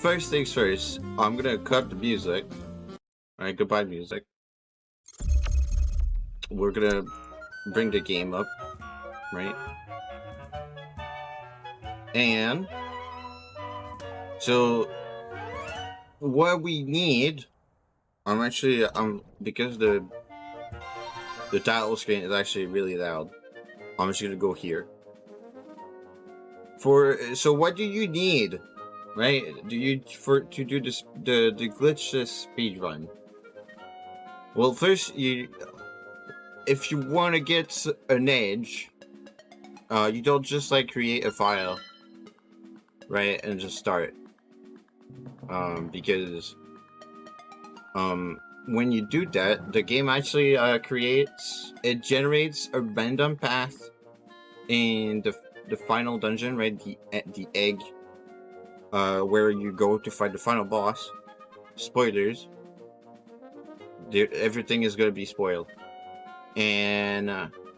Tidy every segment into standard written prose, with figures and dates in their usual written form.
first things first, I'm gonna cut the music. Alright, goodbye music. We're gonna bring the game up, right? And so what we need, because the title screen is actually really loud. I'm just gonna go here. So what do you need, right? To do this the glitchless speedrun? Well, first if you want to get an edge, you don't just like create a file, right, and just start. Because when you do that, the game actually generates a random path in the final dungeon, right? The egg, where you go to fight the final boss. Spoilers. Everything is gonna be spoiled. And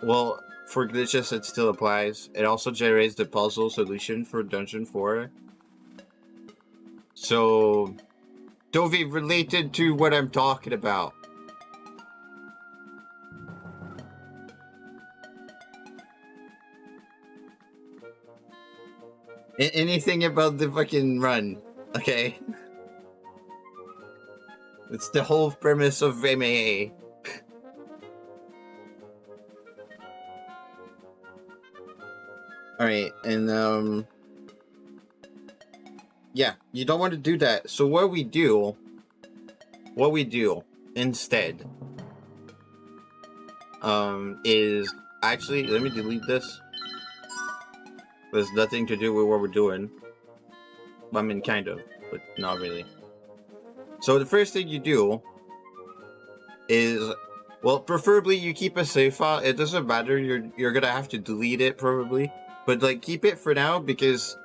well, for glitches it still applies. It also generates the puzzle solution for dungeon 4. So don't be related to what I'm talking about. Anything about the fucking run, okay? It's the whole premise of MAA. Alright, and yeah, you don't want to do that. So what we do instead is actually, let me delete this. There's nothing to do with what we're doing. I mean, kind of, but not really. So the first thing you do is, well, preferably you keep a save file. It doesn't matter. You're gonna have to delete it probably, but like keep it for now, because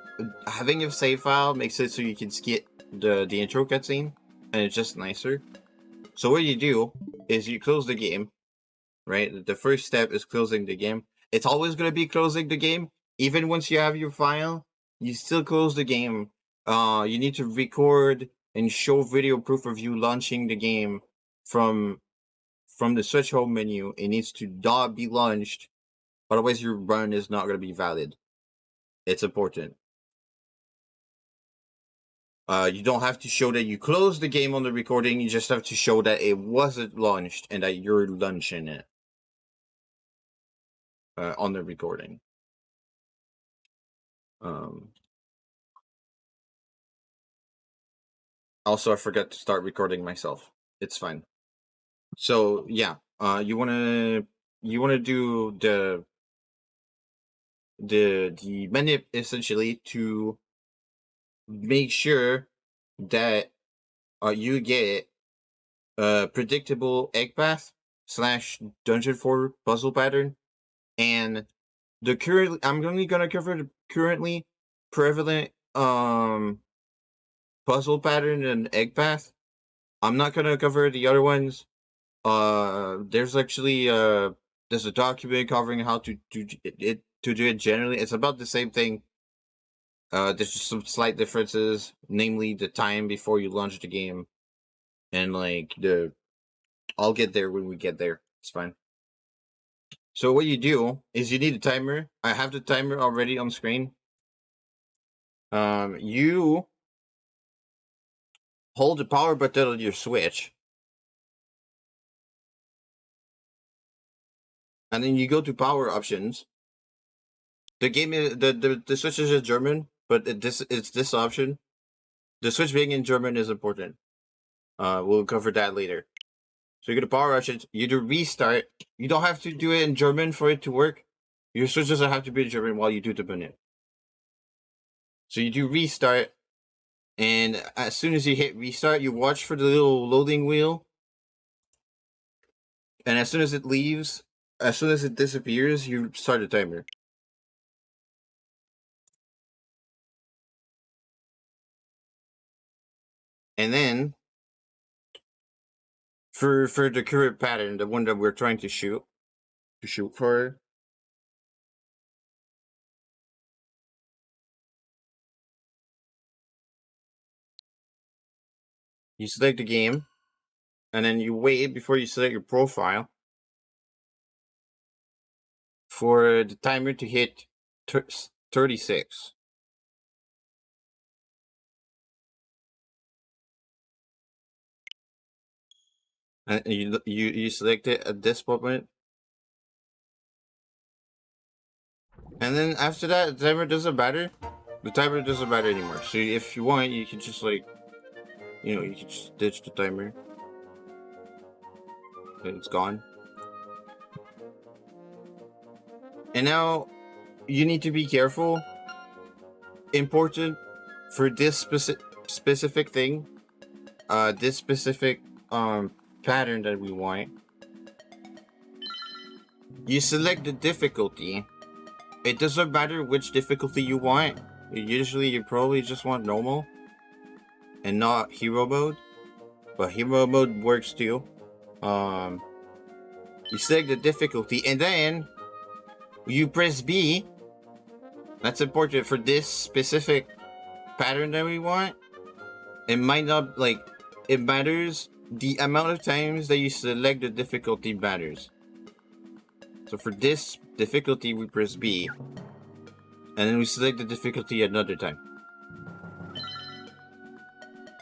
having a save file makes it so you can skip the intro cutscene, and it's just nicer. So what you do is you close the game, right? The first step is closing the game. It's always gonna be closing the game. Even once you have your file, you still close the game. You need to record and show video proof of you launching the game from the Switch home menu. It needs to not be launched, otherwise your run is not going to be valid. It's important. You don't have to show that you closed the game on the recording. You just have to show that it wasn't launched and that you're launching it on the recording. Also, I forgot to start recording myself. It's fine. So yeah, you wanna do the manip essentially to make sure that you get a predictable egg path / dungeon 4 puzzle pattern, and I'm only gonna cover the currently prevalent puzzle pattern and egg path. I'm not gonna cover the other ones. There's actually there's a document covering how to do it generally. It's about the same thing. There's just some slight differences, namely the time before you launch the game, and like I'll get there when we get there. It's fine. So what you do is you need a timer. I have the timer already on screen. You hold the power button on your Switch, and then you go to power options. The game is the Switch is in German, but it's this option. The Switch being in German is important. We'll cover that later. So you go to power options. You do restart. You don't have to do it in German for it to work. Your Switch doesn't have to be in German while you do the manip. So you do restart, and as soon as you hit restart, you watch for the little loading wheel. And as soon as it leaves, as soon as it disappears, you start the timer. And then, for the current pattern, the one that we're trying to shoot for, you select the game, and then you wait before you select your profile for the timer to hit 36. And you select it at this moment. And then after that, the timer doesn't matter. The timer doesn't matter anymore. So if you want, you can just like, you can just ditch the timer. It's gone. And now you need to be careful. Important for this specific thing, this specific pattern that we want. You select the difficulty. It doesn't matter which difficulty you want. Usually you probably just want normal and not hero mode, but hero mode works too. You select the difficulty and then you press B. That's important for this specific pattern that we want. It might not, like, it matters. The amount of times that you select the difficulty matters. So for this difficulty, we press B. And then we select the difficulty another time.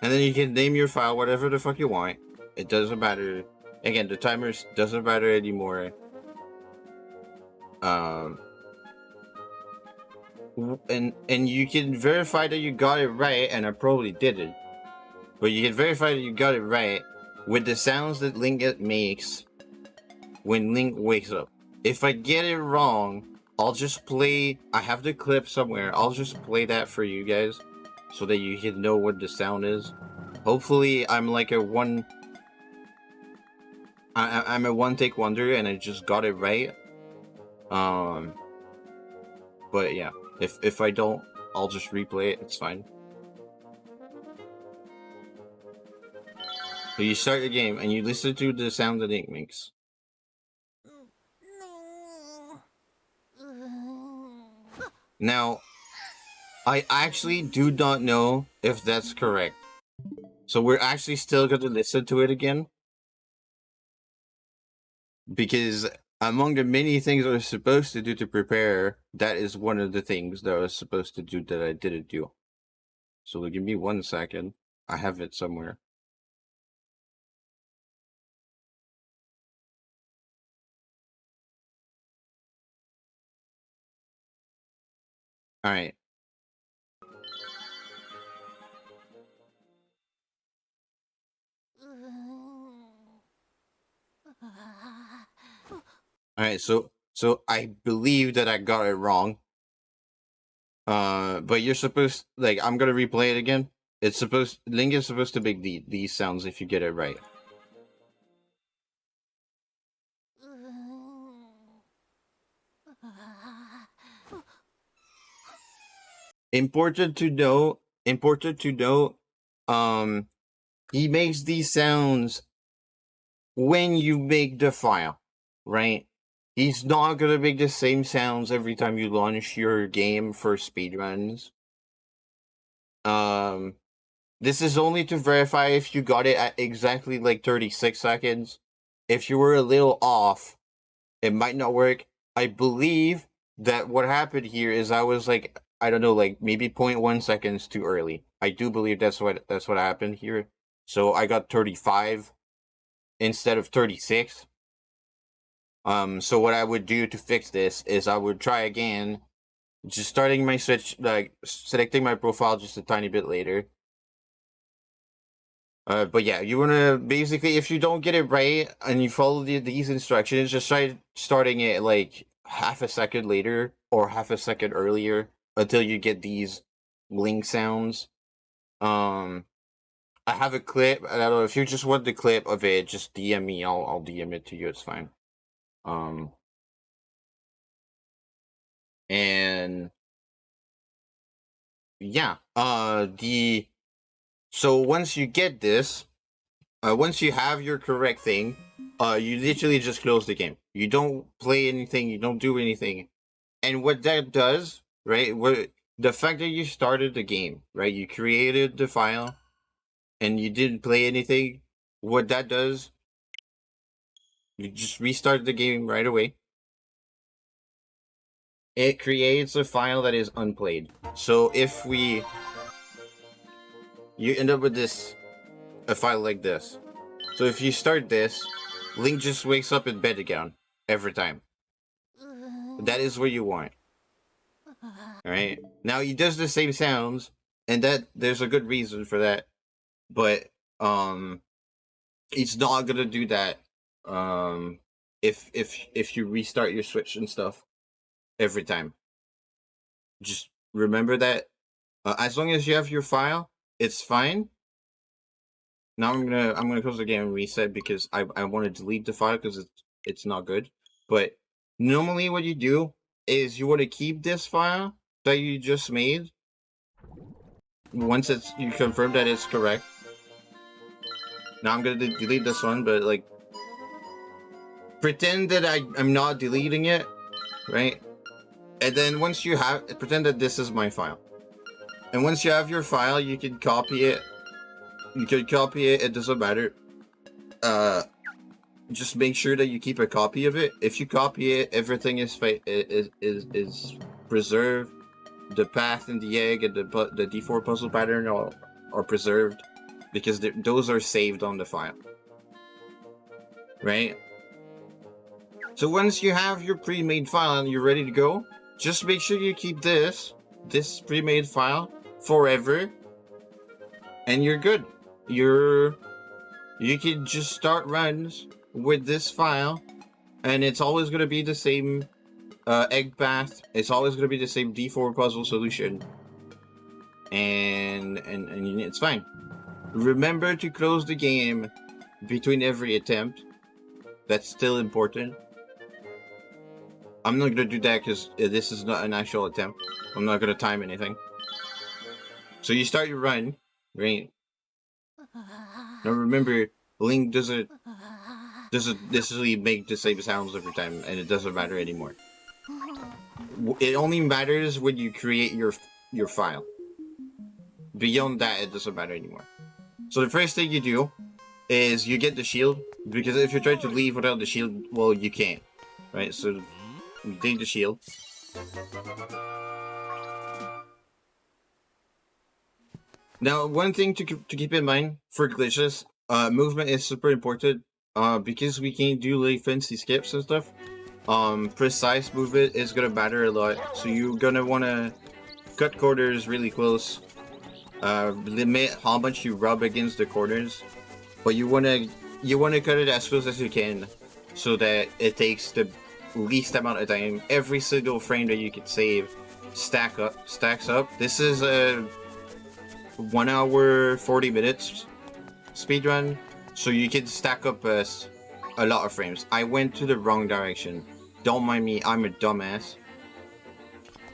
And then you can name your file whatever the fuck you want. It doesn't matter. Again, the timers doesn't matter anymore. And you can verify that you got it right, and I probably didn't. But you can verify that you got it right with the sounds that Link makes when Link wakes up. If I get it wrong, I'll just play. I have the clip somewhere. I'll just play that for you guys so that you can know what the sound is. Hopefully, I'm like a one. I'm a one-take wonder, and I just got it right. But yeah, if I don't, I'll just replay it. It's fine. So you start the game and you listen to the sound that it makes. Now, I actually do not know if that's correct. So we're actually still going to listen to it again. Because among the many things I was supposed to do to prepare, that is one of the things that I was supposed to do that I didn't do. So give me 1 second. I have it somewhere. Alright. Alright, so I believe that I got it wrong. But you're supposed, like, I'm gonna replay it again. Link is supposed to make these sounds if you get it right. Important to know, he makes these sounds when you make the file, right? He's not gonna make the same sounds every time you launch your game for speedruns. This is only to verify if you got it at exactly like 36 seconds. If you were a little off, it might not work. I believe that what happened here is I was like, I don't know, like maybe 0.1 seconds too early. I do believe that's what happened here. So I got 35 instead of 36. So what I would do to fix this is I would try again, just starting my switch, like selecting my profile just a tiny bit later. But yeah, you wanna basically, if you don't get it right and you follow these instructions, just try starting it like half a second later or half a second earlier until you get these Link sounds. I have a clip. I don't know if you just want the clip of it, just DM me. I'll DM it to you. It's fine. And yeah, so once you get this, once you have your correct thing, you literally just close the game. You don't play anything, you don't do anything. And what that does, right, the fact that you started the game, right, you created the file, and you didn't play anything, what that does, you just restart the game right away. It creates a file that is unplayed. So if you end up with a file like this. So if you start this, Link just wakes up in bed again every time. That is what you want. Alright? Now he does the same sounds, and there's a good reason for that. But it's not gonna do that if you restart your Switch and stuff every time. Just remember that as long as you have your file, it's fine. Now I'm gonna close the game and reset because I want to delete the file because it's not good. But normally what you do is you want to keep this file that you just made once you confirm that it's correct. Now I'm gonna delete this one, but like pretend that I'm not deleting it, right? And then once you have pretend that this is my file. And once you have your file, you can copy it. You can copy it, it doesn't matter. Just make sure that you keep a copy of it. If you copy it, everything is preserved. The path and the egg and the D4 puzzle pattern are preserved because those are saved on the file. Right? So once you have your pre-made file and you're ready to go, just make sure you keep this pre-made file forever, and you're good. You can just start runs with this file, and it's always going to be the same egg path. It's always going to be the same D4 puzzle solution, and it's fine. Remember to close the game between every attempt. That's still important. I'm not going to do that because this is not an actual attempt. I'm not going to time anything. So you start your run, right? Now remember, Link doesn't necessarily make the same sounds every time, and it doesn't matter anymore. It only matters when you create your file. Beyond that, it doesn't matter anymore. So the first thing you do is you get the shield, because if you try to leave without the shield, well, you can't, right? So you take the shield. Now, one thing to keep in mind for glitches, movement is super important. Because we can't do like fancy skips and stuff. Precise movement is gonna matter a lot. So you're gonna wanna cut corners really close. Limit how much you rub against the corners, but you wanna cut it as close as you can, so that it takes the least amount of time. Every single frame that you can save stacks up. This is a 1 hour 40 minutes speedrun, so you can stack up a lot of frames. I went to the wrong direction. Don't mind me, I'm a dumbass.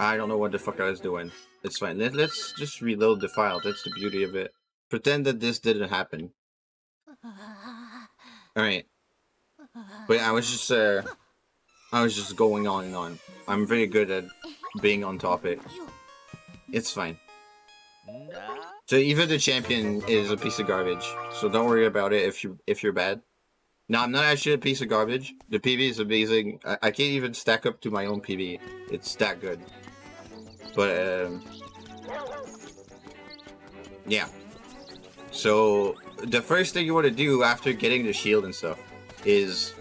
I don't know what the fuck I was doing. It's fine. Let's just reload the file. That's the beauty of it. Pretend that this didn't happen. Alright. But I was just going on and on. I'm very good at being on topic. It's fine. So even the champion is a piece of garbage. So don't worry about it if you're bad. No, I'm not actually a piece of garbage. The PB is amazing. I can't even stack up to my own PB. It's that good. But yeah. So the first thing you want to do after getting the shield and stuff is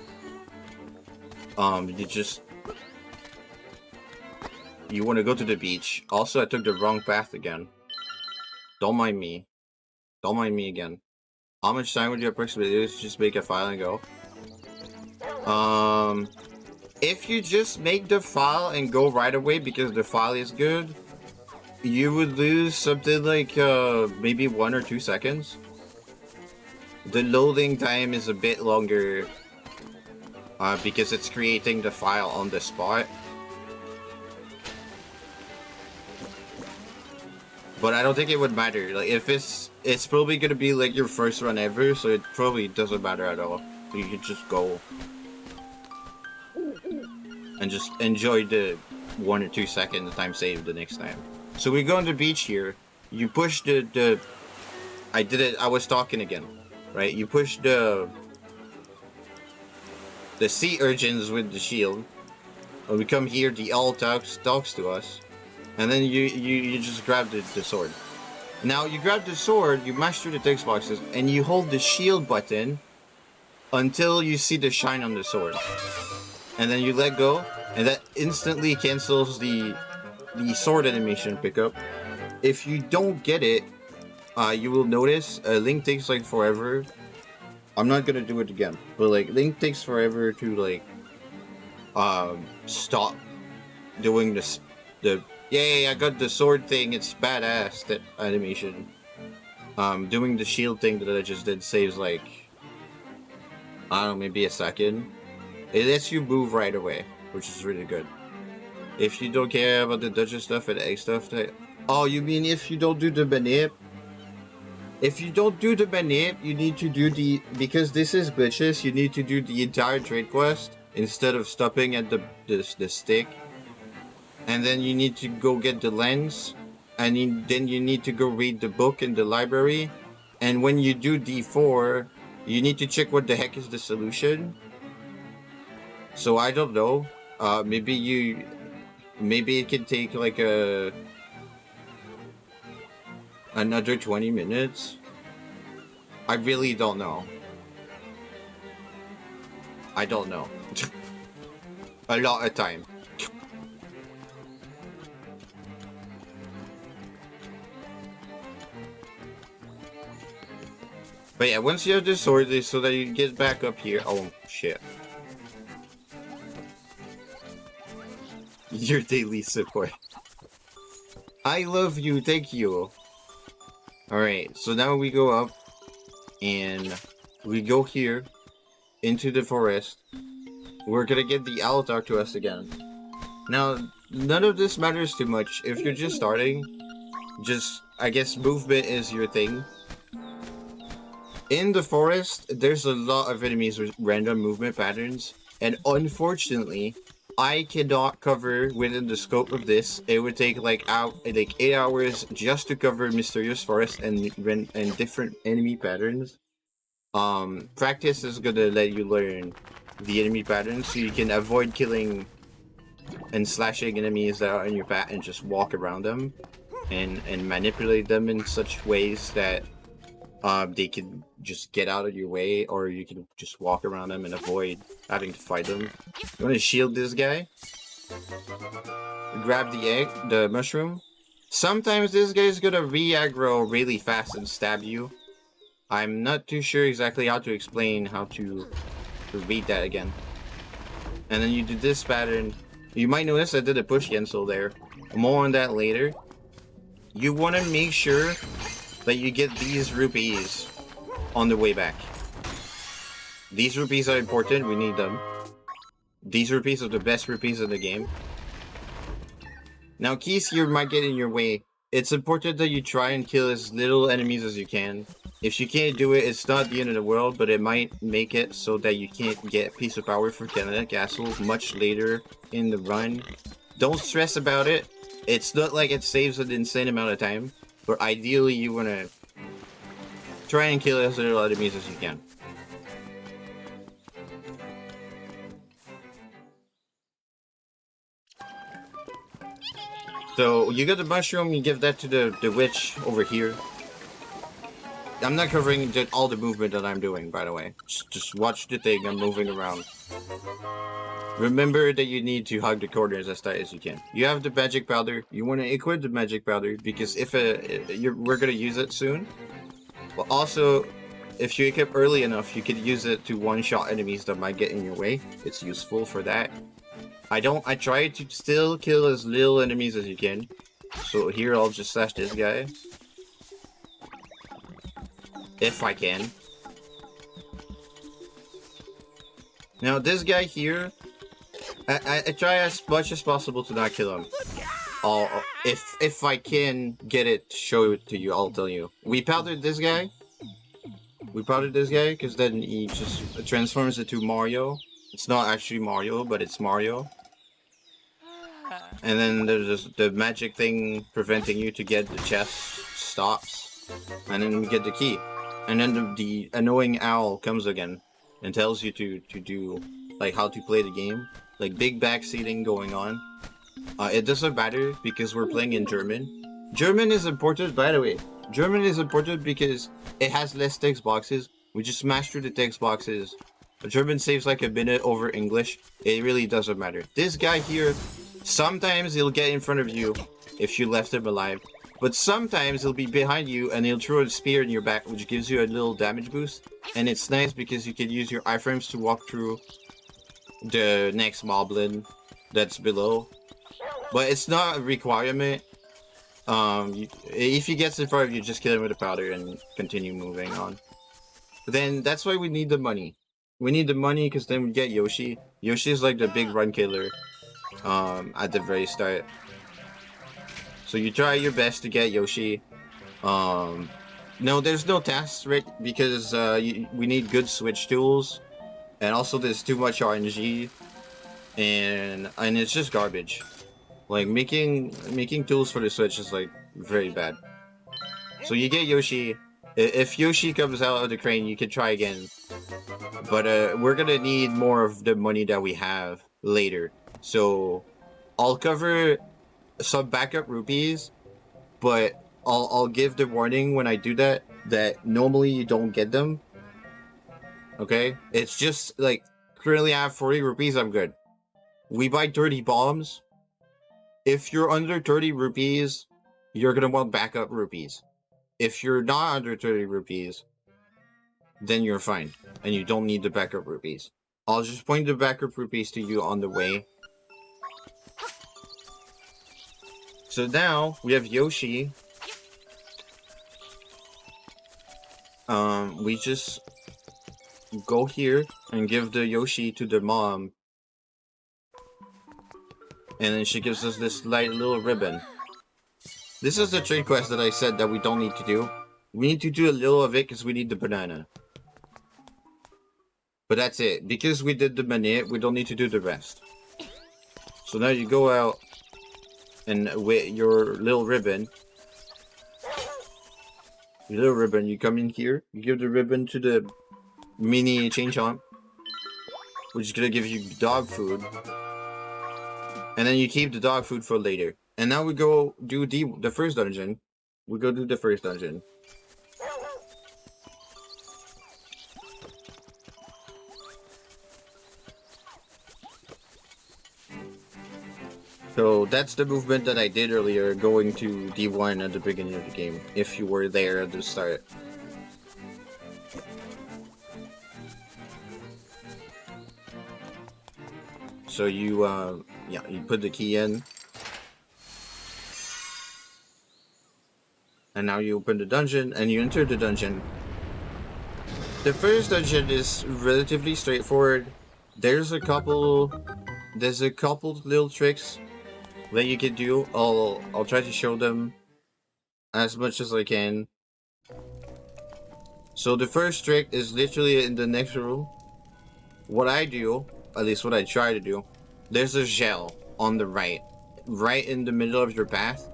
you want to go to the beach. Also, I took the wrong path again. Don't mind me. Don't mind me again. How much time would you approximately just make a file and go? If you just make the file and go right away because the file is good, you would lose something like maybe 1 or 2 seconds. The loading time is a bit longer because it's creating the file on the spot. But I don't think it would matter. Like if it's probably gonna be like your first run ever, so it probably doesn't matter at all. So you can just go and just enjoy the 1 or 2 seconds time saved the next time. So we go on the beach here. You push the I did it. I was talking again, right? You push the sea urchins with the shield. When we come here, the owl talks to us, and then you just grab the sword. Now you grab the sword, you mash through the text boxes, and you hold the shield button until you see the shine on the sword, and then you let go, and that instantly cancels the sword animation pickup. If you don't get it, you will notice Link takes like forever. I'm not gonna do it again, but like Link takes forever to like stop doing this. The yay! I got the sword thing. It's badass. That animation. Doing the shield thing that I just did saves like I don't know, maybe a second. It lets you move right away, which is really good. If you don't care about the dungeon stuff and egg stuff, oh, you mean if you don't do the manip? If you don't do the manip, you need to do because this is glitches. You need to do the entire trade quest instead of stopping at the stick. And then you need to go get the lens, and then you need to go read the book in the library. And when you do D4, you need to check what the heck is the solution. So I don't know. Maybe it can take like another 20 minutes. I really don't know. I don't know. A lot of time. But yeah, once you have the sword, so that you get back up here. Oh shit. Your daily support. I love you, thank you. Alright, so now we go up and we go here into the forest. We're gonna get the owl talk to us again. Now, none of this matters too much. If you're just starting, I guess movement is your thing. In the forest, there's a lot of enemies with random movement patterns, and unfortunately, I cannot cover within the scope of this. It would take like 8 hours just to cover Mysterious Forest and different enemy patterns. Practice is gonna let you learn the enemy patterns so you can avoid killing and slashing enemies that are in your path and just walk around them and manipulate them in such ways that they can just get out of your way, or you can just walk around them and avoid having to fight them. You want to shield this guy? Grab the egg, the mushroom. Sometimes this guy's gonna re-aggro really fast and stab you. I'm not too sure exactly how to explain how to read that again. And then you do this pattern. You might notice I did a push cancel there. More on that later. You want to make sure that you get these rupees on the way back. These rupees are important, we need them. These rupees are the best rupees in the game. Now keys here might get in your way. It's important that you try and kill as little enemies as you can. If you can't do it, it's not the end of the world, but it might make it so that you can't get Piece of Power for Canada Castle much later in the run. Don't stress about it. It's not like it saves an insane amount of time. But ideally, you want to try and kill as little enemies as you can. So, you got the mushroom, you give that to the witch over here. I'm not covering all the movement that I'm doing, by the way. Just watch the thing, I'm moving around. Remember that you need to hug the corners as tight as you can. You have the magic powder. You want to equip the magic powder because if we're gonna use it soon. But also, if you equip early enough, you could use it to one-shot enemies that might get in your way. It's useful for that. I try to still kill as little enemies as you can. So here I'll just slash this guy. If I can. Now this guy here, I try as much as possible to not kill him. If I can get it to show it to you, I'll tell you. We powdered this guy. Because then he just transforms into Mario. It's not actually Mario, but it's Mario. And then there's the magic thing preventing you to get the chest stops. and then we get the key, and then the annoying owl comes again and tells you to do like how to play the game, like big backseating going on. It doesn't matter because we're playing in German. German is important, by the way. German is important because it has less text boxes. We just smash through the text boxes. German saves like a minute over English. It really doesn't matter. This guy here, sometimes he'll get in front of you if you left him alive. But sometimes he'll be behind you and he'll throw a spear in your back, which gives you a little damage boost. And it's nice because you can use your iframes to walk through the next moblin that's below. But it's not a requirement. If he gets in front of you, just kill him with a powder and continue moving on. But then that's why we need the money. We need the money because then we get Yoshi. Yoshi is like the big run killer at the very start. So you try your best to get Yoshi. No, there's no tasks, right? Because we need good switch tools. And also there's too much RNG. And it's just garbage. Like making tools for the Switch is like very bad. So you get Yoshi. If Yoshi comes out of the crane, you can try again. But we're gonna need more of the money that we have later. So I'll cover some backup rupees, but I'll give the warning when I do that normally you don't get them. Okay? It's just like currently I have 40 rupees, I'm good. We buy 30 bombs. If you're under 30 rupees, you're gonna want backup rupees. If you're not under 30 rupees, then you're fine. And you don't need the backup rupees. I'll just point the backup rupees to you on the way. So now, we have Yoshi. We just go here and give the Yoshi to the mom. And then she gives us this light little ribbon. This is the trade quest that I said that we don't need to do. We need to do a little of it because we need the banana. But that's it. Because we did the money, we don't need to do the rest. So now you go out and with your little ribbon. Your little ribbon, you come in here. You give the ribbon to the mini chain chomp, which is gonna give you dog food. And then you keep the dog food for later. And now we go do the first dungeon. We go do the first dungeon. So that's the movement that I did earlier, going to D1 at the beginning of the game, if you were there at the start. So you, yeah, you put the key in. And now you open the dungeon, and you enter the dungeon. The first dungeon is relatively straightforward. There's a couple little tricks that you can do. I'll try to show them as much as I can. So the first trick is literally in the next room. What I do, at least what I try to do, there's a gel on the right in the middle of your path.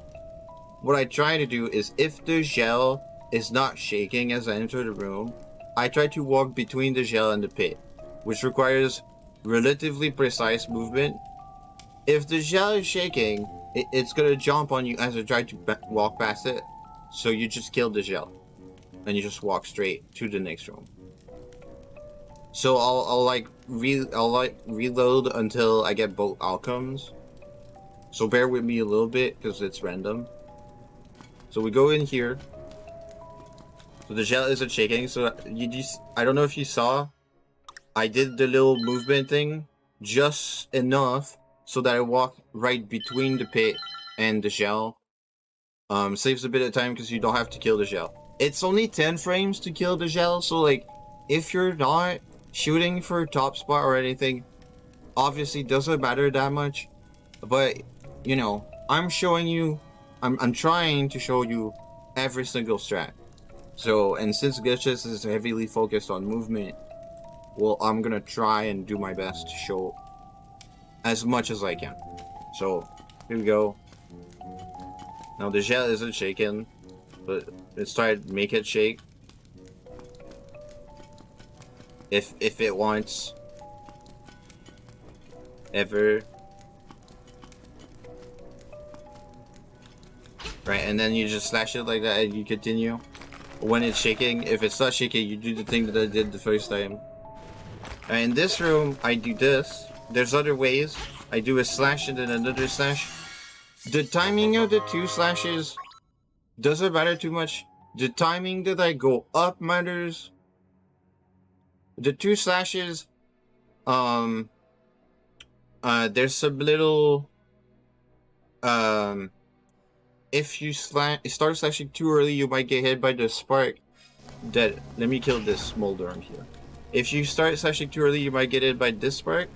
What I try to do is, if the gel is not shaking as I enter the room, I try to walk between the gel and the pit, which requires relatively precise movement. If the gel is shaking, it's gonna jump on you as I try to walk past it, so you just kill the gel, and you just walk straight to the next room. So I'll reload until I get both outcomes. So bear with me a little bit because it's random. So we go in here. So the gel isn't shaking. So I don't know if you saw, I did the little movement thing just enough so that I walk right between the pit and the gel. Saves a bit of time because you don't have to kill the gel. It's only 10 frames to kill the gel, so like, if you're not shooting for a top spot or anything, obviously doesn't matter that much. But, you know, I'm showing you, I'm trying to show you every single strat. So, and since Glitchless is heavily focused on movement, well, I'm gonna try and do my best to show as much as I can. So, here we go. Now the gel isn't shaking. but let's try to make it shake. If it wants. Ever. Right, and then you just slash it like that and you continue. When it's shaking, if it's not shaking, you do the thing that I did the first time. And in this room, I do this. There's other ways. I do a slash and then another slash. The timing of the 2 slashes doesn't matter too much. The timing that I go up matters. The 2 slashes, there's some little, if you start slashing too early, you might get hit by the spark. Let me kill this smolder on here. If you start slashing too early, you might get hit by this spark.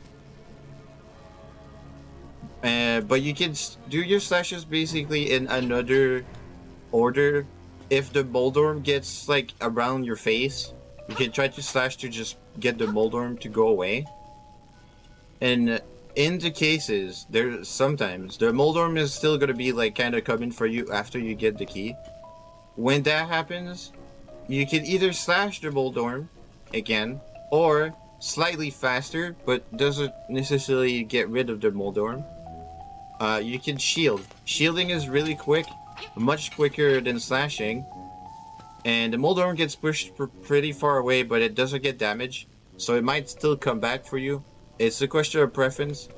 But you can do your slashes basically in another order. If the Moldorm gets like around your face, you can try to slash to just get the Moldorm to go away. And in the cases, sometimes the Moldorm is still gonna be like kind of coming for you after you get the key. When that happens, you can either slash the Moldorm again, or slightly faster, but doesn't necessarily get rid of the Moldorm. You can shield. Shielding is really quick, much quicker than slashing. And the Moldorm gets pushed pretty far away, but it doesn't get damaged, so it might still come back for you. It's a question of preference.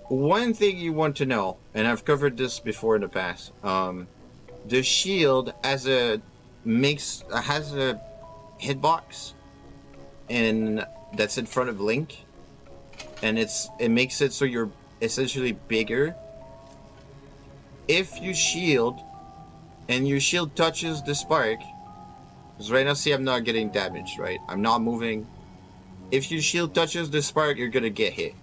One thing you want to know, and I've covered this before in the past, the shield has a hitbox, and that's in front of Link, and it makes it so you're essentially bigger. If you shield, and your shield touches the spark, because right now, see, I'm not getting damaged, right? I'm not moving. If your shield touches the spark, you're gonna get hit.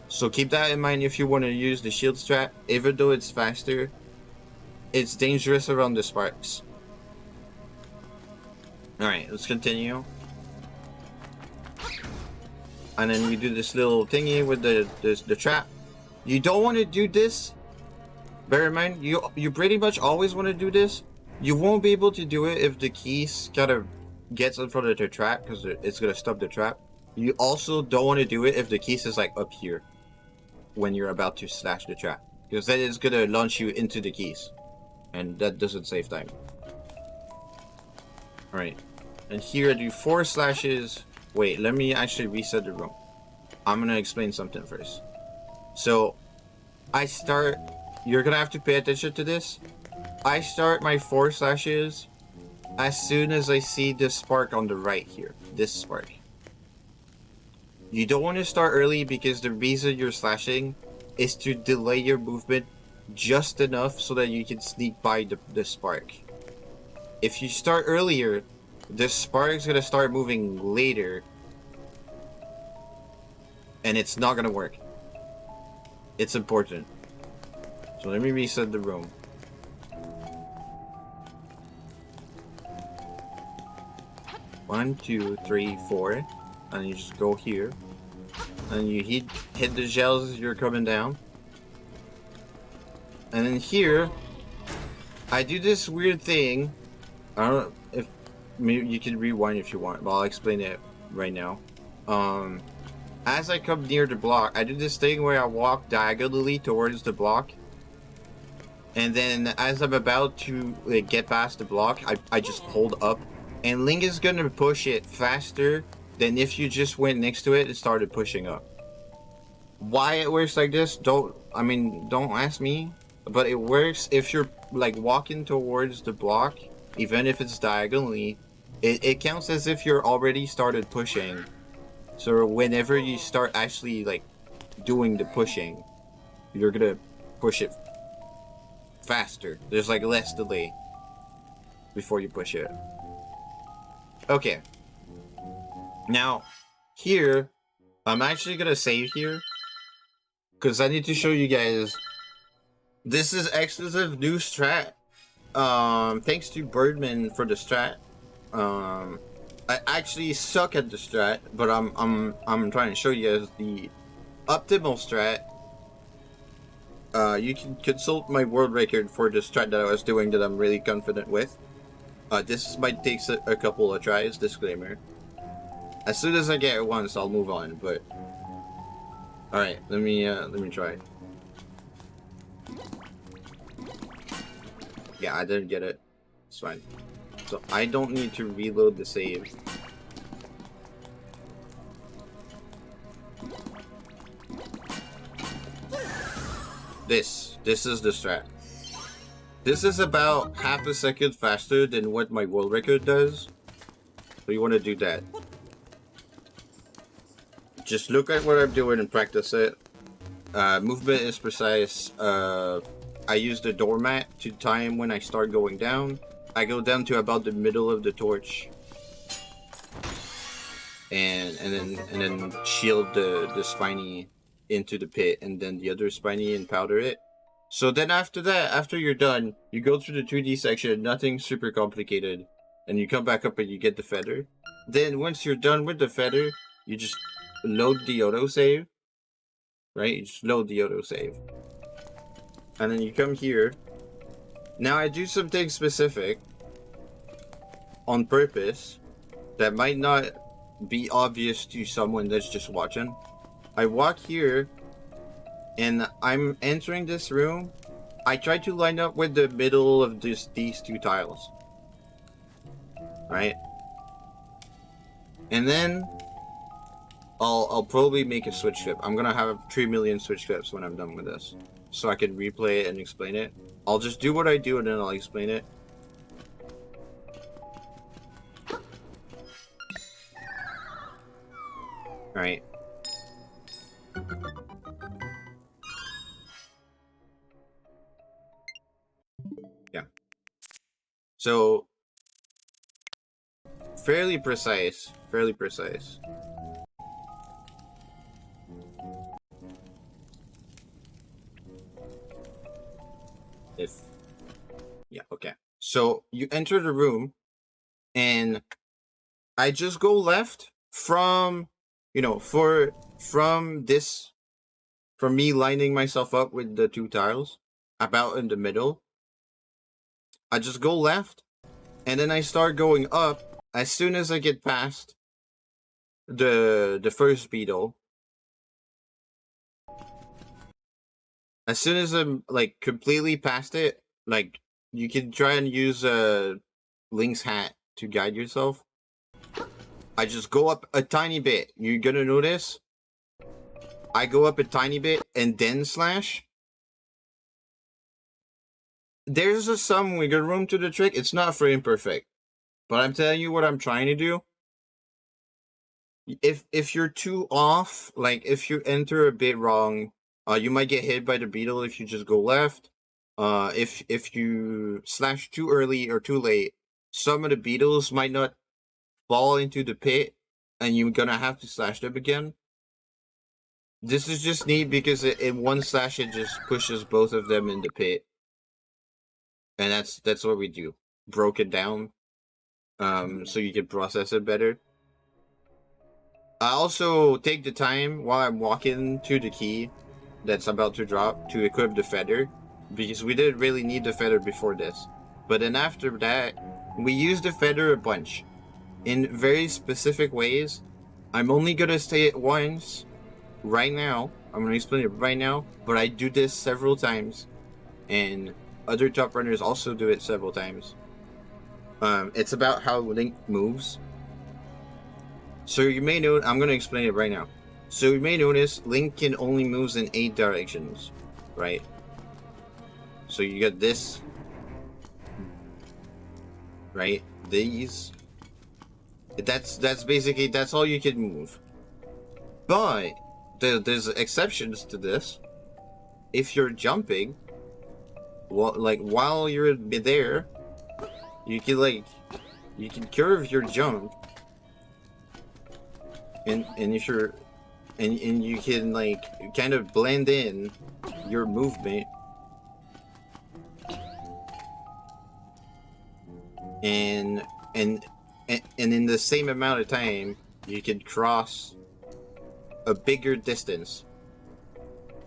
So keep that in mind if you want to use the shield strat. Even though it's faster, it's dangerous around the sparks. Alright, let's continue. And then we do this little thingy with the trap. You don't want to do this. Bear in mind, you pretty much always want to do this. You won't be able to do it if the keys gets in front of the trap, because it's gonna stop the trap. You also don't want to do it if the keys is like up here when you're about to slash the trap, because then it's gonna launch you into the keys, and that doesn't save time. Alright, and here I do 4 slashes. Wait, let me actually reset the room. I'm gonna explain something first. So you're gonna have to pay attention to this. I start my 4 slashes as soon as I see this spark on the right here. This spark. You don't want to start early, because the reason you're slashing is to delay your movement just enough so that you can sneak by the spark. If you start earlier, the spark's gonna start moving later, and it's not gonna work. It's important. So let me reset the room. One, 2, 3, 4, and you just go here, and you hit the shells as you're coming down. And then here, I do this weird thing. I don't know if maybe you can rewind if you want, but I'll explain it right now. As I come near the block, I do this thing where I walk diagonally towards the block, and then as I'm about to get past the block, I just hold up. And Link is gonna push it faster than if you just went next to it and started pushing up. Why it works like this, don't ask me. But it works if you're like walking towards the block, even if it's diagonally. It counts as if you're already started pushing. So whenever you start actually like doing the pushing, you're gonna push it faster. There's like less delay before you push it. Okay. Now, here, I'm actually gonna save here, because I need to show you guys. This is exclusive new strat. Thanks to Birdman for the strat. I actually suck at the strat, but I'm trying to show you guys the optimal strat. you can consult my world record for this strat that I was doing that I'm really confident with. This might take a couple of tries, disclaimer. As soon as I get it once, I'll move on, but... Alright, let me try. Yeah, I didn't get it. It's fine. So, I don't need to reload the save. This is the strat. This is about half a second faster than what my world record does. So you want to do that. Just look at what I'm doing and practice it. Movement is precise. I use the doormat to time when I start going down. I go down to about the middle of the torch. And then shield the spiny into the pit, and then the other spiny and powder it. So then after that, after you're done, you go through the 2D section, nothing super complicated, and you come back up and you get the feather. Then once you're done with the feather, you just load the autosave, right? You just load the autosave. And then you come here. Now I do something specific on purpose that might not be obvious to someone that's just watching. I walk here and I'm entering this room. I try to line up with the middle of these two tiles. Right? And then I'll probably make a switch clip. I'm gonna have 3 million switch clips when I'm done with this, so I can replay it and explain it. I'll just do what I do and then I'll explain it. Alright. Yeah. So, fairly precise. Fairly precise. Yeah, okay. So, you enter the room, and I just go left from, you know, from me lining myself up with the two tiles, about in the middle. I just go left, and then I start going up as soon as I get past the first beetle. As soon as I'm like completely past it, like you can try and use Link's hat to guide yourself. I just go up a tiny bit. You're gonna notice I go up a tiny bit and then slash. There's some wiggle room to the trick. It's not frame perfect, but I'm telling you what I'm trying to do. If you're too off, like if you enter a bit wrong, you might get hit by the beetle if you just go left. If you slash too early or too late, some of the beetles might not fall into the pit, and you're gonna have to slash them again. This is just neat because in one slash it just pushes both of them in the pit, and that's what we do. Broke it down, so you can process it better. I also take the time while I'm walking to the key that's about to drop to equip the feather, because we didn't really need the feather before this. But then after that, we use the feather a bunch in very specific ways. I'm only gonna say it once right now. I'm gonna explain it right now, but I do this several times, and other top runners also do it several times. It's about how Link moves. So you may know, I'm gonna explain it right now. So you may notice Link can only moves in 8 directions, right? So you got this, right? These. That's basically, that's all you can move. But there's exceptions to this. If you're jumping, well, like while you're there, you can curve your jump, and if you're and you can like kind of blend in your movement, and in the same amount of time you can cross a bigger distance.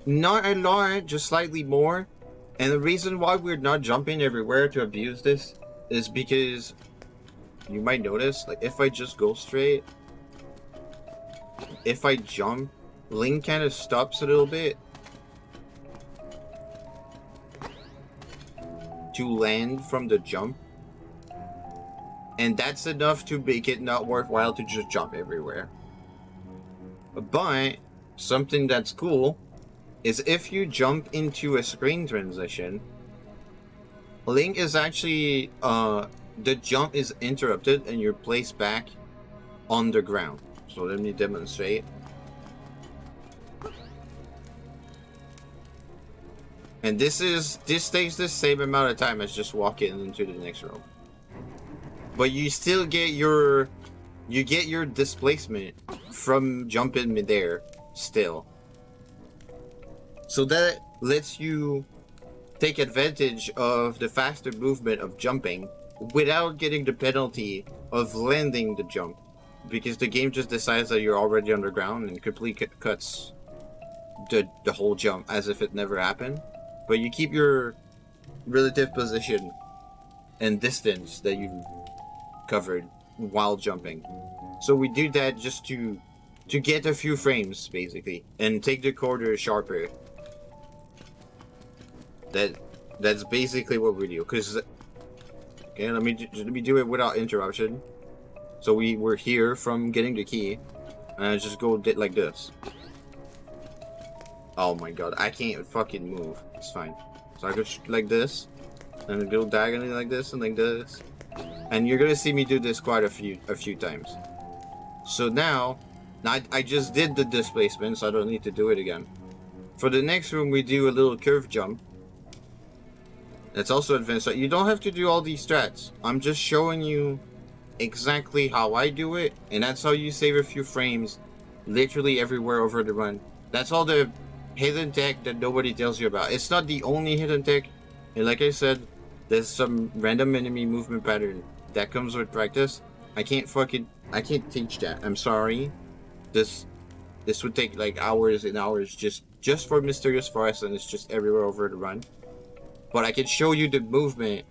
Not a lot, just slightly more. And the reason why we're not jumping everywhere to abuse this is because you might notice, like, if I just go straight, if I jump, Link kind of stops a little bit to land from the jump. And that's enough to make it not worthwhile to just jump everywhere. But something that's cool is if you jump into a screen transition, Link is actually, the jump is interrupted and you're placed back on the ground. So let me demonstrate. And this takes the same amount of time as just walking into the next room. But you still get your displacement from jumping midair still. So that lets you take advantage of the faster movement of jumping without getting the penalty of landing the jump, because the game just decides that you're already underground and completely cuts the whole jump as if it never happened. But you keep your relative position and distance that you covered while jumping. So we do that just to get a few frames basically and take the corner sharper. That's basically what we do. Cause okay, let me do it without interruption. So we're here from getting the key, and I just go like this. Oh my god, I can't fucking move. It's fine. So I go like this, and go diagonally like this and like this, and you're gonna see me do this quite a few times. So now I just did the displacement, so I don't need to do it again. For the next room, we do a little curve jump. That's also advanced. So you don't have to do all these strats. I'm just showing you exactly how I do it, and that's how you save a few frames literally everywhere over the run. That's all the hidden tech that nobody tells you about. It's not the only hidden tech, and like I said, there's some random enemy movement pattern that comes with practice. I can't teach that. I'm sorry. This would take like hours and hours just for Mysterious Forest, and it's just everywhere over the run. But I can show you the movement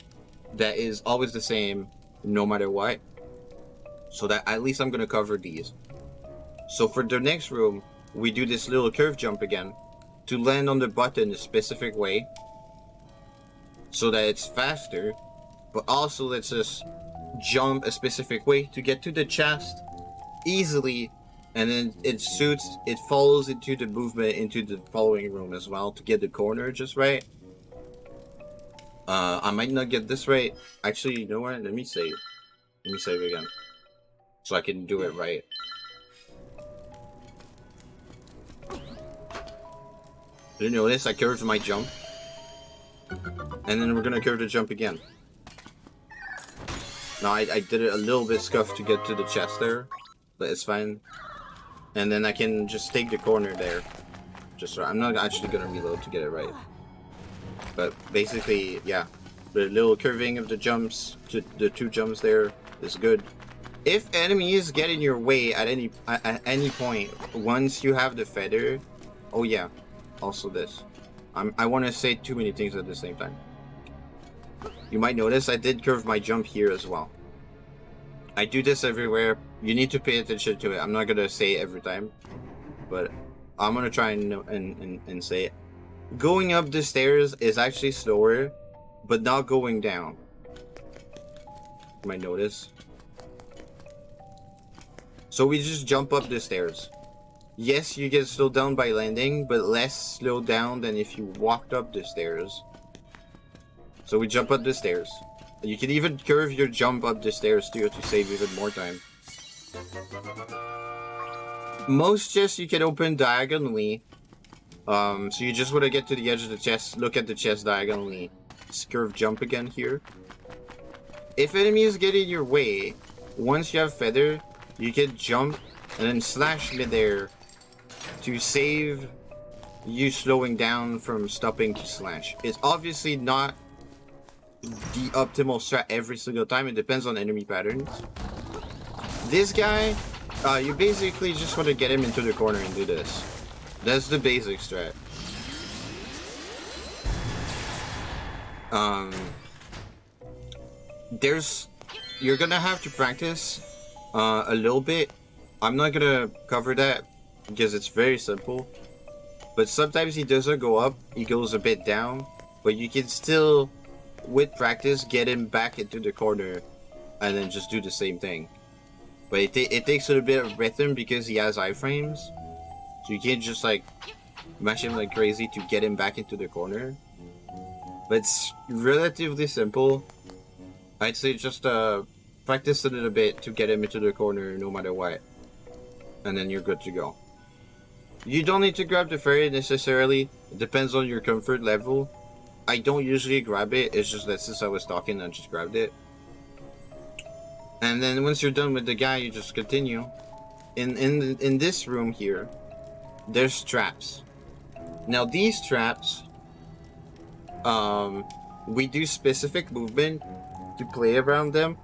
that is always the same no matter what. So that at least I'm gonna cover these. So for the next room, we do this little curve jump again to land on the button a specific way so that it's faster, but also lets us jump a specific way to get to the chest easily, and then it follows into the movement into the following room as well to get the corner just right. I might not get this right. Actually, you know what? Let me save again so I can do it right. You notice I curved my jump, and then we're gonna curve the jump again. Now I did it a little bit scuffed to get to the chest there, but it's fine. And then I can just take the corner there, just right. I'm not actually gonna reload to get it right, but basically, yeah, the little curving of the jumps, the two jumps there is good. If enemies get in your way at any point once you have the feather, oh yeah. Also this. I want to say too many things at the same time. You might notice I did curve my jump here as well. I do this everywhere. You need to pay attention to it. I'm not going to say it every time, but I'm going to try and say it. Going up the stairs is actually slower, but not going down. You might notice. So we just jump up the stairs. Yes, you get slowed down by landing, but less slowed down than if you walked up the stairs. So we jump up the stairs. You can even curve your jump up the stairs too to save even more time. Most chests you can open diagonally. So you just want to get to the edge of the chest, look at the chest diagonally. Curve jump again here. If enemies get in your way, once you have feather, you can jump and then slash midair to save you slowing down from stopping to slash. It's obviously not the optimal strat every single time. It depends on enemy patterns. This guy, you basically just want to get him into the corner and do this. That's the basic strat. Um, there's you're gonna have to practice a little bit. I'm not gonna cover that because it's very simple. But sometimes he doesn't go up; he goes a bit down. But you can still, with practice, get him back into the corner, and then just do the same thing. But it takes a little bit of rhythm because he has iframes, so you can't just like mash him like crazy to get him back into the corner. But it's relatively simple. I'd say just practice a little bit to get him into the corner no matter what. And then you're good to go. You don't need to grab the fairy necessarily. It depends on your comfort level. I don't usually grab it. It's just that since I was talking, I just grabbed it. And then once you're done with the guy, you just continue. In this room here, there's traps. Now these traps, we do specific movement to play around them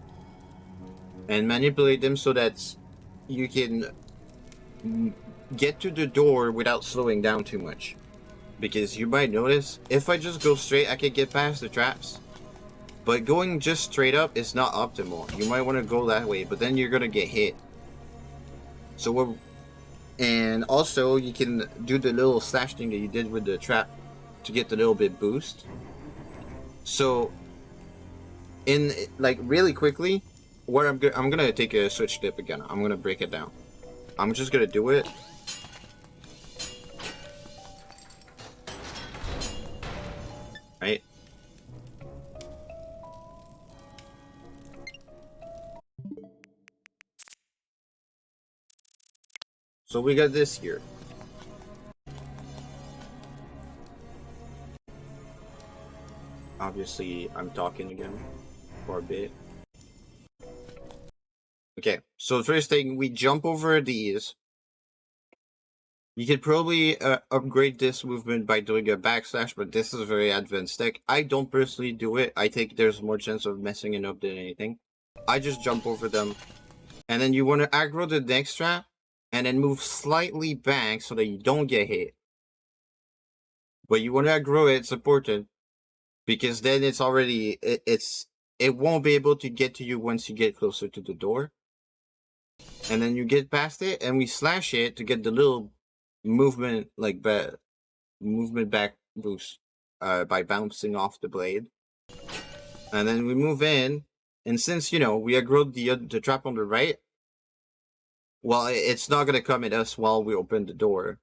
and manipulate them so that you can get to the door without slowing down too much. Because you might notice, if I just go straight, I can get past the traps. But going just straight up is not optimal. You might want to go that way, but then you're gonna get hit. So and also you can do the little slash thing that you did with the trap to get the little bit boost. So in like really quickly, what I'm gonna take a switch dip again. I'm gonna break it down. I'm just gonna do it. Right? So we got this here. Obviously, I'm talking again for a bit. Okay, so first thing, we jump over these. You could probably upgrade this movement by doing a backslash, but this is a very advanced tech. I don't personally do it. I think there's more chance of messing it up than anything. I just jump over them. And then you want to aggro the next trap, and then move slightly back so that you don't get hit. But you want to aggro it, it's important, because then it's already, it won't be able to get to you once you get closer to the door. And then you get past it, and we slash it to get the little movement, like movement back boost by bouncing off the blade. And then we move in, and since, you know, we aggroed the trap on the right, well, it's not going to come at us while we open the door.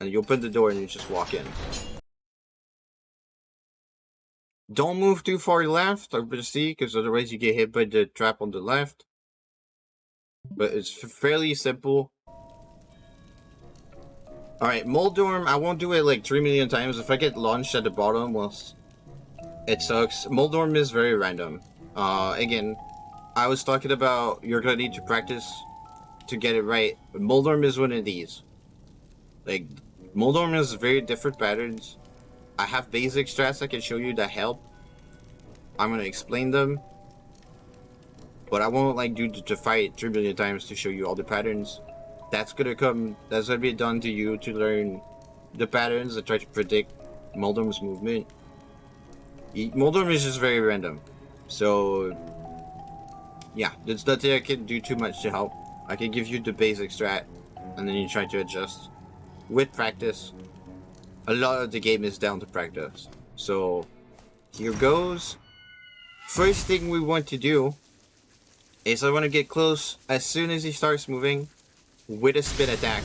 And you open the door and you just walk in. Don't move too far left, obviously, because otherwise you get hit by the trap on the left. But it's fairly simple. Alright, Moldorm, I won't do it like 3 million times. If I get launched at the bottom, well, it sucks. Moldorm is very random. Again, I was talking about you're gonna need to practice to get it right. But Moldorm is one of these. Like, Moldorm has very different patterns. I have basic strats I can show you that help. I'm gonna explain them. But I won't like do the fight 3 million times to show you all the patterns. That's gonna be done to you to learn the patterns that try to predict Moldorm's movement. Moldorm is just very random. So yeah, there's nothing I can do too much to help. I can give you the basic strat and then you try to adjust. With practice, a lot of the game is down to practice. So here goes. First thing we want to do is I want to get close as soon as he starts moving with a spin attack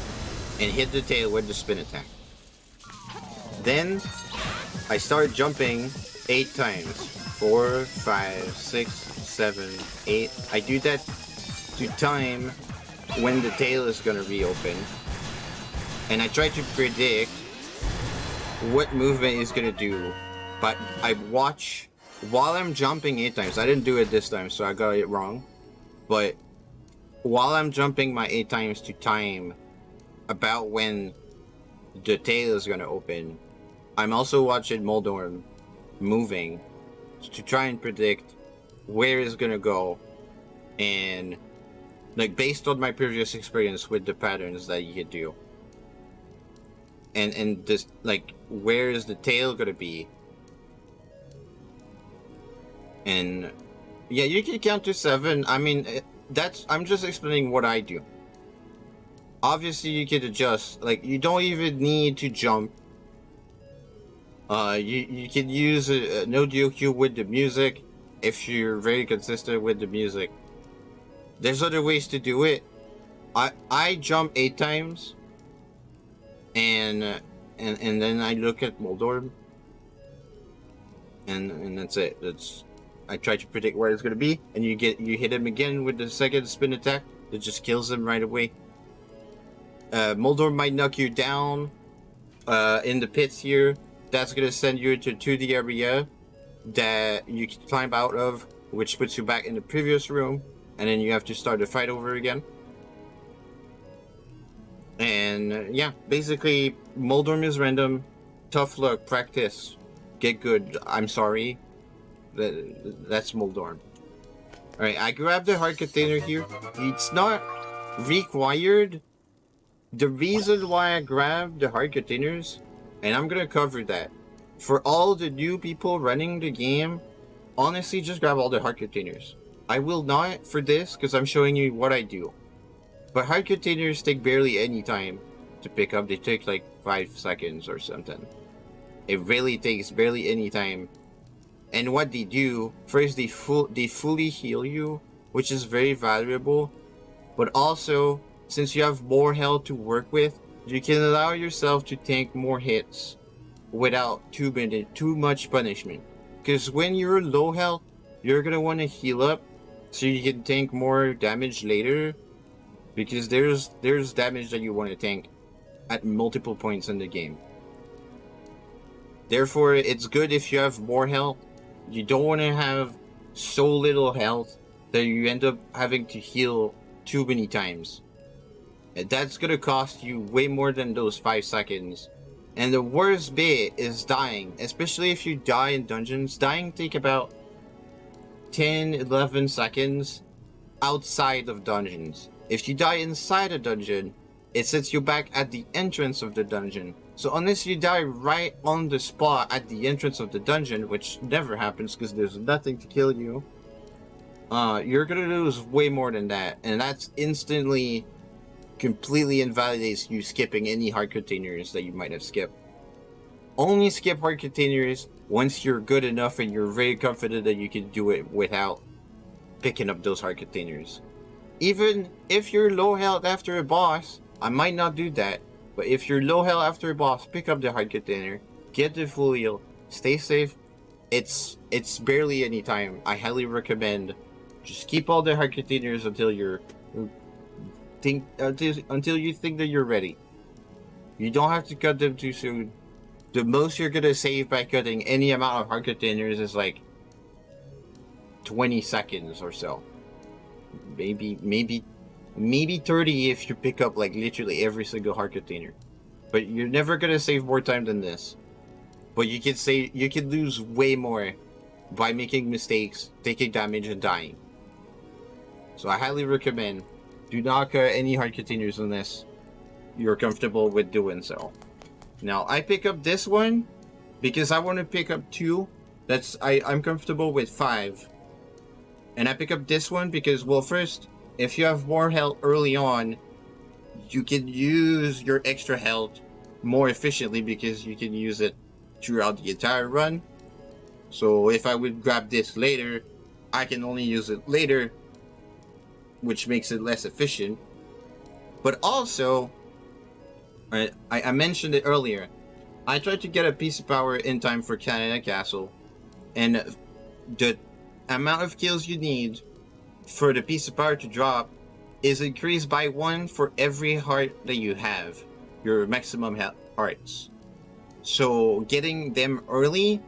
and hit the tail with the spin attack. Then I start jumping 8 times. 4, 5, 6, 7, 8. I do that to time when the tail is gonna reopen. And I try to predict what movement is gonna do. But I watch while I'm jumping 8 times. I didn't do it this time, so I got it wrong. But while I'm jumping my 8 times to time about when the tail is gonna open, I'm also watching Moldorm moving to try and predict where it's gonna go, and like based on my previous experience with the patterns that you could do, and this like where is the tail gonna be, And yeah, you can count to 7. I mean, I'm just explaining what I do. Obviously, you can adjust. Like, you don't even need to jump. You can use a no DOQ with the music if you're very consistent with the music. There's other ways to do it. I jump 8 times, and then I look at Moldorm, and that's it. I try to predict where it's gonna be, and you hit him again with the second spin attack that just kills him right away. Moldorm might knock you down in the pits here. That's gonna send you to the area that you can climb out of, which puts you back in the previous room, and then you have to start the fight over again. And yeah, basically, Moldorm is random. Tough luck, practice, get good. I'm sorry. That's Moldorm. Alright, I grabbed the heart container here. It's not required. The reason why I grabbed the heart containers, and I'm gonna cover that. For all the new people running the game, honestly, just grab all the heart containers. I will not for this, because I'm showing you what I do. But heart containers take barely any time to pick up. They take like 5 seconds or something. It really takes barely any time. And what they do, first they fully heal you, which is very valuable. But also, since you have more health to work with, you can allow yourself to tank more hits without too much punishment. Because when you're low health, you're gonna want to heal up so you can tank more damage later. Because there's damage that you want to tank at multiple points in the game. Therefore, it's good if you have more health. You don't want to have so little health that you end up having to heal too many times. And that's gonna cost you way more than those 5 seconds. And the worst bit is dying, especially if you die in dungeons. Dying take about 10-11 seconds outside of dungeons. If you die inside a dungeon, it sets you back at the entrance of the dungeon. So unless you die right on the spot at the entrance of the dungeon, which never happens because there's nothing to kill you, you're gonna lose way more than that. And that's instantly completely invalidates you skipping any heart containers that you might have skipped. Only skip heart containers once you're good enough and you're very confident that you can do it without picking up those heart containers. Even if you're low health after a boss, I might not do that, but if you're low health after a boss, pick up the heart container, get the full heal, stay safe. It's barely any time. I highly recommend just keep all the heart containers until you think that you're ready. You don't have to cut them too soon. The most you're gonna save by cutting any amount of heart containers is like 20 seconds or so. Maybe 30 if you pick up like literally every single heart container. But you're never gonna save more time than this. But you can lose way more by making mistakes, taking damage, and dying. So I highly recommend do not cut any heart containers unless you're comfortable with doing so. Now I pick up this one because I want to pick up 2. I'm comfortable with 5. And I pick up this one because, well, first, if you have more health early on, you can use your extra health more efficiently because you can use it throughout the entire run. So if I would grab this later, I can only use it later, which makes it less efficient. But also, I mentioned it earlier, I tried to get a piece of power in time for Canada Castle, and the amount of kills you need for the piece of power to drop is increased by 1 for every heart that you have, your maximum hearts. So getting them early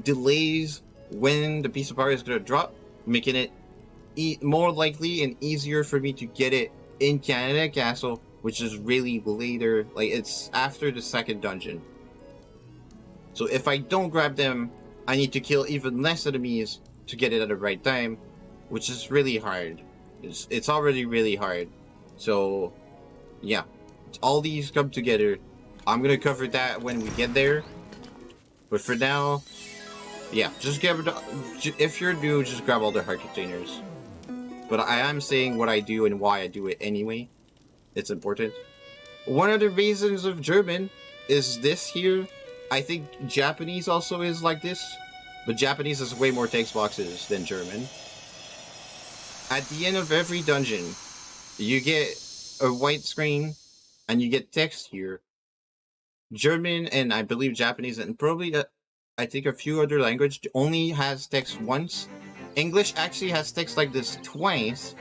delays when the piece of power is going to drop, making it more likely and easier for me to get it in Canada Castle, which is really later, like it's after the second dungeon. So if I don't grab them, I need to kill even less enemies to get it at the right time, which is really hard. It's already really hard. So yeah, all these come together. I'm gonna cover that when we get there, but for now, Yeah, just grab the, if you're new, just grab all the heart containers. But I am saying what I do and why I do it anyway. It's important. One of the reasons of German is this here. I think Japanese also is like this, but Japanese has way more text boxes than German. At the end of every dungeon, you get a white screen and you get text here. German and I believe Japanese and probably I think a few other language only has text once. English actually has text like this twice,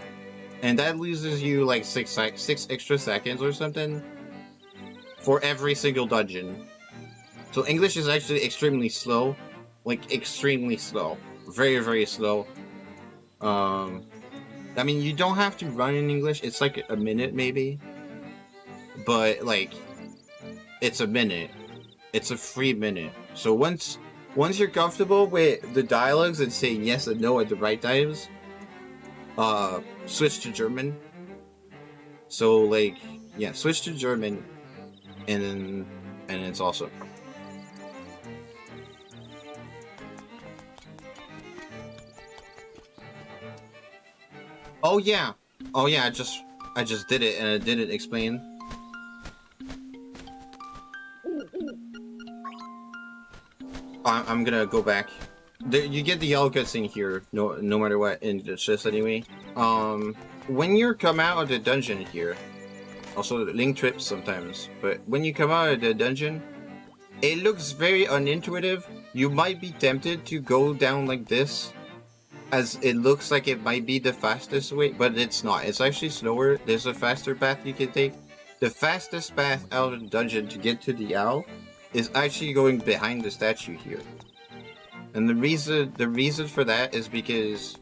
and that loses you like six extra seconds or something for every single dungeon. So English is actually extremely slow, like extremely slow, very very slow. I mean you don't have to run in English. It's like a minute maybe, but like it's a minute. It's a free minute. So once you're comfortable with the dialogues and saying yes and no at the right times, switch to German. So like yeah, switch to German, and it's awesome. Oh yeah, I just did it and I didn't explain. I'm gonna go back. You get the yellow cutscene here, no matter what, in Glitchless anyway. When you come out of the dungeon here, also link trips sometimes, but when you come out of the dungeon, it looks very unintuitive. You might be tempted to go down like this, as it looks like it might be the fastest way, but it's not. It's actually slower. There's a faster path you can take. The fastest path out of the dungeon to get to the owl is actually going behind the statue here. And the reason for that is because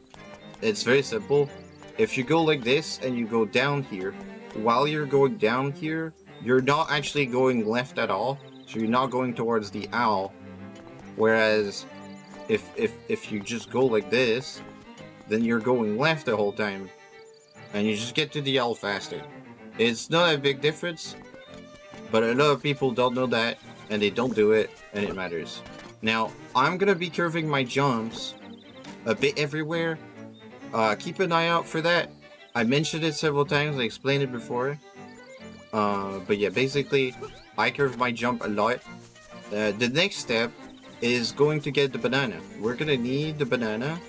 it's very simple. If you go like this and you go down here, while you're going down here, you're not actually going left at all. So you're not going towards the owl. Whereas if you just go like this, then you're going left the whole time. And you just get to the owl faster. It's not a big difference, but a lot of people don't know that, and they don't do it, and it matters. Now, I'm gonna be curving my jumps a bit everywhere. Keep an eye out for that. I mentioned it several times, I explained it before. But yeah, basically, I curve my jump a lot. The next step is going to get the banana. We're gonna need the banana.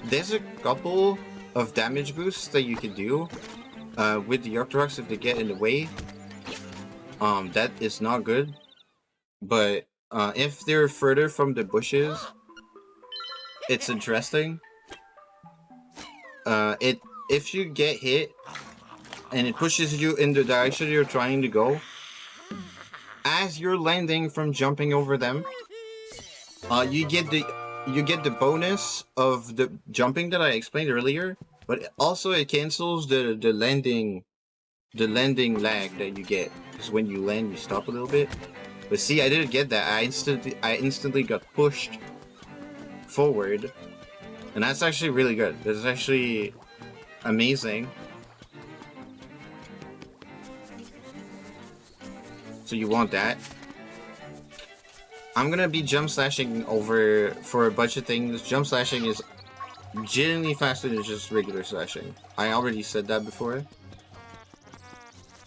There's a couple of damage boosts that you can do with the Octoroks if they get in the way. That is not good. But if they're further from the bushes, it's interesting. If you get hit and it pushes you in the direction you're trying to go, as you're landing from jumping over them, you get the bonus of the jumping that I explained earlier, but also it cancels the landing lag that you get, because when you land you stop a little bit. But see, I didn't get that. I instantly got pushed forward, and that's actually really good. That's actually amazing. So you want that. I'm gonna be jump slashing over for a bunch of things. Jump slashing is genuinely faster than just regular slashing. I already said that before.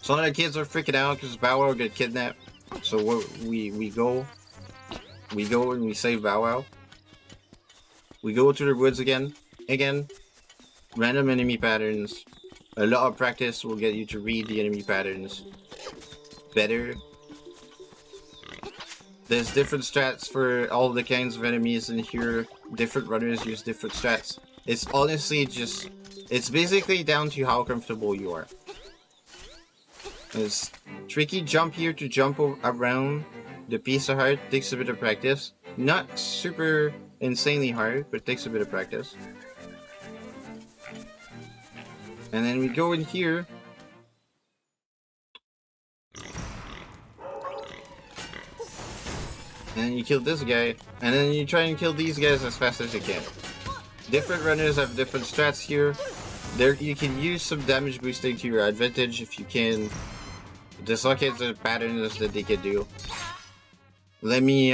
Some of the kids are freaking out because Bow Wow got kidnapped. So we go and we save Bow Wow. We go to the woods again. Random enemy patterns. A lot of practice will get you to read the enemy patterns better. There's different strats for all the kinds of enemies in here. Different runners use different strats. It's honestly just... It's basically down to how comfortable you are. It's tricky jump here to jump around the piece of heart. Takes a bit of practice. Not super insanely hard, but takes a bit of practice. And then we go in here. And then you kill this guy, and then you try and kill these guys as fast as you can. Different runners have different strats here. There, you can use some damage boosting to your advantage if you can. There's all kinds of patterns that they can do. Let me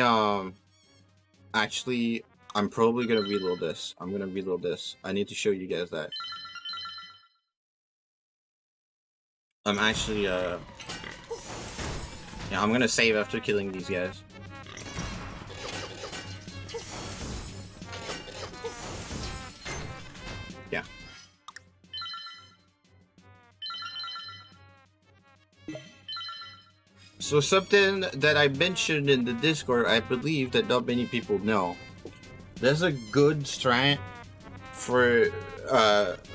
actually, I'm probably gonna reload this. I'm gonna reload this. I need to show you guys that. I'm actually, yeah, I'm gonna save after killing these guys. Yeah. So something that I mentioned in the Discord, I believe that not many people know. There's a good strat for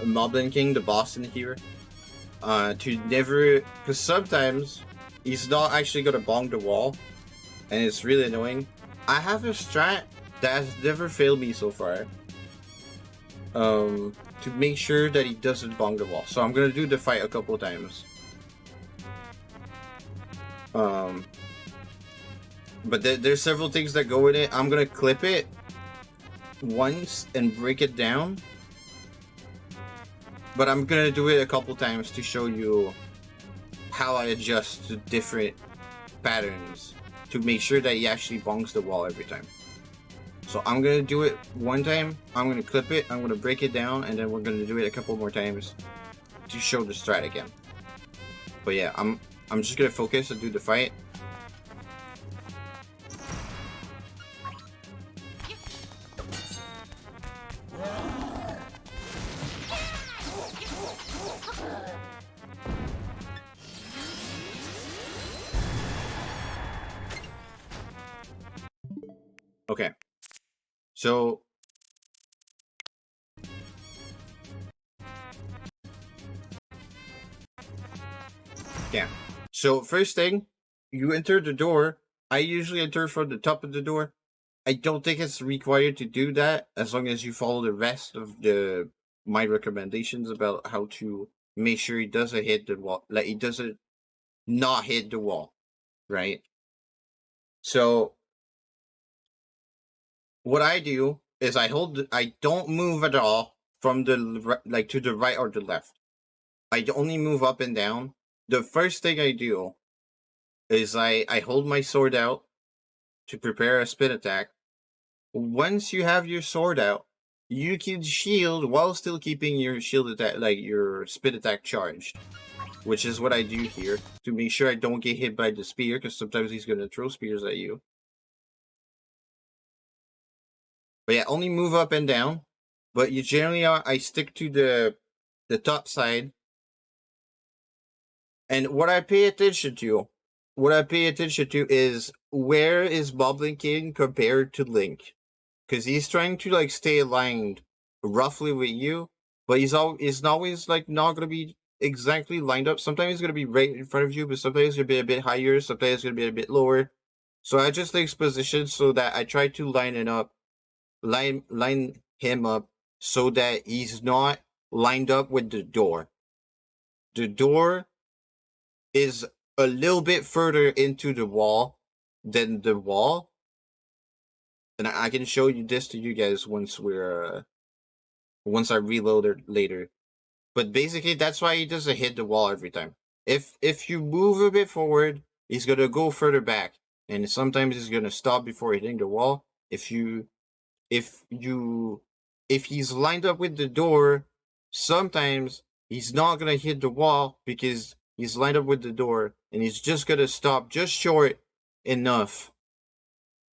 Moblin King, the boss in here, to never, because sometimes he's not actually gonna bong the wall, and it's really annoying. I have a strat that has never failed me so far. To make sure that he doesn't bong the wall. So I'm gonna do the fight a couple times. But there's several things that go in it. I'm gonna clip it once and break it down. But I'm gonna do it a couple times to show you how I adjust to different patterns to make sure that he actually bongs the wall every time. So I'm gonna do it one time, I'm gonna clip it, I'm gonna break it down, and then we're gonna do it a couple more times to show the strat again. But yeah, I'm just gonna focus and do the fight. Okay. So yeah. So first thing, you enter the door. I usually enter from the top of the door. I don't think it's required to do that as long as you follow the rest of the my recommendations about how to make sure he doesn't hit the wall, like he doesn't not hit the wall, right? So what I do is I don't move at all from the like to the right or the left. I only move up and down. The first thing I do is I hold my sword out to prepare a spin attack. Once you have your sword out, you can shield while still keeping your shield attack, like your spin attack charged. Which is what I do here to make sure I don't get hit by the spear, because sometimes he's gonna throw spears at you. But yeah, only move up and down. But you generally I stick to the top side. And what I pay attention to, is where is Moblin King compared to Link, because he's trying to like stay aligned roughly with you, but he's always like not gonna be exactly lined up. Sometimes he's gonna be right in front of you, but sometimes he's gonna be a bit higher. Sometimes he's gonna be a bit lower. So I just take position so that I try to line him up so that he's not lined up with the door. The door is a little bit further into the wall than the wall, and I can show you this to you guys once I reload it later. But basically, that's why he doesn't hit the wall every time. If you move a bit forward, he's gonna go further back, and sometimes he's gonna stop before hitting the wall. If he's lined up with the door, sometimes he's not gonna hit the wall because he's lined up with the door, and he's just gonna stop just short enough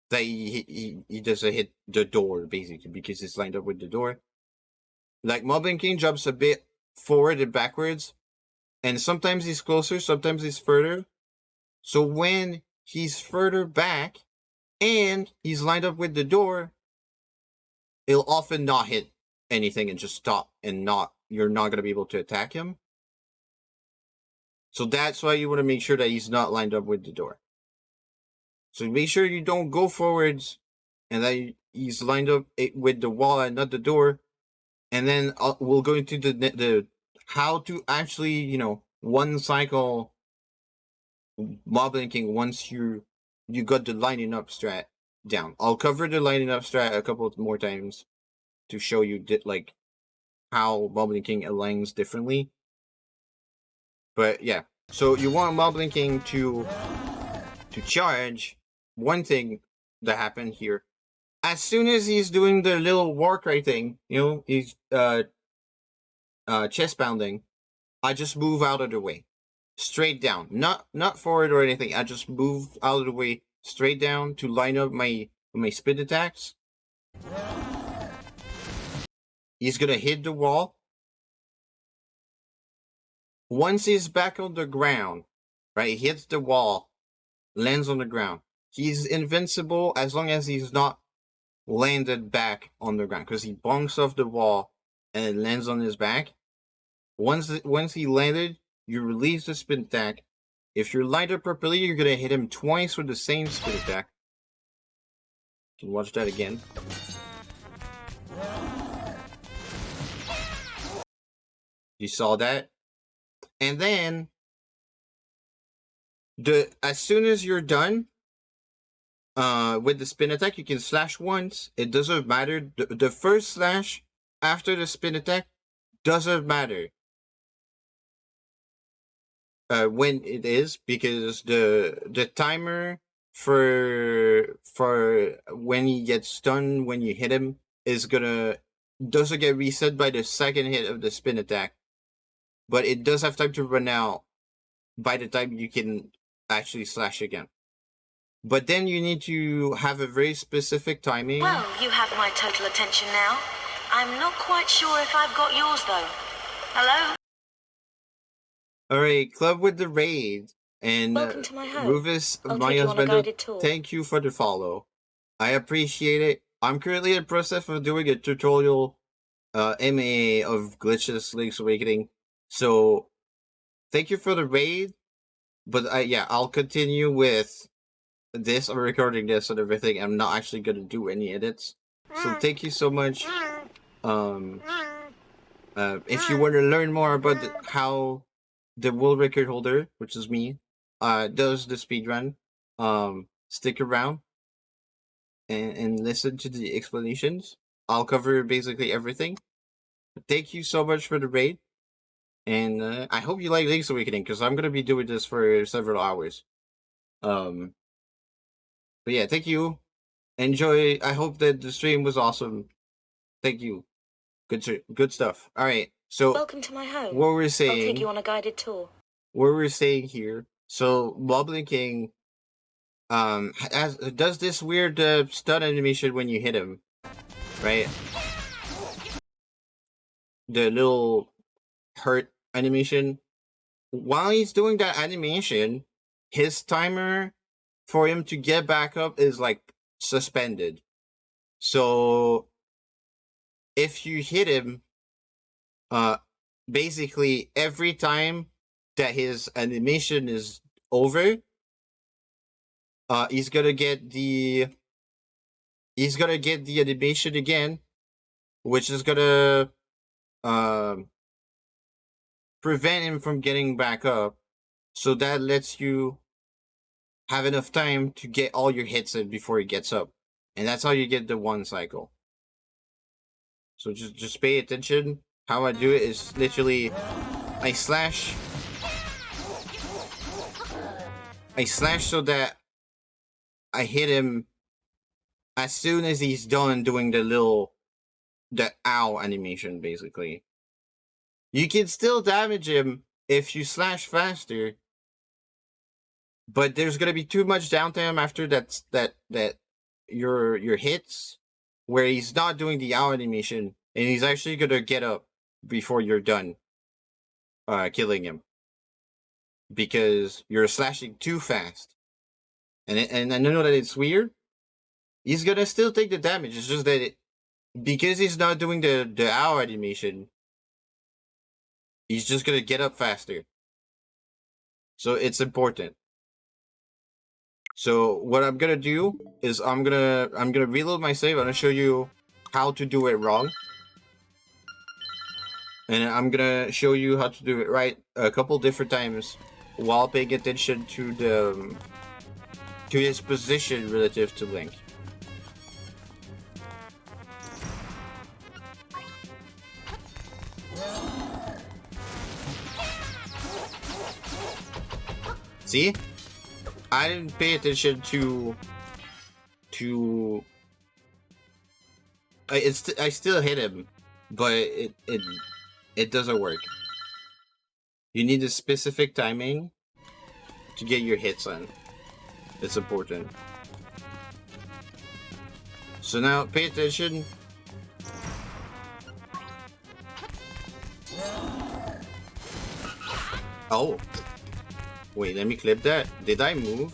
that he doesn't hit the door, basically, because he's lined up with the door. Like Moblin King jumps a bit forward and backwards, and sometimes he's closer, sometimes he's further. So when he's further back and he's lined up with the door, he'll often not hit anything and just stop, and you're not gonna be able to attack him. So that's why you want to make sure that he's not lined up with the door. So make sure you don't go forwards and that he's lined up with the wall and not the door. And then we'll go into the how to actually, one cycle Moblin King once you got the lining up strat down. I'll cover the lining up strat a couple more times to show you like how Moblin King aligns differently. But yeah, so you want Moblin King to charge. One thing that happened here as soon as he's doing the little Warcry thing, he's chest pounding, I just move out of the way. Straight down. Not forward or anything. I just move out of the way straight down to line up my spin attacks. He's gonna hit the wall. Once he's back on the ground, right, he hits the wall, lands on the ground. He's invincible as long as he's not landed back on the ground, because he bonks off the wall and it lands on his back. Once he landed, you release the spin attack. If you're lined up properly, you're gonna hit him twice with the same spin attack. You can watch that again. You saw that? And then as soon as you're done with the spin attack, you can slash once. It doesn't matter. The first slash after the spin attack doesn't matter when it is, because the timer for when he gets stunned when you hit him doesn't get reset by the second hit of the spin attack, but it does have time to run out by the time you can actually slash again. But then you need to have a very specific timing. Well, you have my total attention now. I'm not quite sure if I've got yours, though. Hello? Alright, Club with the Raid. And welcome to my home. Rufus, I'll my take you on a husband, guided tour. Thank you for the follow. I appreciate it. I'm currently in the process of doing a tutorial MA of Glitchless Link's Awakening. So, thank you for the raid. But I'll continue with this. I'm recording this and everything. I'm not actually going to do any edits. So, thank you so much. If you want to learn more about how the world record holder, which is me, does the speedrun, stick around and listen to the explanations. I'll cover basically everything. Thank you so much for the raid, and I hope you like Link's Awakening, because I'm gonna be doing this for several hours. But yeah, thank you. Enjoy. I hope that the stream was awesome. Thank you. Good stuff. All right. So welcome to my home. What we're saying. I'll take you on a guided tour. What we're saying here. So Wobbling King does this weird stun animation when you hit him, right? The little hurt animation. While he's doing that animation, his timer for him to get back up is like suspended. So if you hit him, basically every time that his animation is over, he's gonna get the animation again, which is gonna prevent him from getting back up. So that lets you have enough time to get all your hits in before he gets up, and that's how you get the one cycle. So just pay attention. How I do it is literally I slash so that I hit him as soon as he's done doing the ow animation, basically. You can still damage him if you slash faster, but there's gonna be too much downtime after that your hits where he's not doing the ow animation, and he's actually gonna get up before you're done killing him, because you're slashing too fast. And I know that it's weird. He's gonna still take the damage. It's just that because he's not doing the ow animation, he's just gonna get up faster. So it's important. So what I'm gonna do is I'm gonna reload my save. I'm gonna show you how to do it wrong, and I'm gonna show you how to do it right a couple different times while paying attention to his position relative to Link. See? I didn't pay attention to I still hit him, but it doesn't work. You need a specific timing to get your hits on. It's important. So now pay attention. Oh. Wait, let me clip that. Did I move?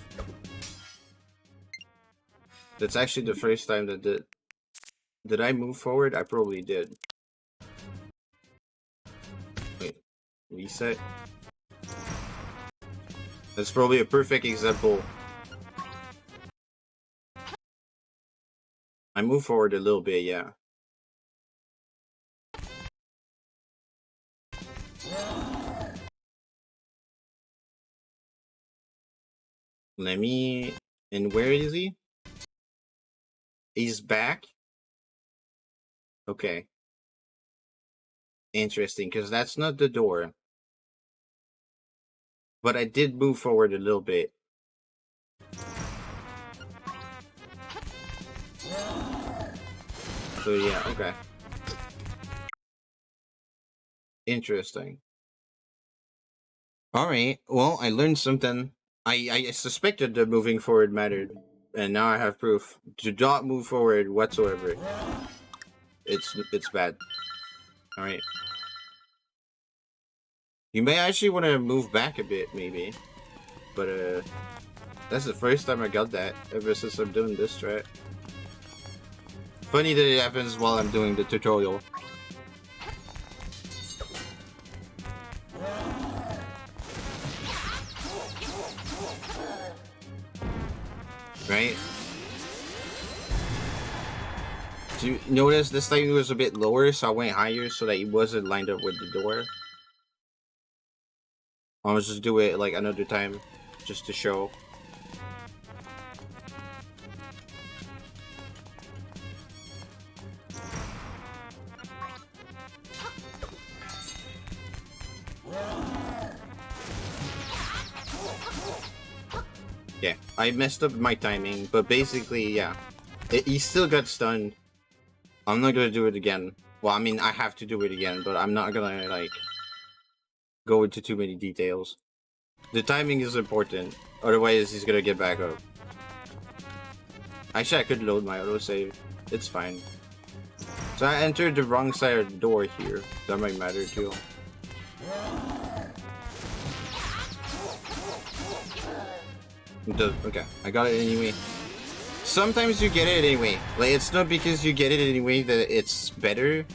That's actually the first time that did I move forward? I probably did. Wait. Reset. That's probably a perfect example. I move forward a little bit, yeah. Let me... And where is he? He's back? Okay. Interesting, because that's not the door. But I did move forward a little bit. So yeah, okay. Interesting. Alright, well, I learned something. I suspected that moving forward mattered. And now I have proof. Do not move forward whatsoever. It's bad. Alright. You may actually want to move back a bit, maybe. But, that's the first time I got that ever since I'm doing this strat. Funny that it happens while I'm doing the tutorial. Right? Do you notice this time it was a bit lower, so I went higher so that it wasn't lined up with the door? I'll just do it like another time, just to show. Yeah, I messed up my timing, but basically, yeah. He still got stunned. I'm not gonna do it again. Well, I mean, I have to do it again, but I'm not gonna, like, go into too many details. The timing is important, otherwise he's gonna get back up. Actually, I could load my autosave. It's fine. So I entered the wrong side of the door here. That might matter too. Okay, I got it anyway. Sometimes you get it anyway. Like, it's not because you get it anyway that it's better.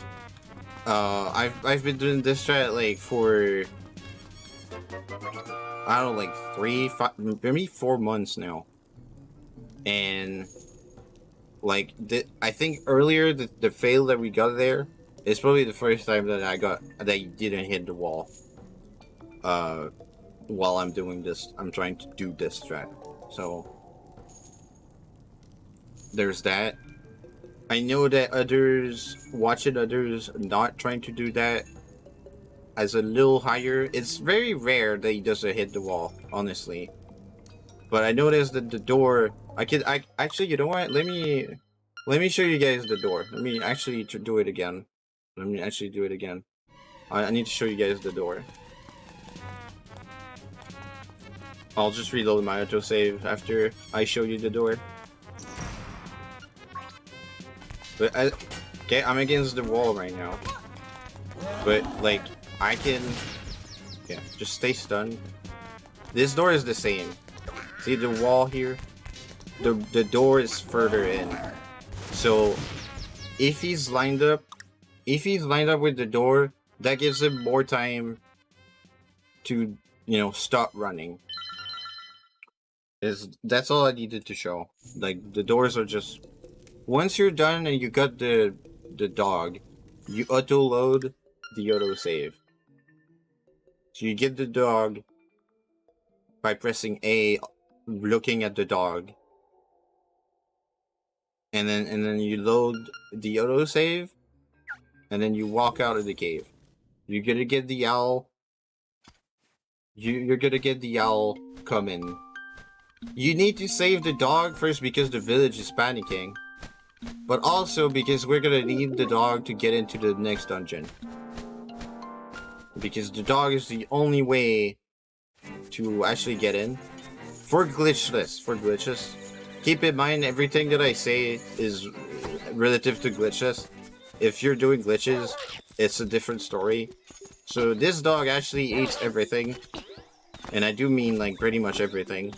I've been doing this strat like for I don't know, like 3, 5, maybe 4 months now. And like I think earlier the fail that we got there is probably the first time that I didn't hit the wall. While I'm doing this, I'm trying to do this strat. So there's that. I know that watching others not trying to do that as a little higher. It's very rare that he doesn't hit the wall, honestly. But I noticed that the door, I actually, you know what? Let me show you guys the door. Let me actually do it again. Let me actually do it again. I need to show you guys the door. I'll just reload my autosave after I show you the door. But okay, I'm against the wall right now. But like, I can, yeah, just stay stunned. This door is the same. See the wall here? The door is further in. So if he's lined up with the door, that gives him more time to, you know, stop running. That's all I needed to show. Like, the doors are just, once you're done and you got the dog, you auto load the auto save. So you get the dog by pressing A, looking at the dog, and then you load the auto save, and then you walk out of the cave. You're gonna get the owl. You're gonna get the owl coming. You need to save the dog first because the village is panicking. but also because we're gonna need the dog to get into the next dungeon. Because the dog is the only way to actually get in. For glitchless. Keep in mind, everything that I say is relative to glitchless. If you're doing glitches, it's a different story. So this dog actually eats everything. And I do mean, like, pretty much everything.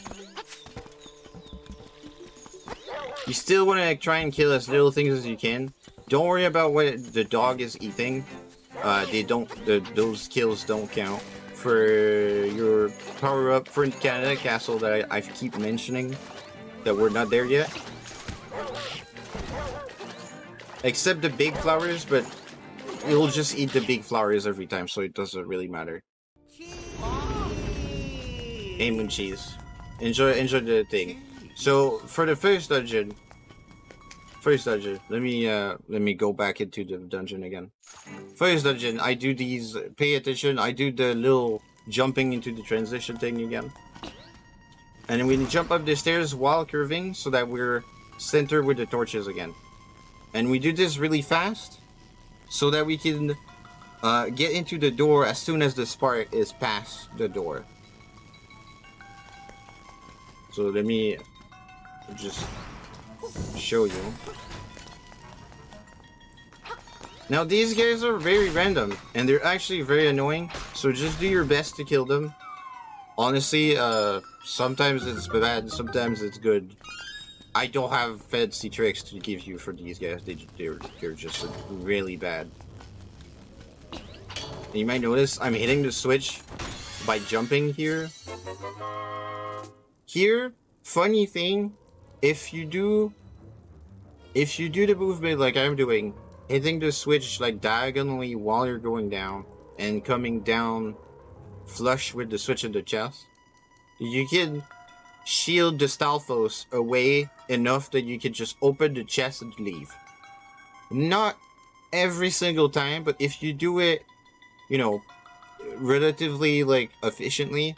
You still want to try and kill as little things as you can. Don't worry about what the dog is eating. Those kills don't count for your power up for Canada Castle that I keep mentioning that we're not there yet. Except the big flowers, but you'll just eat the big flowers every time, so it doesn't really matter. Aim and cheese. Enjoy the thing. So for the first dungeon, let me go back into the dungeon again. First dungeon, I do these, pay attention, I do the little jumping into the transition thing again. And then we jump up the stairs while curving so that we're centered with the torches again. And we do this really fast so that we can get into the door as soon as the spark is past the door. So let me just show you. Now these guys are very random and they're actually very annoying, so just do your best to kill them. Honestly, sometimes it's bad, sometimes it's good. I don't have fancy tricks to give you for these guys. They're just really bad. And you might notice I'm hitting the switch by jumping here. Here, funny thing, if you do the movement like I'm doing, hitting the switch like diagonally while you're going down and coming down flush with the switch in the chest, you can shield the Stalfos away enough that you can just open the chest and leave. Not every single time, but if you do it, you know, relatively like efficiently,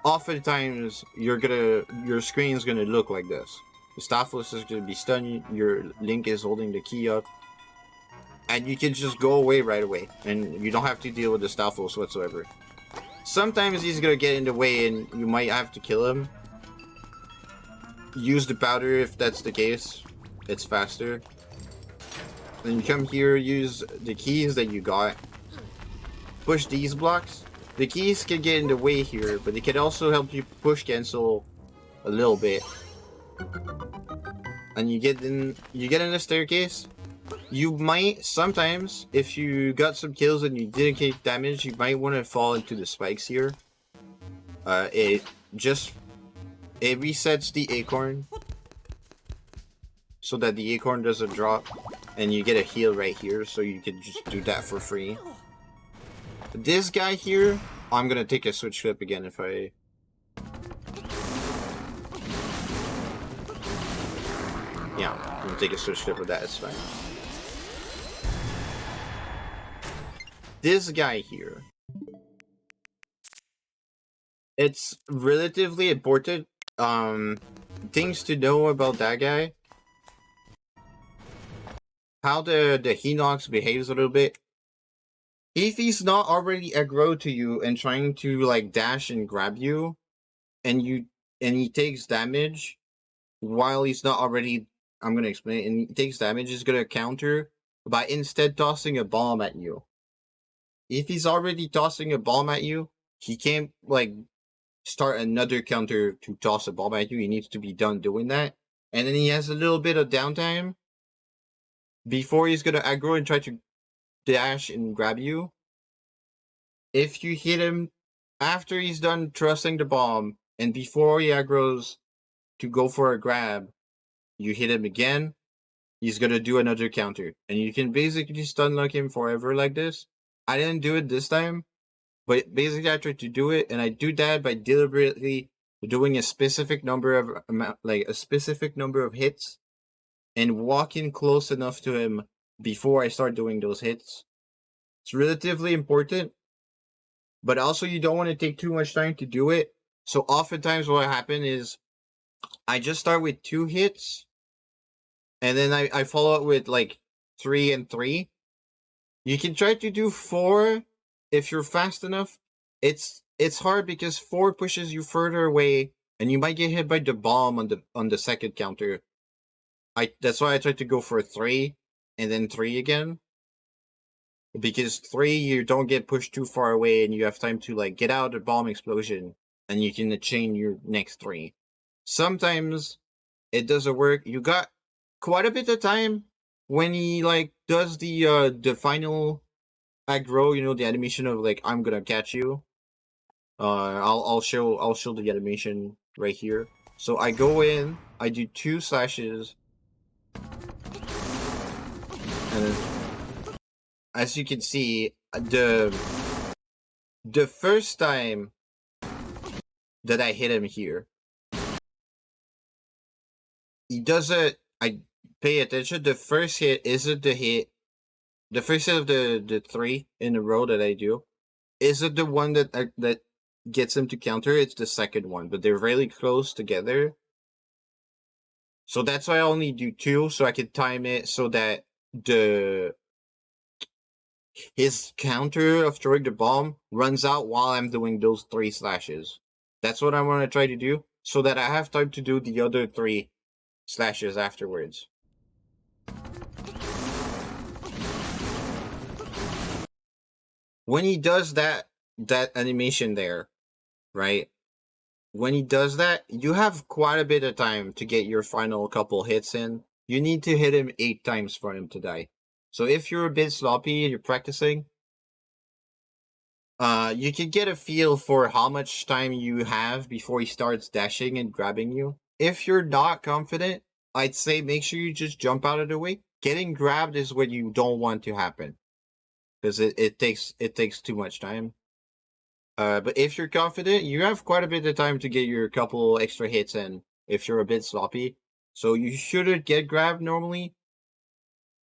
oftentimes your screen is gonna look like this. The Stalfos is gonna be stunned, your Link is holding the key up, and you can just go away right away, and you don't have to deal with the Stalfos whatsoever. Sometimes he's gonna get in the way and you might have to kill him. Use the powder if that's the case. It's faster. Then you come here, use the keys that you got. Push these blocks. The keys can get in the way here, but they can also help you push cancel a little bit. And you get in the staircase. You might sometimes, if you got some kills and you didn't take damage, you might want to fall into the spikes here. It resets the acorn so that the acorn doesn't drop, and you get a heal right here, so you can just do that for free. This guy here, I'm gonna take a switch clip again if I... Yeah, I'm gonna take a switch clip with that, it's fine. This guy here, it's relatively important. Things to know about that guy. How the Hinox behaves a little bit. If he's not already aggro to you and trying to like dash and grab you, and he takes damage while he's not already, I'm gonna explain, and he takes damage, he's gonna counter by instead tossing a bomb at you. If he's already tossing a bomb at you, he can't like start another counter to toss a bomb at you. He needs to be done doing that. And then he has a little bit of downtime before he's gonna aggro and try to dash and grab you. If you hit him after he's done thrusting the bomb and before he aggros to go for a grab, you hit him again, he's gonna do another counter. And you can basically stun lock him forever like this. I didn't do it this time, but basically I tried to do it, and I do that by deliberately doing a specific number of hits and walking close enough to him before I start doing those hits. It's relatively important, but also you don't want to take too much time to do it. So oftentimes what happens is I just start with 2 hits and then I follow it with like 3 and 3. You can try to do 4 if you're fast enough. It's hard because 4 pushes you further away, and you might get hit by the bomb on the second counter. That's why I tried to go for 3 and then 3 again. Because 3, you don't get pushed too far away, and you have time to like get out of the bomb explosion, and you can chain your next 3. Sometimes it doesn't work. You got quite a bit of time when he like does the final aggro, you know, the animation of like I'm gonna catch you. I'll show the animation right here. So I go in, I do 2 slashes, and then, as you can see, the first time that I hit him here, he doesn't. I pay attention. The first hit isn't the hit. The first hit of the 3 in a row that I do isn't the one that gets him to counter. It's the second one, but they're really close together. So that's why I only do 2, so I can time it so that his counter of throwing the bomb runs out while I'm doing those 3 slashes. That's what I want to try to do, so that I have time to do the other 3 slashes afterwards. When he does that animation there, right? When he does that, you have quite a bit of time to get your final couple hits in. You need to hit him 8 times for him to die. So if you're a bit sloppy and you're practicing, you can get a feel for how much time you have before he starts dashing and grabbing you. If you're not confident, I'd say make sure you just jump out of the way. Getting grabbed is what you don't want to happen, because it takes too much time. But if you're confident, you have quite a bit of time to get your couple extra hits in if you're a bit sloppy. So you shouldn't get grabbed normally.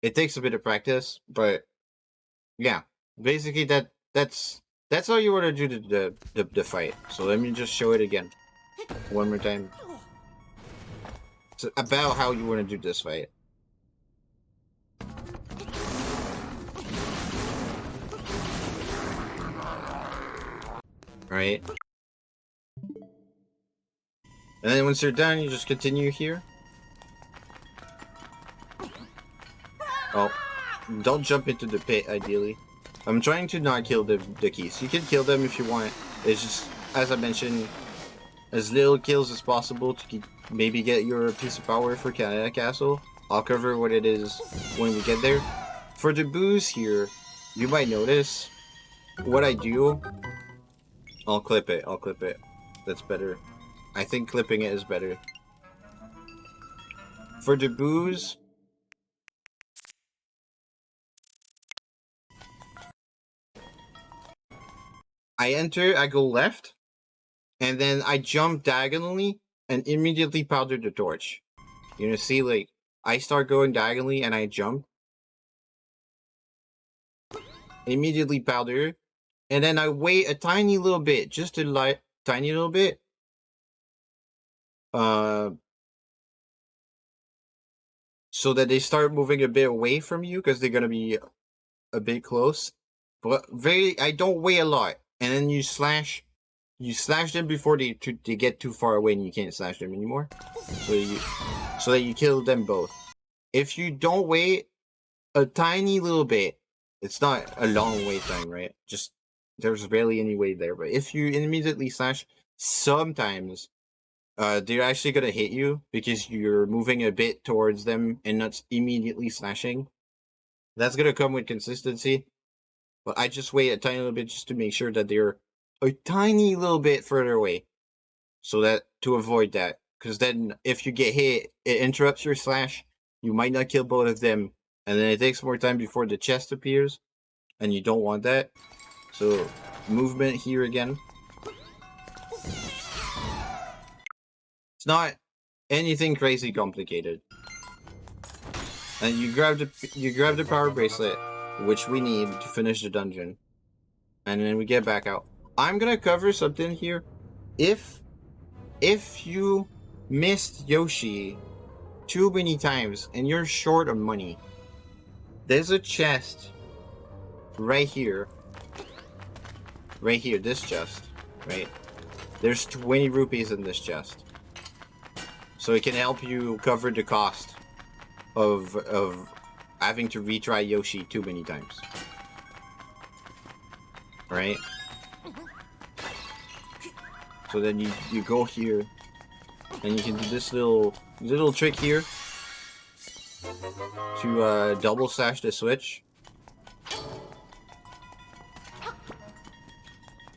It takes a bit of practice, but yeah, basically that's how you want to do the fight. So let me just show it again one more time. It's about how you want to do this fight. Right? And then once you're done, you just continue here. Oh, don't jump into the pit, ideally. I'm trying to not kill the keys. You can kill them if you want. It's just, as I mentioned, as little kills as possible to maybe get your piece of power for Canada Castle. I'll cover what it is when we get there. For the booze here, you might notice what I do. I'll clip it. That's better. I think clipping it is better. For the booze, I enter, I go left, and then I jump diagonally and immediately powder the torch. You know, see, like, I start going diagonally and I jump. Immediately powder, and then I wait a tiny little bit, just a tiny little bit. So that they start moving a bit away from you, because they're gonna be a bit close. But I don't wait a lot, and then you slash them before they get too far away, and you can't slash them anymore. So that you kill them both. If you don't wait a tiny little bit, it's not a long wait time, right? Just there's barely any wait there. But if you immediately slash, sometimes they're actually gonna hit you because you're moving a bit towards them and not immediately slashing. That's gonna come with consistency. But I just wait a tiny little bit just to make sure that they're a tiny little bit further away, so that to avoid that. Because then if you get hit, it interrupts your slash. You might not kill both of them, and then it takes more time before the chest appears, and you don't want that. So movement here again. It's not anything crazy complicated. And you grab the power bracelet, which we need to finish the dungeon, and then we get back out. I'm gonna cover something here. If you missed Yoshi too many times and you're short of money, there's a chest right here. Right here, this chest, right? There's 20 rupees in this chest. So it can help you cover the cost of having to retry Yoshi too many times. Right? So then you go here and you can do this little trick here to double slash the switch.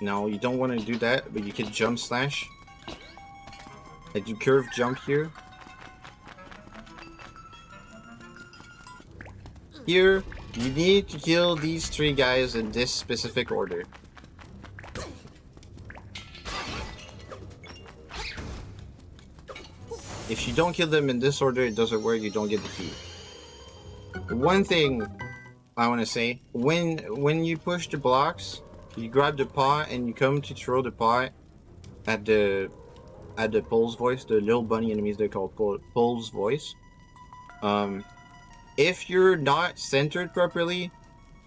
No, you don't want to do that, but you can jump slash. Like you curve jump here. Here, you need to kill these 3 guys in this specific order. If you don't kill them in this order, it doesn't work, you don't get the key. One thing I want to say, when you push the blocks, you grab the pot and you come to throw the pot at the Pole's voice, the little bunny enemies they call Pole's voice. If you're not centered properly,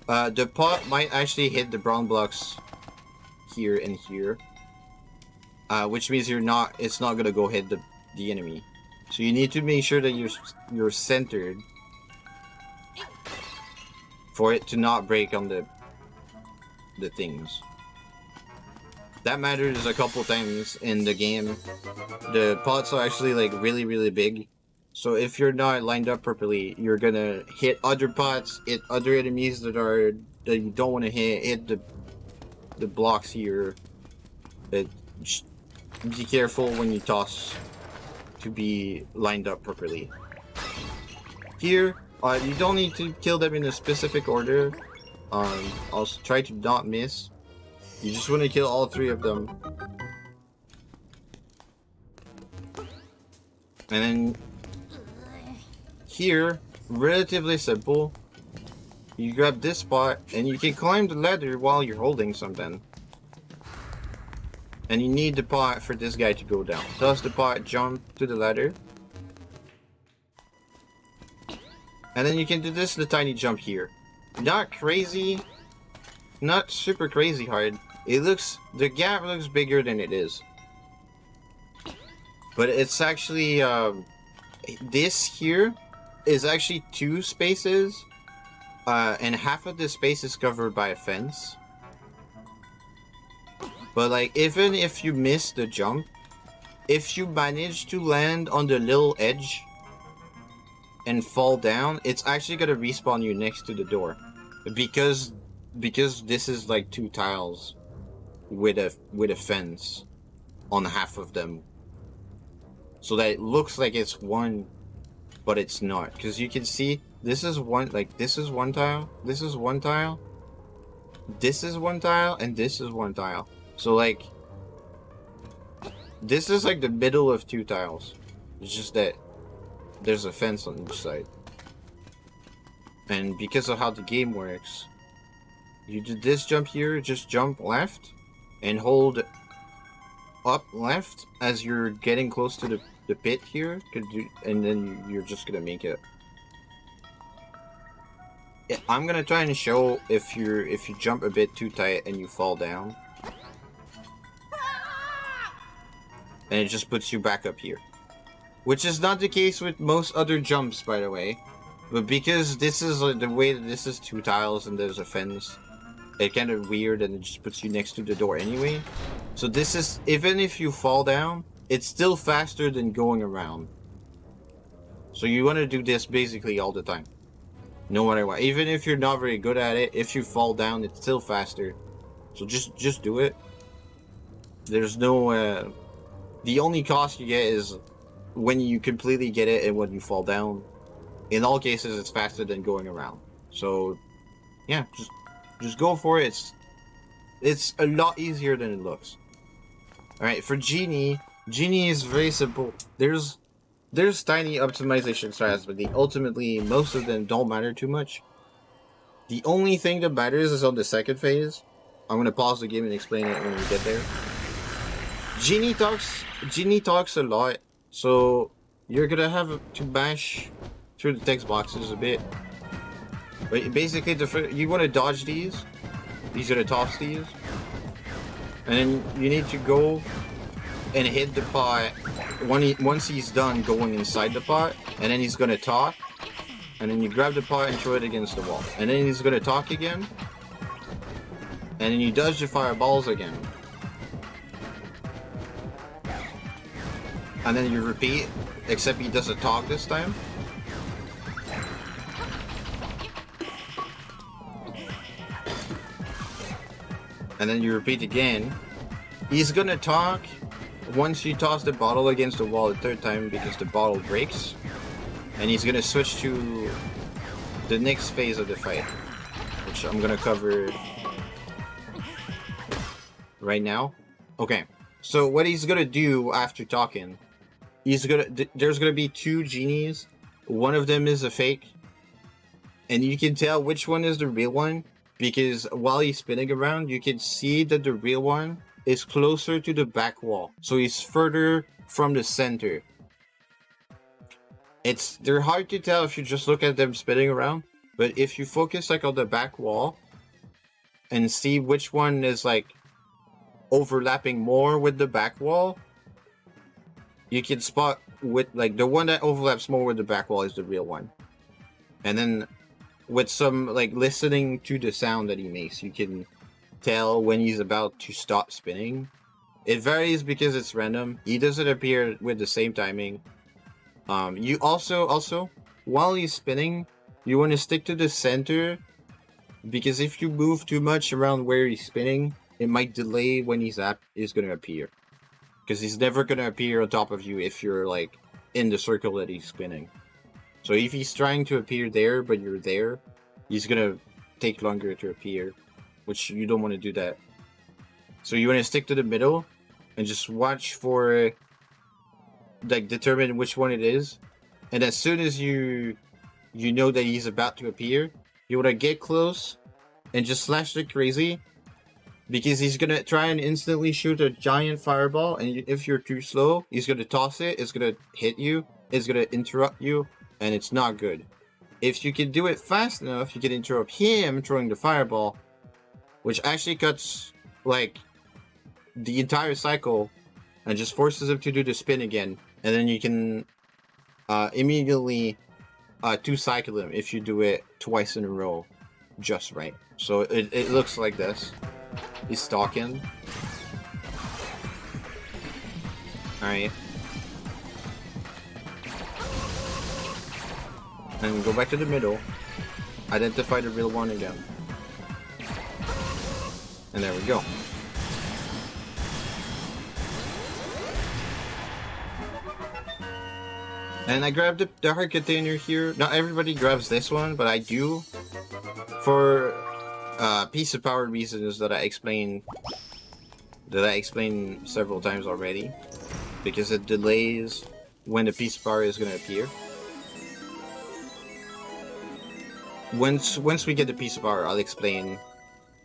the pot might actually hit the brown blocks here and here, which means it's not gonna go hit the enemy. So you need to make sure that you're centered for it to not break on the things. That matters a couple times in the game. The pots are actually like really big. So if you're not lined up properly, you're gonna hit other pots, hit other enemies that you don't want to hit the blocks here. But be careful when you toss to be lined up properly. Here, you don't need to kill them in a specific order. I'll try to not miss. You just want to kill all 3 of them. And then here, relatively simple. You grab this spot and you can climb the ladder while you're holding something. And you need the pot for this guy to go down. Does the pot jump to the ladder? And then you can do the tiny jump here. Not crazy, not super crazy hard. The gap looks bigger than it is. But it's actually, this here is actually 2 spaces, and half of the space is covered by a fence. But like, even if you miss the jump, if you manage to land on the little edge and fall down, it's actually gonna respawn you next to the door. Because this is like 2 tiles with a fence on half of them. So that it looks like it's 1, but it's not. Because you can see, this is one tile, this is 1 tile, this is 1 tile, and this is 1 tile. So like, this is like the middle of 2 tiles. It's just that there's a fence on each side. And because of how the game works, you do this jump here, just jump left, and hold up left as you're getting close to the pit here, and then you're just gonna make it. I'm gonna try and show if you jump a bit too tight and you fall down. And it just puts you back up here. Which is not the case with most other jumps, by the way. But because this is the way that this is 2 tiles and there's a fence, it's kind of weird and it just puts you next to the door anyway. So this is, even if you fall down, it's still faster than going around. So you want to do this basically all the time. No matter what. Even if you're not very good at it, if you fall down, it's still faster. So just do it. There's no... the only cost you get is when you completely get it and when you fall down. In all cases, it's faster than going around. So, yeah, just go for it. It's a lot easier than it looks. Alright, for Genie is very simple. There's tiny optimization strats, but ultimately, most of them don't matter too much. The only thing that matters is on the second phase. I'm going to pause the game and explain it when we get there. Genie talks a lot, so you're gonna have to bash through the text boxes a bit. But basically, you want to dodge these. He's gonna toss these, and then you need to go and hit the pot once he's done going inside the pot, and then he's gonna talk, and then you grab the pot and throw it against the wall, and then he's gonna talk again, and then you dodge the fireballs again, and then you repeat, except he doesn't talk this time. And then you repeat again. He's gonna talk once you toss the bottle against the wall the third time because the bottle breaks. And he's gonna switch to the next phase of the fight, which I'm gonna cover right now. Okay, so what he's gonna do after talking, there's gonna be two genies. One of them is a fake, and you can tell which one is the real one because while he's spinning around, you can see that the real one is closer to the back wall, so he's further from the center. They're hard to tell if you just look at them spinning around, but if you focus like on the back wall and see which one is like overlapping more with the back wall, you can spot with like the one that overlaps more with the back wall is the real one. And then with some like listening to the sound that he makes, you can tell when he's about to stop spinning. It varies because it's random. He doesn't appear with the same timing. You also while he's spinning, you want to stick to the center because if you move too much around where he's spinning, it might delay when he's gonna appear. Because he's never gonna appear on top of you if you're like in the circle that he's spinning. So if he's trying to appear there, but you're there, he's gonna take longer to appear, which you don't want to do that. So you want to stick to the middle and just watch for, like, determine which one it is. And as soon as you know that he's about to appear, you want to get close and just slash the crazy, because he's gonna try and instantly shoot a giant fireball, and if you're too slow, he's gonna toss it, it's gonna hit you, it's gonna interrupt you, and it's not good. If you can do it fast enough, you can interrupt him throwing the fireball, which actually cuts like the entire cycle and just forces him to do the spin again, and then you can immediately two-cycle him if you do it twice in a row just right. So it looks like this. He's stalking. Alright. And go back to the middle. Identify the real one again. And there we go. And I grabbed the heart container here. Not everybody grabs this one, but I do. For piece of power reasons that I explained several times already. Because it delays when the piece of power is going to appear. Once we get the piece of power, I'll explain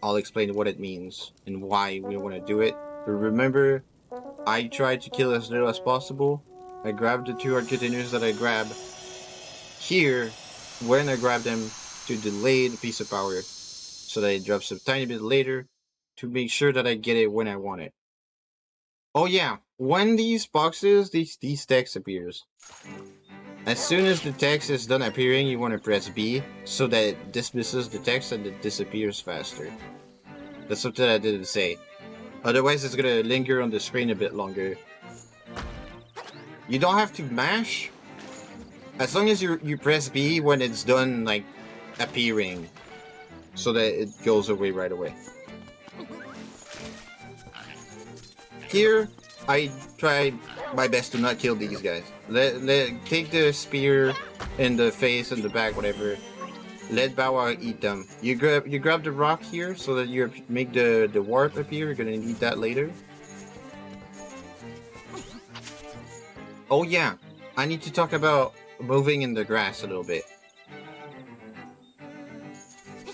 what it means and why we want to do it. But remember, I tried to kill as little as possible. I grabbed the 2 heart containers that I grabbed here when I grabbed them to delay the piece of power so that it drops a tiny bit later to make sure that I get it when I want it. Oh yeah, when these boxes, these text appears. As soon as the text is done appearing, you want to press B so that it dismisses the text and it disappears faster. That's something I didn't say. Otherwise, it's gonna linger on the screen a bit longer. You don't have to mash. As long as you press B when it's done, like, appearing. So that it goes away right away. Here, I try my best to not kill these guys. Take the spear in the face and the back, whatever. Let Bow Wow eat them. You grab the rock here so that you make the warp appear. You're gonna need that later. Oh yeah, I need to talk about moving in the grass a little bit.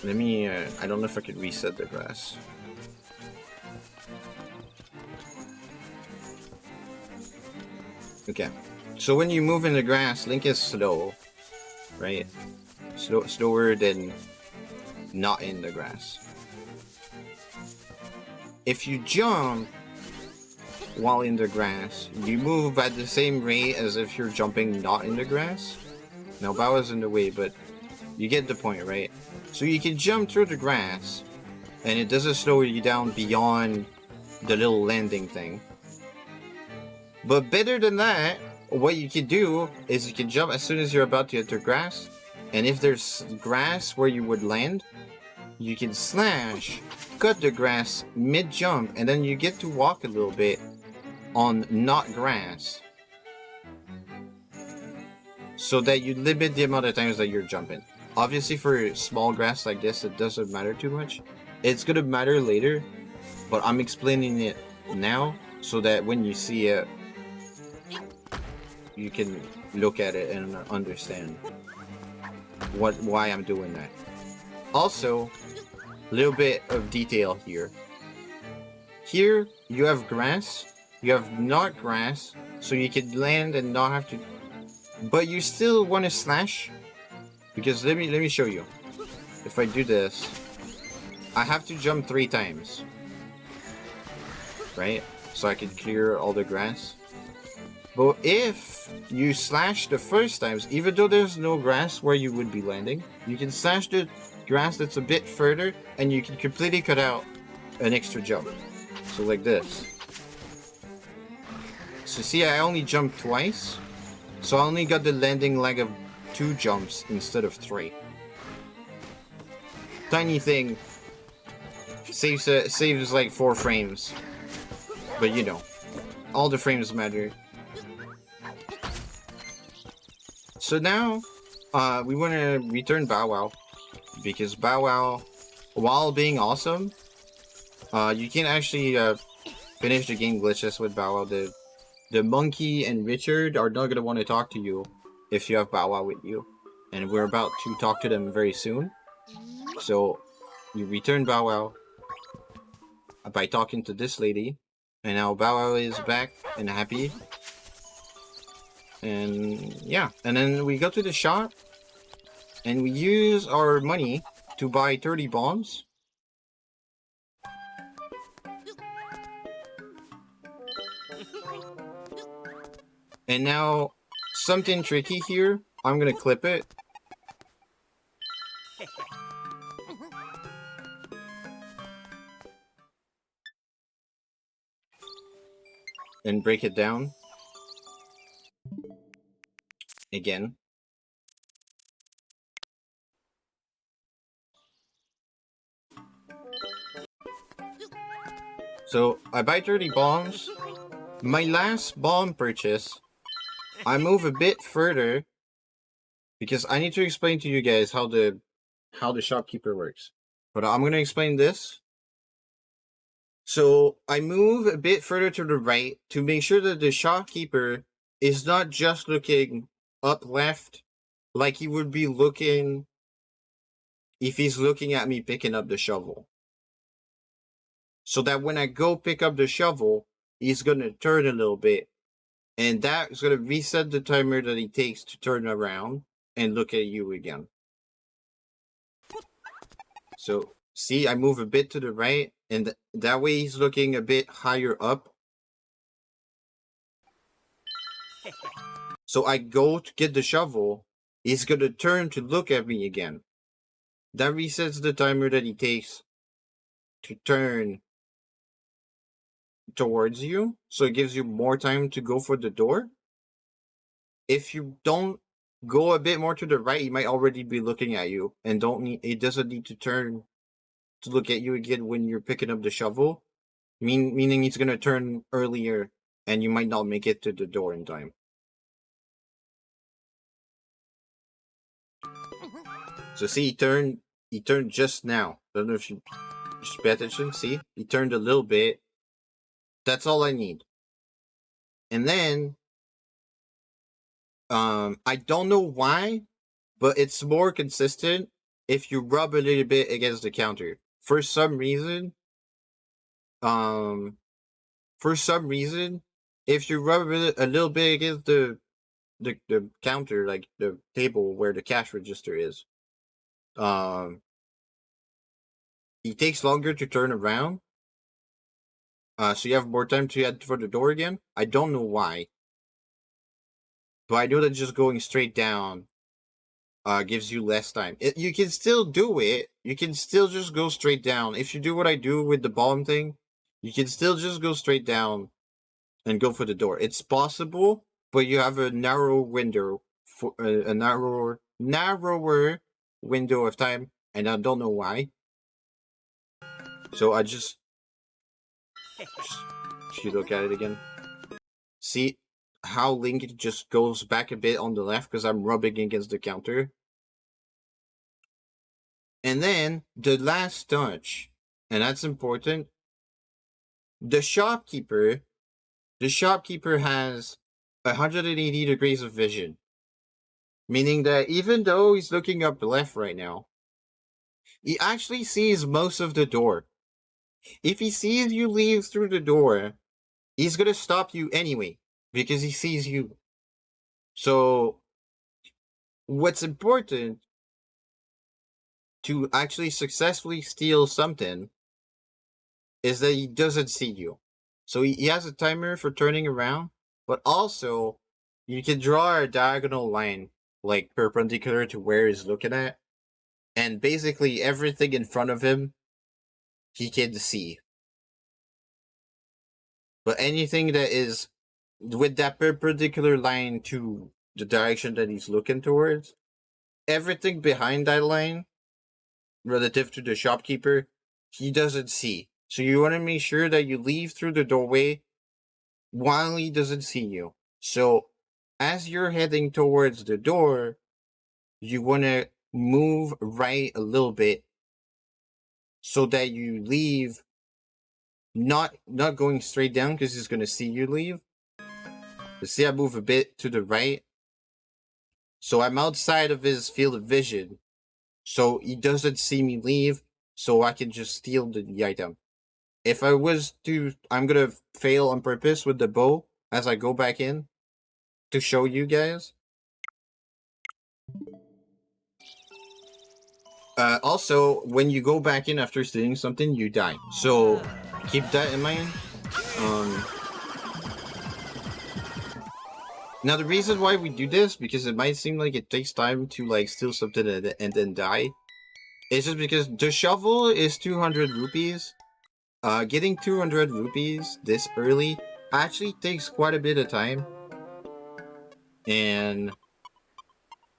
Let me, I don't know if I could reset the grass. Okay, So when you move in the grass, Link is slow, right? Slower than not in the grass. If you jump while in the grass, you move at the same rate as if you're jumping not in the grass. Now Bowser's in the way, but you get the point, right? So you can jump through the grass, and it doesn't slow you down beyond the little landing thing. But better than that, what you can do is you can jump as soon as you're about to enter grass, and if there's grass where you would land, you can slash, cut the grass mid-jump, and then you get to walk a little bit on not grass, so that you limit the amount of times that you're jumping. Obviously for small grass like this, it doesn't matter too much. It's gonna matter later, but I'm explaining it now so that when you see it, you can look at it and understand why I'm doing that. Also, a little bit of detail here. Here, you have grass, you have not grass, so you can land and not have to... But you still want to slash, because let me show you. If I do this, I have to jump 3 times, right? So I can clear all the grass. But if you slash the first times, even though there's no grass where you would be landing, you can slash the grass that's a bit further, and you can completely cut out an extra jump. So like this. So see, I only jumped twice. So I only got the landing leg of 2 jumps instead of 3. Tiny thing. Saves like 4 frames. But you know, all the frames matter. So now, we want to return Bow Wow. Because Bow Wow, while being awesome, you can actually finish the game Glitchless with Bow Wow. The monkey and Richard are not going to want to talk to you if you have Bow Wow with you. And we're about to talk to them very soon. So, you return Bow Wow by talking to this lady. And now Bow Wow is back and happy. And yeah, and then we go to the shop. And we use our money to buy 30 bombs. And now, something tricky here. I'm gonna clip it. And break it down. Again. So, I buy 30 bombs. My last bomb purchase, I move a bit further because I need to explain to you guys how the shopkeeper works. But I'm gonna explain this. So I move a bit further to the right to make sure that the shopkeeper is not just looking up left like he would be looking if he's looking at me picking up the shovel. So that when I go pick up the shovel, he's gonna turn a little bit, and that's gonna reset the timer that he takes to turn around and look at you again. So see, I move a bit to the right, and that way he's looking a bit higher up. So I go to get the shovel, he's gonna turn to look at me again. That resets the timer that he takes to turn towards you, so it gives you more time to go for the door. If you don't go a bit more to the right, he might already be looking at you, and it doesn't need to turn to look at you again when you're picking up the shovel. Meaning he's gonna turn earlier, and you might not make it to the door in time. So see, he turned just now. I don't know if you just pay attention. See, he turned a little bit. That's all I need. And then, I don't know why, but it's more consistent if you rub a little bit against the counter. For some reason, if you rub a little bit against the counter, like the table where the cash register is, it takes longer to turn around. So you have more time to head for the door again. I don't know why, but I know that just going straight down gives you less time. You can still do it. You can still just go straight down. If you do what I do with the bomb thing, you can still just go straight down and go for the door. It's possible, but you have a narrow window for a narrower window of time, and I don't know why. So I just if you look at it again, see how Link just goes back a bit on the left because I'm rubbing against the counter. And then the last touch, and that's important. The shopkeeper has 180 degrees of vision, meaning that even though he's looking up left right now, he actually sees most of the door. If he sees you leave through the door, he's gonna stop you anyway because he sees you. So what's important to actually successfully steal something is that he doesn't see you. So he has a timer for turning around, but also you can draw a diagonal line like perpendicular to where he's looking at, and basically everything in front of him he can see. But anything that is with that perpendicular line to the direction that he's looking towards, everything behind that line relative to the shopkeeper, he doesn't see. So you want to make sure that you leave through the doorway while he doesn't see you. So as you're heading towards the door, you want to move right a little bit so that you leave not going straight down because he's going to see you leave. You see, I move a bit to the right. So I'm outside of his field of vision. So he doesn't see me leave. So I can just steal the item. If I was to, I'm going to fail on purpose with the bow as I go back in to show you guys. Also, when you go back in after stealing something, you die. So keep that in mind. Now the reason why we do this, because it might seem like it takes time to like steal something and then die, it's just because the shovel is 200 rupees. Getting 200 rupees this early actually takes quite a bit of time. And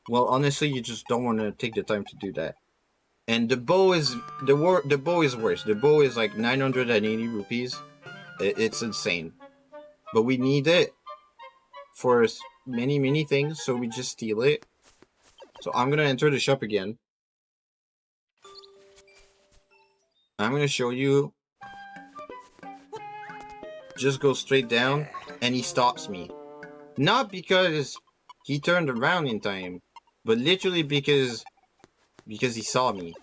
well, honestly, you just don't want to take the time to do that. And the bow is the bow is worse. The bow is like 980 rupees. It's insane. But we need it for many things, so we just steal it. So I'm gonna enter the shop again. I'm gonna show you. Just go straight down, and he stops me. Not because he turned around in time, but literally because he saw me.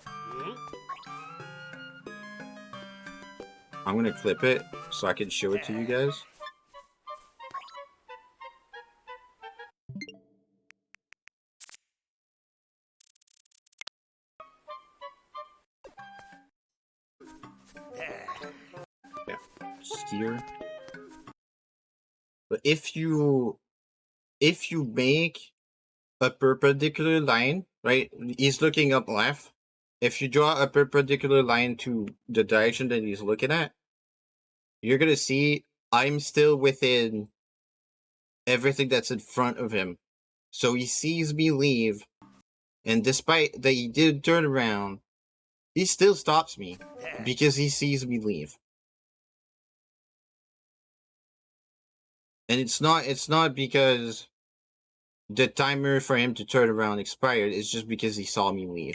I'm gonna clip it so I can show it to you guys. Yeah, just here. But if you make a perpendicular line, right? He's looking up left. If you draw a perpendicular line to the direction that he's looking at, you're gonna see I'm still within everything that's in front of him. So he sees me leave, and despite that he did turn around, he still stops me because he sees me leave. And it's not because the timer for him to turn around expired, it's just because he saw me leave.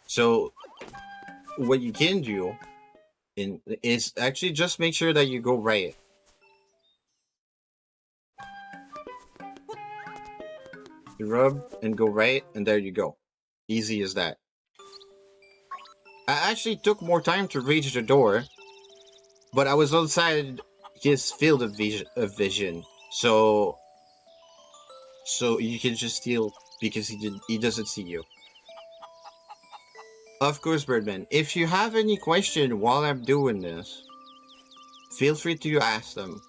So what you can do is actually just make sure that you go right. You rub and go right, and there you go. Easy as that. I actually took more time to reach the door, but I was outside his field of vision. So you can just steal because he doesn't see you. Of course, Birdman. If you have any question while I'm doing this, feel free to ask them.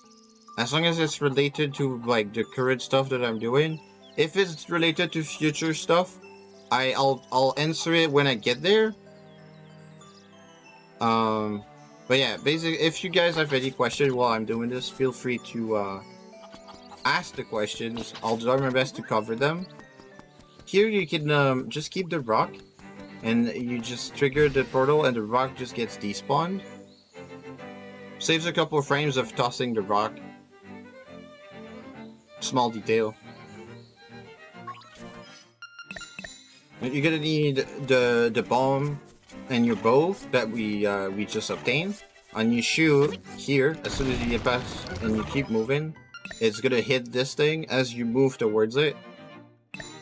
As long as it's related to like the current stuff that I'm doing. If it's related to future stuff, I'll answer it when I get there. But yeah, basically, if you guys have any question while I'm doing this, feel free to ask the questions. I'll do my best to cover them. Here you can just keep the rock, and you just trigger the portal, and the rock just gets despawned. Saves a couple of frames of tossing the rock. Small detail. You're gonna need the bomb and your bow that we just obtained. And you shoot here as soon as you get past, and you keep moving. It's gonna hit this thing as you move towards it.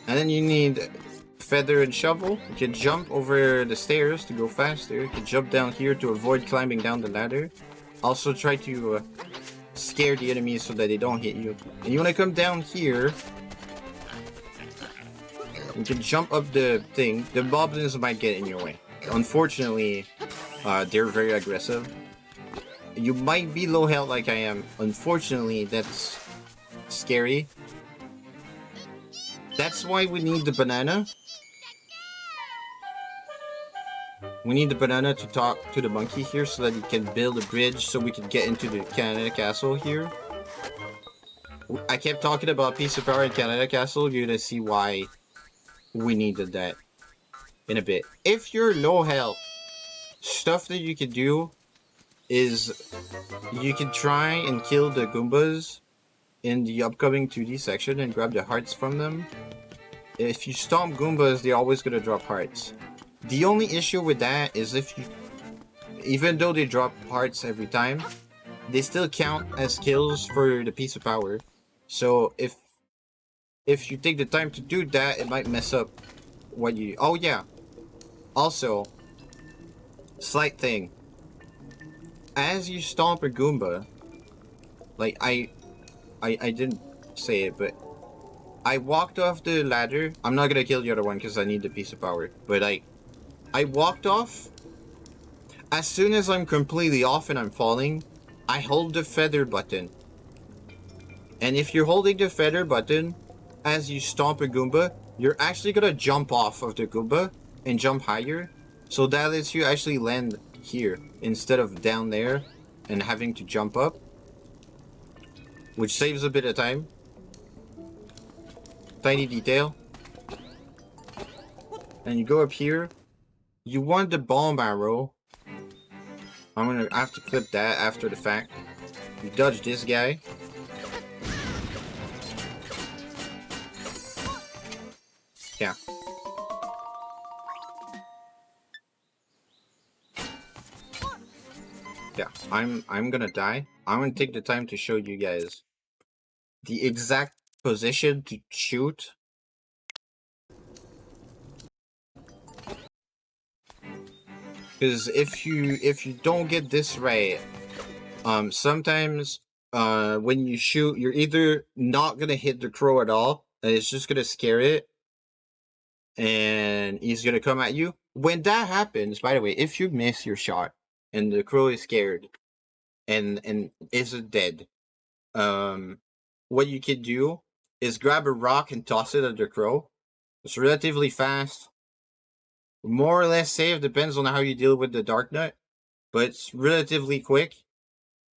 And then you need feather and shovel. You can jump over the stairs to go faster. You can jump down here to avoid climbing down the ladder. Also try to scare the enemies so that they don't hit you. And you want to come down here. You can jump up the thing. The goblins might get in your way. Unfortunately, they're very aggressive. You might be low health like I am. Unfortunately, that's scary. That's why we need the banana. We need the banana to talk to the monkey here so that he can build a bridge so we can get into the Canada Castle here. I kept talking about Piece of Power in Canada Castle. You're gonna see why we needed that in a bit. If you're low health, stuff that you can do is you can try and kill the Goombas in the upcoming 2D section and grab the hearts from them. If you stomp Goombas, they're always gonna drop hearts. The only issue with that is if you, even though they drop hearts every time, they still count as kills for the Piece of Power. So if you take the time to do that, it might mess up what you... Oh yeah. Also, slight thing. As you stomp a Goomba, like I didn't say it, but I walked off the ladder. I'm not gonna kill the other one because I need the Piece of Power. But I walked off. As soon as I'm completely off and I'm falling, I hold the feather button. And if you're holding the feather button as you stomp a Goomba, you're actually gonna jump off of the Goomba and jump higher. So that lets you actually land here instead of down there and having to jump up, which saves a bit of time. Tiny detail. And you go up here. You want the bomb arrow. I'm gonna have to clip that after the fact. You dodge this guy. Yeah. Yeah, I'm gonna die. I'm gonna take the time to show you guys the exact position to shoot. Because if you don't get this right, sometimes when you shoot, you're either not gonna hit the crow at all, and it's just gonna scare it, and he's gonna come at you. When that happens, by the way, if you miss your shot and the crow is scared and isn't dead, what you can do is grab a rock and toss it at the crow. It's relatively fast. More or less safe, depends on how you deal with the Dark Nut, but it's relatively quick.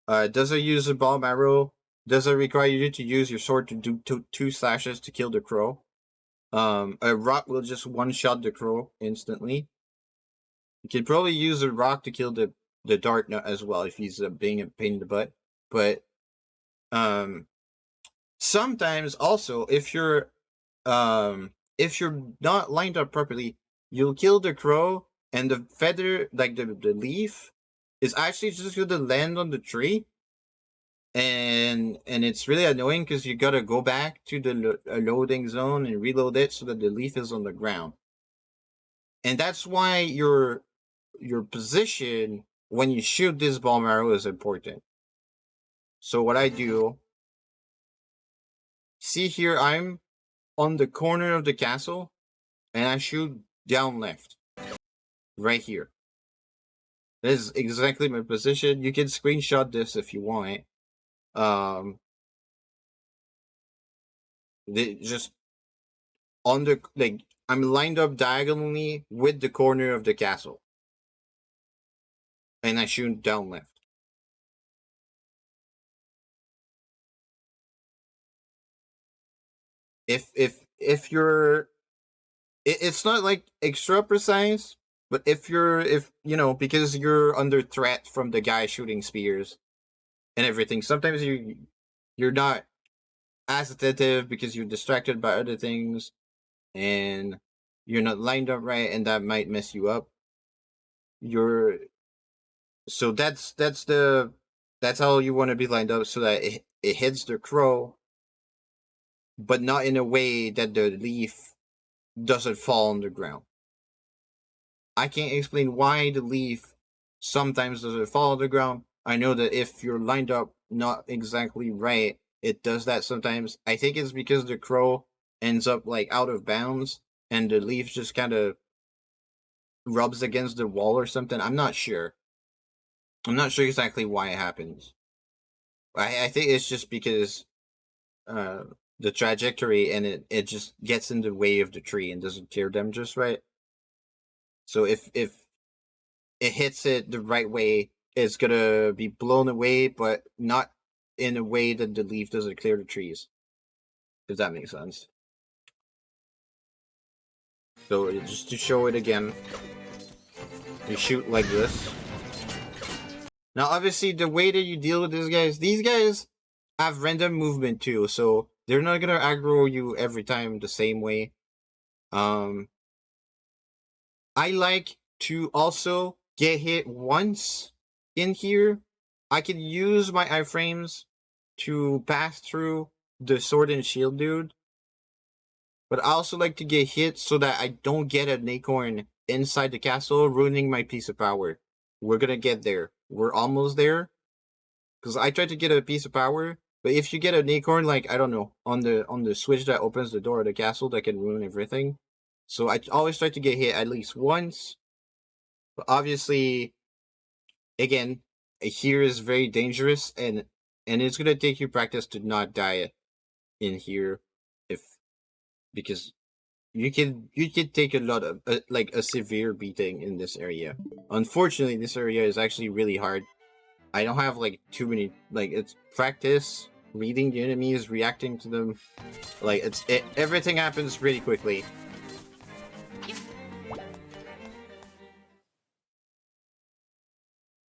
Doesn't use a bomb arrow. Doesn't require you to use your sword to do two slashes to kill the crow. A rock will just one-shot the crow instantly. You can probably use a rock to kill the Dark Nut as well if he's being a pain in the butt. But sometimes also if you're not lined up properly, you'll kill the crow and the feather, like the leaf, is actually just gonna land on the tree. And it's really annoying because you gotta go back to the loading zone and reload it so that the leaf is on the ground. And that's why your position when you shoot this bomb arrow is important. So what I do, see here, I'm on the corner of the castle, and I shoot down left, right here. This is exactly my position. You can screenshot this if you want. Just on the, like, I'm lined up diagonally with the corner of the castle, and I shoot down left. If you're, it's not like extra precise, but if you know, because you're under threat from the guy shooting spears and everything, sometimes you're not as attentive because you're distracted by other things, and you're not lined up right, and that might mess you up. You're so that's how you want to be lined up, so that it hits the crow, but not in a way that the leaf doesn't fall on the ground. I can't explain why the leaf sometimes doesn't fall on the ground. I know that if you're lined up not exactly right, it does that sometimes. I think it's because the crow ends up like out of bounds, and the leaf just kind of rubs against the wall or something. I'm not sure. I'm not sure exactly why it happens. I think it's just because uh, the trajectory, and it just gets in the way of the tree and doesn't clear them just right. So if it hits it the right way, it's gonna be blown away, but not in a way that the leaf doesn't clear the trees. If that makes sense. So just to show it again, you shoot like this. Now, obviously, the way that you deal with these guys have random movement too, so they're not gonna aggro you every time the same way. I like to also get hit once in here. I can use my iframes to pass through the sword and shield dude, but I also like to get hit so that I don't get an acorn inside the castle, ruining my piece of power. We're gonna get there. We're almost there. Because I tried to get a piece of power, but if you get an acorn, like, I don't know, on the switch that opens the door of the castle, that can ruin everything. So I always try to get hit at least once. But obviously, again, here is very dangerous, and it's gonna take you practice to not die in here, if because you can take a lot of like a severe beating in this area. Unfortunately, this area is actually really hard. I don't have like too many, like, it's practice reading the enemies, reacting to them. Like, everything happens really quickly.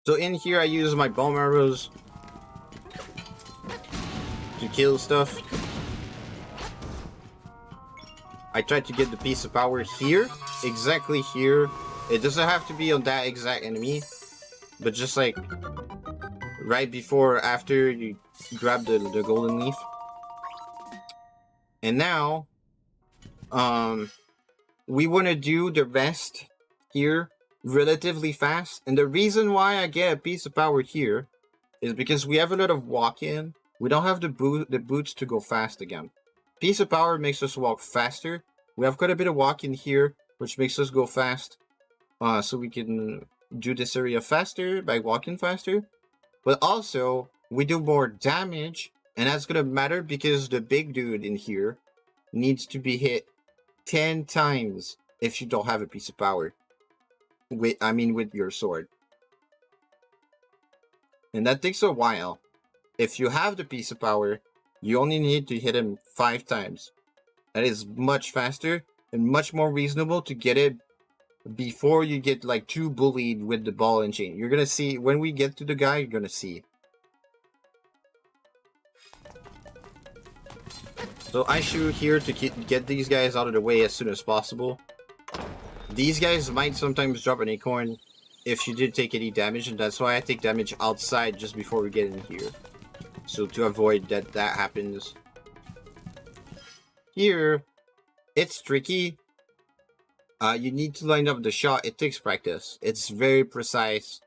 So in here, I use my bone arrows to kill stuff. I tried to get the piece of power here, exactly here. It doesn't have to be on that exact enemy, but just like right before or after you grab the golden leaf. And now, we want to do the rest here relatively fast. And the reason why I get a piece of power here is because we have a lot of walk-in. We don't have the boots to go fast again. Piece of power makes us walk faster. We have quite a bit of walk-in here, which makes us go fast. So we can do this area faster by walking faster. But also, we do more damage, and that's gonna matter because the big dude in here needs to be hit 10 times if you don't have a piece of power. With your sword. And that takes a while. If you have the piece of power, you only need to hit him 5 times. That is much faster and much more reasonable to get it before you get like too bullied with the ball and chain. You're gonna see when we get to the guy, you're gonna see. So I shoot here to get these guys out of the way as soon as possible. These guys might sometimes drop an acorn if you did take any damage, and that's why I take damage outside just before we get in here. So to avoid that happens. Here, it's tricky. You need to line up the shot. It takes practice. It's very precise.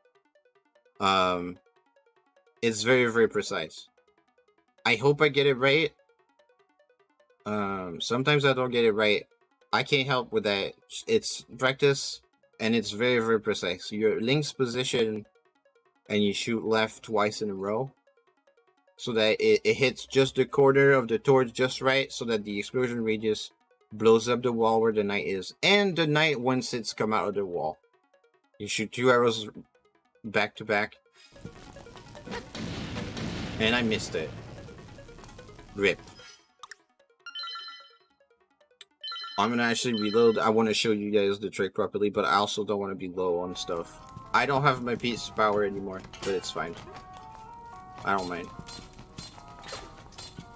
It's very, very precise. I hope I get it right. Sometimes I don't get it right. I can't help with that. It's practice, and it's very, very precise. Your Link's position, and you shoot left twice in a row, so that it hits just the corner of the torch just right, so that the explosion radius blows up the wall where the knight is, and the knight once it's come out of the wall. You shoot 2 arrows back to back, and I missed it. Rip. I'm gonna actually reload. I want to show you guys the trick properly, but I also don't want to be low on stuff. I don't have my piece of power anymore, but it's fine. I don't mind.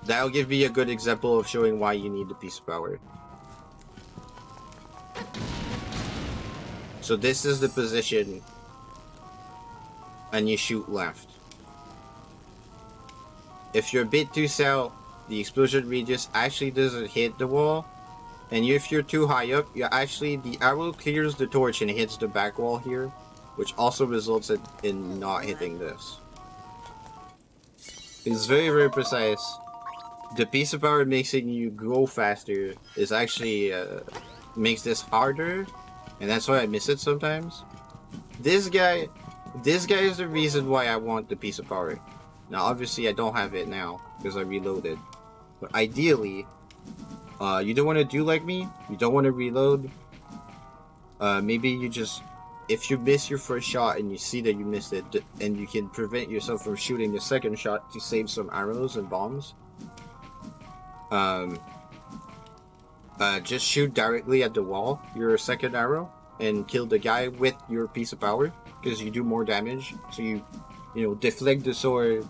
That'll give me a good example of showing why you need the piece of power. So this is the position, and you shoot left. If you're a bit too south, the explosion radius actually doesn't hit the wall. And if you're too high up, the arrow clears the torch and hits the back wall here, which also results in not hitting this. It's very, very precise. The piece of power making you go faster is actually makes this harder, and that's why I miss it sometimes. This guy is the reason why I want the piece of power. Now, obviously, I don't have it now because I reloaded, but ideally. You don't want to do like me. You don't want to reload. Maybe you just, if you miss your first shot and you see that you missed it, and you can prevent yourself from shooting the second shot to save some arrows and bombs. Just shoot directly at the wall, your second arrow, and kill the guy with your piece of power, because you do more damage. So you deflect the sword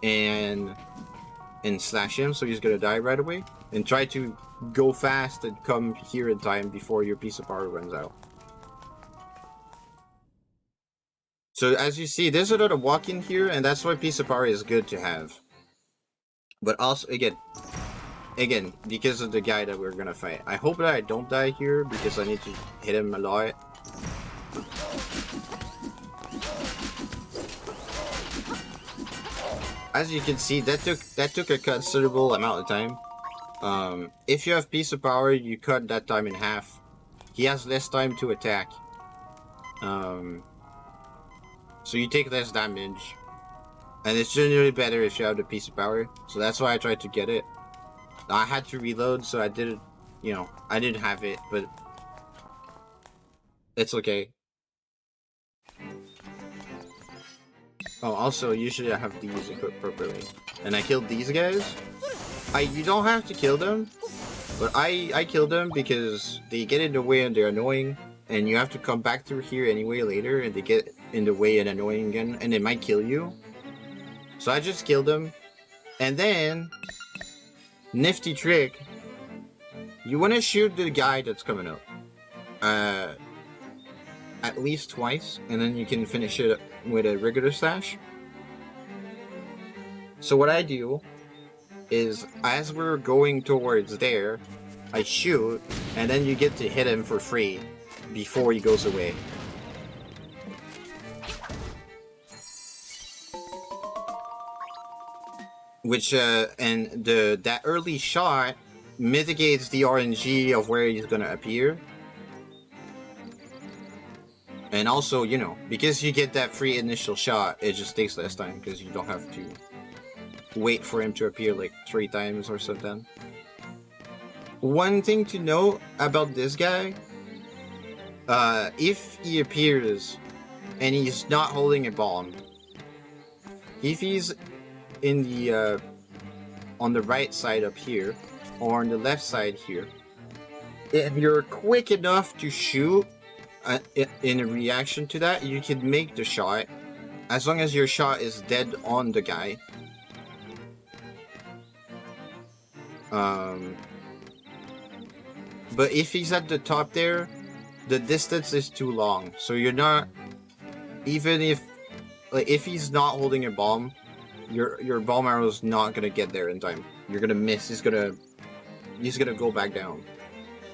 and slash him, so he's gonna die right away. And try to go fast and come here in time before your piece of power runs out. So as you see, there's a lot of walk-in here, and that's why piece of power is good to have. But also, again, because of the guy that we're gonna fight. I hope that I don't die here, because I need to hit him a lot. As you can see, that took a considerable amount of time. If you have piece of power, you cut that time in half. He has less time to attack. So you take less damage. And it's generally better if you have the piece of power. So that's why I tried to get it. I had to reload, so I didn't, I didn't have it, but it's okay. Oh, also, usually I have these equipped properly. And I killed these guys. You don't have to kill them, but I killed them because they get in the way and they're annoying, and you have to come back through here anyway later, and they get in the way and annoying again, and they might kill you. So I just killed them, and then, nifty trick, you want to shoot the guy that's coming up, at least twice, and then you can finish it with a regular slash. So what I do is, as we're going towards there, I shoot, and then you get to hit him for free before he goes away. Which, and that early shot mitigates the RNG of where he's gonna appear. And also, because you get that free initial shot, it just takes less time, because you don't have to wait for him to appear like 3 times or something. One thing to note about this guy, if he appears and he's not holding a bomb, if he's in the on the right side up here or on the left side here, if you're quick enough to shoot in a reaction to that, you can make the shot, as long as your shot is dead on the guy. But if he's at the top there, the distance is too long, so you're not, even if he's not holding a bomb, your bomb arrow's not gonna get there in time. You're gonna miss. He's gonna go back down,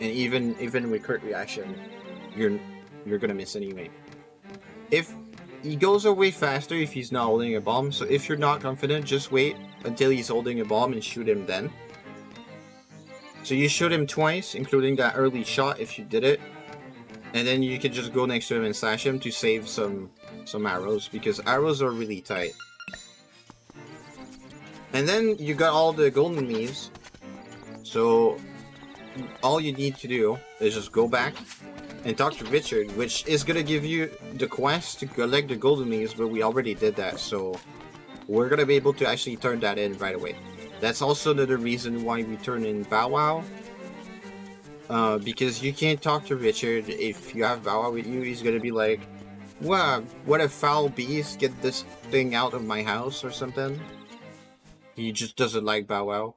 and even with crit reaction, you're gonna miss anyway. If he goes away faster if he's not holding a bomb, so if you're not confident, just wait. until he's holding a bomb and shoot him then. So you shoot him twice, including that early shot if you did it. And then you can just go next to him and slash him to save some arrows, because arrows are really tight. And then you got all the golden leaves. So all you need to do is just go back and talk to Richard, which is gonna give you the quest to collect the golden leaves, but we already did that, so we're gonna be able to actually turn that in right away. That's also another reason why we turn in Bow Wow. Because you can't talk to Richard. If you have Bow Wow with you, he's gonna be like, "Wow, what a foul beast, get this thing out of my house," or something. He just doesn't like Bow Wow.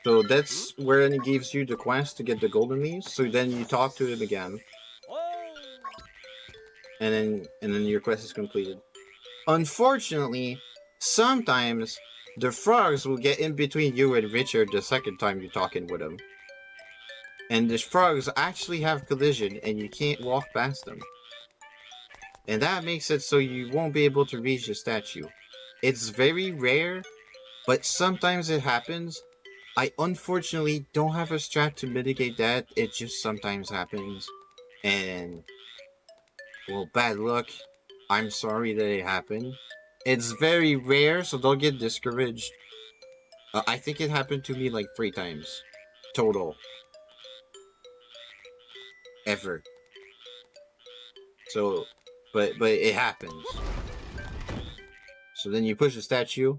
So that's where he gives you the quest to get the golden leaves. So then you talk to him again. And then your quest is completed. Unfortunately, sometimes the frogs will get in between you and Richard the second time you're talking with him. And the frogs actually have collision and you can't walk past them. And that makes it so you won't be able to reach the statue. It's very rare, but sometimes it happens. I unfortunately don't have a strat to mitigate that. It just sometimes happens. And, well, bad luck. I'm sorry that it happened. It's very rare, so don't get discouraged. I think it happened to me like 3 times. Total. Ever. So, but it happens. So then you push the statue.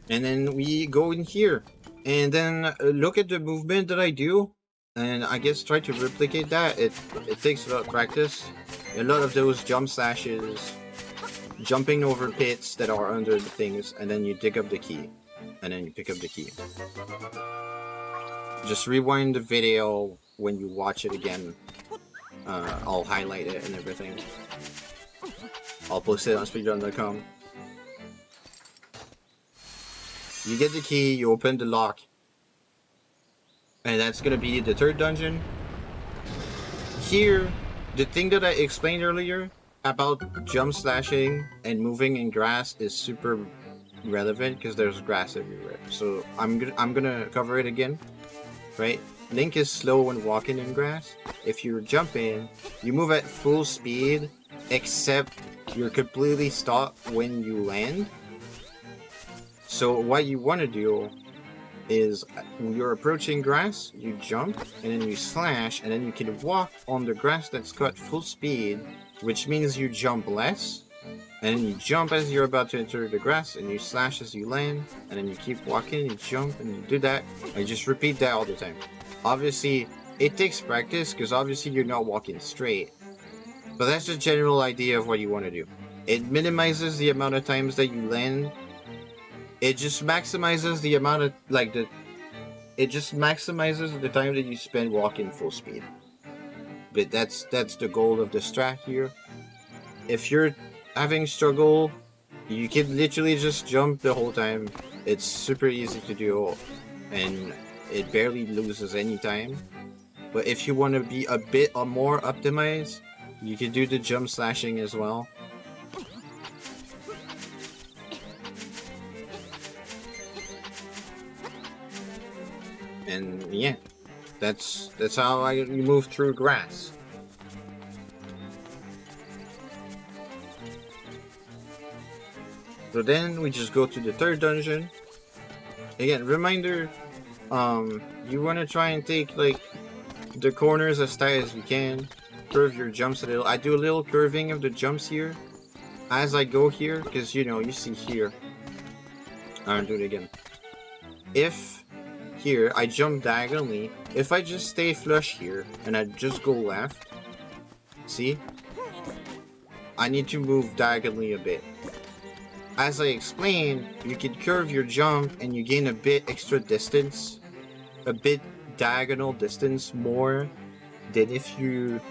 And then we go in here. And then look at the movement that I do. And I guess try to replicate that. It takes a lot of practice. A lot of those jump slashes. Jumping over pits that are under the things. And then you dig up the key. And then you pick up the key. Just rewind the video when you watch it again. I'll highlight it and everything. I'll post it on speedrun.com. You get the key, you open the lock. And that's gonna be the 3rd dungeon. Here, the thing that I explained earlier about jump slashing and moving in grass is super relevant because there's grass everywhere. So I'm gonna cover it again. Right? Link is slow when walking in grass. If you're jumping, you move at full speed, except you're completely stopped when you land. So what you want to do is, when you're approaching grass, you jump, and then you slash, and then you can walk on the grass that's got full speed, which means you jump less, and then you jump as you're about to enter the grass, and you slash as you land, and then you keep walking, you jump, and you do that, and just repeat that all the time. Obviously, it takes practice, because obviously you're not walking straight, but that's the general idea of what you want to do. It minimizes the amount of times that you land. It just maximizes the amount of, it just maximizes the time that you spend walking full speed. But that's the goal of the strat here. If you're having struggle, you can literally just jump the whole time. It's super easy to do, and it barely loses any time. But if you want to be a bit more optimized, you can do the jump slashing as well. And yeah, that's how you move through grass. So then we just go to the 3rd dungeon. Again, reminder, you want to try and take like the corners as tight as you can. Curve your jumps a little. I do a little curving of the jumps here as I go here, because you know, you see here. I'll do it again. If here I jump diagonally, if I just stay flush here and I just go left, see? I need to move diagonally a bit. As I explained, you can curve your jump and you gain a bit extra distance, a bit diagonal distance more than if you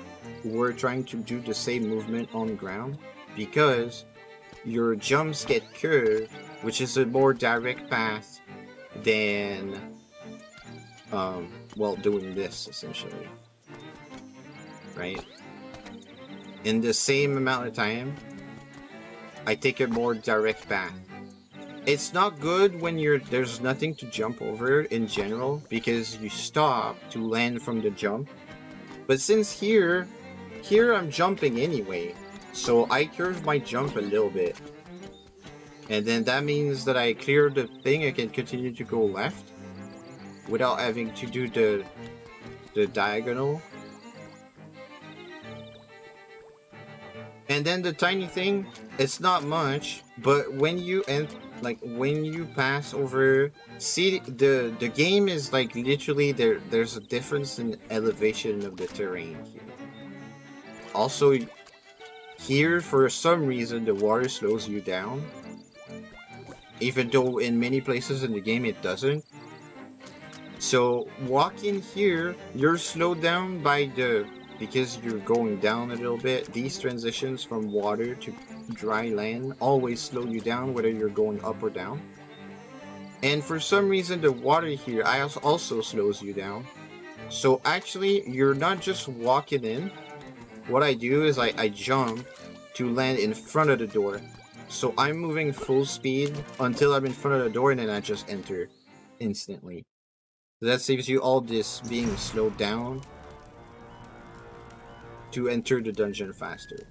were trying to do the same movement on ground, because your jumps get curved, which is a more direct path than well, doing this essentially, right? In the same amount of time, I take a more direct path. It's not good when there's nothing to jump over in general because you stop to land from the jump. But since here I'm jumping anyway, so I curve my jump a little bit. And then that means that I clear the thing, I can continue to go left without having to do the diagonal. And then the tiny thing, it's not much, but when you when you pass over, see the game is like literally there's a difference in elevation of the terrain here. Also, here for some reason the water slows you down, even though in many places in the game it doesn't. So walking here, you're slowed down by because you're going down a little bit. These transitions from water to dry land always slow you down whether you're going up or down. And for some reason the water here also slows you down. So actually you're not just walking in. What I do is I jump to land in front of the door. So I'm moving full speed until I'm in front of the door and then I just enter instantly. That saves you all this being slowed down to enter the dungeon faster.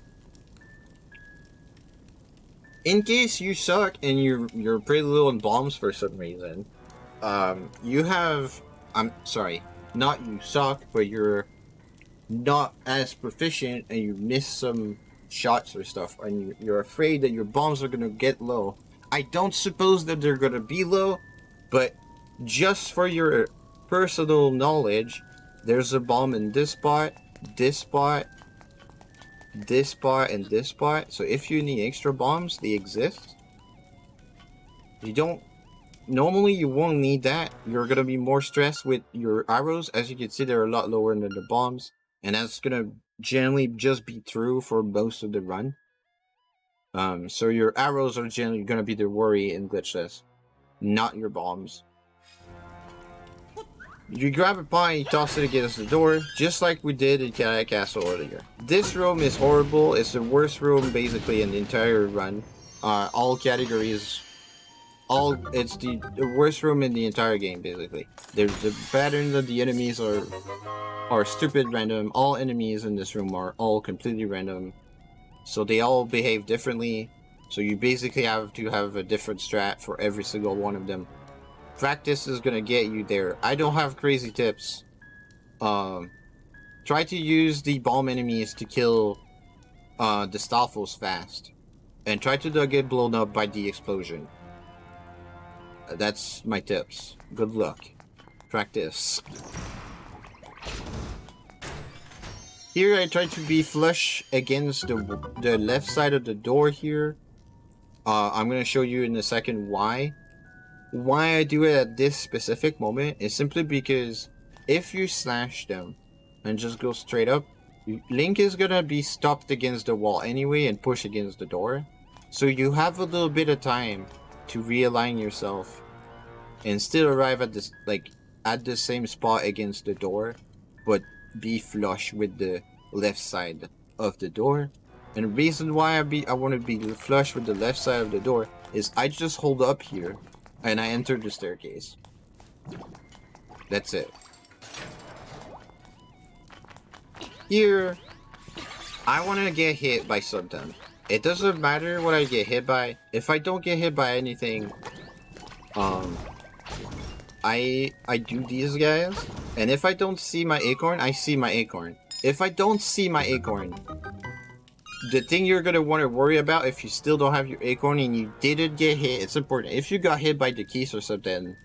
In case you suck and you're pretty low on bombs for some reason, you have, I'm sorry, not you suck, but you're not as proficient and you miss some shots or stuff, and you're afraid that your bombs are gonna get low. I don't suppose that they're gonna be low, but just for your personal knowledge, there's a bomb in this spot, this spot, this spot, and this spot. So if you need extra bombs, they exist. Normally you won't need that. You're gonna be more stressed with your arrows. As you can see, they're a lot lower than the bombs, and that's gonna generally just be true for most of the run. So your arrows are generally gonna be the worry in Glitchless, not your bombs. You grab a pie, you toss it against the door, just like we did in Cat Castle earlier. This room is horrible. It's the worst room basically in the entire run. All categories, it's the worst room in the entire game basically. The patterns of the enemies are stupid random. All enemies in this room are all completely random. So they all behave differently. So you basically have to have a different strat for every single one of them. Practice is gonna get you there. I don't have crazy tips. Try to use the bomb enemies to kill the Stalfos fast. And try to not get blown up by the explosion. That's my tips. Good luck. Practice. Here I try to be flush against the left side of the door here. I'm gonna show you in a second why. Why I do it at this specific moment is simply because if you slash them and just go straight up, Link is gonna be stopped against the wall anyway and push against the door. So you have a little bit of time to realign yourself and still arrive at this at the same spot against the door, but be flush with the left side of the door. And the reason why I want to be flush with the left side of the door is I just hold up here and I enter the staircase. That's it. Here, I want to get hit by something. It doesn't matter what I get hit by. If I don't get hit by anything, I do these guys. And if I don't see my acorn, I see my acorn. If I don't see my acorn, the thing you're gonna want to worry about if you still don't have your acorn and you didn't get hit, it's important. If you got hit by the keys or something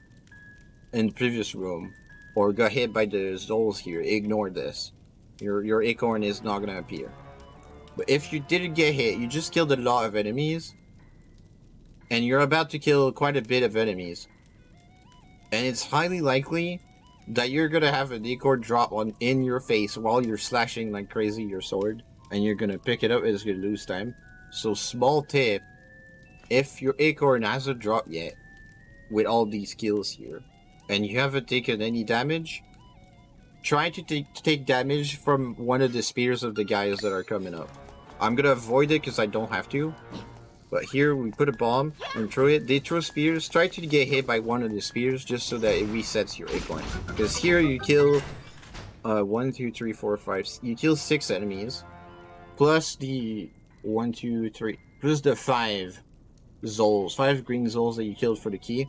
in the previous room, or got hit by the Zols here, ignore this. Your acorn is not gonna appear. But if you didn't get hit, you just killed a lot of enemies, and you're about to kill quite a bit of enemies. And it's highly likely that you're gonna have an acorn drop in your face while you're slashing like crazy your sword. And you're gonna pick it up and it's gonna lose time. So small tip, if your acorn hasn't dropped yet, with all these kills here, and you haven't taken any damage, try to take damage from one of the spears of the guys that are coming up. I'm gonna avoid it because I don't have to. But here we put a bomb and throw it. They throw spears. Try to get hit by one of the spears just so that it resets your acorn. Because here you kill 1, 2, 3, 4, 5. You kill 6 enemies. Plus the 1, 2, 3. Plus the 5 Zols. 5 green Zols that you killed for the key.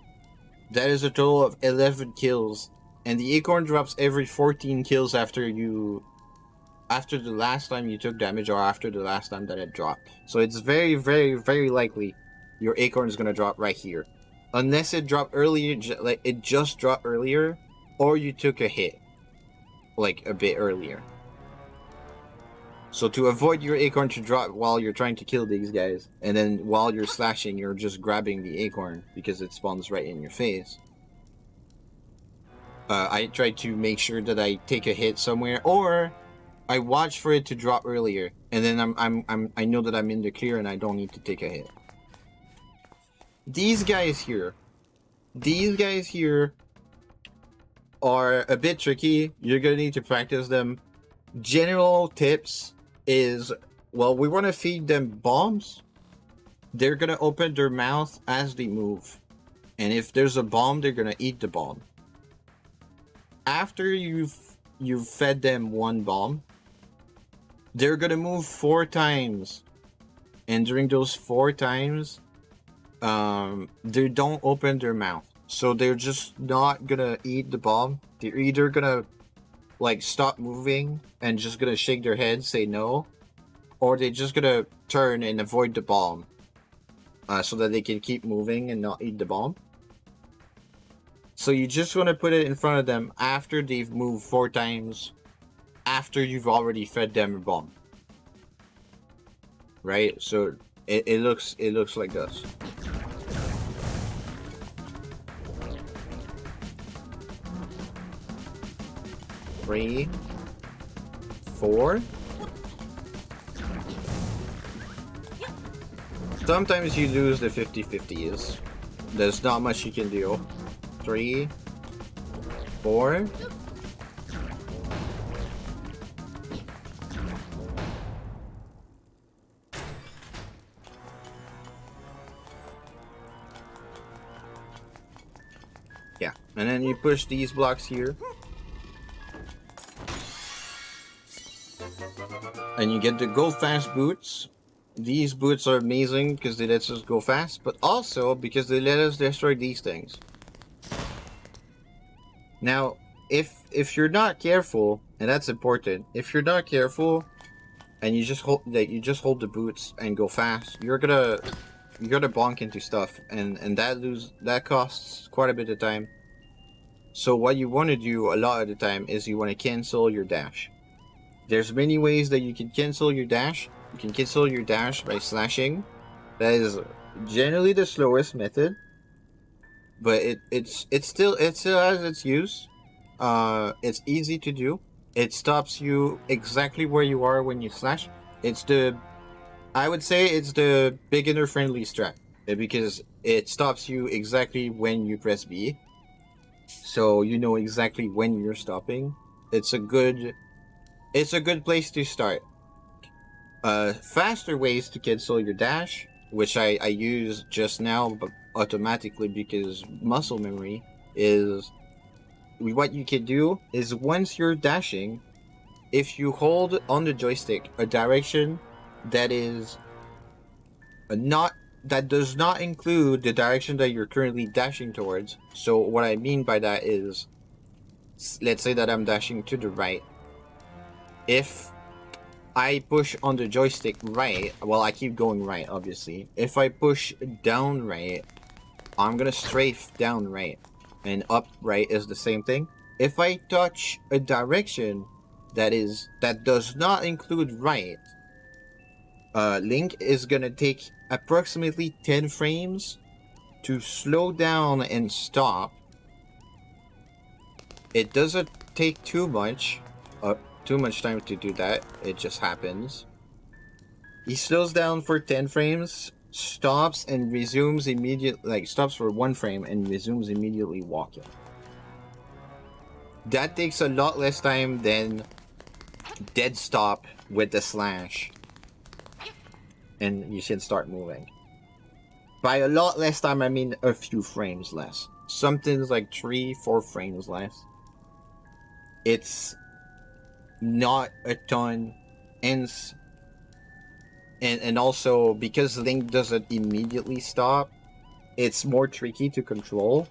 That is a total of 11 kills. And the acorn drops every 14 kills after the last time you took damage or after the last time that it dropped. So it's very, very, very likely your acorn is going to drop right here. Unless it dropped earlier, like it just dropped earlier, or you took a hit, like a bit earlier. So to avoid your acorn to drop while you're trying to kill these guys, and then while you're slashing, you're just grabbing the acorn because it spawns right in your face. I try to make sure that I take a hit somewhere, or I watch for it to drop earlier, and then I know that I'm in the clear and I don't need to take a hit. These guys here are a bit tricky. You're gonna need to practice them. General tips is, well, we want to feed them bombs. They're gonna open their mouth as they move, and if there's a bomb, they're gonna eat the bomb. After you've fed them one bomb, they're gonna move 4 times, and during those 4 times, they don't open their mouth, so they're just not gonna eat the bomb. They're either gonna like stop moving and just gonna shake their head, say no, or they're just gonna turn and avoid the bomb, so that they can keep moving and not eat the bomb. So you just want to put it in front of them after they've moved 4 times, after you've already fed them a bomb. Right? So it looks like this. Three, 4. Sometimes you lose the 50-50s. There's not much you can do. 3, 4. Yeah, and then you push these blocks here. And you get the go fast boots. These boots are amazing because they let us go fast, but also because they let us destroy these things. Now, if you're not careful, and that's important, if you're not careful and you just hold the boots and go fast, you're gonna bonk into stuff, and that costs quite a bit of time. So what you want to do a lot of the time is you want to cancel your dash. There's many ways that you can cancel your dash. You can cancel your dash by slashing. That is generally the slowest method, but it still has its use. It's easy to do. It stops you exactly where you are when you slash. I would say it's the beginner friendly strat, because it stops you exactly when you press B, so you know exactly when you're stopping. It's a good place to start. Faster ways to cancel your dash, which I use just now, but automatically because muscle memory, is what you can do is once you're dashing, if you hold on the joystick a direction that is that does not include the direction that you're currently dashing towards. So what I mean by that is, let's say that I'm dashing to the right. If I push on the joystick right, well, I keep going right, obviously. If I push down right, I'm gonna strafe down right, and up right is the same thing. If I touch a direction that does not include right, Link is gonna take approximately 10 frames to slow down and stop. It doesn't take too much time to do that. It just happens. He slows down for 10 frames, stops and resumes immediately, like stops for 1 frame and resumes immediately walking. That takes a lot less time than dead stop with the slash. And you should start moving. By a lot less time, I mean a few frames less. Something's like 3-4 frames less. It's not a ton. And also, because Link doesn't immediately stop, it's more tricky to control.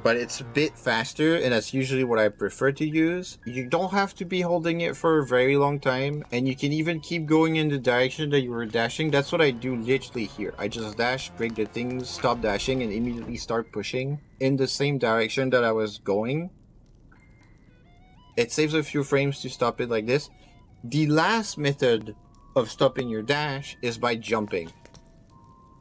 But it's a bit faster, and that's usually what I prefer to use. You don't have to be holding it for a very long time, and you can even keep going in the direction that you were dashing. That's what I do literally here. I just dash, break the things, stop dashing, and immediately start pushing in the same direction that I was going. It saves a few frames to stop it like this. The last method of stopping your dash is by jumping.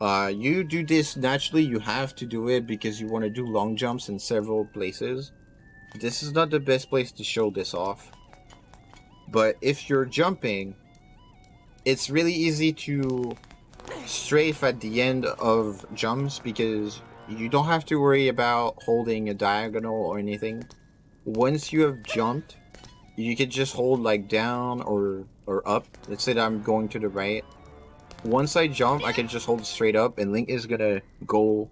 You do this naturally, you have to do it because you want to do long jumps in several places. This is not the best place to show this off. But if you're jumping, it's really easy to strafe at the end of jumps because you don't have to worry about holding a diagonal or anything. Once you have jumped, you can just hold like down or up. Let's say that I'm going to the right. Once I jump, I can just hold straight up, and Link is gonna go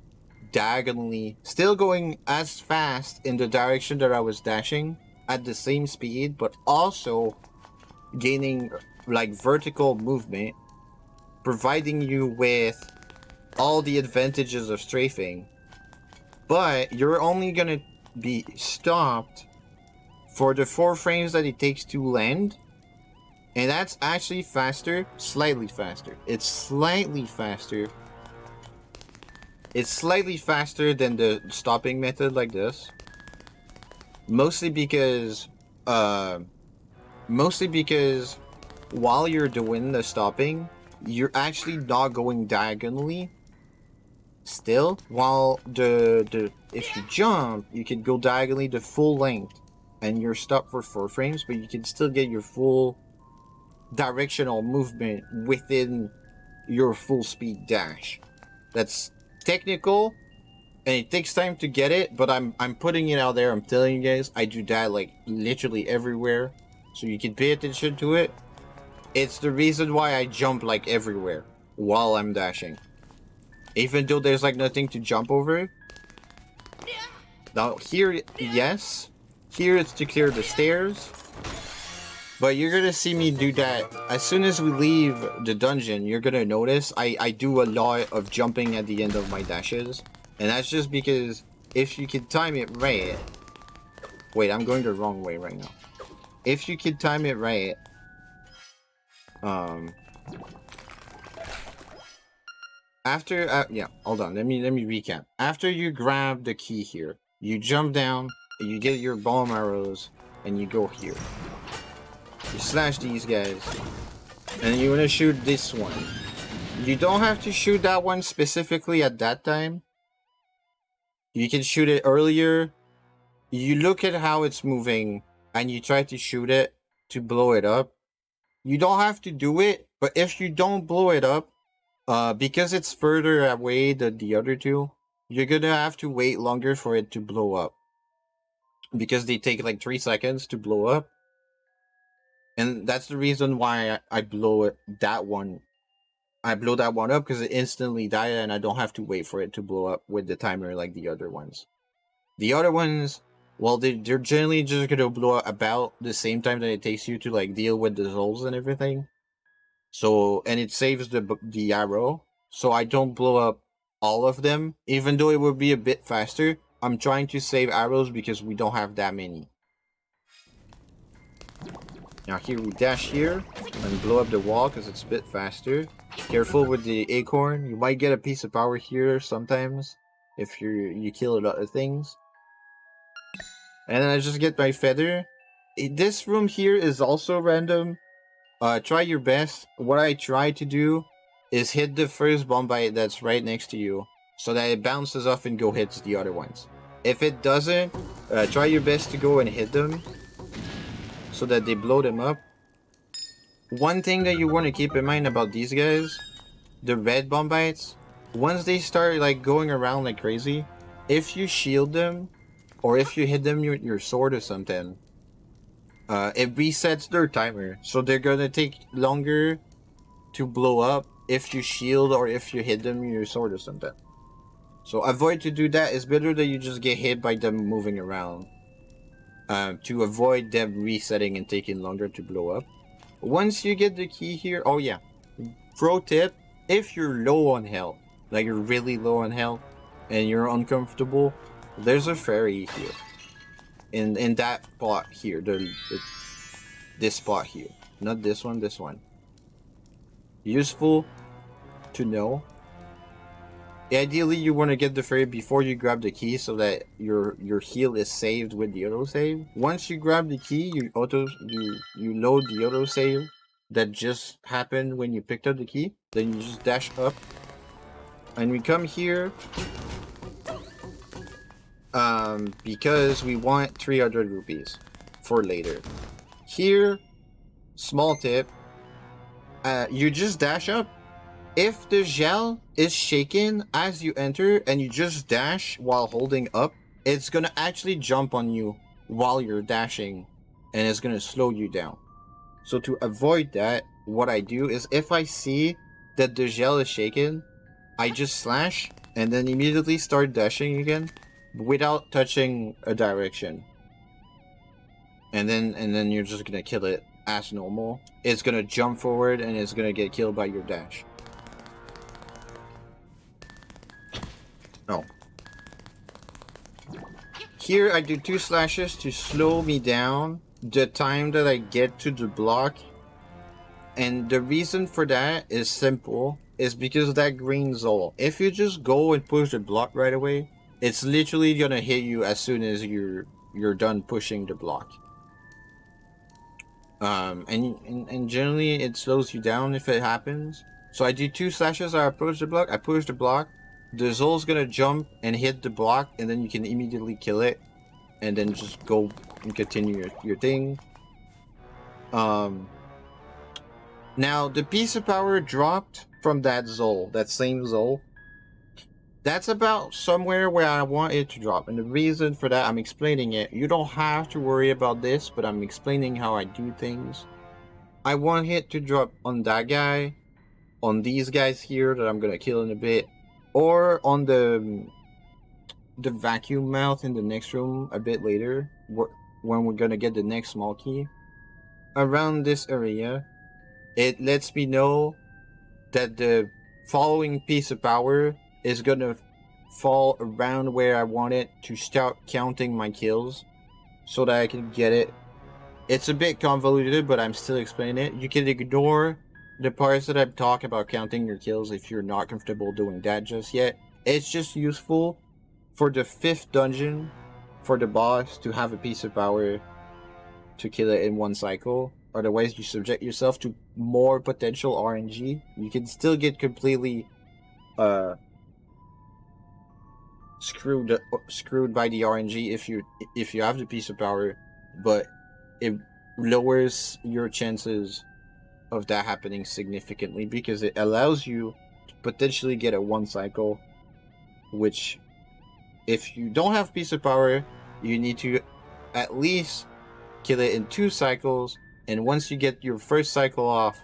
diagonally, still going as fast in the direction that I was dashing at the same speed, but also gaining like vertical movement, providing you with all the advantages of strafing. But you're only gonna be stopped for the 4 frames that it takes to land. And that's actually faster, slightly faster. It's slightly faster. It's slightly faster than the stopping method like this. Mostly because while you're doing the stopping, you're actually not going diagonally still. While if you jump, you can go diagonally the full length and you're stopped for 4 frames, but you can still get your full directional movement within your full speed dash. That's technical and it takes time to get it, but I'm putting it out there. I'm telling you guys, I do that like literally everywhere, so you can pay attention to it. It's the reason why I jump like everywhere while I'm dashing, even though there's like nothing to jump over. Now here, yes, here it's to clear the stairs. But you're gonna see me do that as soon as we leave the dungeon. You're gonna notice I do a lot of jumping at the end of my dashes. And that's just because if you can time it right... Wait, I'm going the wrong way right now. If you can time it right... yeah, hold on. Let me recap. After you grab the key here, you jump down, you get your bomb arrows, and you go here. You slash these guys, and you want to shoot this one. You don't have to shoot that one specifically at that time. You can shoot it earlier. You look at how it's moving, and you try to shoot it to blow it up. You don't have to do it, but if you don't blow it up, because it's further away than the other two, you're gonna have to wait longer for it to blow up. Because they take like 3 seconds to blow up. And that's the reason why I blow that one. I blow that one up because it instantly died and I don't have to wait for it to blow up with the timer like the other ones. The other ones, well, they're generally just going to blow up about the same time that it takes you to like deal with the souls and everything. So, and it saves the arrow. So I don't blow up all of them, even though it would be a bit faster. I'm trying to save arrows because we don't have that many. Now here we dash here and blow up the wall because it's a bit faster. Careful with the acorn. You might get a piece of power here sometimes if you kill a lot of things. And then I just get my feather. This room here is also random. Try your best. What I try to do is hit the first bomb bite that's right next to you so that it bounces off and go hits the other ones. If it doesn't, try your best to go and hit them so that they blow them up. One thing that you want to keep in mind about these guys, the red bombites, once they start like going around like crazy, if you shield them or if you hit them with your sword or something, it resets their timer. So they're gonna take longer to blow up if you shield or if you hit them with your sword or something. So avoid to do that. It's better that you just get hit by them moving around. To avoid them resetting and taking longer to blow up. Once you get the key here, oh yeah, pro tip, if you're low on health, like you're really low on health and you're uncomfortable, there's a fairy here. In that spot here, this spot here. Not this one, this one. Useful to know. Ideally, you want to get the fairy before you grab the key so that your heal is saved with the autosave. Once you grab the key, you load the autosave that just happened when you picked up the key. Then you just dash up, and we come here because we want 300 rupees for later. Here, small tip, you just dash up. If the gel is shaken as you enter and you just dash while holding up, it's gonna actually jump on you while you're dashing and it's gonna slow you down. So to avoid that, what I do is if I see that the gel is shaken, I just slash and then immediately start dashing again without touching a direction. And then you're just gonna kill it as normal. It's gonna jump forward and it's gonna get killed by your dash. Oh. Here I do 2 slashes to slow me down the time that I get to the block. And the reason for that is simple. Is because of that green Zol. If you just go and push the block right away, it's literally gonna hit you as soon as you're done pushing the block. And generally it slows you down if it happens. So I do 2 slashes, I approach the block, I push the block. The Zol's gonna jump and hit the block, and then you can immediately kill it, and then just go and continue your thing. Now the piece of power dropped from that Zol, that same Zol. That's about somewhere where I want it to drop, and the reason for that, I'm explaining it. You don't have to worry about this, but I'm explaining how I do things. I want it to drop on that guy, on these guys here that I'm gonna kill in a bit, or on the vacuum mouth in the next room a bit later, when we're gonna get the next small key. Around this area, it lets me know that the following piece of power is gonna fall around where I want it to start counting my kills so that I can get it. It's a bit convoluted, but I'm still explaining it. You can ignore the parts that I'm talking about counting your kills if you're not comfortable doing that just yet. It's just useful for the 5th dungeon for the boss to have a piece of power to kill it in one cycle. Otherwise, you subject yourself to more potential RNG. You can still get completely screwed by the RNG if you have the piece of power, but it lowers your chances of that happening significantly because it allows you to potentially get a 1 cycle, which if you don't have piece of power, you need to at least kill it in 2 cycles, and once you get your first cycle off,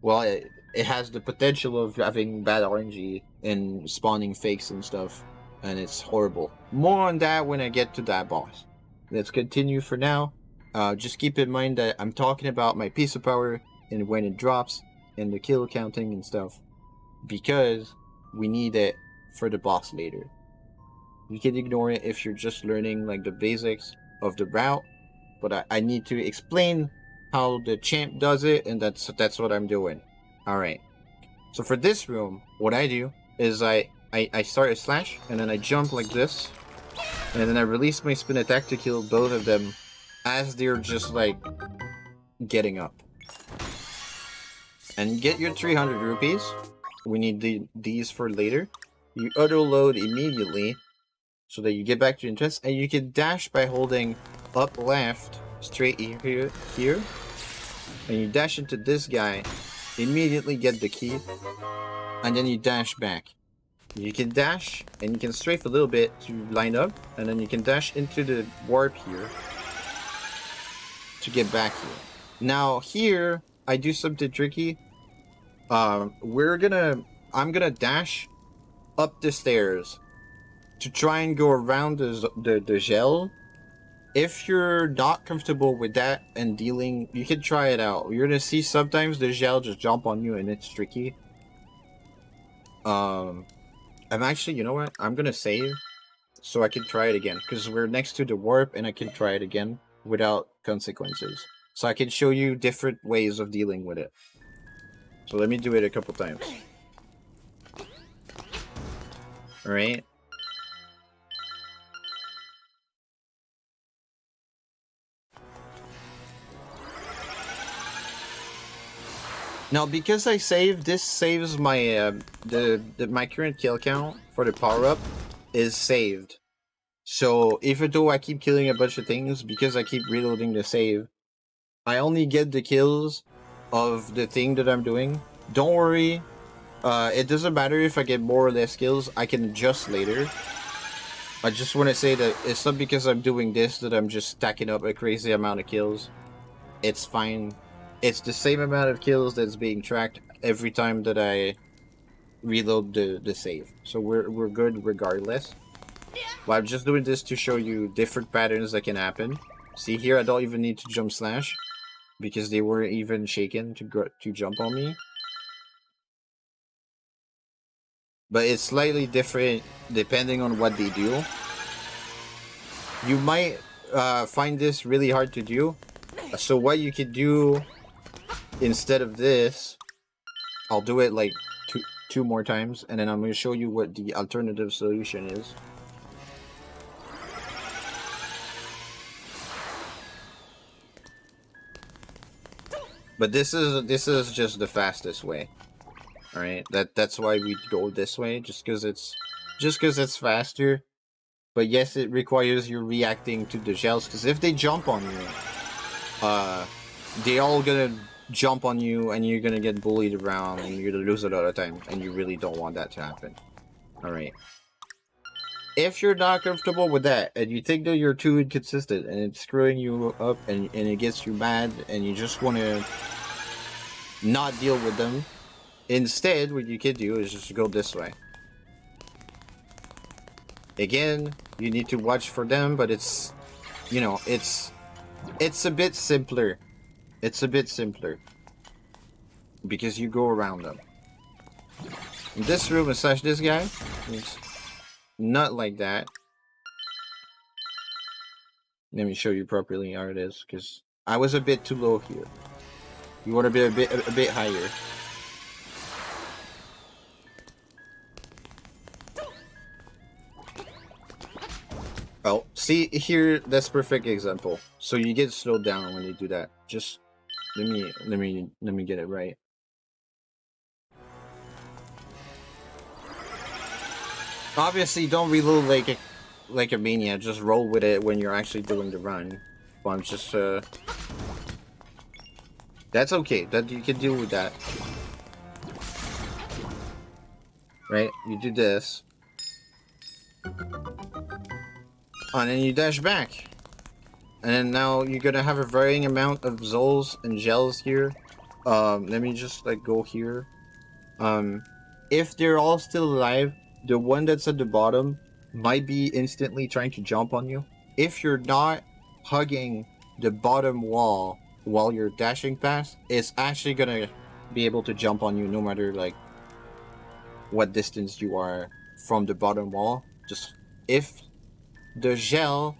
well, it has the potential of having bad RNG and spawning fakes and stuff, and it's horrible. More on that when I get to that boss. Let's continue for now. Just keep in mind that I'm talking about my piece of power and when it drops and the kill counting and stuff, because we need it for the boss later. You can ignore it if you're just learning like the basics of the route, but I need to explain how the champ does it, and that's what I'm doing. Alright, so for this room, what I do is I start a slash, and then I jump like this, and then I release my spin attack to kill both of them as they're just like getting up. And get your 300 rupees. We need these for later. You auto load immediately so that you get back to your entrance, and you can dash by holding up left straight here. and you dash into this guy, immediately get the key, and then you dash back. You can dash, and you can strafe a little bit to line up, and then you can dash into the warp here to get back here. Now here, I do something tricky. I'm gonna dash up the stairs to try and go around the gel. If you're not comfortable with that and dealing, you can try it out. You're gonna see sometimes the gel just jump on you and it's tricky. I'm actually, you know what? I'm gonna save so I can try it again because we're next to the warp and I can try it again without consequences. So I can show you different ways of dealing with it. So let me do it a couple times. Alright. Now, because I saved, this saves my my current kill count for the power up is saved. So even though I keep killing a bunch of things, because I keep reloading the save, I only get the kills of the thing that I'm doing. Don't worry, it doesn't matter if I get more or less kills. I can adjust later. I just want to say that it's not because I'm doing this that I'm just stacking up a crazy amount of kills. It's fine. It's the same amount of kills that's being tracked every time that I reload the save. So we're good regardless. But I'm just doing this to show you different patterns that can happen. See here, I don't even need to jump slash because they weren't even shaken to jump on me. But it's slightly different depending on what they do. You might find this really hard to do. So what you could do instead of this, I'll do it like two more times, and then I'm going to show you what the alternative solution is. But this is just the fastest way. All right, that's why we go this way, just because it's faster. But yes, it requires you reacting to the shells, because if they jump on you, they all gonna jump on you, and you're gonna get bullied around, and you're gonna lose a lot of time, and you really don't want that to happen. All right. If you're not comfortable with that, and you think that you're too inconsistent, and it's screwing you up, and it gets you mad, and you just want to not deal with them, instead, what you could do is just go this way. Again, you need to watch for them, but it's, you know, it's a bit simpler. It's a bit simpler. Because you go around them. In this room, slash this guy, it's not like that. Let me show you properly how it is, because I was a bit too low here. You want to be a bit higher. Oh, see here, that's perfect example. So you get slowed down when you do that. Just let me get it right. Obviously, don't reload like a maniac. Just roll with it when you're actually doing the run. But I'm just that's okay. That you can deal with that. Right? You do this. And then you dash back. And then now you're gonna have a varying amount of Zols and gels here. Let me just like go here. If they're all still alive, the one that's at the bottom might be instantly trying to jump on you. If you're not hugging the bottom wall while you're dashing past, it's actually gonna be able to jump on you no matter like what distance you are from the bottom wall. Just if the gel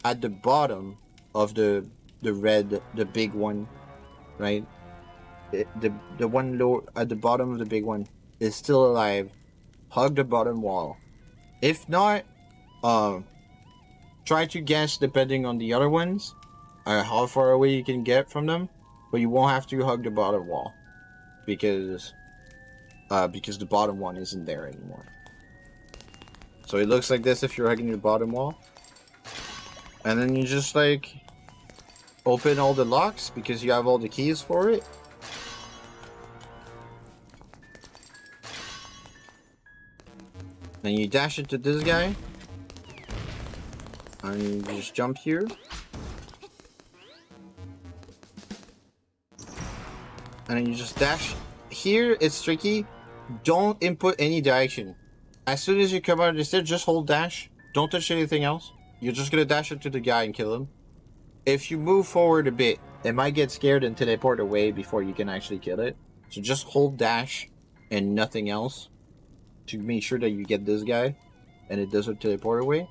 at the bottom of the red, the big one, right? The one low at the bottom of the big one is still alive. Hug the bottom wall. If not, try to guess depending on the other ones, how far away you can get from them, but you won't have to hug the bottom wall because the bottom one isn't there anymore. So it looks like this if you're hugging the bottom wall. And then you just like open all the locks because you have all the keys for it. Then you dash into this guy. And you just jump here. And then you just dash. Here, it's tricky. Don't input any direction. As soon as you come out of the stairs, just hold dash. Don't touch anything else. You're just gonna dash into the guy and kill him. If you move forward a bit, it might get scared and teleport away before you can actually kill it. So just hold dash and nothing else to make sure that you get this guy and it doesn't teleport away.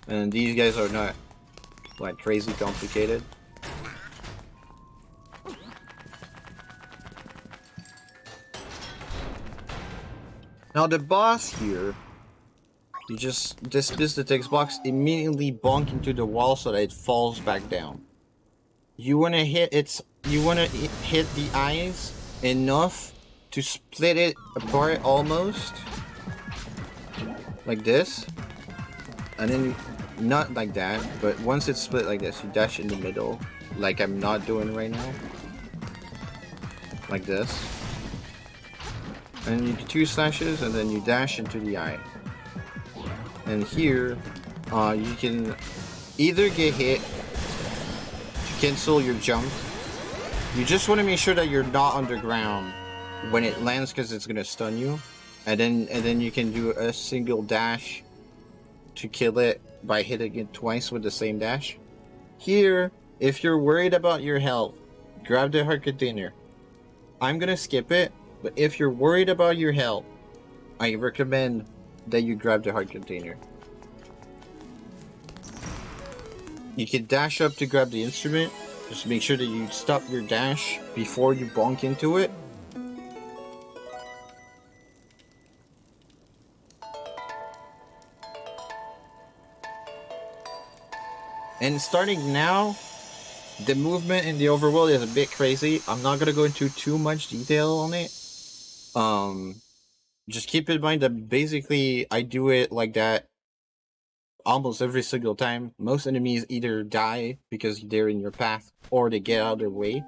And these guys are not like crazy complicated. Now the boss here, you just dismiss the text box, immediately bonk into the wall so that it falls back down. You wanna hit hit the eyes enough to split it apart almost. Like this. And then not like that, but once it's split like this, you dash in the middle, like I'm not doing right now. Like this. And you do 2 slashes and then you dash into the eye. And here, you can either get hit to cancel your jump. You just want to make sure that you're not underground when it lands because it's gonna stun you. And then you can do a single dash to kill it by hitting it twice with the same dash. Here, if you're worried about your health, grab the heart container. I'm gonna skip it, but if you're worried about your health, I recommend that you grab the heart container. You can dash up to grab the instrument. Just make sure that you stop your dash before you bonk into it. And starting now, the movement in the overworld is a bit crazy. I'm not gonna go into too much detail on it. Just keep in mind that basically I do it like that almost every single time. Most enemies either die because they're in your path or they get out of their way.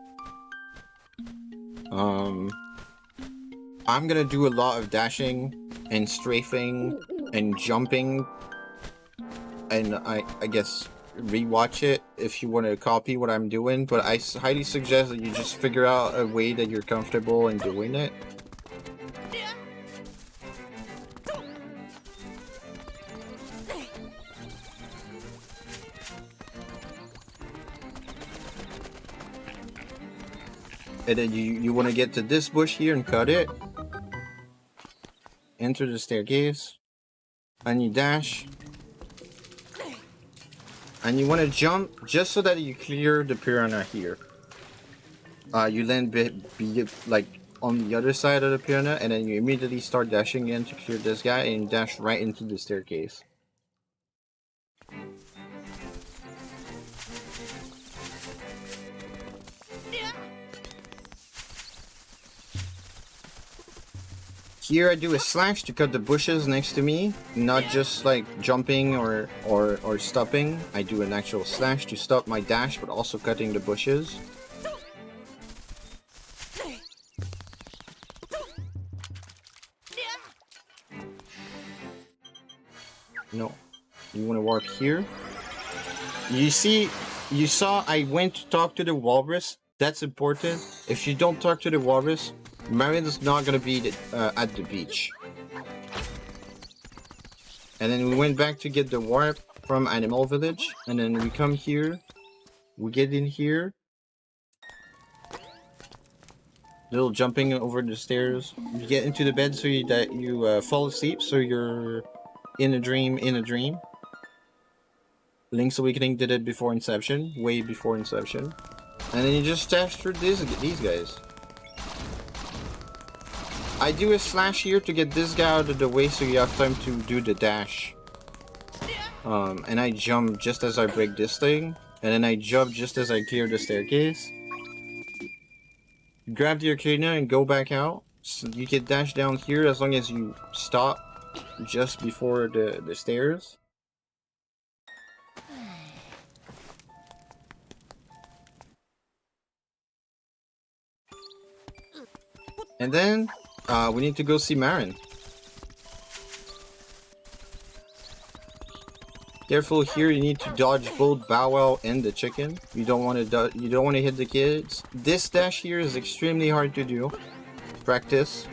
I'm gonna do a lot of dashing and strafing and jumping, and I guess rewatch it if you want to copy what I'm doing, but I highly suggest that you just figure out a way that you're comfortable in doing it. And then you want to get to this bush here and cut it. Enter the staircase. And you dash. And you want to jump just so that you clear the piranha here. You land be like on the other side of the piranha, and then you immediately start dashing in to clear this guy and dash right into the staircase. Here I do a slash to cut the bushes next to me, not just like jumping or stopping. I do an actual slash to stop my dash, but also cutting the bushes. No, you want to warp here. You saw I went to talk to the walrus. That's important. If you don't talk to the walrus, Marion's not gonna be at the beach. And then we went back to get the warp from Animal Village, and then we come here, we get in here, little jumping over the stairs. You get into the bed so you fall asleep, so you're in a dream. Link's Awakening did it before Inception, way before Inception, and then you just dash through these guys. I do a slash here to get this guy out of the way so you have time to do the dash. And I jump just as I break this thing. And then I jump just as I clear the staircase. Grab the Arcana and go back out. So you can dash down here as long as you stop just before the stairs. And then we need to go see Marin. Careful here, you need to dodge both Bow Wow and the chicken. You don't want to hit the kids. This dash here is extremely hard to do. Practice.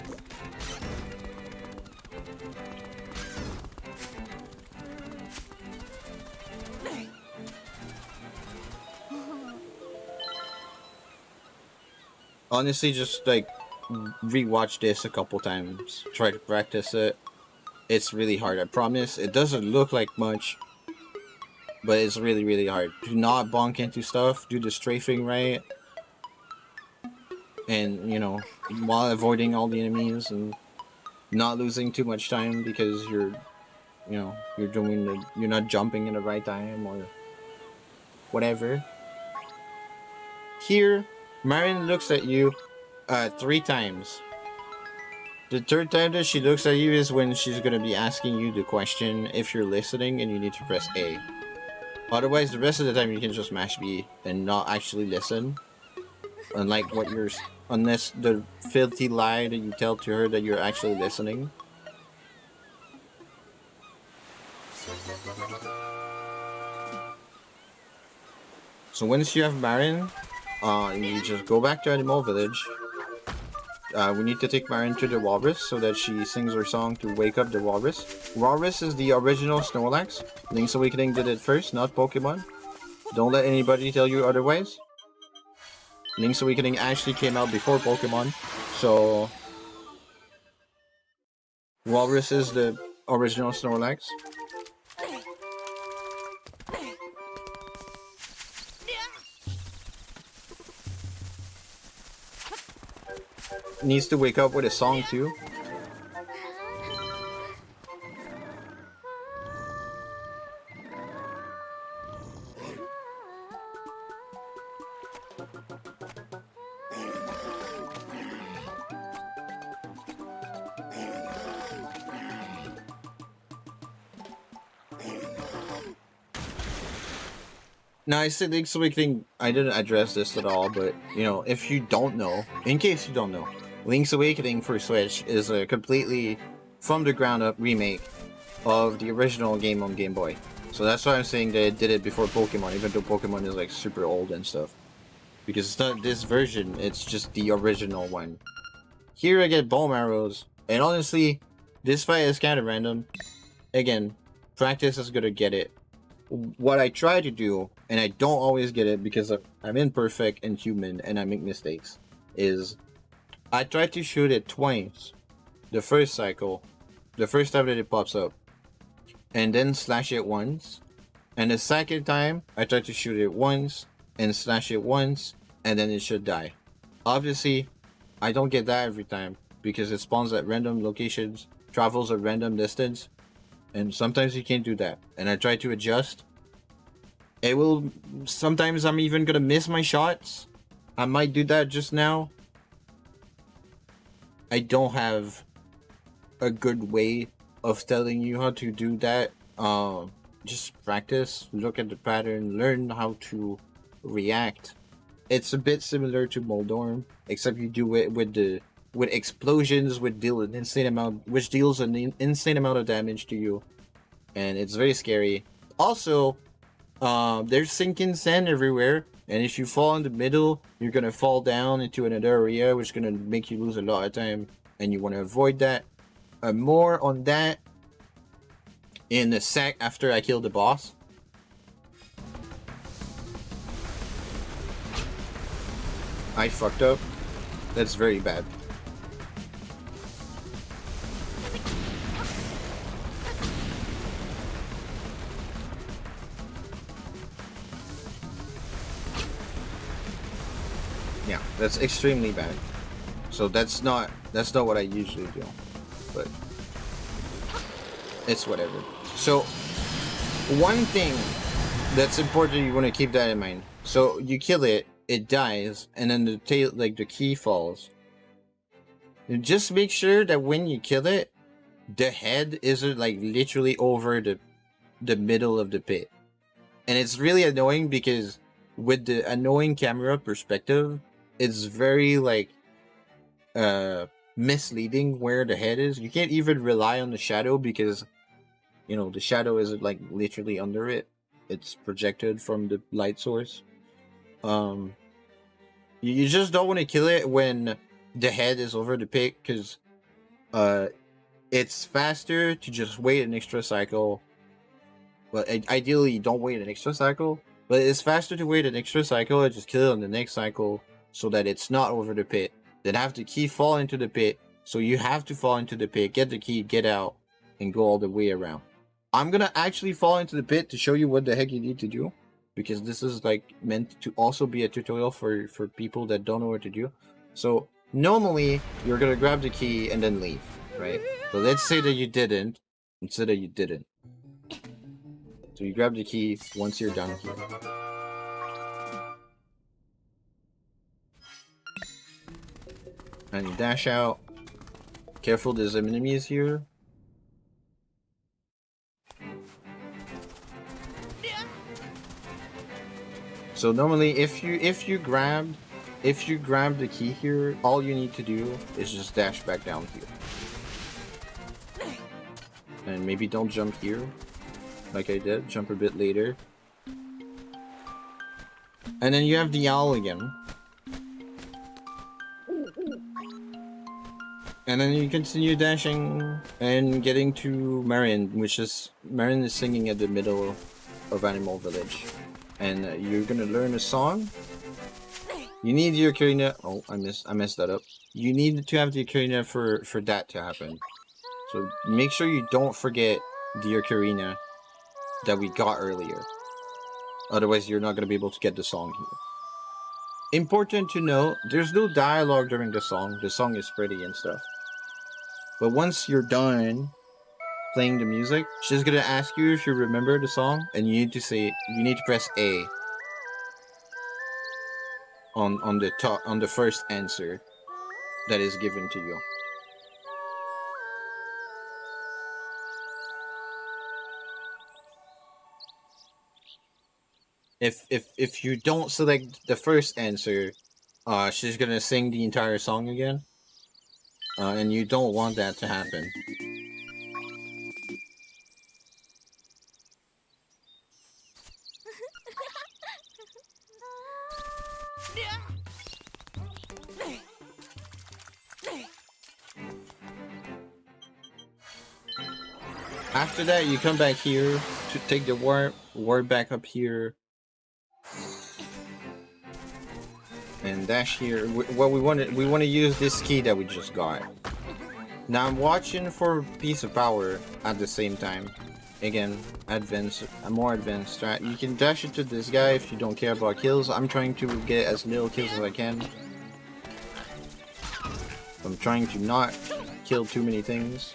Honestly, just like rewatch this a couple times. Try to practice it. It's really hard, I promise. It doesn't look like much, but it's really, really hard. Do not bonk into stuff. Do the strafing right. And, you know, while avoiding all the enemies and not losing too much time because you're not jumping in the right time or whatever. Here, Marin looks at you 3 times. The 3rd time that she looks at you is when she's gonna be asking you the question if you're listening, and you need to press A. Otherwise, the rest of the time you can just mash B and not actually listen. Unlike unless the filthy lie that you tell to her that you're actually listening. So once you have Marin, you just go back to Animal Village. We need to take Marin to the walrus so that she sings her song to wake up the walrus. Walrus is the original Snorlax. Link's Awakening did it first, not Pokemon. Don't let anybody tell you otherwise. Link's Awakening actually came out before Pokemon, so Walrus is the original Snorlax. Needs to wake up with a song too. Now, I said Link's Awakening, I didn't address this at all, but, you know, if you don't know, in case you don't know, Link's Awakening for Switch is a completely from the ground up remake of the original game on Game Boy. So that's why I'm saying that it did it before Pokemon, even though Pokemon is like super old and stuff. Because it's not this version, it's just the original one. Here I get bone arrows, and honestly, this fight is kind of random. Again, practice is gonna get it. What I try to do, and I don't always get it because I'm imperfect and human and I make mistakes, is I try to shoot it twice the first cycle, the first time that it pops up, and then slash it once, and the second time I try to shoot it once and slash it once, and then it should die. Obviously, I don't get that every time because it spawns at random locations, travels a random distance, and sometimes you can't do that, and I try to adjust. It will, sometimes I'm even gonna miss my shots. I might do that just now. I don't have a good way of telling you how to do that. Just practice, look at the pattern, learn how to react. It's a bit similar to Moldorm, except you do it with explosions, which deals an insane amount of damage to you, and it's very scary. Also, there's sinking sand everywhere, and if you fall in the middle, you're gonna fall down into another area, which is gonna make you lose a lot of time, and you want to avoid that. More on that in a sec after I kill the boss. I fucked up. That's very bad. Yeah, that's extremely bad. So that's not what I usually do, but it's whatever. So one thing that's important, you want to keep that in mind. So you kill it, it dies, and then the tail, like the key falls. And just make sure that when you kill it, the head isn't like literally over the middle of the pit. And it's really annoying because with the annoying camera perspective, it's very like misleading where the head is. You can't even rely on the shadow because, you know, the shadow is like literally under it. It's projected from the light source. You just don't want to kill it when the head is over the pit, because it's faster to just wait an extra cycle. Well, ideally you don't wait an extra cycle, but it's faster to wait an extra cycle and just kill it on the next cycle so that it's not over the pit. Then have the key fall into the pit, so you have to fall into the pit, get the key, get out, and go all the way around. I'm gonna actually fall into the pit to show you what the heck you need to do, because this is like meant to also be a tutorial for people that don't know what to do. So normally you're gonna grab the key and then leave, right? But let's say that you didn't. Let's say that you didn't. So you grab the key once you're done here. And you dash out. Careful, there's enemies here. So normally if you grab the key here, all you need to do is just dash back down here. And maybe don't jump here like I did, jump a bit later. And then you have the owl again. And then you continue dashing and getting to Marion, Marion is singing at the middle of Animal Village. And you're gonna learn a song. You need the ocarina. Oh, I messed that up. You need to have the ocarina for that to happen. So make sure you don't forget the ocarina that we got earlier. Otherwise, you're not gonna be able to get the song here. Important to note, there's no dialogue during the song. The song is pretty and stuff. But once you're done playing the music, she's gonna ask you if you remember the song, and you need to press A on the first answer that is given to you. If you don't select the first answer, she's gonna sing the entire song again, and you don't want that to happen. After that, you come back here to take the warp back up here, and dash here. What we want to use this key that we just got. Now I'm watching for piece of power at the same time. Again, a more advanced strat. You can dash it to this guy if you don't care about kills. I'm trying to get as little kills as I can. I'm trying to not kill too many things.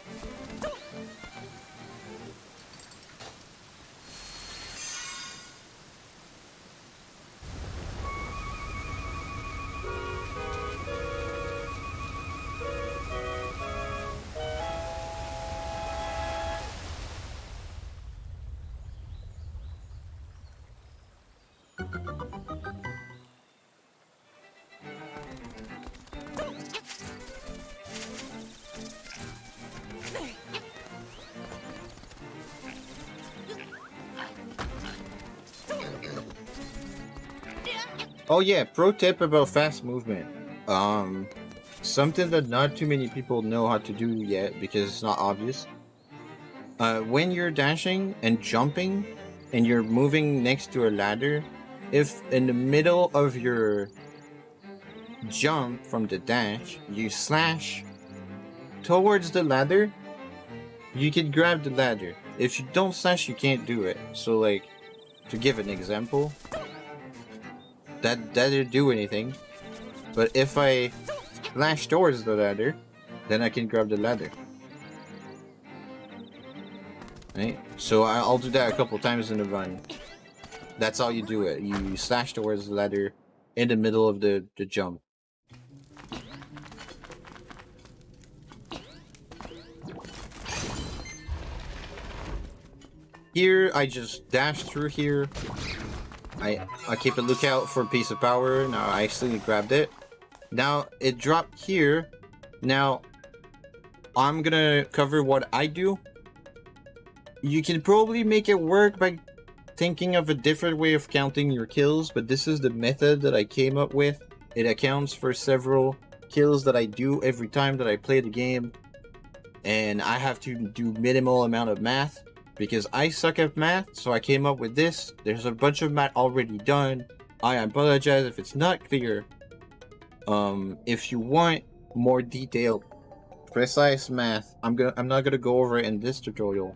Oh yeah, pro tip about fast movement. Something that not too many people know how to do yet because it's not obvious. When you're dashing and jumping and you're moving next to a ladder, if in the middle of your jump from the dash, you slash towards the ladder, you can grab the ladder. If you don't slash, you can't do it. So like, to give an example, that didn't do anything. But if I slash towards the ladder, then I can grab the ladder. Right? So I'll do that a couple times in the run. That's how you do it. You slash towards the ladder in the middle of the jump. Here, I just dash through here. I keep a lookout for a piece of power. Now I accidentally grabbed it. Now it dropped here. Now I'm gonna cover what I do. You can probably make it work by thinking of a different way of counting your kills, but this is the method that I came up with. It accounts for several kills that I do every time that I play the game, and I have to do minimal amount of math because I suck at math, so I came up with this. There's a bunch of math already done. I apologize if it's not clear. If you want more detailed, precise math, I'm not gonna go over it in this tutorial,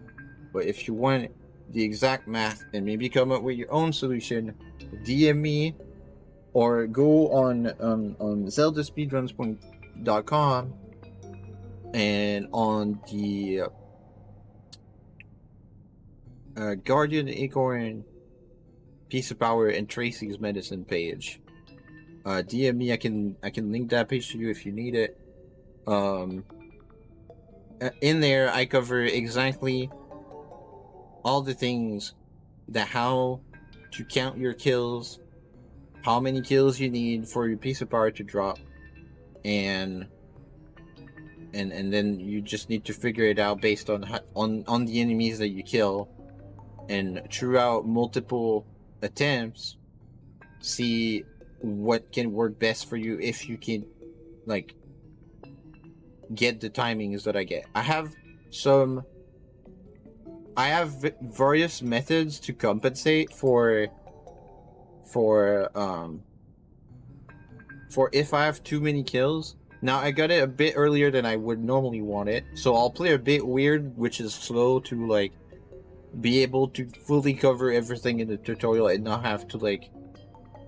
but if you want the exact math and maybe come up with your own solution, DM me or go on zeldaspeedruns.com and on the Guardian Acorn Piece of Power and Tracy's Medicine page. DM me. I can link that page to you if you need it. In there I cover exactly all the things that how to count your kills, how many kills you need for your piece of power to drop, and then you just need to figure it out based on on the enemies that you kill, and throughout multiple attempts see what can work best for you if you can like get the timings that I get. I have various methods to compensate for if I have too many kills. Now I got it a bit earlier than I would normally want it, so I'll play a bit weird, which is slow to like be able to fully cover everything in the tutorial and not have to like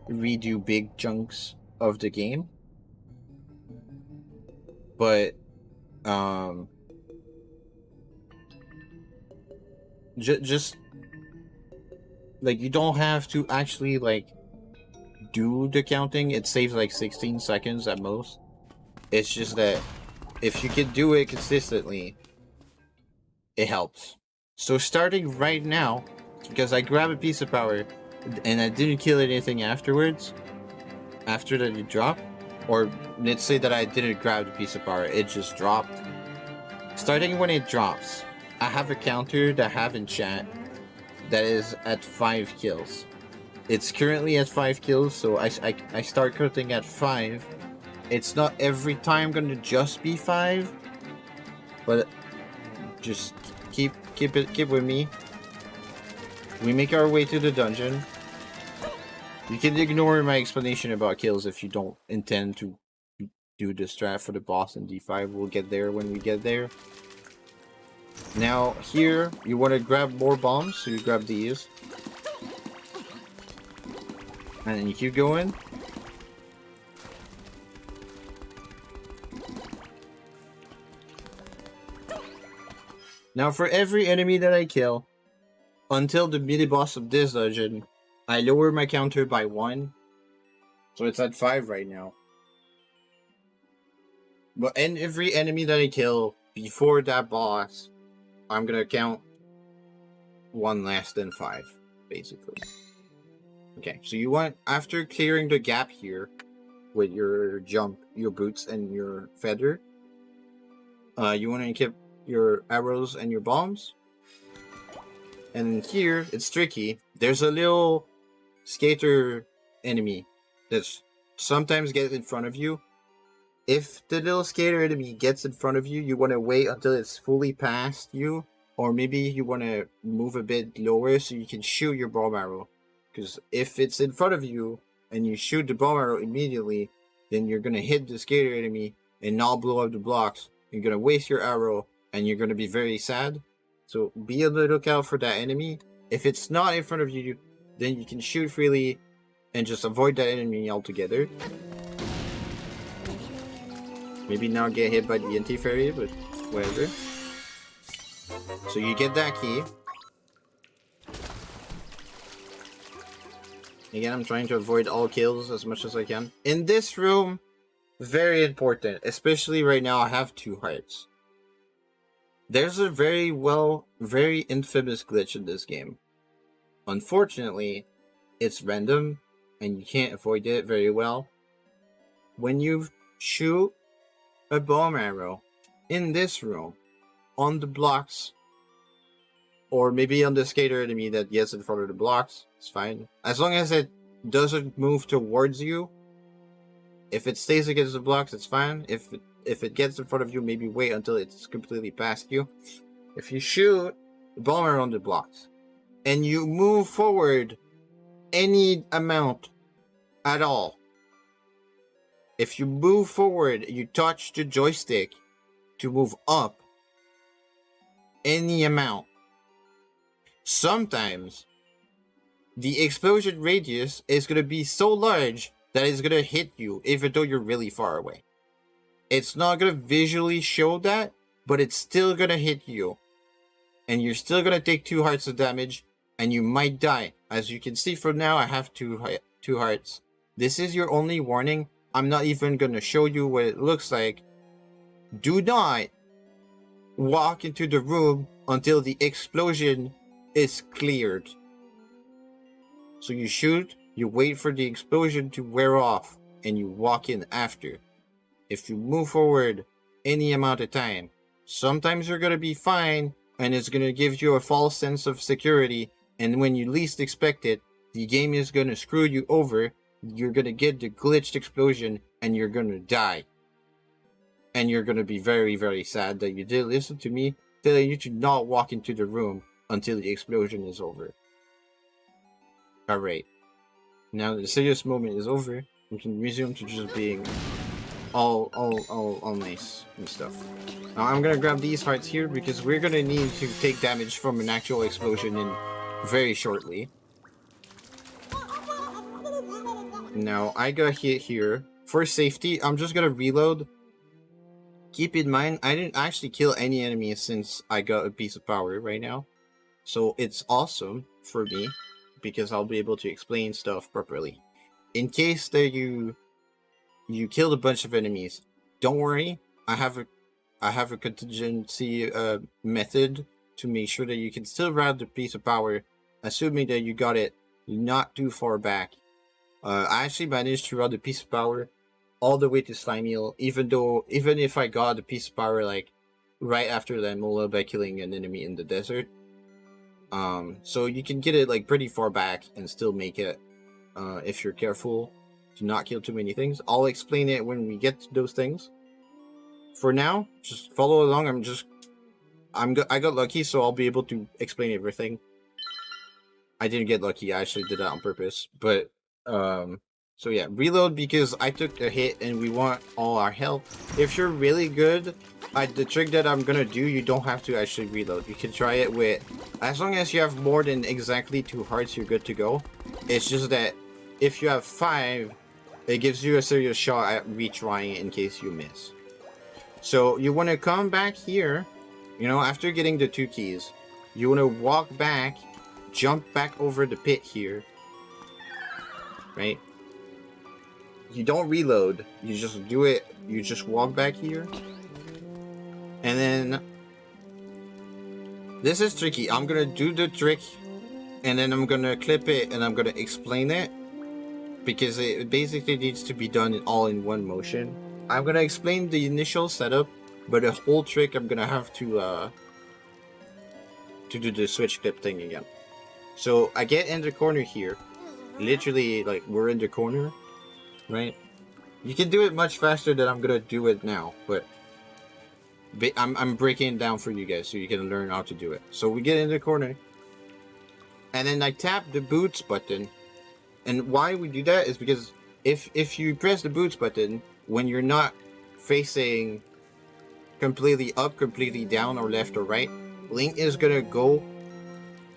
redo big chunks of the game. But just like you don't have to actually like do the counting. It saves like 16 seconds at most. It's just that if you can do it consistently, it helps. So starting right now, because I grab a piece of power and I didn't kill anything afterwards, after that it dropped, or let's say that I didn't grab the piece of power, it just dropped. Starting when it drops, I have a counter that I have in chat that is at 5 kills. It's currently at 5 kills, so I start counting at 5. It's not every time gonna just be 5, but just keep with me. We make our way to the dungeon. You can ignore my explanation about kills if you don't intend to do the strat for the boss in D5. We'll get there when we get there. Now here, you want to grab more bombs, so you grab these. And you keep going. Now for every enemy that I kill, until the mini-boss of this dungeon, I lower my counter by 1. So it's at 5 right now. But and every enemy that I kill before that boss, I'm gonna count 1 less than 5, basically. Okay, so you want, after clearing the gap here with your jump, your boots, and your feather, you want to equip your arrows and your bombs. And here, it's tricky. There's a little skater enemy that sometimes gets in front of you. If the little skater enemy gets in front of you, you want to wait until it's fully past you. Or maybe you want to move a bit lower so you can shoot your bomb arrow. Because if it's in front of you and you shoot the bomb arrow immediately, then you're going to hit the skater enemy and not blow up the blocks. You're going to waste your arrow and you're going to be very sad. So be on the lookout for that enemy. If it's not in front of you, then you can shoot freely and just avoid that enemy altogether. Maybe not get hit by the anti-fairy, but whatever. So you get that key. Again, I'm trying to avoid all kills as much as I can. In this room, very important, especially right now, I have 2 hearts. There's a very infamous glitch in this game. Unfortunately, it's random, and you can't avoid it very well. When you shoot a bomb arrow in this room, on the blocks, or maybe on the skater enemy that gets in front of the blocks, it's fine. As long as it doesn't move towards you, if it stays against the blocks, it's fine. If it gets in front of you, maybe wait until it's completely past you. If you shoot the bomber on the blocks, and you move forward any amount at all, if you move forward, you touch the joystick to move up any amount, sometimes the explosion radius is going to be so large that it's going to hit you even though you're really far away. It's not going to visually show that, but it's still going to hit you. And you're still going to take 2 hearts of damage, and you might die. As you can see from now, I have 2 hearts. This is your only warning. I'm not even going to show you what it looks like. Do not walk into the room until the explosion is cleared. So you shoot, you wait for the explosion to wear off, and you walk in after. If you move forward any amount of time, sometimes you're going to be fine, and it's going to give you a false sense of security, and when you least expect it, the game is going to screw you over. You're going to get the glitched explosion, and you're going to die. And you're going to be very, very sad that you did listen to me telling you to not walk into the room until the explosion is over. Alright. Now that the serious moment is over, we can resume to just being all nice and stuff. Now I'm gonna grab these hearts here because we're gonna need to take damage from an actual explosion in very shortly. Now I got hit here. For safety, I'm just gonna reload. Keep in mind, I didn't actually kill any enemies since I got a piece of power right now. So it's awesome for me because I'll be able to explain stuff properly. In case that you killed a bunch of enemies, don't worry. I have a contingency method to make sure that you can still grab the piece of power, assuming that you got it not too far back. I actually managed to route the piece of power all the way to Slimeal, even if I got the piece of power like right after Lamola by killing an enemy in the desert. So you can get it like pretty far back and still make it if you're careful to not kill too many things. I'll explain it when we get to those things. For now, just follow along. I got lucky, so I'll be able to explain everything. I didn't get lucky. I actually did that on purpose. But so yeah, reload because I took a hit and we want all our health. If you're really good, the trick that I'm gonna do, you don't have to actually reload. You can try it with, as long as you have more than exactly 2 hearts, you're good to go. It's just that if you have 5, it gives you a serious shot at retrying in case you miss. So you want to come back here, after getting the 2 keys, you want to walk back, jump back over the pit here, right? You don't reload, you just do it, you just walk back here, and then this is tricky. I'm gonna do the trick, and then I'm gonna clip it, and I'm gonna explain it, because it basically needs to be done all in one motion. I'm gonna explain the initial setup, but the whole trick I'm gonna have to do the switch clip thing again. So I get in the corner here, literally like we're in the corner, right? You can do it much faster than I'm gonna do it now, but I'm breaking it down for you guys so you can learn how to do it. So we get in the corner, and then I tap the boots button. And why we do that is because if you press the boots button when you're not facing completely up, completely down, or left or right, Link is gonna go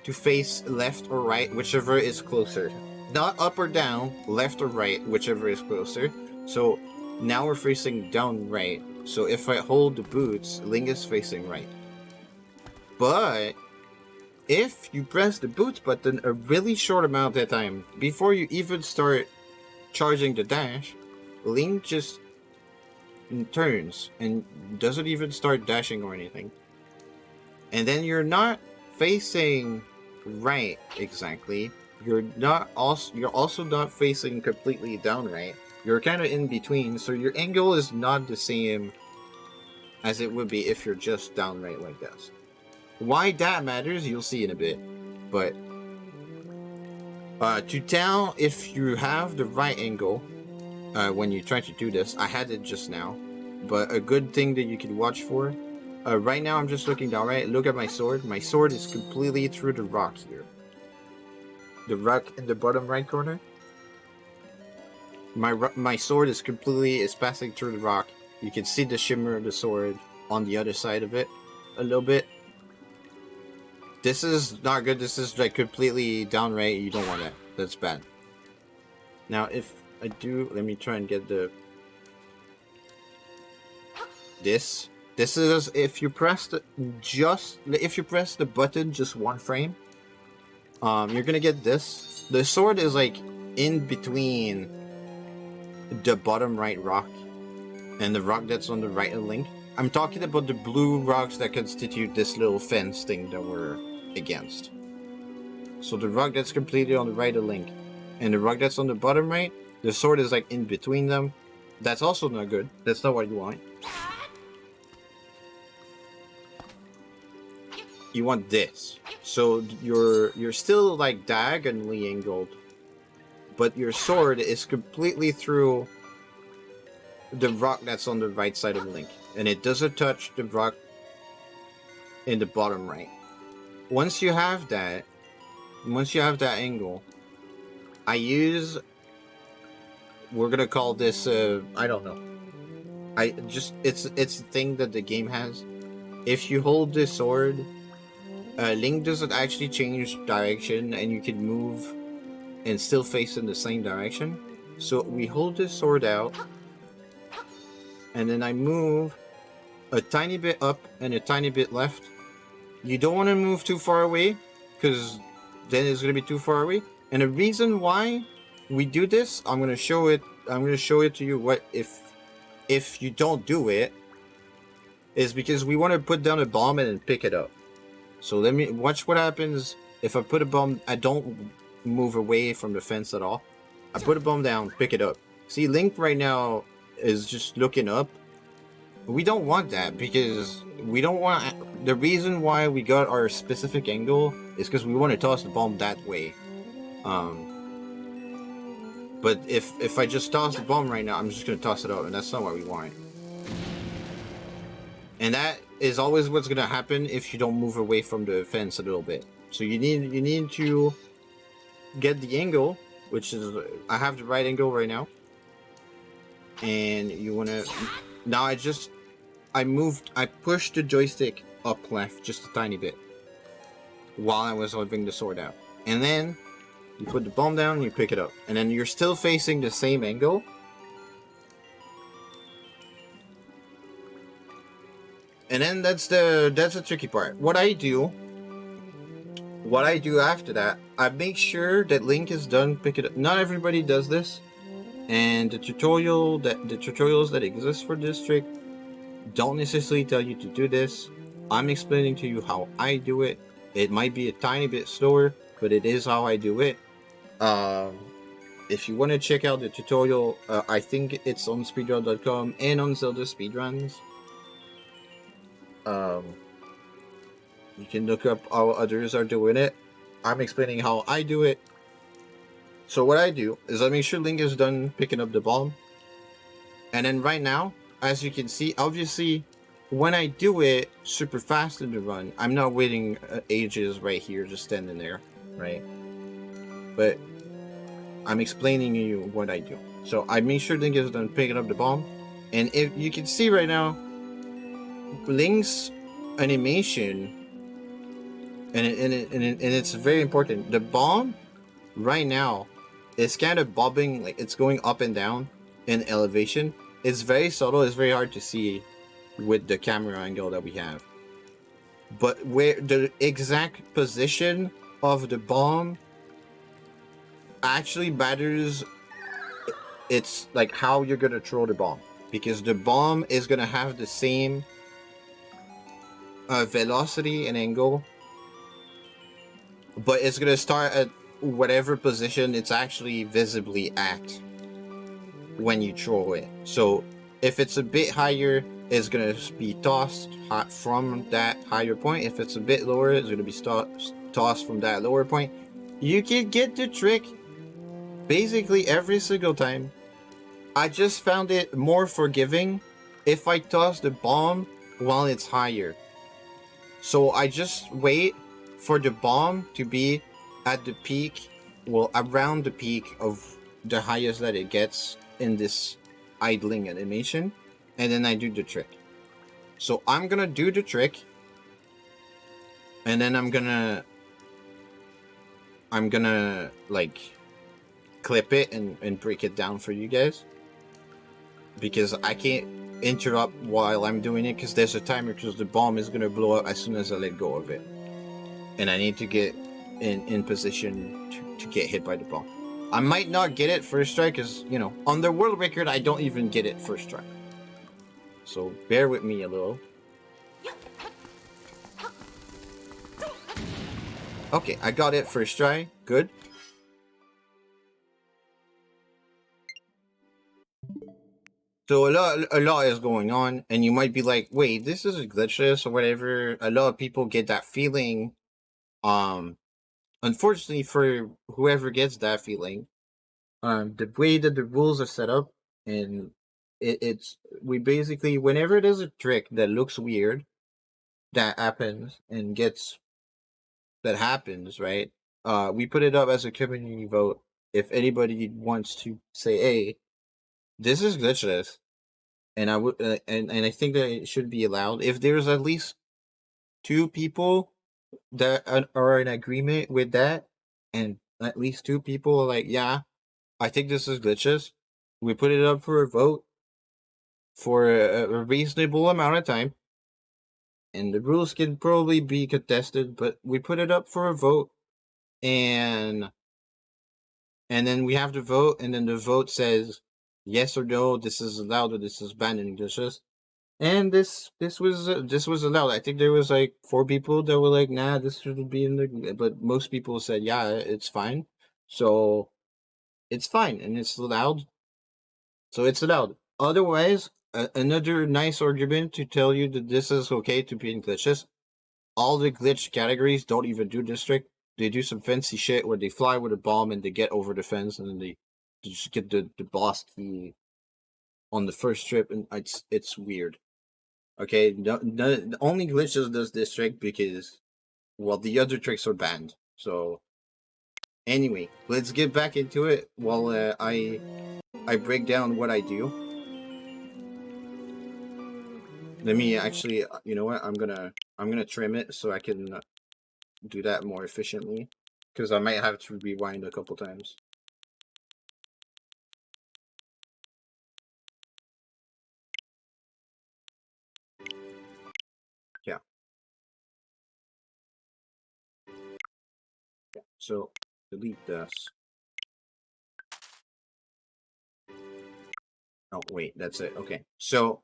to face left or right, whichever is closer. Not up or down, left or right, whichever is closer. So now we're facing down right. So if I hold the boots, Link is facing right. But if you press the boots button a really short amount of time, before you even start charging the dash, Link just turns and doesn't even start dashing or anything. And then you're not facing right exactly. You're also not facing completely down right. You're kind of in between, so your angle is not the same as it would be if you're just downright like this. Why that matters, you'll see in a bit. But to tell if you have the right angle when you try to do this, I had it just now. But a good thing that you can watch for, right now I'm just looking down, right? Look at my sword. My sword is completely through the rock here. The rock in the bottom right corner. My sword is passing through the rock. You can see the shimmer of the sword on the other side of it a little bit. This is not good. This is like completely downright. You don't want that. That's bad. Now, if I do, let me try and get this. This is if you press the button just one frame, you're gonna get this. The sword is like in between the bottom right rock and the rock that's on the right of Link. I'm talking about the blue rocks that constitute this little fence thing that we're against. So the rock that's completely on the right of Link and the rock that's on the bottom right, the sword is like in between them. That's also not good. That's not what you want. You want this. So you're still like diagonally angled, but your sword is completely through the rock that's on the right side of Link, and it doesn't touch the rock in the bottom right. Once you have that angle, we're gonna call this I don't know. It's a thing that the game has. If you hold the sword, Link doesn't actually change direction, and you can move and still face in the same direction. So we hold this sword out, and then I move a tiny bit up and a tiny bit left. You don't want to move too far away, because then it's going to be too far away. And the reason why we do this, I'm going to show it to you. What if you don't do it, is because we want to put down a bomb and then pick it up. So let me watch what happens if I put a bomb. I don't move away from the fence at all. I put a bomb down, pick it up. See, Link right now is just looking up. We don't want that, because we don't want. The reason why we got our specific angle is because we want to toss the bomb that way. But if I just toss the bomb right now, I'm just gonna toss it out, and that's not what we want. And that is always what's gonna happen if you don't move away from the fence a little bit. So you need to get the angle, which is I have the right angle right now, and you wanna. Now I pushed the joystick up left just a tiny bit while I was holding the sword out, and then you put the bomb down and you pick it up, and then you're still facing the same angle. And then that's the tricky part. What I do after that, I make sure that Link is done. Pick it up. Not everybody does this, and the tutorials that exist for this trick don't necessarily tell you to do this. I'm explaining to you how I do it. It might be a tiny bit slower, but it is how I do it. If you want to check out the tutorial, I think it's on speedrun.com and on Zelda Speedruns. You can look up how others are doing it. I'm explaining how I do it. So what I do is I make sure Link is done picking up the bomb. And then right now, as you can see, obviously, when I do it super fast in the run, I'm not waiting ages right here, just standing there, right? But I'm explaining to you what I do. So I make sure Link is done picking up the bomb. And if you can see right now, Link's animation, and it's very important. The bomb right now is kind of bobbing, like it's going up and down in elevation. It's very subtle. It's very hard to see with the camera angle that we have. But where the exact position of the bomb actually matters, it's like how you're gonna throw the bomb, because the bomb is gonna have the same velocity and angle, but it's gonna start at whatever position it's actually visibly at when you throw it. So if it's a bit higher, is gonna be tossed from that higher point. If it's a bit lower, it's gonna be tossed from that lower point. You can get the trick basically every single time. I just found it more forgiving if I toss the bomb while it's higher. So I just wait for the bomb to be at the peak, well, around the peak of the highest that it gets in this idling animation, and then I do the trick. So I'm gonna do the trick, and then I'm gonna like clip it and break it down for you guys, because I can't interrupt while I'm doing it because there's a timer, because the bomb is gonna blow up as soon as I let go of it, and I need to get in position to get hit by the bomb. I might not get it first try because, you know, on the world record I don't even get it first try, so bear with me a little. Okay, I got it first try. Good. So a lot is going on, and you might be like, wait, this is a glitchless or whatever. A lot of people get that feeling. Unfortunately for whoever gets that feeling, the way that the rules are set up, and it's we basically, whenever there's a trick that looks weird that happens and gets that happens, right? We put it up as a community vote. If anybody wants to say, hey, this is glitchless, and I would and I think that it should be allowed if there's at least two people that are in agreement with that, and at least two people are like, yeah, I think this is glitches. We put it up for a vote for a reasonable amount of time, and the rules can probably be contested, but we put it up for a vote, and then we have to vote, and then the vote says yes or no, this is allowed or this is banned in glitches. And this was allowed. I think there was like 4 people that were like, nah, this shouldn't be in the. But most people said, yeah, it's fine. So it's fine and it's allowed. So it's allowed. Otherwise, another nice argument to tell you that this is okay to be in glitches. All the glitch categories don't even do this trick. They do some fancy shit where they fly with a bomb and they get over the fence, and then they just get the boss key on the first trip, and it's weird. Okay, only glitches does this trick because, well, the other tricks are banned. So anyway, let's get back into it while I break down what I do. Let me actually, you know what? I'm gonna trim it so I can do that more efficiently, because I might have to rewind a couple times. Yeah. So delete this. Oh wait, that's it. Okay. So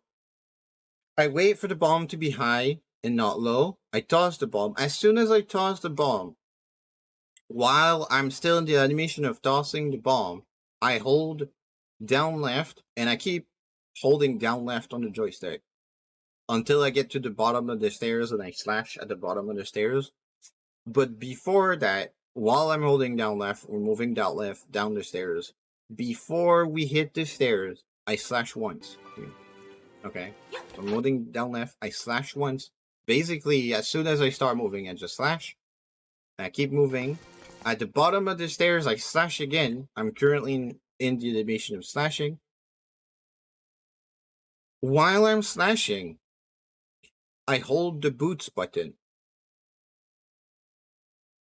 I wait for the bomb to be high and not low. I toss the bomb. As soon as I toss the bomb, while I'm still in the animation of tossing the bomb, I hold down left, and I keep holding down left on the joystick until I get to the bottom of the stairs, and I slash at the bottom of the stairs. But before that, while I'm holding down left or moving down left down the stairs, before we hit the stairs, I slash once. Okay? So I'm holding down left, I slash once. Basically, as soon as I start moving, I just slash. And I keep moving. At the bottom of the stairs, I slash again. I'm currently in the animation of slashing. While I'm slashing, I hold the boots button.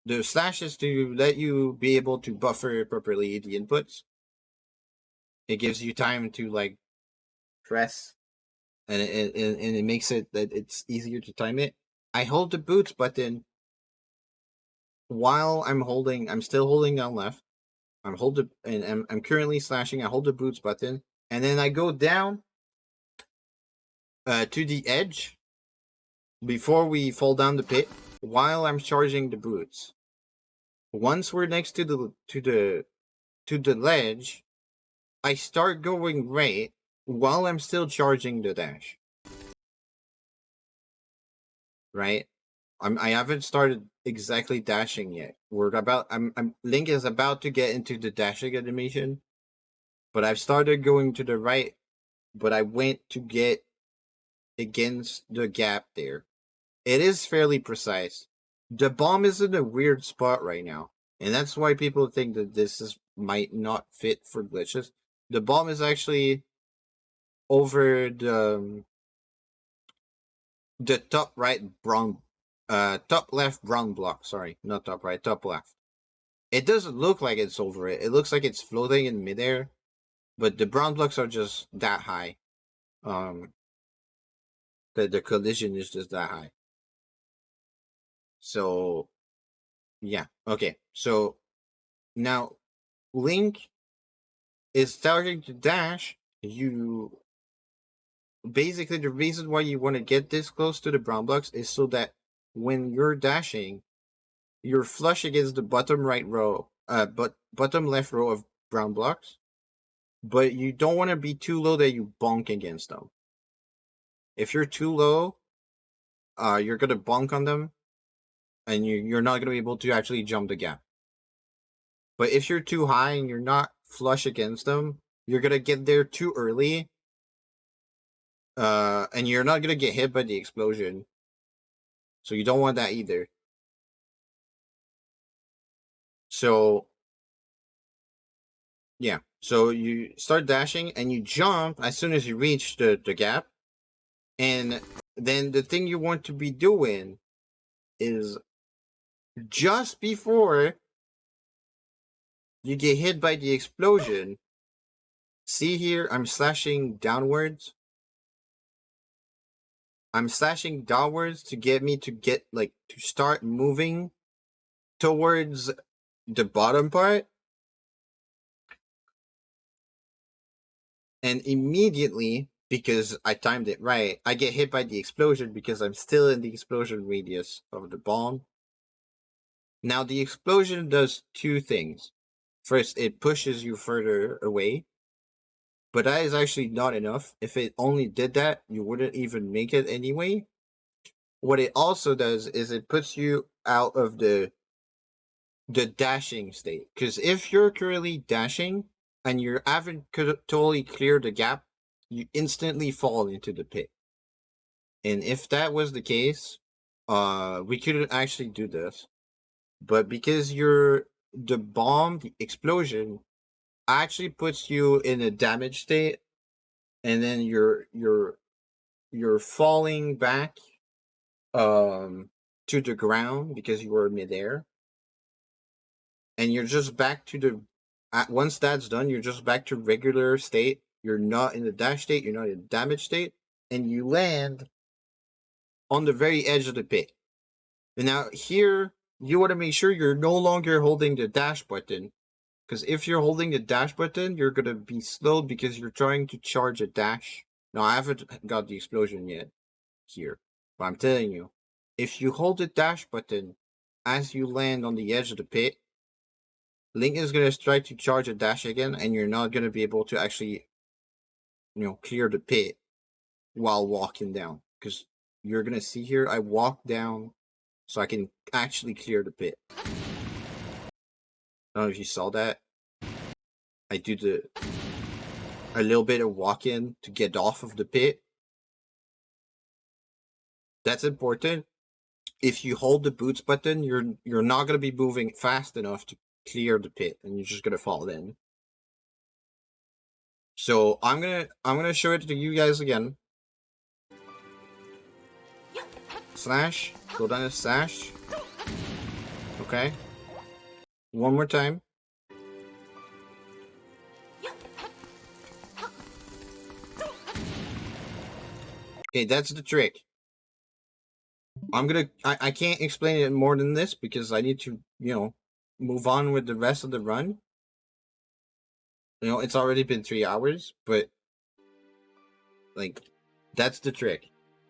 The slash is to let you be able to buffer properly the inputs. It gives you time to like press, and it makes it that it's easier to time it. I hold the boots button while I'm still holding down left. I'm currently slashing. I hold the boots button, and then I go down to the edge before we fall down the pit while I'm charging the boots. Once we're next to the ledge, I start going right while I'm still charging the dash. right? I haven't started exactly dashing yet. Link is about to get into the dashing animation, but I've started going to the right, but I went to get against the gap there. It is fairly precise. The bomb is in a weird spot right now, and that's why people think that might not fit for glitches. The bomb is actually over the top right brown, top left brown block. Sorry, not top right, top left. It doesn't look like it's over it. It looks like it's floating in midair, but the brown blocks are just that high. Um, the collision is just that high. So yeah, okay. So now Link is starting to dash. You basically, the reason why you want to get this close to the brown blocks is so that when you're dashing, you're flush against the bottom right row, but bottom left row of brown blocks. But you don't want to be too low that you bonk against them. If you're too low, you're gonna bonk on them, and you're not gonna be able to actually jump the gap. But if you're too high and you're not flush against them, you're gonna get there too early, and you're not gonna get hit by the explosion. So you don't want that either. So yeah, so you start dashing and you jump as soon as you reach the gap, and then the thing you want to be doing is just before you get hit by the explosion. See here, I'm slashing downwards. I'm slashing downwards to get me to to start moving towards the bottom part. And immediately, because I timed it right, I get hit by the explosion because I'm still in the explosion radius of the bomb. Now, the explosion does two things. First, it pushes you further away, but that is actually not enough. If it only did that, you wouldn't even make it anyway. What it also does is it puts you out of the dashing state. Because if you're currently dashing and you haven't totally cleared the gap, you instantly fall into the pit. And if that was the case, we couldn't actually do this. But because the bomb, the explosion, actually puts you in a damage state, and then you're falling back to the ground because you were midair, and you're just back to once that's done, you're just back to regular state. You're not in the dash state, you're not in the damage state, and you land on the very edge of the pit. And now here, you want to make sure you're no longer holding the dash button, because if you're holding the dash button, you're gonna be slowed because you're trying to charge a dash. Now I haven't got the explosion yet here, but I'm telling you, if you hold the dash button as you land on the edge of the pit, Link is gonna try to charge a dash again, and you're not gonna be able to actually, clear the pit while walking down. Because you're gonna see here, I walk down so I can actually clear the pit. I don't know if you saw that. I do a little bit of walk-in to get off of the pit. That's important. If you hold the boots button, you're not gonna be moving fast enough to clear the pit, and you're just gonna fall in. So I'm gonna show it to you guys again. Slash, go down to slash. Okay. One more time. Okay, that's the trick. I can't explain it more than this because I need to, move on with the rest of the run. It's already been 3 hours, but that's the trick.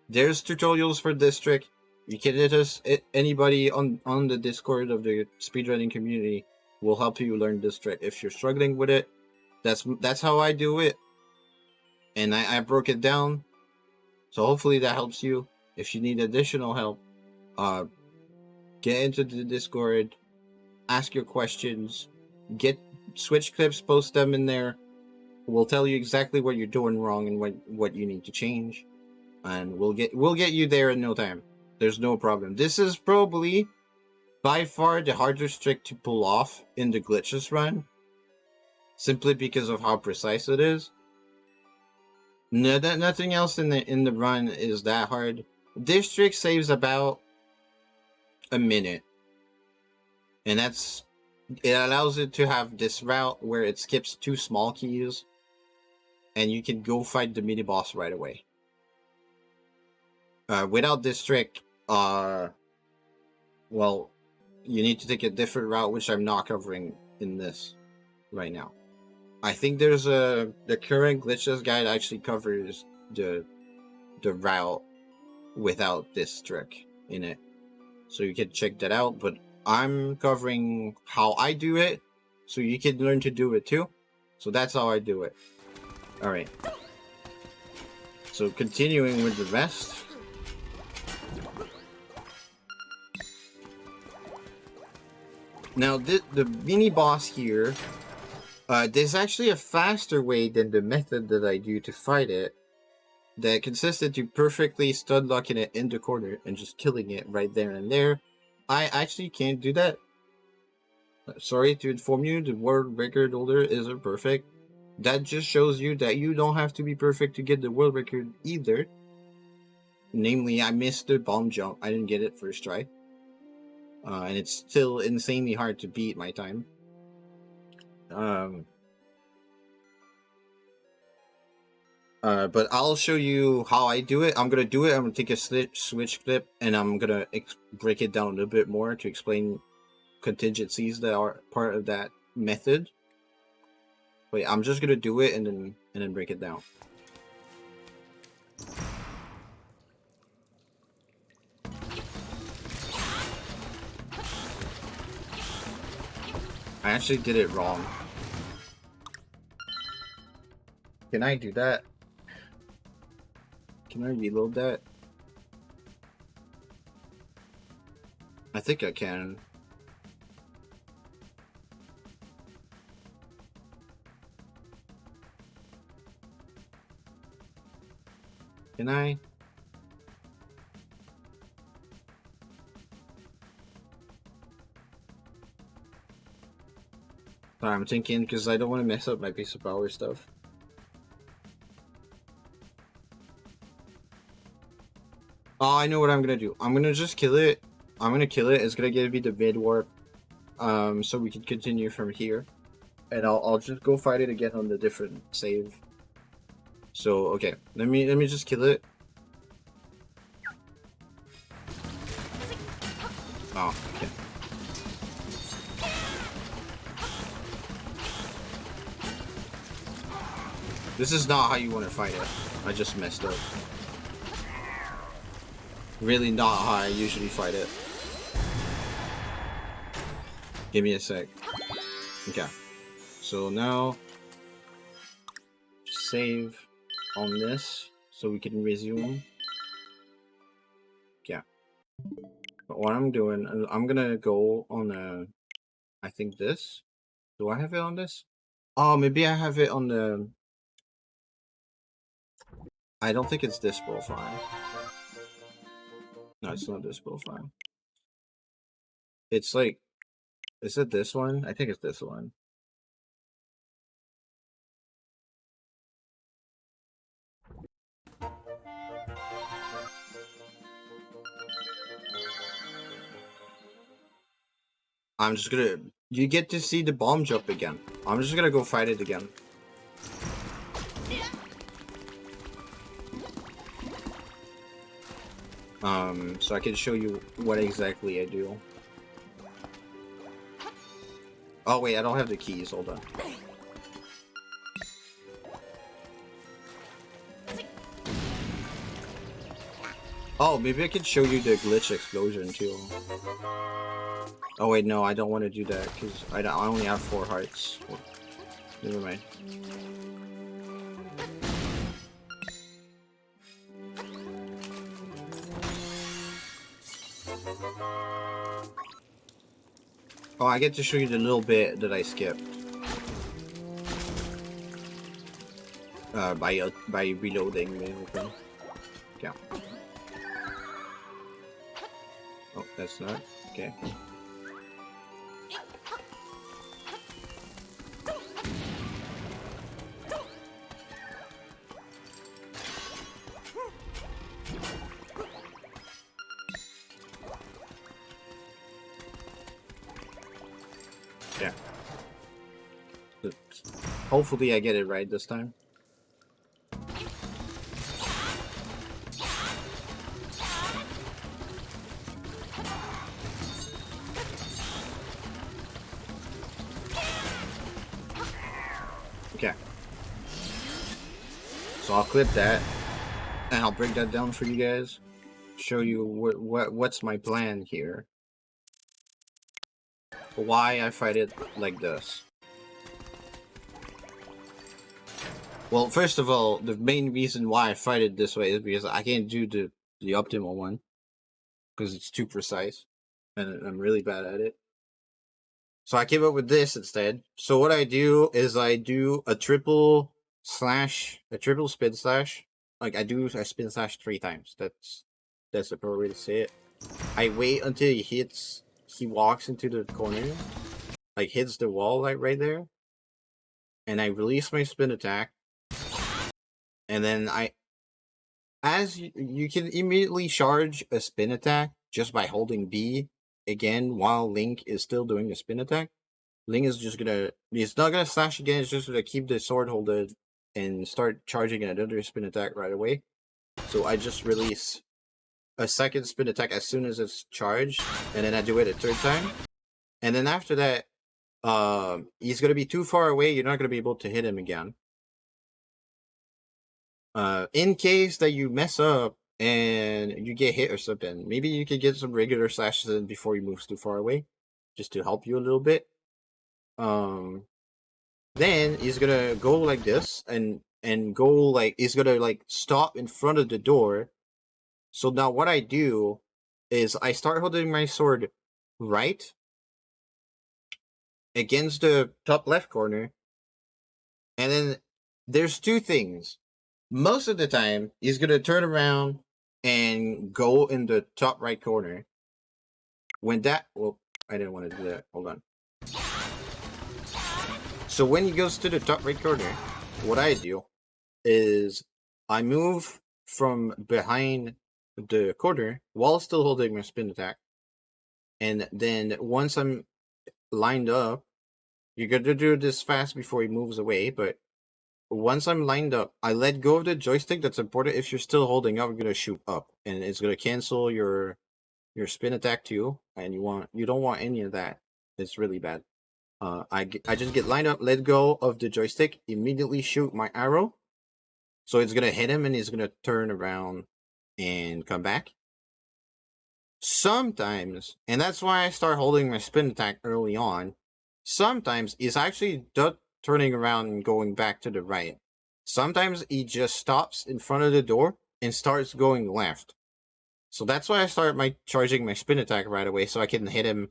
There's tutorials for this trick. You can hit us. Anybody on the Discord of the speedrunning community will help you learn this trick. If you're struggling with it, that's how I do it, and I broke it down. So hopefully that helps you. If you need additional help, Uh, get into the Discord, ask your questions, get Switch clips, post them in there. We'll tell you exactly what you're doing wrong and what you need to change, and we'll get you there in no time. There's no problem. This is probably by far the hardest trick to pull off in the Glitchless run, simply because of how precise it is. No, nothing else in the run is that hard. This trick saves about a minute, and it allows it to have this route where it skips 2 small keys, and you can go fight the mini boss right away. Without this trick, well, you need to take a different route, which I'm not covering in this right now. I think there's the current Glitchless guide actually covers the route without this trick in it, so you can check that out. But I'm covering how I do it, so you can learn to do it too. So that's how I do it. All right. So continuing with the rest. Now the mini boss here, there's actually a faster way than the method that I do to fight it, that consisted to perfectly stud locking it in the corner and just killing it right there and there. I actually can't do that. Sorry to inform you, the world record holder isn't perfect. That just shows you that you don't have to be perfect to get the world record either. Namely, I missed the bomb jump. I didn't get it first try. And it's still insanely hard to beat my time. But I'll show you how I do it. I'm gonna do it. I'm gonna take a switch clip and I'm gonna break it down a little bit more to explain contingencies that are part of that method. Wait, I'm just gonna do it and then break it down. I actually did it wrong. Can I do that? Can I reload that? I think I can. Can I? Sorry, I'm thinking because I don't want to mess up my piece of power stuff. Oh, I know what I'm gonna do. I'm gonna just kill it. I'm gonna kill it. It's gonna give me the mid warp, so we can continue from here, and I'll just go fight it again on the different save. So okay, let me just kill it. Oh, okay. This is not how you want to fight it. I just messed up. Really not how I usually fight it. Give me a sec. Okay. So now, save on this so we can resume. Yeah. But what I'm doing, I'm gonna go on I think this. Do I have it on this? Oh, maybe I have it on the... I don't think it's this profile. No, it's not this profile. It's like... Is it this one? I think it's this one. I'm just gonna... You get to see the bomb jump again. I'm just gonna go fight it again. So I can show you what exactly I do. Oh wait, I don't have the keys, hold on. Oh, maybe I could show you the glitch explosion too. Oh wait, no, I don't want to do that because I only have 4 hearts. Never mind. Oh, I get to show you the little bit that I skipped. By reloading basically. Yeah. Oh, that's not okay. Yeah. Hopefully I get it right this time. Okay. So I'll clip that, and I'll break that down for you guys. Show you what's my plan here. Why I fight it like this. Well, first of all, the main reason why I fight it this way is because I can't do the optimal one because it's too precise, and I'm really bad at it. So I came up with this instead. So what I do is I do a triple spin slash. Like I spin slash 3 times. That's the proper way to say it. I wait until he walks into the corner, like hits the wall like right there, and I release my spin attack, and then you can immediately charge a spin attack just by holding B again while Link is still doing the spin attack. Link is just gonna, he's not gonna slash again, it's just gonna keep the sword holded and start charging another spin attack right away. So I just release a second spin attack as soon as it's charged, and then I do it a third time. And then after that, he's gonna be too far away, you're not gonna be able to hit him again. In case that you mess up and you get hit or something, maybe you could get some regular slashes in before he moves too far away, just to help you a little bit. Then he's gonna go like this and go like he's gonna like stop in front of the door. So now what I do is I start holding my sword right against the top left corner, and then there's 2 things. Most of the time he's gonna turn around and go in the top right corner. When that, well, I didn't want to do that. Hold on. So when he goes to the top right corner, what I do is I move from behind the corner while still holding my spin attack. And then once I'm lined up, you're going to do this fast before he moves away. But once I'm lined up, I let go of the joystick. That's important. If you're still holding up, you're going to shoot up. And it's going to cancel your spin attack too. And you don't want any of that. It's really bad. I just get lined up, let go of the joystick, immediately shoot my arrow. So it's gonna hit him and he's gonna turn around and come back. Sometimes, and that's why I start holding my spin attack early on, sometimes he's actually turning around and going back to the right. Sometimes he just stops in front of the door and starts going left. So that's why I start charging my spin attack right away so I can hit him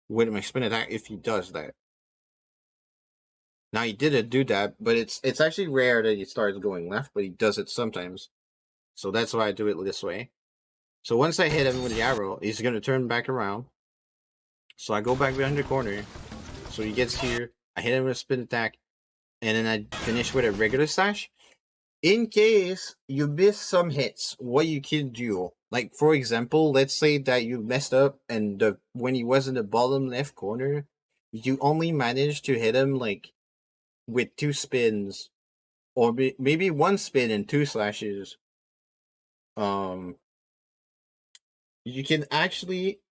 with my spin attack if he does that. Now he didn't do that, but it's actually rare that he starts going left, but he does it sometimes. So that's why I do it this way. So once I hit him with the arrow, he's gonna turn back around. So I go back behind the corner. So he gets here, I hit him with a spin attack, and then I finish with a regular slash. In case you miss some hits, what you can do, like for example, let's say that you messed up and when he was in the bottom left corner, you only managed to hit him like with 2 spins, or maybe 1 spin and 2 slashes. You can actually,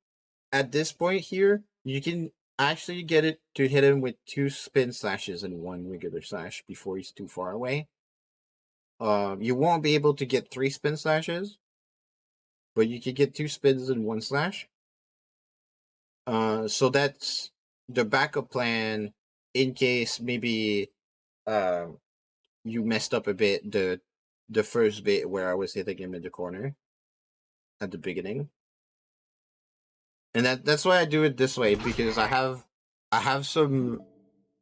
at this point here, you can actually get it to hit him with 2 spin slashes and 1 regular slash before he's too far away. You won't be able to get 3 spin slashes, but you can get 2 spins and 1 slash. So that's the backup plan in case maybe you messed up a bit the first bit where I was hitting him in the corner at the beginning. and that's why I do it this way, because I have some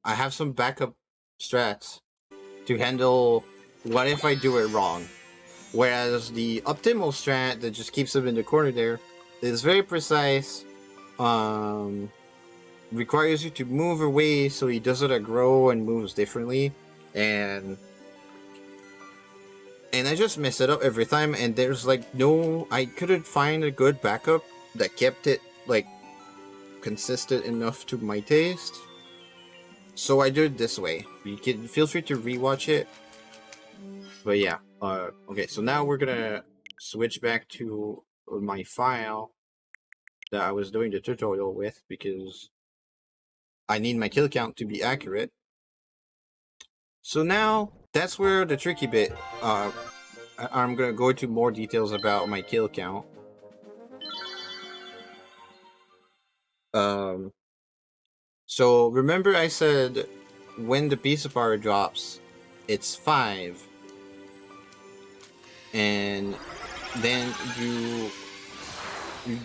I have some backup strats to handle what if I do it wrong. Whereas the optimal strat that just keeps him in the corner there is very precise. Um, Requires you to move away so he doesn't grow and moves differently, and I just mess it up every time. And there's like no, I couldn't find a good backup that kept it like consistent enough to my taste. So I do it this way. You can feel free to rewatch it. But yeah, okay. So now we're gonna switch back to my file that I was doing the tutorial with, because I need my kill count to be accurate. So now that's where the tricky bit. I'm gonna go into more details about my kill count. Um, so remember I said when the piece of power drops, it's 5, and then you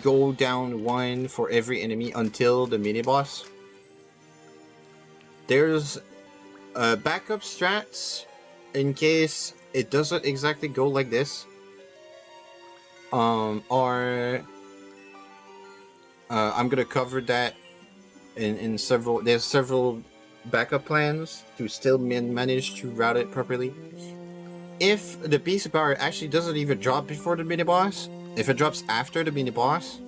go down 1 for every enemy until the mini boss. There's backup strats in case it doesn't exactly go like this. Or I'm gonna cover that in several. There's several backup plans to still manage to route it properly. If the piece of power actually doesn't even drop before the mini boss, if it drops after the mini boss,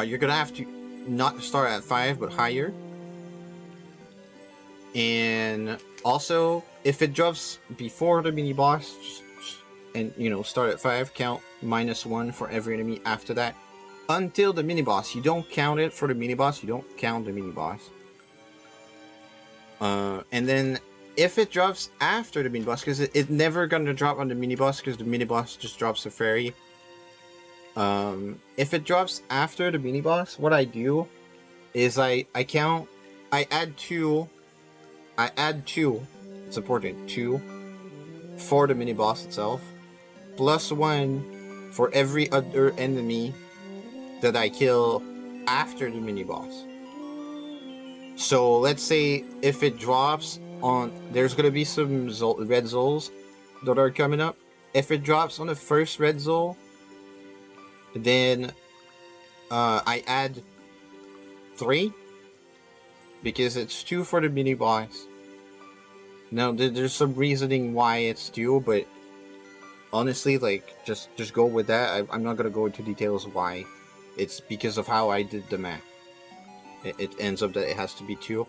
you're gonna have to not start at 5 but higher. And also, if it drops before the mini boss, and start at 5, count -1 for every enemy after that until the mini boss. You don't count it for the mini boss. You don't count the mini boss. And then if it drops after the mini boss, because it's never gonna drop on the mini boss, because the mini boss just drops a fairy. If it drops after the mini boss, what I do is I add 2. It's important, 2 for the mini boss itself, +1 for every other enemy that I kill after the mini boss. So let's say if it drops on, there's gonna be some red Zols that are coming up. If it drops on the first red Zol, then I add 3, because it's 2 for the mini boss. Now there's some reasoning why it's 2, but honestly, like, just go with that. I'm not gonna go into details why. It's because of how I did the math. It ends up that it has to be 2.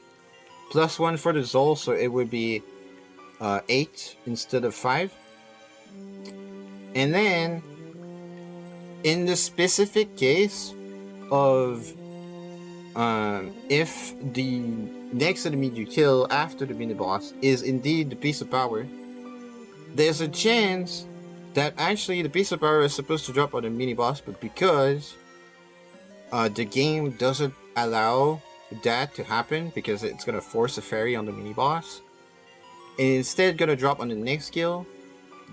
+1 for the Zol, so it would be 8 instead of 5. And then, in the specific case of if the next enemy you kill after the mini boss is indeed the piece of power, there's a chance that actually the piece of power is supposed to drop on the mini boss, but because the game doesn't allow that to happen, because it's gonna force a fairy on the mini boss, and instead gonna drop on the next skill.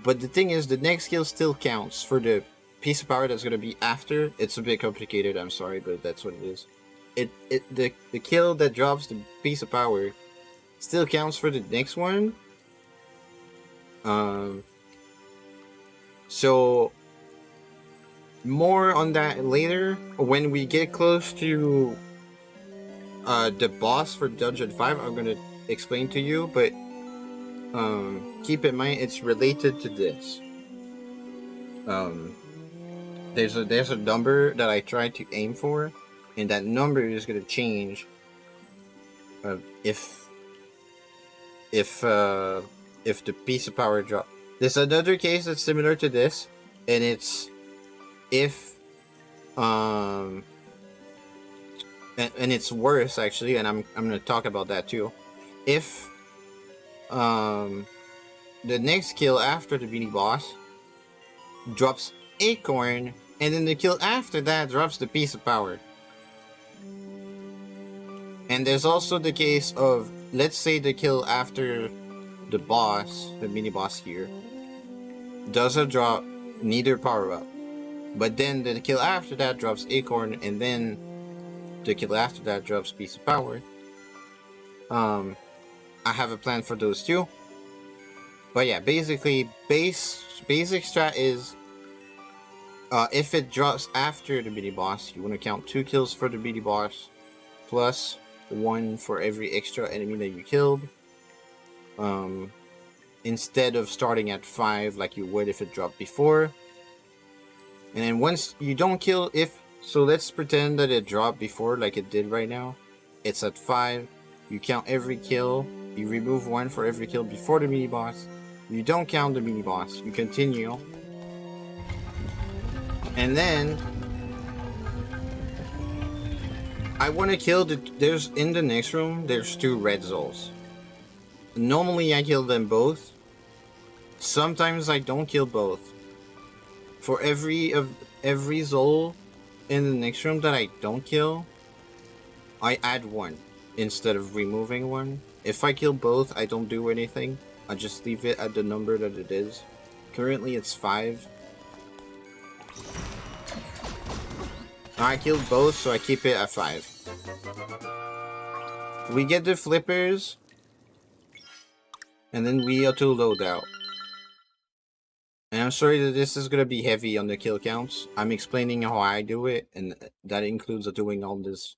But the thing is, the next skill still counts for the piece of power that's gonna be after. It's a bit complicated, I'm sorry, but that's what it is. The kill that drops the piece of power still counts for the next one. So more on that later when we get close to the boss for Dungeon 5. I'm gonna explain to you, but keep in mind it's related to this. There's a number that I try to aim for, and that number is gonna change if the piece of power drop. There's another case that's similar to this, and it's if and it's worse actually, and I'm gonna talk about that too. If the next kill after the mini boss drops Acorn, and then the kill after that drops the piece of power. And there's also the case of, let's say the kill after the boss, the mini boss here, doesn't drop neither power up. But then the kill after that drops acorn, and then the kill after that drops piece of power. I have a plan for those two. But yeah, basically, basic strat is if it drops after the mini boss, you want to count 2 kills for the mini boss, plus 1 for every extra enemy that you killed. Instead of starting at 5 like you would if it dropped before. And then once you don't kill, so let's pretend that it dropped before like it did right now. It's at 5. You count every kill. You remove 1 for every kill before the mini boss. You don't count the mini boss. You continue. And then I want to kill there's in the next room, there's 2 red souls. Normally I kill them both. Sometimes I don't kill both. For every soul in the next room that I don't kill, I add 1 instead of removing 1. If I kill both, I don't do anything. I just leave it at the number that it is. Currently it's 5. I killed both, so I keep it at 5. We get the flippers, and then we auto load out. And I'm sorry that this is gonna be heavy on the kill counts. I'm explaining how I do it, and that includes doing all this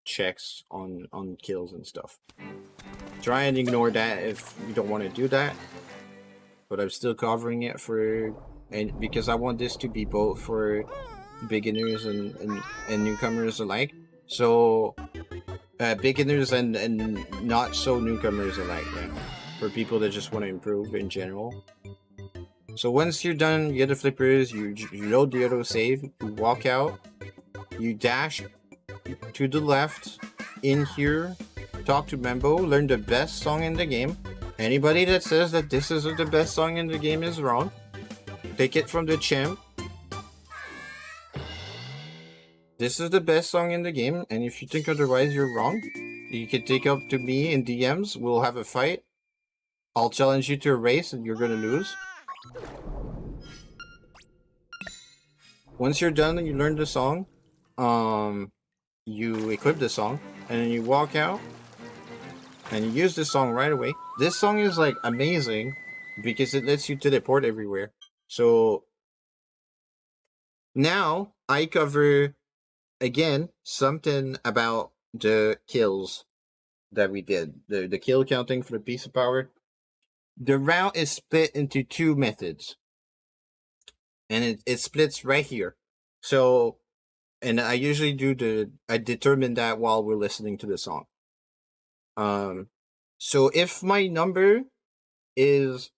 checks on kills and stuff. Try and ignore that if you don't want to do that. But I'm still covering it and because I want this to be both for beginners and newcomers alike. So beginners and not so newcomers alike, yeah. For people that just want to improve in general. So once you're done, you get the flippers, you load the auto save, you walk out, you dash to the left, in here, talk to Membo, learn the best song in the game. Anybody that says that this isn't the best song in the game is wrong. Take it from the champ. This is the best song in the game, and if you think otherwise, you're wrong. You can take up to me in DMs, we'll have a fight. I'll challenge you to a race and you're gonna lose. Once you're done and you learn the song, you equip the song, and then you walk out, and you use this song right away. This song is like amazing because it lets you teleport everywhere. So now I cover again something about the kills that we did. The kill counting for the piece of power. The route is split into 2 methods. And it splits right here. So, and I usually I determine that while we're listening to the song. So if my number is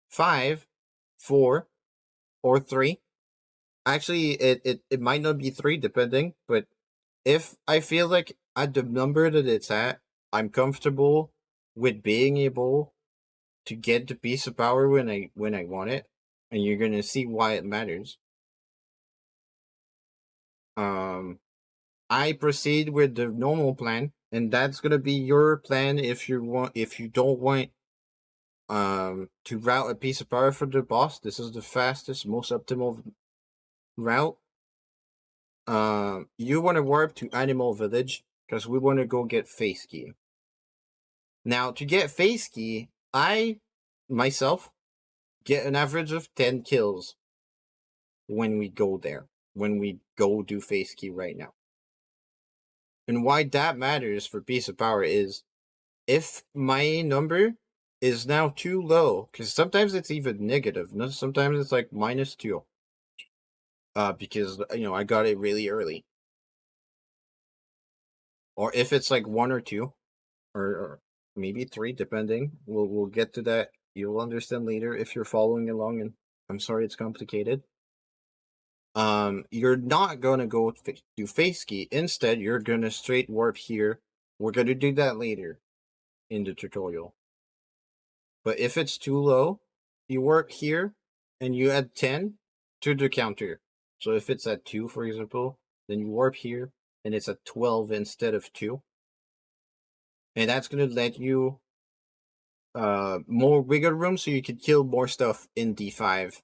5, 4, or 3, actually it might not be 3 depending, but if I feel like at the number that it's at, I'm comfortable with being able to get the piece of power when I want it, and you're gonna see why it matters. I proceed with the normal plan, and that's gonna be your plan if you don't want to route a piece of power for the boss. This is the fastest, most optimal route. You want to warp to Animal Village because we want to go get Face Key. Now, to get Face Key, I myself get an average of 10 kills when we go there. When we go do Face Key right now. And why that matters for piece of power is if my number is now too low, because sometimes it's even negative. Sometimes it's like -2. Because I got it really early. Or if it's like 1 or 2, or maybe 3, depending. We'll get to that. You'll understand later if you're following along. And I'm sorry it's complicated. You're not gonna go do Face Key. Instead, you're gonna straight warp here. We're gonna do that later in the tutorial. But if it's too low, you warp here and you add 10 to the counter. So if it's at 2, for example, then you warp here and it's at 12 instead of 2. And that's gonna let you more wiggle room so you can kill more stuff in D5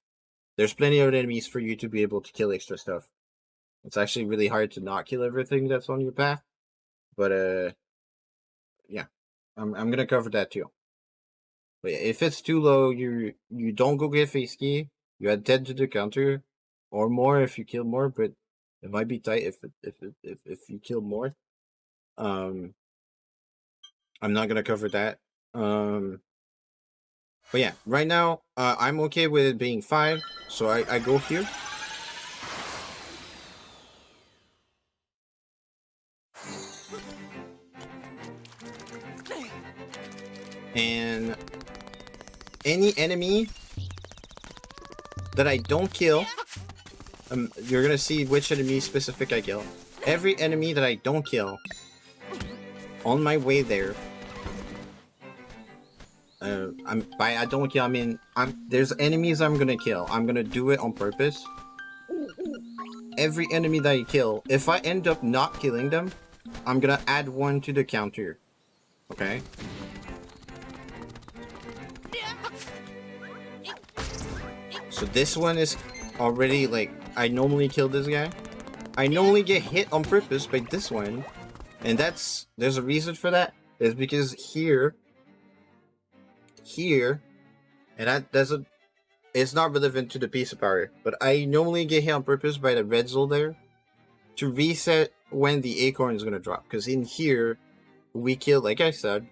There's plenty of enemies for you to be able to kill extra stuff. It's actually really hard to not kill everything that's on your path. But yeah. I'm gonna cover that too. But if it's too low, you don't go get face key. You add 10 to the counter, or more if you kill more. But it might be tight if you kill more. I'm not gonna cover that. But yeah, right now I'm okay with it being 5, so I go here. And any enemy that I don't kill, you're gonna see which enemy specific I kill. Every enemy that I don't kill, on my way there, by I don't kill, I mean there's enemies I'm gonna kill. I'm gonna do it on purpose. Every enemy that I kill, if I end up not killing them, I'm gonna add 1 to the counter. Okay? So this one is already like, I normally kill this guy. I normally get hit on purpose by this one. And there's a reason for that. It's because here, and that doesn't, it's not relevant to the piece of power, but I normally get hit on purpose by the red zone there to reset when the acorn is going to drop. Because in here, we kill, like I said,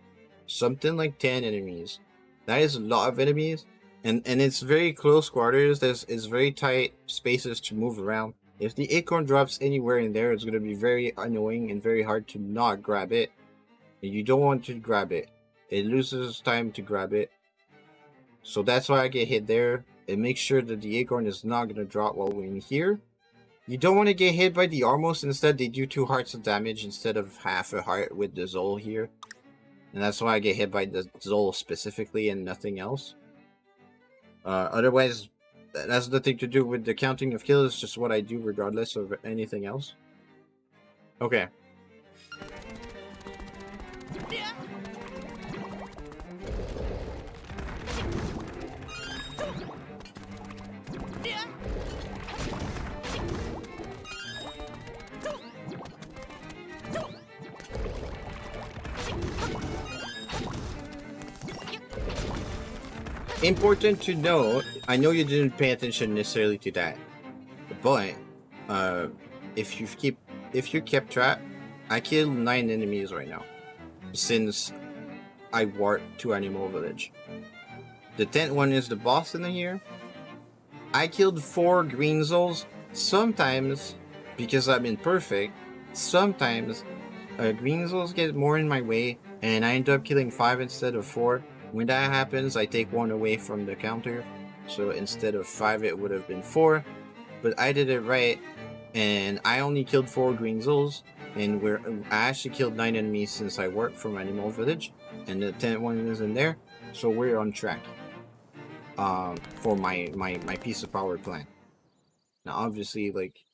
something like 10 enemies. That is a lot of enemies. And it's very close quarters. It's very tight spaces to move around. If the acorn drops anywhere in there, it's going to be very annoying and very hard to not grab it. And you don't want to grab it. It loses time to grab it. So that's why I get hit there. And make sure that the acorn is not going to drop while we're in here. You don't want to get hit by the Armos. Instead, they do 2 hearts of damage instead of half a heart with the Zol here. And that's why I get hit by the Zol specifically and nothing else. Otherwise, that has nothing to do with the counting of kills. It's just what I do regardless of anything else. Okay. Important to note, I know you didn't pay attention necessarily to that, but if you kept track, I killed 9 enemies right now since I warped to Animal Village. The 10th one is the boss in here. I killed 4 green souls. Sometimes, because I'm imperfect, sometimes green souls get more in my way, and I end up killing 5 instead of 4. When that happens, I take 1 away from the counter. So instead of 5, it would have been 4. But I did it right, and I only killed 4 green souls. And I actually killed 9 enemies since I worked from Animal Village, and the 10th one is in there. So we're on track. For my piece of power plan. Now, obviously, like,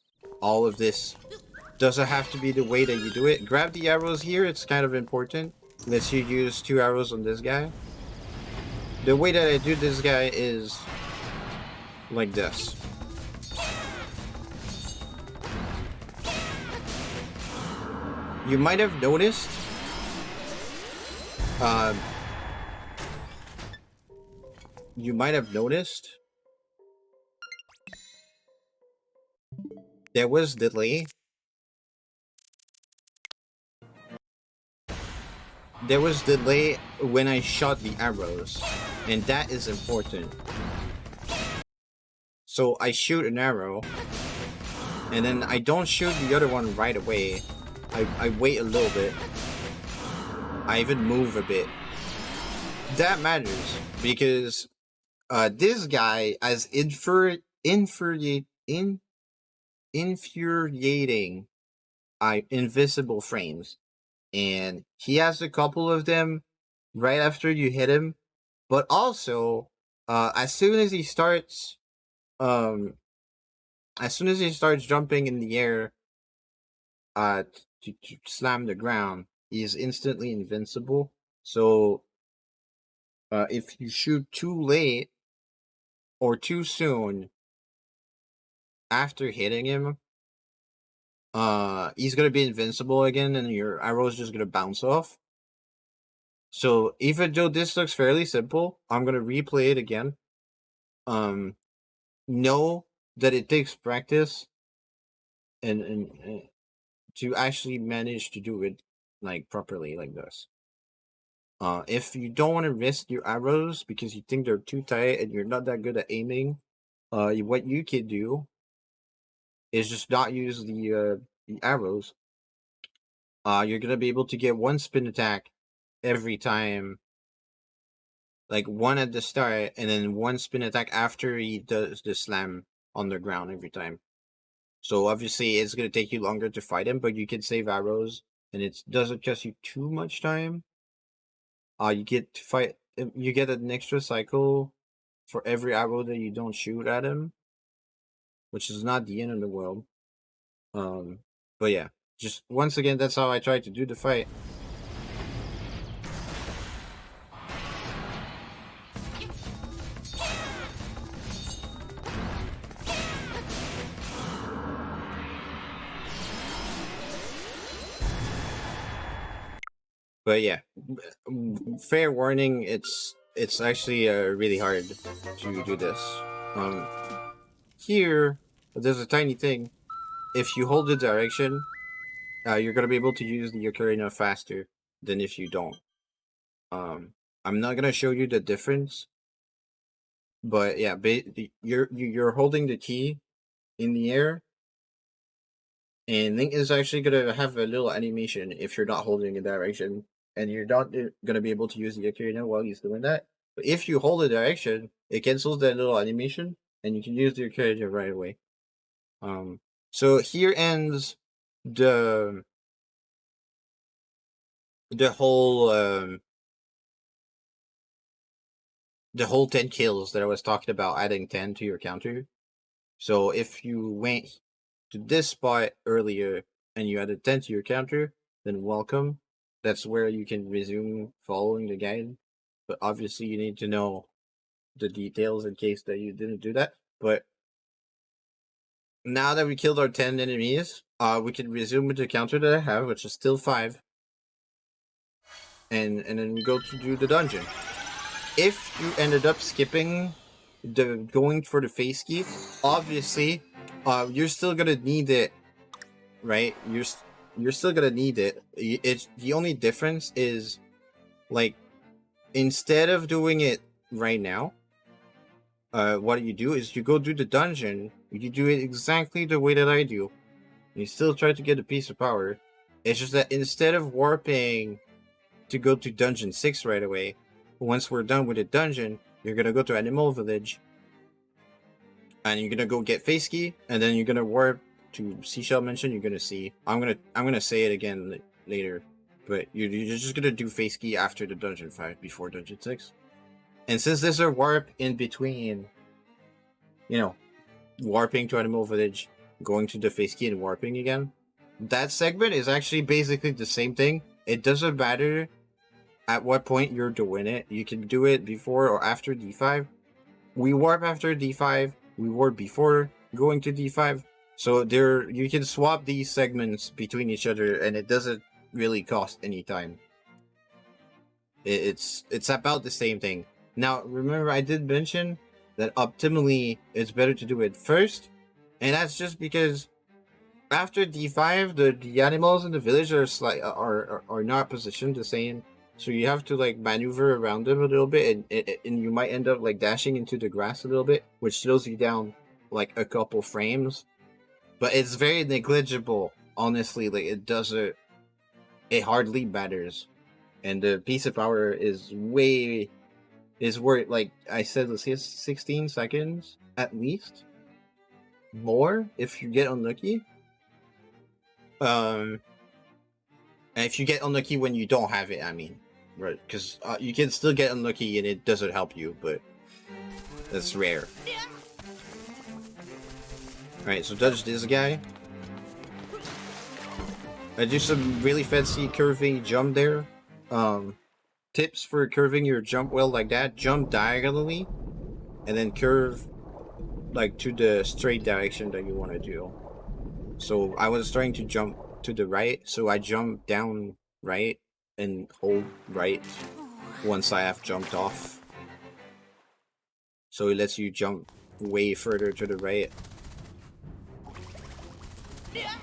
all of this doesn't have to be the way that you do it. Grab the arrows here. It's kind of important. Let's you use 2 arrows on this guy. The way that I do this guy is like this. You might have noticed there was delay. There was delay when I shot the arrows, and that is important. So I shoot an arrow, and then I don't shoot the other one right away. I wait a little bit. I even move a bit. That matters because this guy has infuriating invisible frames, and he has a couple of them right after you hit him. But also, as soon as he starts jumping in the air, to slam the ground, he is instantly invincible. So, if you shoot too late or too soon, after hitting him, he's gonna be invincible again, and your arrow is just gonna bounce off. So even though this looks fairly simple, I'm gonna replay it again. Know that it takes practice and to actually manage to do it like properly like this. If you don't want to risk your arrows because you think they're too tight and you're not that good at aiming, what you could do is just not use the arrows. You're gonna be able to get one spin attack every time, like one at the start, and then one spin attack after he does the slam on the ground every time. So obviously it's gonna take you longer to fight him, but you can save arrows, and it doesn't cost you too much time. You get to fight. You get an extra cycle for every arrow that you don't shoot at him, which is not the end of the world. But yeah, just once again, that's how I tried to do the fight. But yeah, fair warning, it's actually really hard to do this. Here there's a tiny thing. If you hold the direction, you're gonna be able to use the ocarina faster than if you don't. I'm not gonna show you the difference, but yeah, you're holding the key in the air, and Link is actually gonna have a little animation if you're not holding a direction, and you're not gonna be able to use the ocarina while he's doing that. But if you hold the direction, it cancels that little animation, and you can use the ocarina right away. So here ends the the whole the whole 10 kills that I was talking about, adding 10 to your counter. So if you went to this spot earlier and you added 10 to your counter, then welcome. That's where you can resume following the guide. But obviously you need to know the details in case that you didn't do that. But now that we killed our 10 enemies, we can resume with the counter that I have, which is still 5. And then we go to do the dungeon. If you ended up skipping the going for the face key, obviously, you're still gonna need it, right? You're still gonna need it. It's the only difference is, like, instead of doing it right now, what you do is you go do the dungeon. You do it exactly the way that I do. You still try to get a piece of power. It's just that instead of warping to go to dungeon 6 right away, once we're done with the dungeon, you're gonna go to Animal Village, and you're gonna go get face key, and then you're gonna warp to Seashell Mansion. You're gonna see. I'm gonna say it again later, but you're just gonna do face key after the dungeon 5 before dungeon 6. And since there's a warp in between, warping to Animal Village, going to the face key, and warping again, that segment is actually basically the same thing. It doesn't matter at what point you're doing it. You can do it before or after D5. We warp after D5. We warp before going to D5. So you can swap these segments between each other, and it doesn't really cost any time. It's about the same thing. Now, remember, I did mention that optimally it's better to do it first, and that's just because after D5, the animals in the village are not positioned the same. So you have to like maneuver around them a little bit, and you might end up like dashing into the grass a little bit, which slows you down like a couple frames. But it's very negligible, honestly. Like it hardly matters, and the piece of power is worth, like I said, let's say 16 seconds at least, more if you get unlucky. And if you get unlucky when you don't have it, I mean, right? Because you can still get unlucky and it doesn't help you, but that's rare. Alright, so dodge this guy. I do some really fancy curving jump there. Tips for curving your jump well like that: jump diagonally, and then curve like to the straight direction that you want to do. So I was trying to jump to the right, so I jump down right and hold right once I have jumped off. So it lets you jump way further to the right.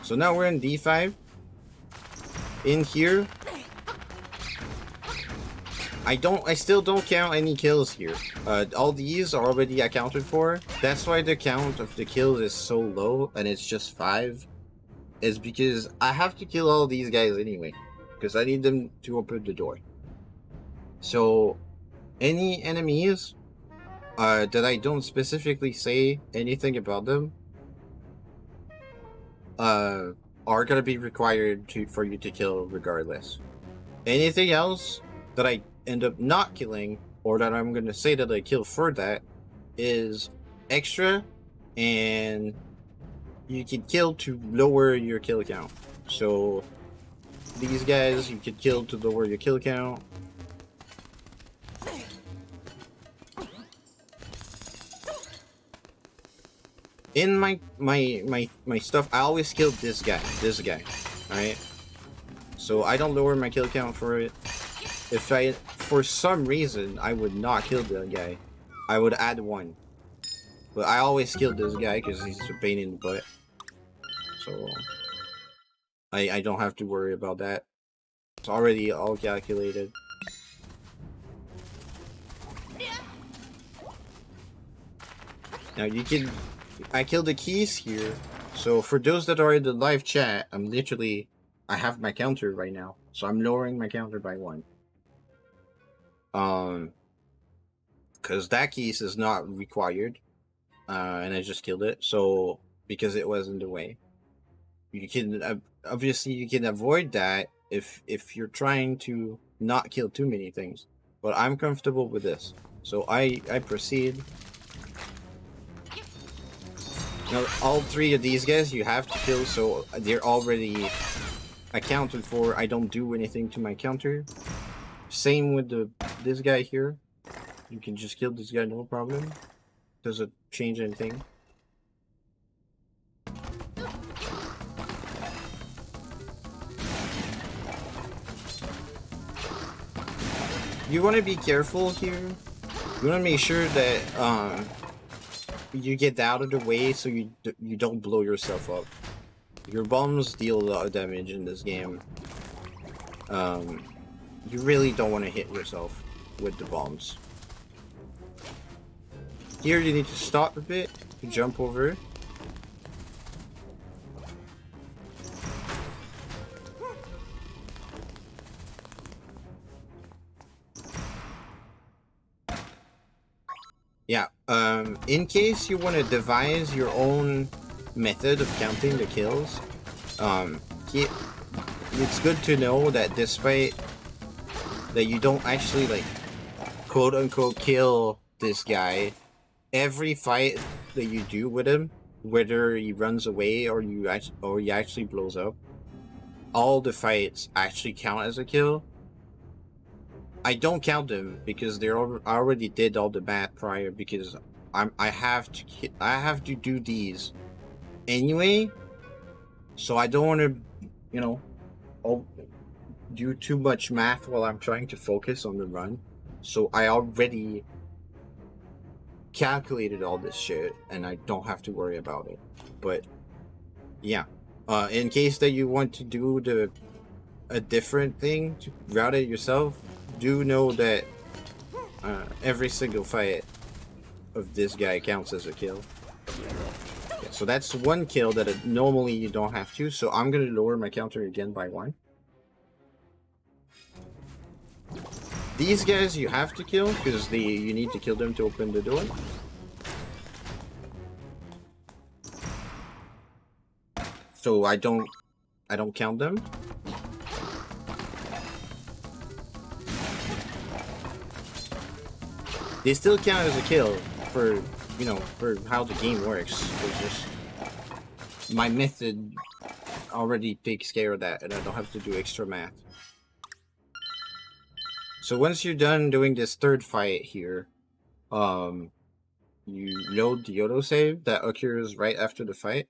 So now we're in D5. In here, I still don't count any kills here. All these are already accounted for. That's why the count of the kills is so low and it's just 5. Is because I have to kill all these guys anyway. Because I need them to open the door. So, any enemies that I don't specifically say anything about them are gonna be required for you to kill regardless. Anything else that I end up not killing, or that I'm gonna say that I kill for that, is extra, and you can kill to lower your kill count. So these guys you can kill to lower your kill count. In my stuff, I always kill this guy. Alright? So I don't lower my kill count for it. If I, for some reason, I would not kill the guy, I would add 1. But I always kill this guy because he's a pain in the butt. So I don't have to worry about that. It's already all calculated. Now you can, I killed the keys here. So for those that are in the live chat, I have my counter right now. So I'm lowering my counter by 1. Because that keys is not required. And I just killed it. So, because it was in the way. You can, obviously you can avoid that if you're trying to not kill too many things. But I'm comfortable with this. So I proceed. Now, all 3 of these guys you have to kill, so they're already accounted for. I don't do anything to my counter. Same with this guy here. You can just kill this guy, no problem. Doesn't change anything. You want to be careful here. You want to make sure that you get out of the way so you don't blow yourself up. Your bombs deal a lot of damage in this game. You really don't want to hit yourself with the bombs. Here you need to stop a bit to jump over. Yeah, in case you want to devise your own method of counting the kills, it's good to know that despite that you don't actually, like, quote-unquote kill this guy, every fight that you do with him, whether he runs away or he actually blows up, all the fights actually count as a kill. I don't count them because I already did all the math prior, because I have to do these anyway, so I don't want to, do too much math while I'm trying to focus on the run. So I already calculated all this shit and I don't have to worry about it. But yeah, in case that you want to do a different thing to route it yourself, do know that every single fight of this guy counts as a kill. Yeah, so that's 1 kill that normally you don't have to, so I'm gonna lower my counter again by 1. These guys you have to kill because you need to kill them to open the door. So I don't count them. They still count as a kill for how the game works. It's just my method already takes care of that and I don't have to do extra math. So once you're done doing this 3rd fight here, you load the autosave that occurs right after the fight.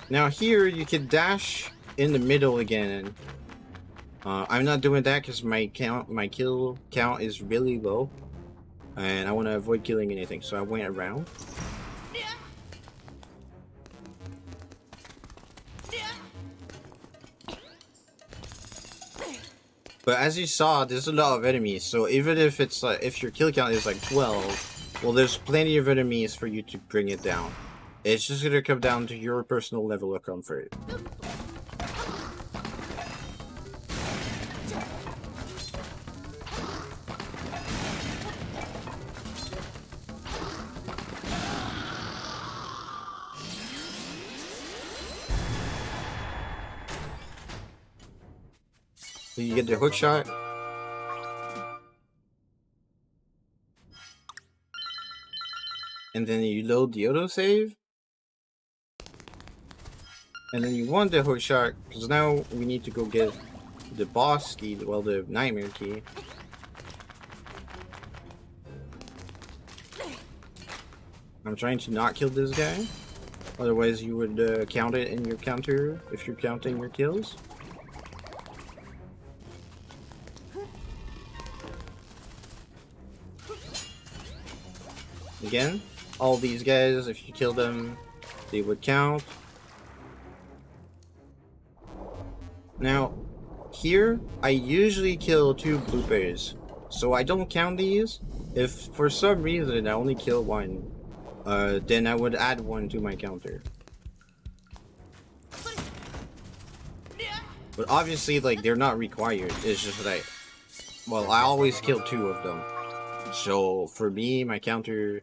Now here you can dash in the middle again. I'm not doing that because my kill count is really low, and I want to avoid killing anything. So I went around. But as you saw, there's a lot of enemies. So even if it's like, if your kill count is like 12, well, there's plenty of enemies for you to bring it down. It's just gonna come down to your personal level of comfort. So you get the hook shot. And then you load the autosave. And then you want the hook shot, because now we need to go get the boss key, well, the nightmare key. I'm trying to not kill this guy. Otherwise you would count it in your counter if you're counting your kills. Again, all these guys, if you kill them, they would count. Now, here, I usually kill 2 blueberries, so I don't count these. If for some reason I only kill 1, then I would add 1 to my counter. But obviously, like, they're not required. It's just that well, I always kill 2 of them. So, for me, my counter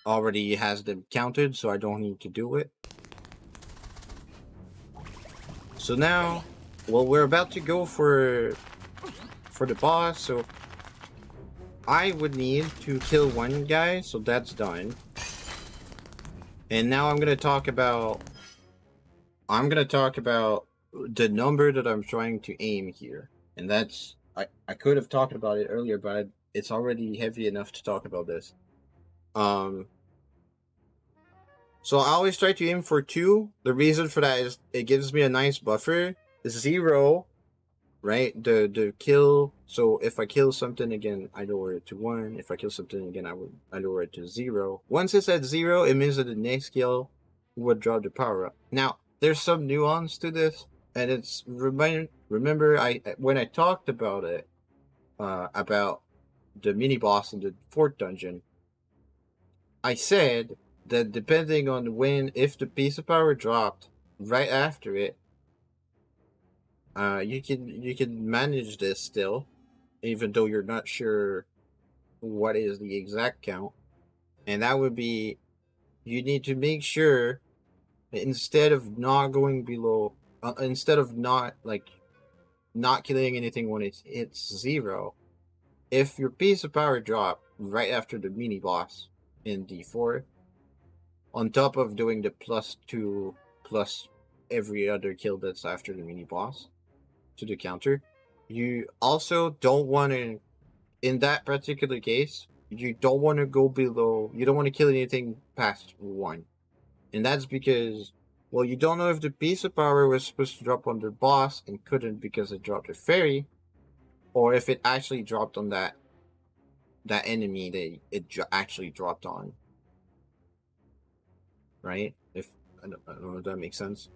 already has them counted, so I don't need to do it. So now, well, we're about to go for the boss, so I would need to kill 1 guy, so that's done. And now I'm gonna talk about the number that I'm trying to aim here. And that's, I could have talked about it earlier, but it's already heavy enough to talk about this. So I always try to aim for 2. The reason for that is it gives me a nice buffer. 0, right? The kill. So if I kill something again, I lower it to 1. If I kill something again, I lower it to 0. Once it's at 0, it means that the next kill would drop the power up. Now there's some nuance to this, and it's remember when I talked about it, about the mini boss in the 4th dungeon, I said that depending on if the piece of power dropped right after it, you can manage this still, even though you're not sure what is the exact count. And that would be, you need to make sure that instead of not going below, instead of not killing anything when it's 0, if your piece of power dropped right after the mini boss in D4, on top of doing the +2 plus every other kill that's after the mini boss to the counter, you also don't want to, in that particular case, you don't want to go below, you don't want to kill anything past 1. And that's because, well, you don't know if the piece of power was supposed to drop on the boss and couldn't because it dropped a fairy, or if it actually dropped on that enemy that it actually dropped on. Right? I don't know if that makes sense.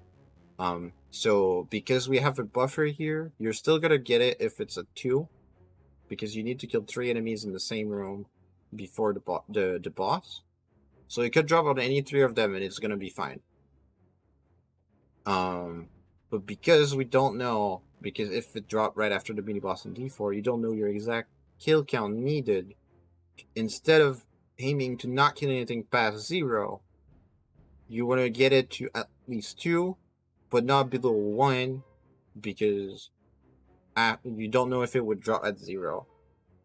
So because we have a buffer here, you're still gonna get it if it's a 2, because you need to kill 3 enemies in the same room before the boss. So it could drop on any 3 of them and it's gonna be fine. But because we don't know, because if it dropped right after the mini boss in D4, you don't know your exact kill count needed. Instead of aiming to not kill anything past 0, you want to get it to at least 2, but not below 1, because you don't know if it would drop at 0,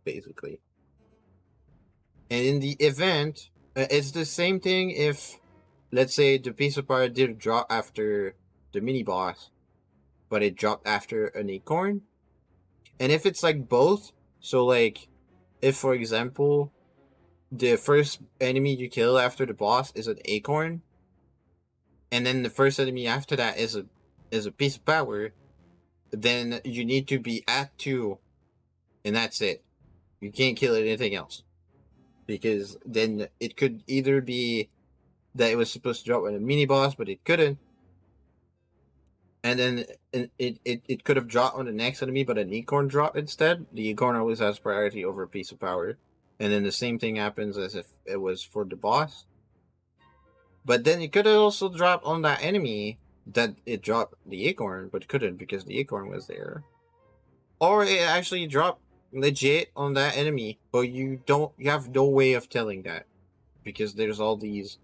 basically. And in the event, it's the same thing if, let's say, the piece of power did drop after the mini boss, but it dropped after an acorn. And if it's like both, so like if for example the first enemy you kill after the boss is an acorn, and then the first enemy after that is a piece of power, then you need to be at 2, and that's it. You can't kill anything else, because then it could either be that it was supposed to drop on a mini boss, but it couldn't, and then it could have dropped on the next enemy, but an acorn dropped instead. The acorn always has priority over a piece of power, and then the same thing happens as if it was for the boss. But then it could have also dropped on that enemy that it dropped the acorn, but couldn't because the acorn was there. Or it actually dropped legit on that enemy, but you have no way of telling that, because there's all these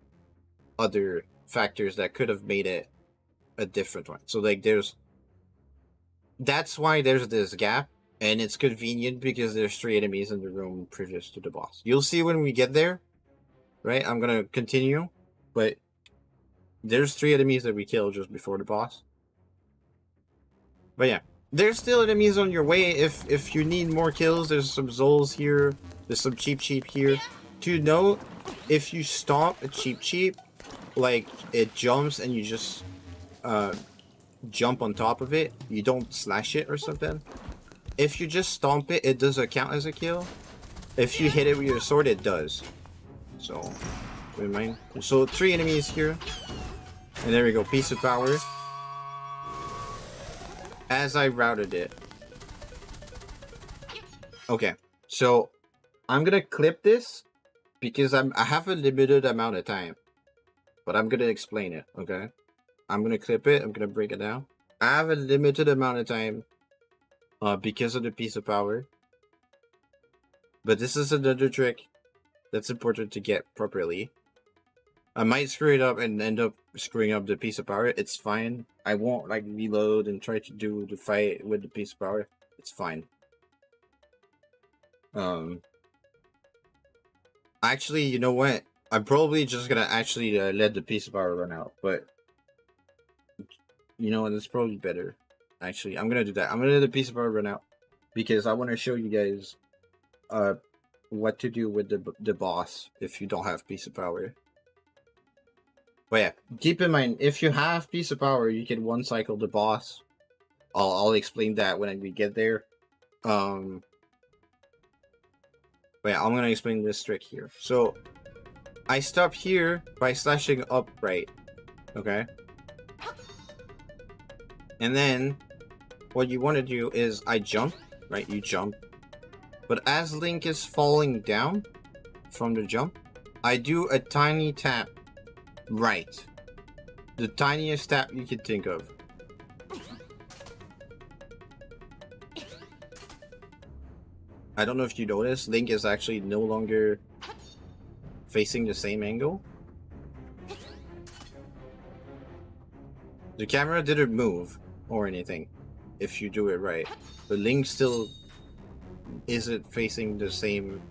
other factors that could have made it a different one. So like that's why there's this gap, and it's convenient because there's 3 enemies in the room previous to the boss. You'll see when we get there, right? I'm gonna continue, but there's 3 enemies that we kill just before the boss. But yeah, there's still enemies on your way if you need more kills. There's some Zols here, there's some Cheep here. To note, if you stomp a Cheep, like it jumps and you just jump on top of it, you don't slash it or something. If you just stomp it, it doesn't count as a kill. If you hit it with your sword, it does. So, never mind. So 3 enemies here. And there we go, piece of power. As I routed it. Okay, so I'm gonna clip this because I have a limited amount of time. But I'm gonna explain it, okay? I'm gonna clip it, I'm gonna break it down. I have a limited amount of time because of the piece of power. But this is another trick that's important to get properly. I might screw it up and end up screwing up the piece of power. It's fine. I won't like reload and try to do the fight with the piece of power. It's fine. Actually, you know what? I'm probably just gonna actually let the piece of power run out. But you know what? That's probably better. Actually, I'm gonna do that. I'm gonna let the piece of power run out because I want to show you guys what to do with the boss if you don't have piece of power. But yeah, keep in mind, if you have piece of power, you can one cycle the boss. I'll explain that when we get there. But yeah, I'm gonna explain this trick here. So I stop here by slashing upright. Okay. And then what you want to do is I jump, right? You jump. But as Link is falling down from the jump, I do a tiny tap right. The tiniest tap you can think of. I don't know if you noticed, Link is actually no longer facing the same angle. The camera didn't move or anything if you do it right. But Link still isn't facing the same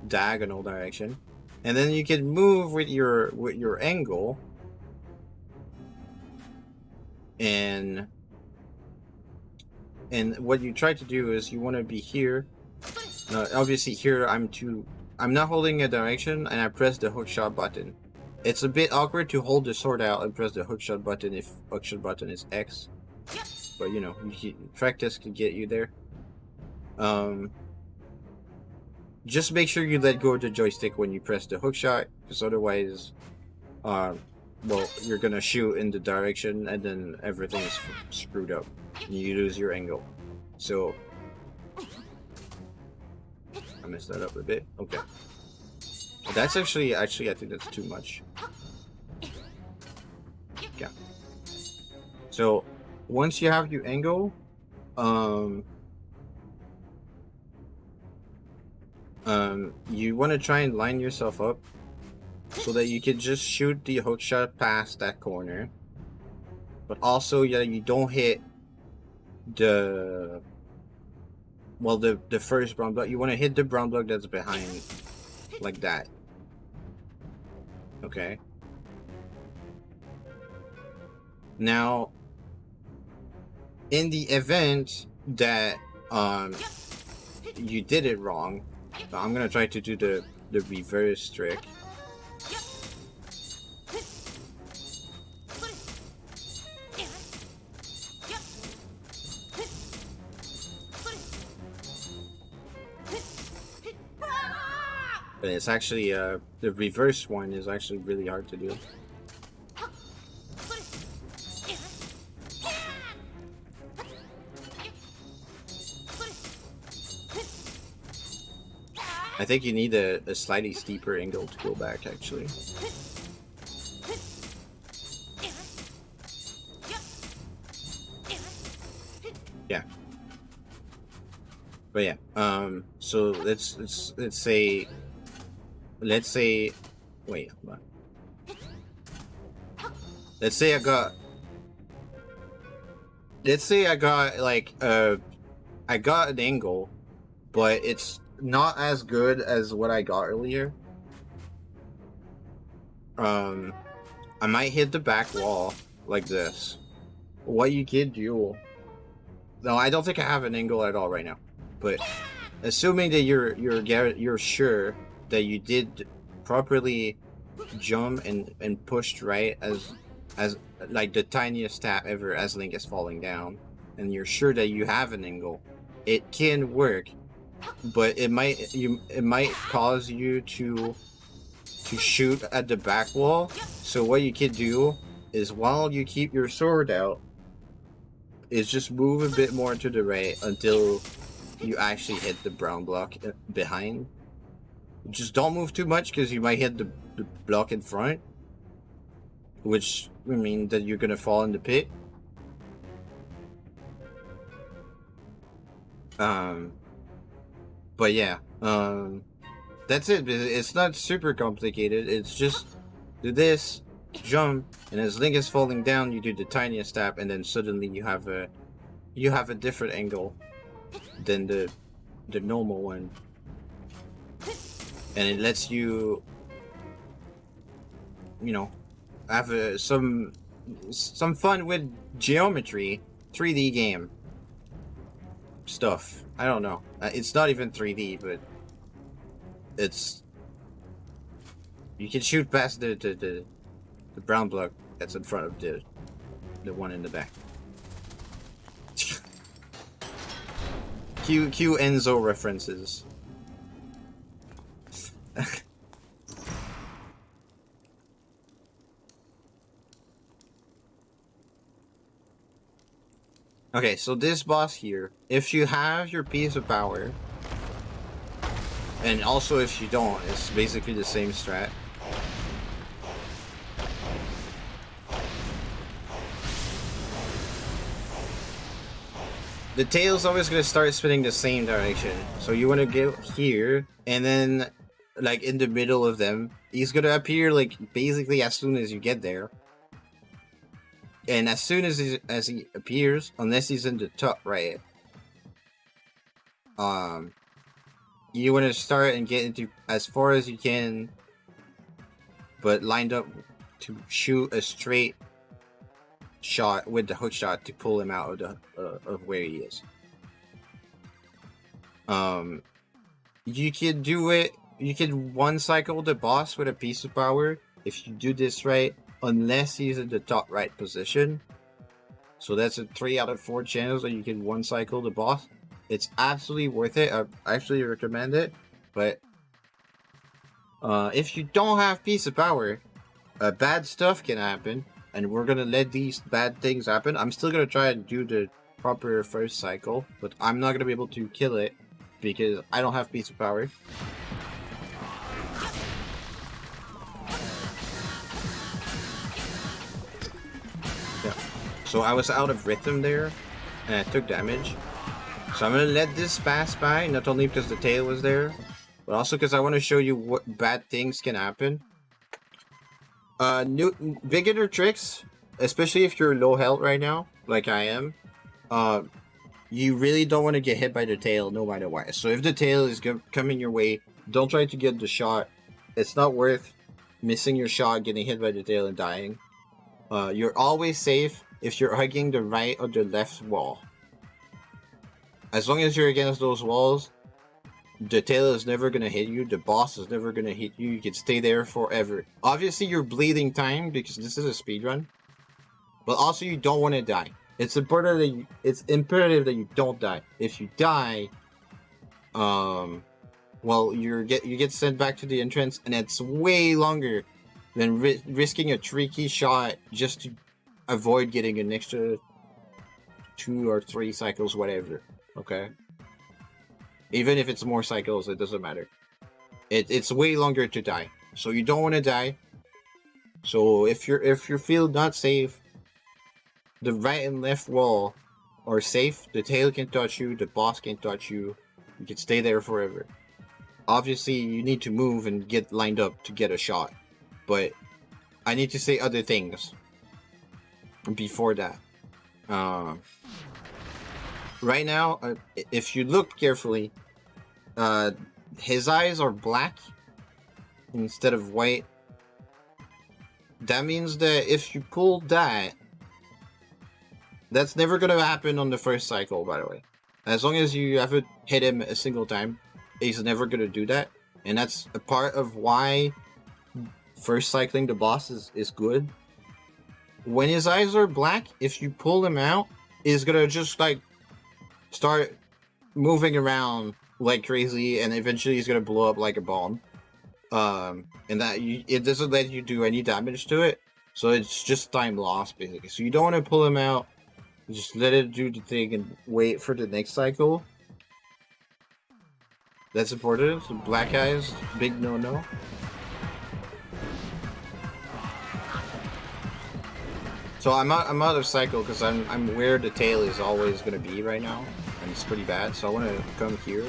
diagonal direction. And then you can move with your angle. And what you try to do is you want to be here. Obviously here I'm not holding a direction and I press the hookshot button. It's a bit awkward to hold the sword out and press the hookshot button if hookshot button is X. But you know, practice could get you there. Just make sure you let go of the joystick when you press the hookshot, because otherwise, well, you're gonna shoot in the direction and then everything is screwed up. You lose your angle. So I messed that up a bit. Okay. That's actually I think that's too much. Yeah. So once you have your angle, you want to try and line yourself up so that you can just shoot the hookshot past that corner, but also you don't hit the first brown block. You want to hit the brown block that's behind, like that. Okay. Now in the event that you did it wrong, I'm gonna try to do the reverse trick. But it's actually the reverse one is actually really hard to do. I think you need a slightly steeper angle to go back, actually. Yeah. But yeah, so let's say, wait, hold on. Let's say I got like I got an angle, but it's not as good as what I got earlier. I might hit the back wall like this. What you could do? No, I don't think I have an angle at all right now. But assuming that you're sure that you did properly jump and pushed right as like the tiniest tap ever as Link is falling down, and you're sure that you have an angle, it can work. But it might cause you to shoot at the back wall. So what you could do is, while you keep your sword out, is just move a bit more to the right until you actually hit the brown block behind. Just don't move too much, because you might hit the block in front, which would mean that you're gonna fall in the pit. But yeah, that's it. It's not super complicated. It's just do this, jump, and as Link is falling down, you do the tiniest tap, and then suddenly you have a different angle than the normal one, and it lets you, you know, have some fun with geometry, 3D game stuff. I don't know. It's not even 3D, but it's, you can shoot past the brown block that's in front of the one in the back. Q Enzo references. Okay, so this boss here, if you have your piece of power, and also if you don't, it's basically the same strat. The tail's always gonna start spinning the same direction. So you wanna get here, and then, like, in the middle of them, he's gonna appear, like, basically as soon as you get there. And as soon as he appears, unless he's in the top right, you want to start and get into as far as you can, but lined up to shoot a straight shot with the hook shot to pull him out of where he is. You can do it. You can one cycle the boss with a piece of power if you do this right, unless he's in the top right position. So that's a 3 out of 4 channels that you can one cycle the boss. It's absolutely worth it. I actually recommend it. But if you don't have piece of power, bad stuff can happen, and we're gonna let these bad things happen. I'm still gonna try and do the proper first cycle, but I'm not gonna be able to kill it because I don't have piece of power. Yeah. So I was out of rhythm there, and I took damage. So I'm gonna let this pass by, not only because the tail was there, but also because I want to show you what bad things can happen. Beginner tricks, especially if you're low health right now, like I am, you really don't want to get hit by the tail no matter what. So if the tail is coming your way, don't try to get the shot. It's not worth missing your shot, getting hit by the tail, and dying. You're always safe if you're hugging the right or the left wall. As long as you're against those walls, the tail is never gonna hit you. The boss is never gonna hit you. You can stay there forever. Obviously, you're bleeding time because this is a speed run, but also you don't want to die. It's important that it's imperative that you don't die. If you die, well, you get sent back to the entrance, and it's way longer than risking a tricky shot just to avoid getting an extra 2 or 3 cycles, whatever. Okay. Even if it's more cycles, it doesn't matter. It's way longer to die, so you don't want to die. So if you feel not safe, the right and left wall are safe. The tail can touch you. The boss can touch you. You can stay there forever. Obviously, you need to move and get lined up to get a shot. But I need to say other things before that. Right now, if you look carefully, his eyes are black instead of white. That means that if you pull that, that's never gonna happen on the first cycle, by the way. As long as you haven't hit him a single time, he's never gonna do that. And that's a part of why first cycling the boss is good. When his eyes are black, if you pull him out, he's gonna just like start moving around like crazy, and eventually he's gonna blow up like a bomb. And that it doesn't let you do any damage to it, so it's just time lost basically. So you don't want to pull him out. Just let it do the thing and wait for the next cycle. That's important. So black eyes, big no. So I'm out of cycle because I'm where the tail is always gonna be right now, and it's pretty bad. So I want to come here.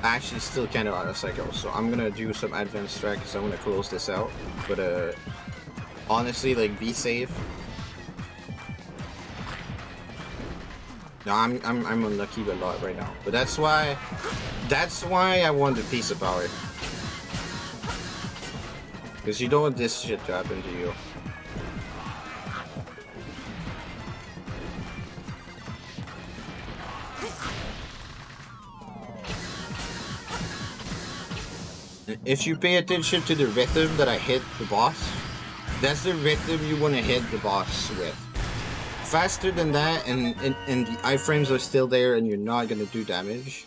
Actually, still kind of out of cycle, so I'm gonna do some advanced strat because I want to close this out. But honestly, like, be safe. No, I'm unlucky a lot right now, but that's why I want the piece of power, because you don't want this shit to happen to you. If you pay attention to the rhythm that I hit the boss, that's the rhythm you want to hit the boss with. Faster than that, and the iframes are still there and you're not going to do damage.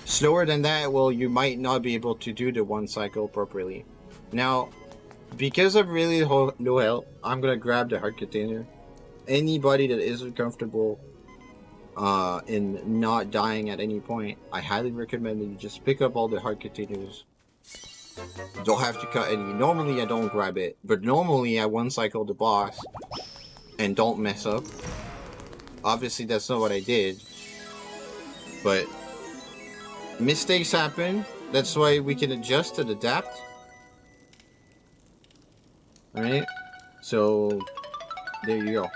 Slower than that, well, you might not be able to do the one cycle properly. Now, because I'm really low health, I'm going to grab the heart container. Anybody that isn't comfortable in not dying at any point, I highly recommend that you just pick up all the heart containers. You don't have to cut any. Normally I don't grab it, but normally I one cycle the boss and don't mess up. Obviously that's not what I did, but mistakes happen. That's why we can adjust and adapt. Alright, so there you go.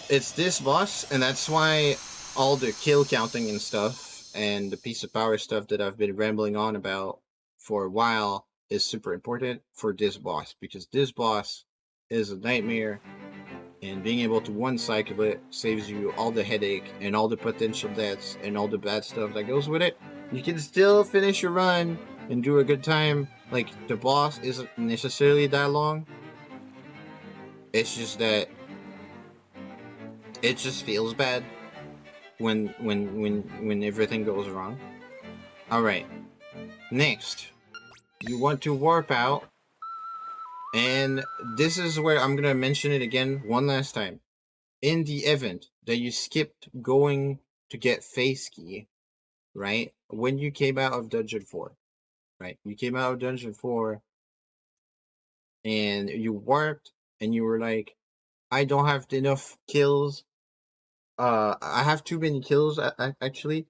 It's this boss, and that's why all the kill counting and stuff and the piece of power stuff that I've been rambling on about for a while is super important for this boss, because this boss is a nightmare, and being able to one cycle it saves you all the headache and all the potential deaths and all the bad stuff that goes with it. You can still finish your run and do a good time. Like, the boss isn't necessarily that long. It's just that it just feels bad when everything goes wrong. Alright. Next, you want to warp out, and this is where I'm gonna mention it again one last time. In the event that you skipped going to get face key, right? When you came out of dungeon 4, right? You came out of dungeon 4 and you warped and you were like, I don't have enough kills. I have too many kills actually.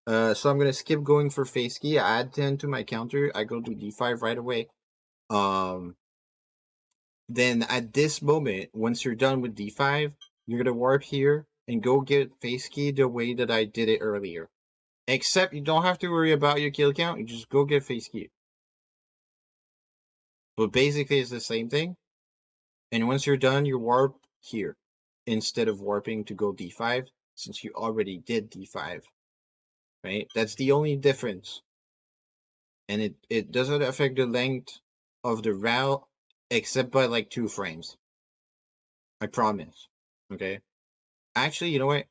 So I'm gonna skip going for face key. I add 10 to my counter. I go to D5 right away. Then at this moment, once you're done with D5, you're gonna warp here and go get face key the way that I did it earlier. Except you don't have to worry about your kill count. You just go get face key. But basically, it's the same thing. And once you're done, you warp here instead of warping to go D5, since you already did D5. Right? That's the only difference. And it doesn't affect the length of the route except by like 2 frames. I promise. Okay? Actually, you know what?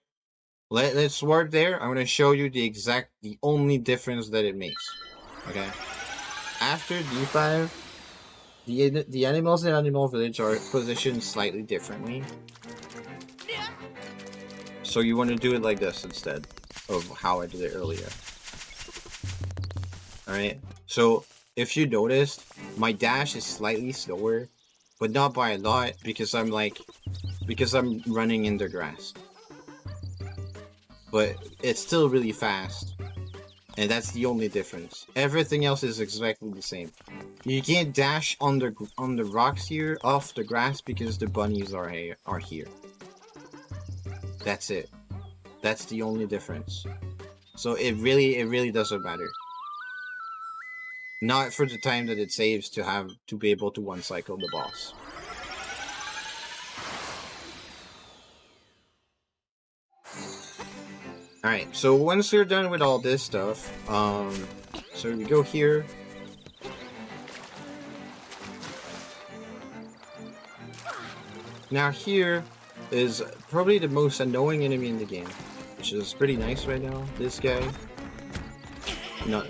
Let's warp there. I'm gonna show you the only difference that it makes. Okay? After D5, the animals in Animal Village are positioned slightly differently. So you want to do it like this instead of how I did it earlier. Alright? So if you noticed, my dash is slightly slower, but not by a lot because I'm running in the grass. But it's still really fast. And that's the only difference. Everything else is exactly the same. You can't dash on the rocks here off the grass because the bunnies are here. That's it. That's the only difference. So it really doesn't matter. Not for the time that it saves to be able to one cycle the boss. Alright, so once you're done with all this stuff, so we go here. Now here is probably the most annoying enemy in the game, which is pretty nice right now. This guy. No,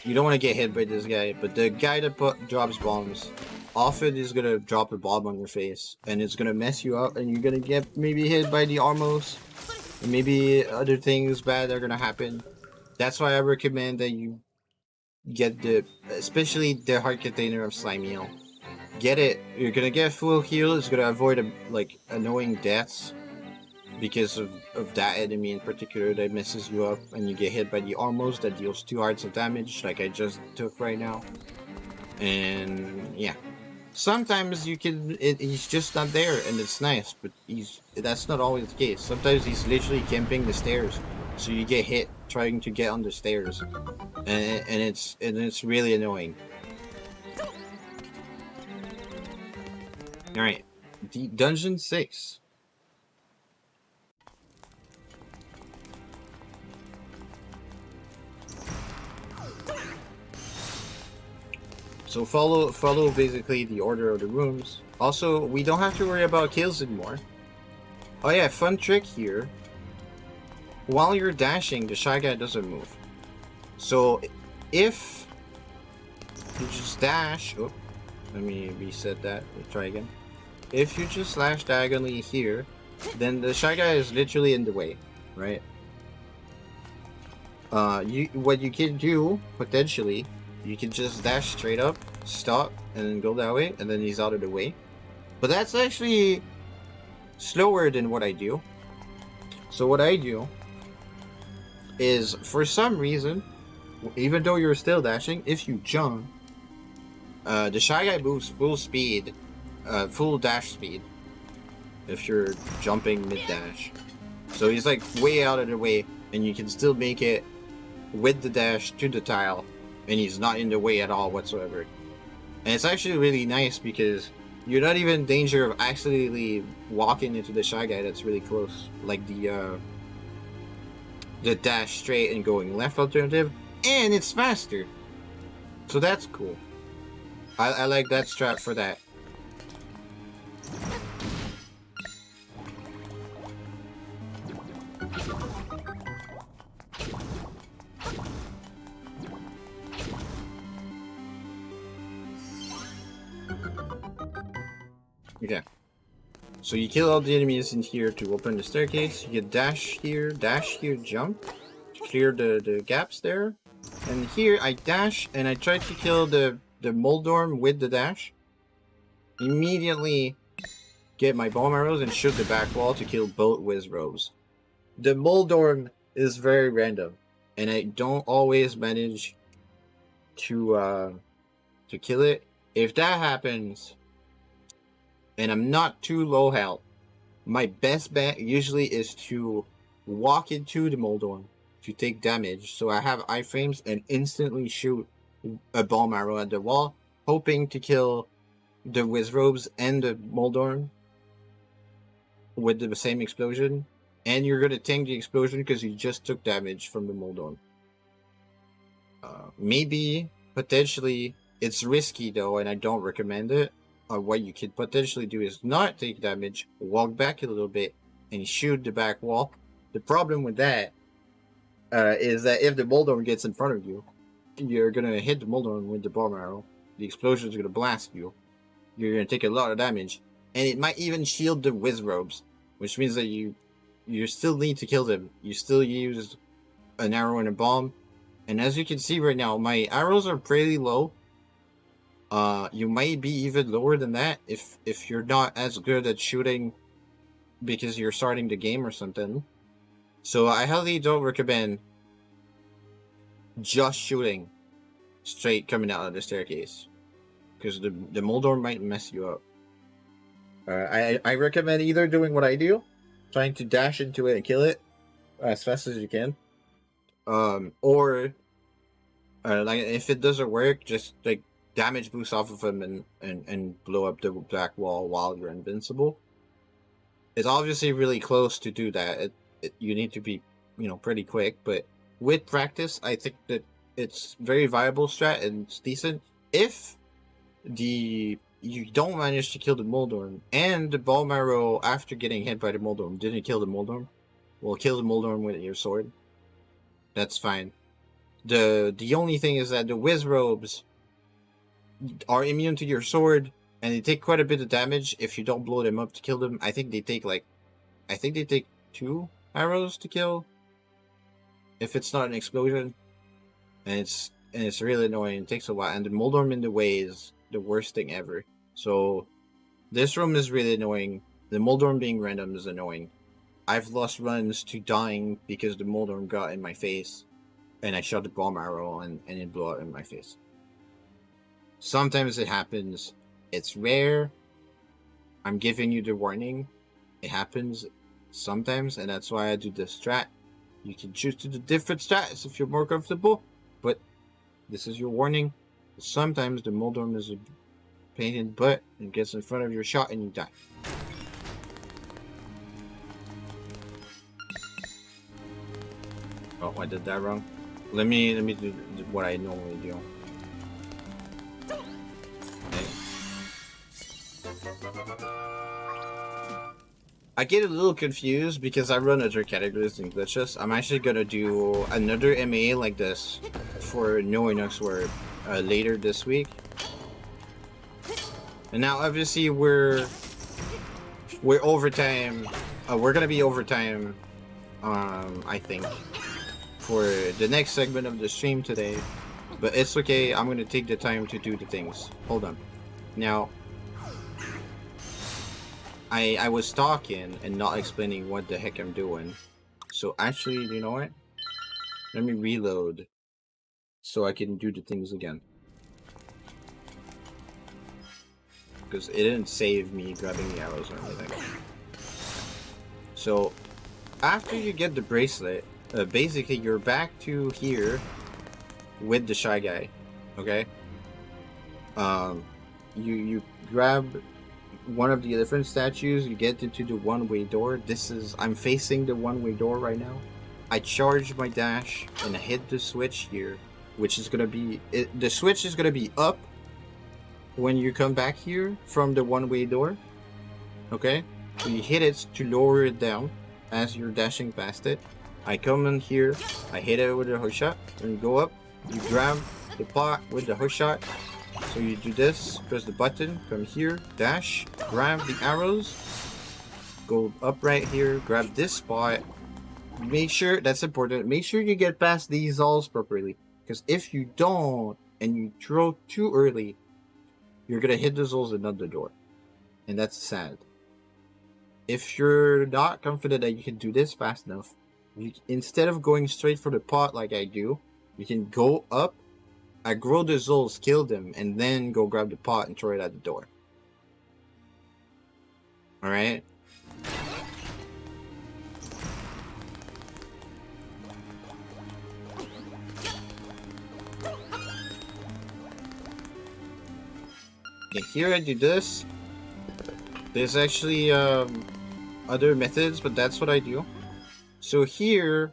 you don't want to get hit by this guy, but the guy that drops bombs often is gonna drop a bomb on your face, and it's gonna mess you up, and you're gonna get maybe hit by the armors, and maybe other things bad are gonna happen. That's why I recommend that you get especially the heart container of slime heal. Get it. You're gonna get full heal. It's gonna avoid like annoying deaths because of that enemy in particular that messes you up, and you get hit by the armors that deals 2 hearts of damage, like I just took right now. And yeah, sometimes he's just not there, and it's nice, but that's not always the case. Sometimes he's literally camping the stairs, so you get hit trying to get on the stairs, and it's really annoying. Alright, Dungeon 6. So follow basically the order of the rooms. Also, we don't have to worry about kills anymore. Oh yeah, fun trick here. While you're dashing, the Shy Guy doesn't move. So if you just dash... Oh, let me reset that. Let's try again. If you just slash diagonally here, then the Shy Guy is literally in the way, right? What you can do, potentially, you can just dash straight up, stop, and then go that way, and then he's out of the way. But that's actually slower than what I do. So what I do is, for some reason, even though you're still dashing, if you jump, the Shy Guy moves full speed, full dash speed, if you're jumping mid-dash. So he's like way out of the way, and you can still make it with the dash to the tile, and he's not in the way at all whatsoever. And it's actually really nice because you're not even in danger of accidentally walking into the Shy Guy that's really close, like the dash straight and going left alternative, and it's faster. So that's cool. I like that strat for that. Okay. So you kill all the enemies in here to open the staircase. You get dash here, jump to clear the gaps there. And here I dash and I try to kill the Moldorm with the dash. Immediately get my bomb arrows and shoot the back wall to kill both Wizrobes. The Moldorm is very random, and I don't always manage to kill it. If that happens, and I'm not too low health, my best bet usually is to walk into the Moldorm, to take damage. So I have iframes and instantly shoot a bomb arrow at the wall, hoping to kill the Wizrobes and the Moldorm with the same explosion. And you're gonna tank the explosion because you just took damage from the Moldorm. Maybe, potentially, it's risky though, and I don't recommend it. What you could potentially do is not take damage, walk back a little bit, and shoot the back wall. The problem with that is that if the Moldorm gets in front of you, you're gonna hit the Moldorm with the bomb arrow. The explosion is gonna blast you. You're gonna take a lot of damage, and it might even shield the Wizrobes, which means that you still need to kill them. You still use an arrow and a bomb, and as you can see right now, my arrows are pretty low. You might be even lower than that if you're not as good at shooting because you're starting the game or something. So I highly don't recommend just shooting straight coming out of the staircase, because the Moldorm might mess you up. I recommend either doing what I do, trying to dash into it and kill it as fast as you can, or like if it doesn't work, just like damage boost off of him and blow up the black wall while you're invincible. It's obviously really close to do that. You need to be, pretty quick, but with practice, I think that it's very viable strat and it's decent. If you don't manage to kill the Moldorm and the bomb arrow after getting hit by the Moldorm didn't kill the Moldorm, well, kill the Moldorm with your sword. That's fine. The only thing is that the Wizrobes are immune to your sword, and they take quite a bit of damage if you don't blow them up to kill them. I think they take 2 arrows to kill if it's not an explosion, and it's really annoying. It takes a while, and the Moldorm in the way is the worst thing ever. So this room is really annoying. The Moldorm being random is annoying. I've lost runs to dying because the Moldorm got in my face, and I shot the bomb arrow and it blew out in my face. Sometimes it happens. It's rare. I'm giving you the warning. It happens sometimes, and that's why I do this strat. You can choose to do different strats if you're more comfortable, but this is your warning. Sometimes the Moldorm is a pain in the butt and gets in front of your shot and you die. Oh, I did that wrong. Let me do what I normally do. Okay. I get a little confused because I run other categories in Glitchless. I'm actually gonna do another MA like this for No Inox Word later this week. And now obviously we're overtime. We're gonna be overtime, I think, for the next segment of the stream today. But it's okay, I'm gonna take the time to do the things. Hold on. Now, I was talking and not explaining what the heck I'm doing. So actually, you know what? Let me reload so I can do the things again. Because it didn't save me grabbing the arrows or anything. So, after you get the bracelet, basically you're back to here with the Shy Guy, okay? You grab one of the different statues, you get into the one-way door. I'm facing the one-way door right now. I charge my dash and I hit the switch here, which is gonna be, the switch is gonna be up when you come back here from the one-way door, okay? So you hit it to lower it down as you're dashing past it. I come in here, I hit it with a hook shot, and you go up, you grab the pot with the hook shot. So you do this, press the button, come here, dash, grab the arrows, go up right here, grab this spot. Make sure, that's important, make sure you get past these zolls properly. Because if you don't, and you throw too early, you're gonna hit the zolls and not the door. And that's sad. If you're not confident that you can do this fast enough, instead of going straight for the pot like I do, you can go up, aggro the zolls, kill them, and then go grab the pot and throw it at the door. Alright? Okay, here I do this. There's actually other methods, but that's what I do. So here,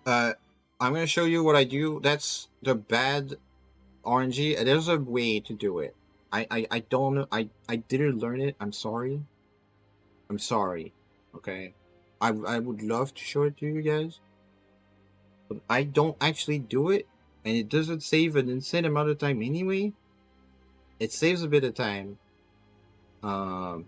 I'm gonna show you what I do. That's the bad RNG. There's a way to do it. I don't know. I didn't learn it. I'm sorry. I'm sorry. Okay. I would love to show it to you guys, but I don't actually do it, and it doesn't save an insane amount of time anyway. It saves a bit of time. Um,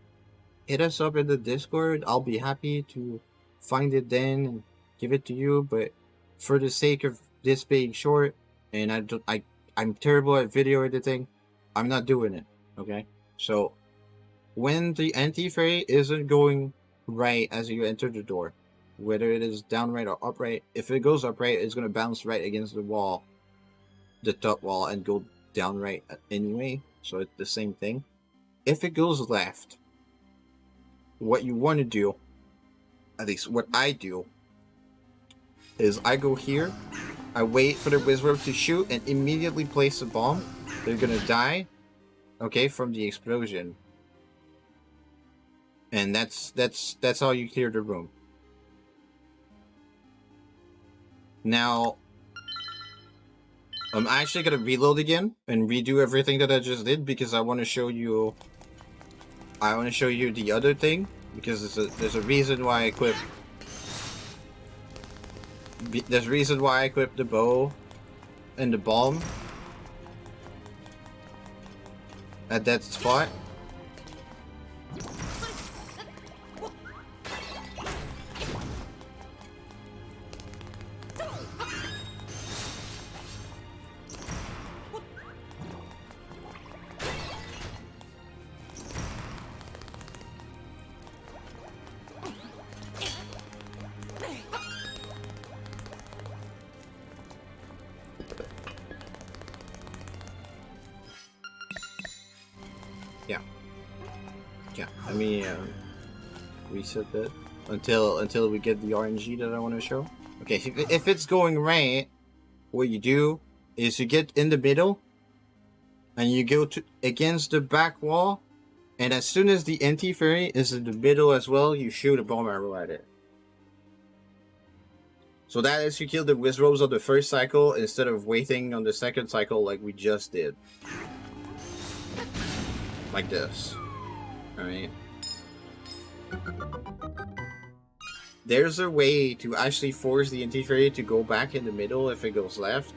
Hit us up in the Discord. I'll be happy to find it then and give it to you. But for the sake of this being short, and I'm terrible at video editing, I'm not doing it. Okay, so when the anti-fairy isn't going right as you enter the door, whether it is downright or upright, if it goes upright, it's gonna bounce right against the wall, the top wall, and go downright anyway. So it's the same thing. If it goes left, what you want to do, at least what I do, is I go here, I wait for the wizard to shoot, and immediately place a bomb. They're gonna die, okay, from the explosion. And that's how you clear the room. Now, I'm actually gonna reload again and redo everything that I just did because I want to show you. I want to show you the other thing because there's a reason why I equip. There's a reason why I equip the bow and the bomb at that spot. Yeah, let me reset that until we get the RNG that I want to show. Okay, if it's going right, what you do is you get in the middle and you go to against the back wall, and as soon as the anti-fairy is in the middle as well, you shoot a bomb arrow at it. So that is you kill the wizards on the first cycle instead of waiting on the second cycle like we just did. Like this. Alright. There's a way to actually force the anti-fairy to go back in the middle if it goes left.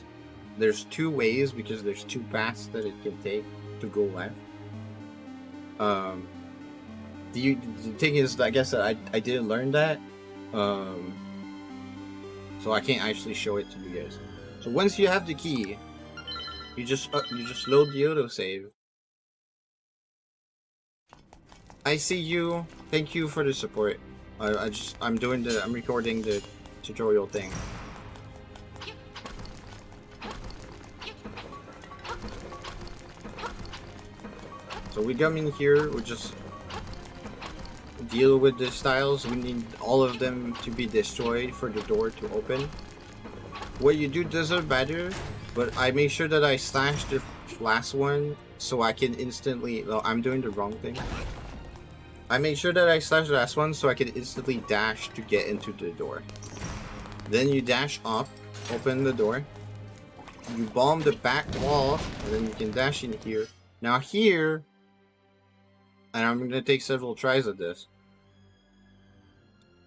There's two ways because there's two paths that it can take to go left. The thing is, I guess that I didn't learn that. So I can't actually show it to you guys. So once you have the key, you just load the autosave. I see you. Thank you for the support. I'm recording the tutorial thing. So we come in here, we just deal with the styles. We need all of them to be destroyed for the door to open. What you do doesn't matter, but I make sure that I slash the last one so I can instantly. No, I'm doing the wrong thing. I make sure that I slash the last one so I can instantly dash to get into the door. Then you dash up, open the door. You bomb the back wall, and then you can dash in here. Now here, and I'm gonna take several tries at this.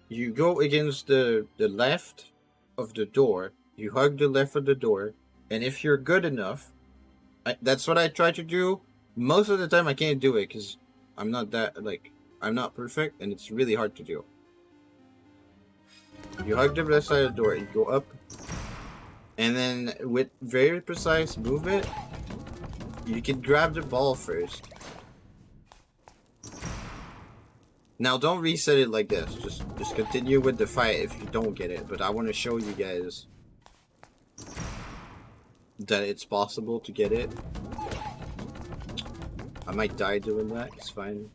You go against the left of the door. You hug the left of the door, and if you're good enough, that's what I try to do. Most of the time I can't do it because I'm not that, like, I'm not perfect, and it's really hard to do. You hug the left side of the door, you go up, and then with very precise movement, you can grab the ball first. Now don't reset it like this, just continue with the fight if you don't get it, but I want to show you guys that it's possible to get it. I might die doing that, it's fine.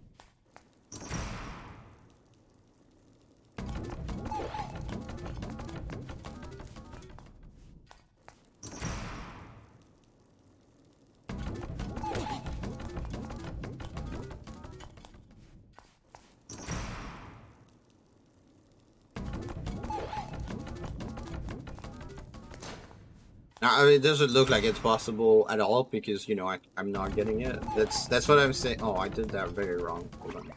Now, it doesn't look like it's possible at all because, you know, I'm not getting it. That's what I'm saying. Oh, I did that very wrong. Hold on.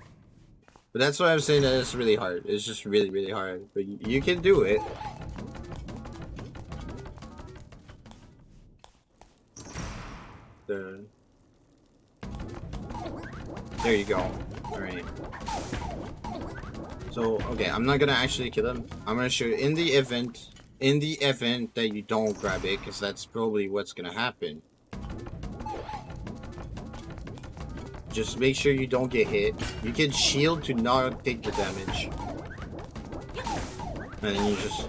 But that's what I'm saying, that it's really hard. It's just really, really hard. But you can do it. There you go. Alright. So, okay, I'm not gonna actually kill him. I'm gonna show you in the event that you don't grab it, because that's probably what's gonna happen. Just make sure you don't get hit. You can shield to not take the damage. And then you just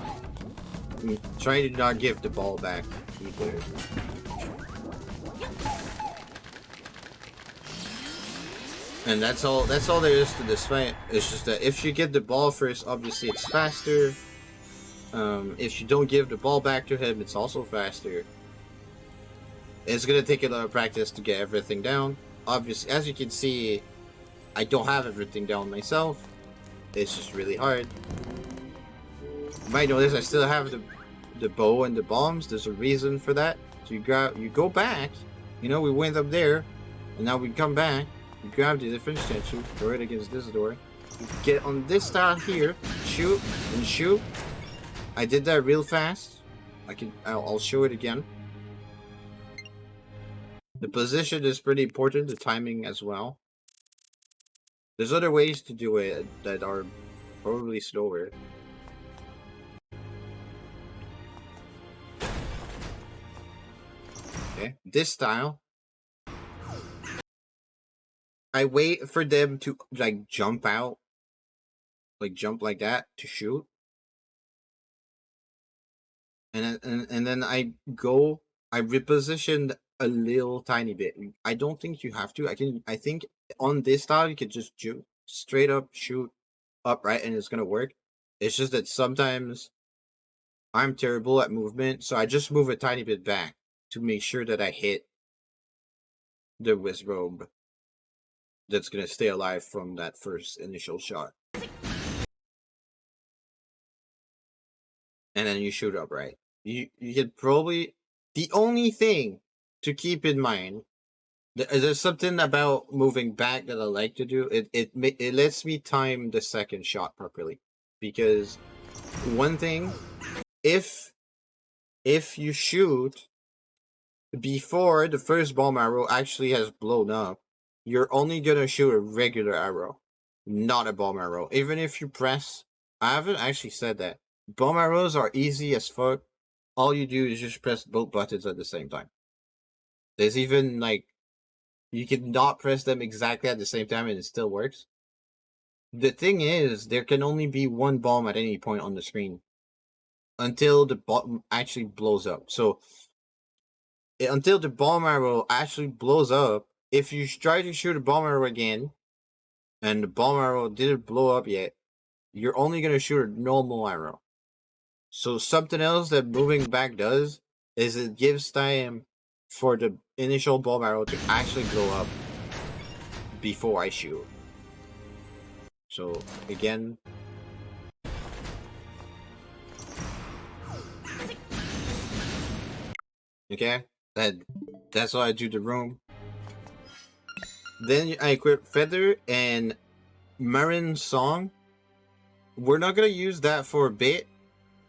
try to not give the ball back either. And that's all there is to this fight. It's just that if you get the ball first, obviously it's faster. If you don't give the ball back to him, it's also faster. It's gonna take a lot of practice to get everything down. Obviously, as you can see, I don't have everything down myself. It's just really hard. You might notice I still have the bow and the bombs. There's a reason for that. So you go back. You know, we went up there, and now we come back. You grab the different statue, throw it against this door. You get on this tile here, shoot and shoot. I did that real fast. I'll show it again. The position is pretty important, the timing as well. There's other ways to do it that are probably slower. Okay, this style. I wait for them to like jump out, like jump like that to shoot, and then I repositioned a little tiny bit. I don't think you have to. I think on this style you could just shoot straight up, shoot upright, and it's gonna work. It's just that sometimes I'm terrible at movement, so I just move a tiny bit back to make sure that I hit the Wizrobe that's gonna stay alive from that first initial shot. And then you shoot upright. You could probably, the only thing to keep in mind, there's something about moving back that I like to do. It lets me time the second shot properly, because one thing, if you shoot before the first bomb arrow actually has blown up, you're only gonna shoot a regular arrow, not a bomb arrow. Even if you press, I haven't actually said that. Bomb arrows are easy as fuck. All you do is just press both buttons at the same time. There's even like, you can not press them exactly at the same time and it still works. The thing is, there can only be one bomb at any point on the screen until the bomb actually blows up. So until the bomb arrow actually blows up, if you try to shoot a bomb arrow again and the bomb arrow didn't blow up yet, you're only going to shoot a normal arrow. So something else that moving back does is it gives time for the initial bomb arrow to actually blow up before I shoot. So again, okay, that's how I do the room. Then I equip Feather and Marin Song. We're not gonna use that for a bit,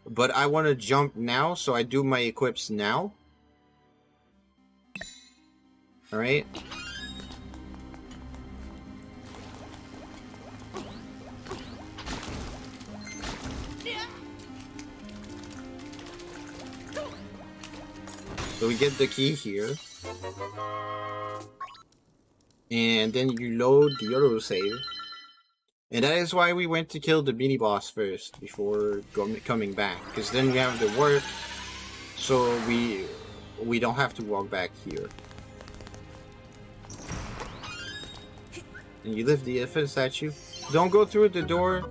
but I want to jump now, so I do my equips now. Alright. So we get the key here. And then you load the autosave. And that is why we went to kill the mini boss first before coming back, because then we have the work, so we don't have to walk back here. And you lift the infant statue. Don't go through the door.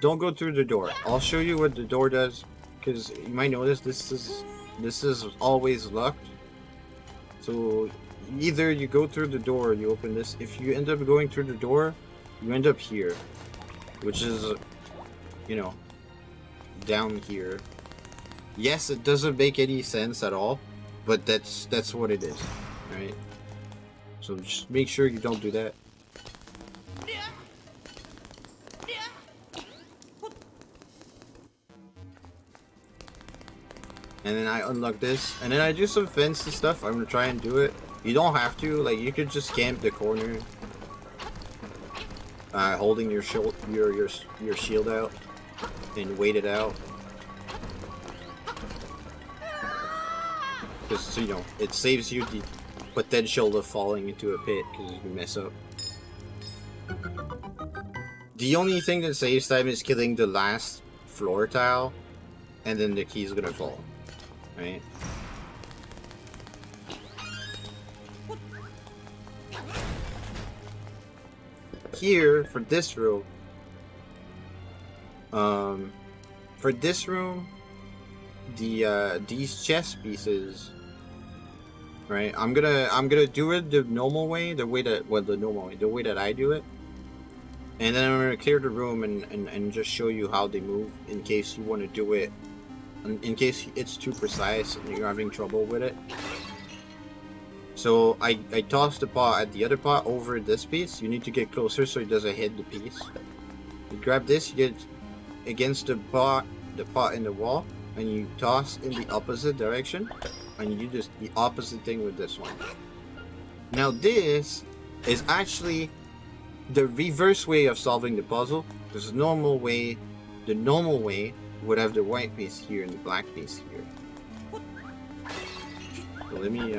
Don't go through the door. I'll show you what the door does, because you might notice this is always locked. So either you go through the door or you open this. If you end up going through the door, you end up here, which is, you know, down here. Yes, it doesn't make any sense at all, but that's what it is, right? So just make sure you don't do that. And then I unlock this, and then I do some fancy stuff. I'm gonna try and do it. You don't have to, like, you could just camp the corner, holding your shield, your shield out, and wait it out. Because, you know, it saves you the potential of falling into a pit because you mess up. The only thing that saves time is killing the last floor tile, and then the key's gonna fall, right? Here, for this room, these chess pieces, right? I'm gonna do it the normal way, the way that I do it, and then I'm gonna clear the room and just show you how they move in case you want to do it, in case it's too precise and you're having trouble with it. So I toss the pot at the other pot over this piece. You need to get closer so it doesn't hit the piece. You grab this, you get against the pot in the wall, and you toss in the opposite direction, and you do the opposite thing with this one. Now this is actually the reverse way of solving the puzzle. There's the normal way would have the white piece here and the black piece here. So let me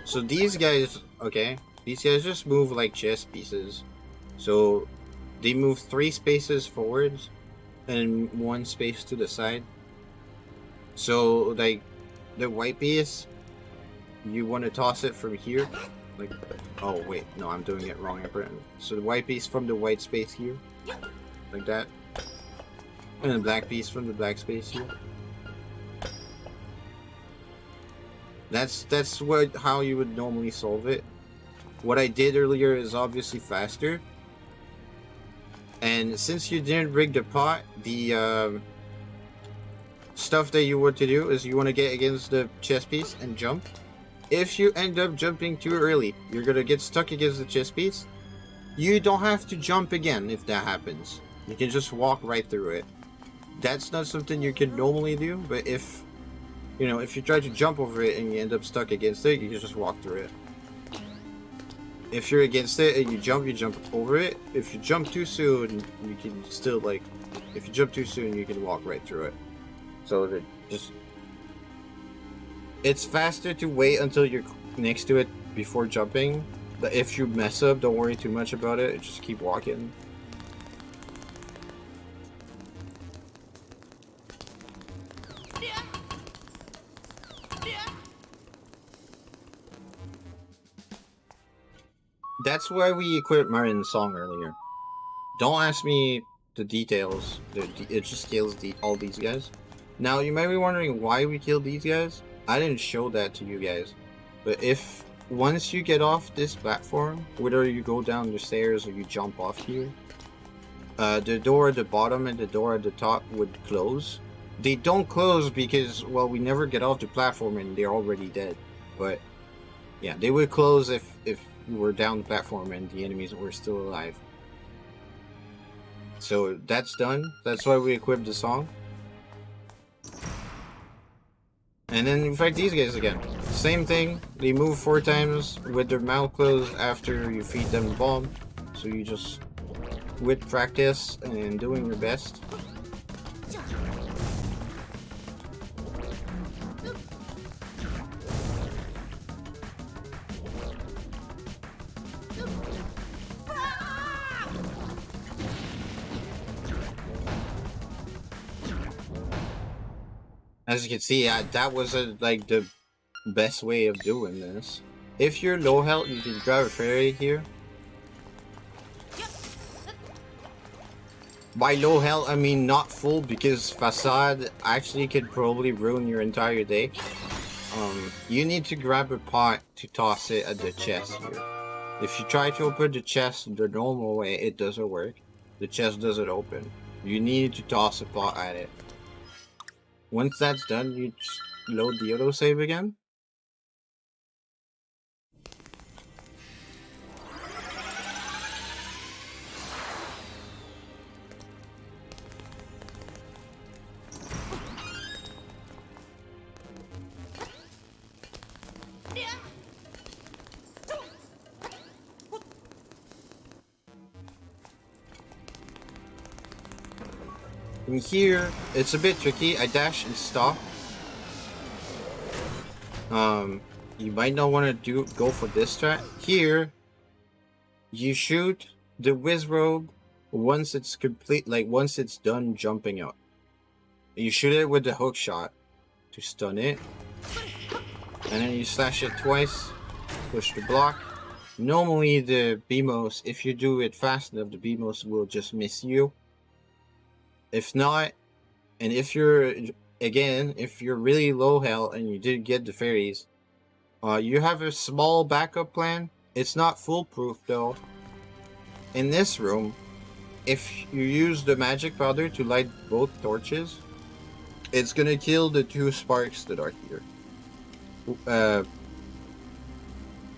so these guys, okay, these guys just move like chess pieces. So they move 3 spaces forwards and 1 space to the side. So like the white piece, you want to toss it from here, like, oh wait, no, I'm doing it wrong apparently. So the white piece from the white space here, like that, and the black piece from the black space here. That's how you would normally solve it. What I did earlier is obviously faster. And since you didn't rig the pot, the stuff that you want to do is you want to get against the chess piece and jump. If you end up jumping too early, you're gonna get stuck against the chess piece. You don't have to jump again if that happens. You can just walk right through it. That's not something you can normally do, but if you try to jump over it and you end up stuck against it, you can just walk through it. If you're against it and you jump over it. If you jump too soon, you can still, like, if you jump too soon, you can walk right through it. So that it's faster to wait until you're next to it before jumping. But if you mess up, don't worry too much about it. Just keep walking. That's why we equipped Marin's song earlier. Don't ask me the details. It just kills all these guys. Now, you might be wondering why we killed these guys. I didn't show that to you guys. But once you get off this platform, whether you go down the stairs or you jump off here, the door at the bottom and the door at the top would close. They don't close because, well, we never get off the platform and they're already dead. But yeah, they would close if you were down the platform and the enemies were still alive. So that's done. That's why we equipped the song. And then you fight these guys again. Same thing. They move 4 times with their mouth closed after you feed them a bomb. So you just, with practice and doing your best. As you can see, that was like the best way of doing this. If you're low health, you can grab a fairy here. By low health, I mean not full, because Facade actually could probably ruin your entire day. You need to grab a pot to toss it at the chest here. If you try to open the chest the normal way, it doesn't work. The chest doesn't open. You need to toss a pot at it. Once that's done, you just load the autosave again. In here, it's a bit tricky. I dash and stop. You might not want to go for this strat. Here, you shoot the Wizrobe once it's complete, like once it's done jumping up. You shoot it with the hook shot to stun it. And then you slash it twice, push the block. Normally the BMOS, if you do it fast enough, the BMOS will just miss you. If not, and if you're, again, if you're really low health and you did get the fairies, you have a small backup plan. It's not foolproof though. In this room, if you use the magic powder to light both torches, it's gonna kill the 2 sparks that are here.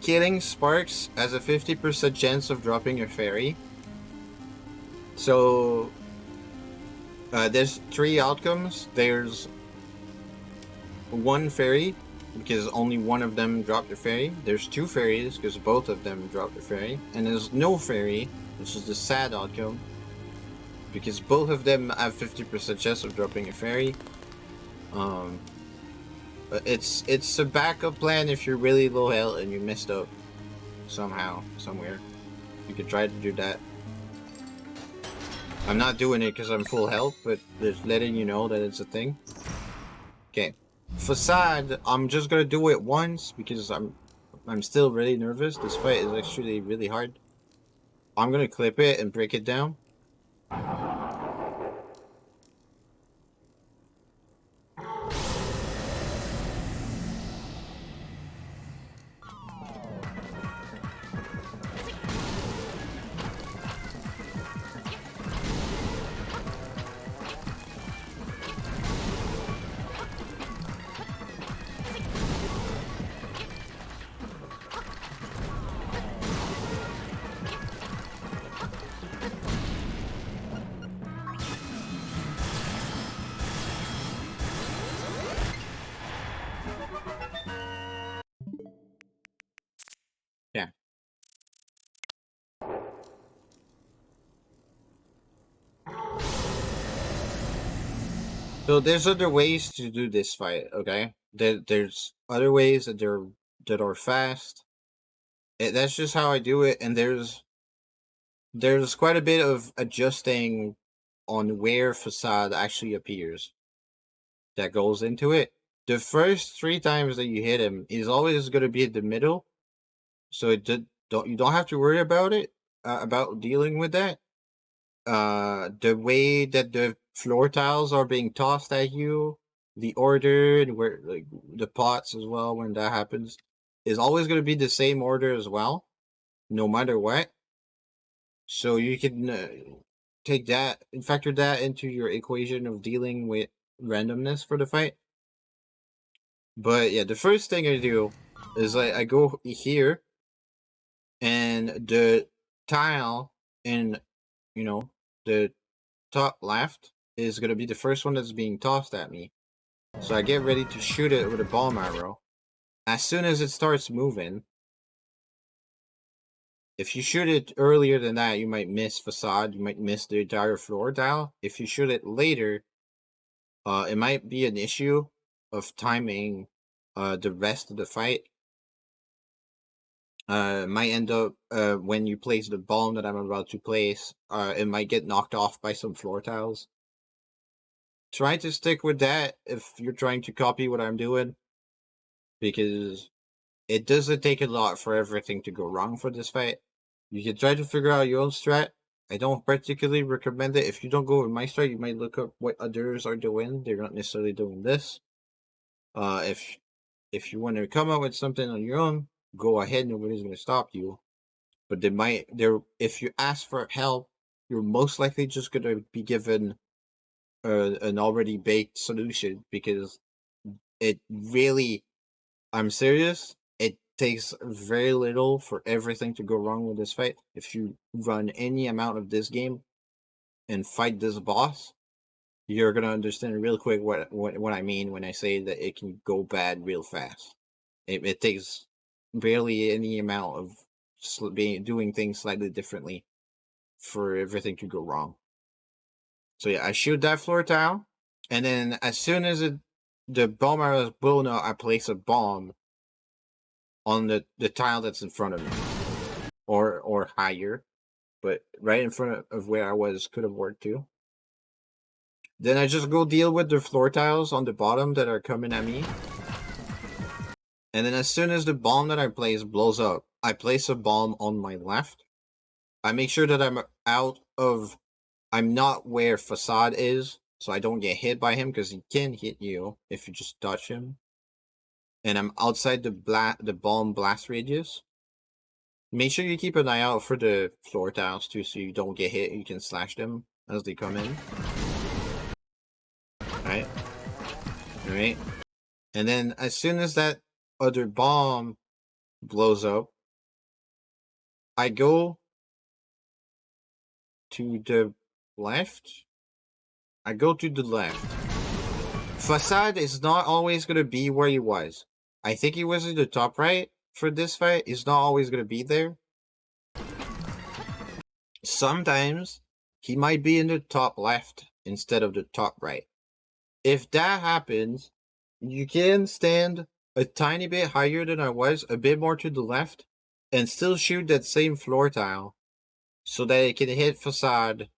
Killing sparks has a 50% chance of dropping a fairy. So there's 3 outcomes. There's 1 fairy, because only one of them dropped a fairy. There's 2 fairies, because both of them dropped a fairy. And there's no fairy, which is the sad outcome, because both of them have 50% chance of dropping a fairy. It's a backup plan if you're really low health and you messed up somehow, somewhere. You could try to do that. I'm not doing it because I'm full health, but just letting you know that it's a thing. Okay. Facade, I'm just gonna do it once because I'm still really nervous. This fight is actually really hard. I'm gonna clip it and break it down. Yeah. So there's other ways to do this fight, okay? There's other ways that are fast. That's just how I do it, and there's quite a bit of adjusting on where facade actually appears that goes into it. The first 3 times that you hit him is always going to be at the middle, so you don't have to worry about it, about dealing with that. The way that the floor tiles are being tossed at you, the order and where, like, the pots as well, when that happens, is always going to be the same order as well, no matter what. So you can take that and factor that into your equation of dealing with randomness for the fight. But yeah, the first thing I do is I go here, and the tile in, the top left is going to be the first one that's being tossed at me. So I get ready to shoot it with a bomb arrow. As soon as it starts moving, if you shoot it earlier than that, you might miss facade, you might miss the entire floor tile. If you shoot it later, it might be an issue of timing the rest of the fight. Might end up, when you place the bomb that I'm about to place, it might get knocked off by some floor tiles. Try to stick with that if you're trying to copy what I'm doing, because it doesn't take a lot for everything to go wrong for this fight. You can try to figure out your own strat. I don't particularly recommend it. If you don't go with my strat, you might look up what others are doing. They're not necessarily doing this. If you want to come up with something on your own, go ahead. Nobody's going to stop you. but if you ask for help, you're most likely just gonna be given an already baked solution, because it really, I'm serious, it takes very little for everything to go wrong with this fight. If you run any amount of this game and fight this boss, you're gonna understand real quick what I mean when I say that it can go bad real fast. It takes barely any amount of doing things slightly differently for everything to go wrong. So yeah, I shoot that floor tile, and then as soon as the bomb arrow is blown up, I place a bomb on the tile that's in front of me, or higher, but right in front of where I was could have worked too. Then I just go deal with the floor tiles on the bottom that are coming at me. And then as soon as the bomb that I place blows up, I place a bomb on my left. I make sure that I'm not where Facade is, so I don't get hit by him, because he can hit you if you just touch him. And I'm outside the bomb blast radius. Make sure you keep an eye out for the floor tiles too, so you don't get hit. You can slash them as they come in. Alright. Alright. And then as soon as that other bomb blows up, I go to the left. I go to the left. Facade is not always going to be where he was. I think he was in the top right for this fight. He's not always going to be there. Sometimes he might be in the top left instead of the top right. If that happens, you can stand a tiny bit higher than I was, a bit more to the left, and still shoot that same floor tile so that it can hit Facade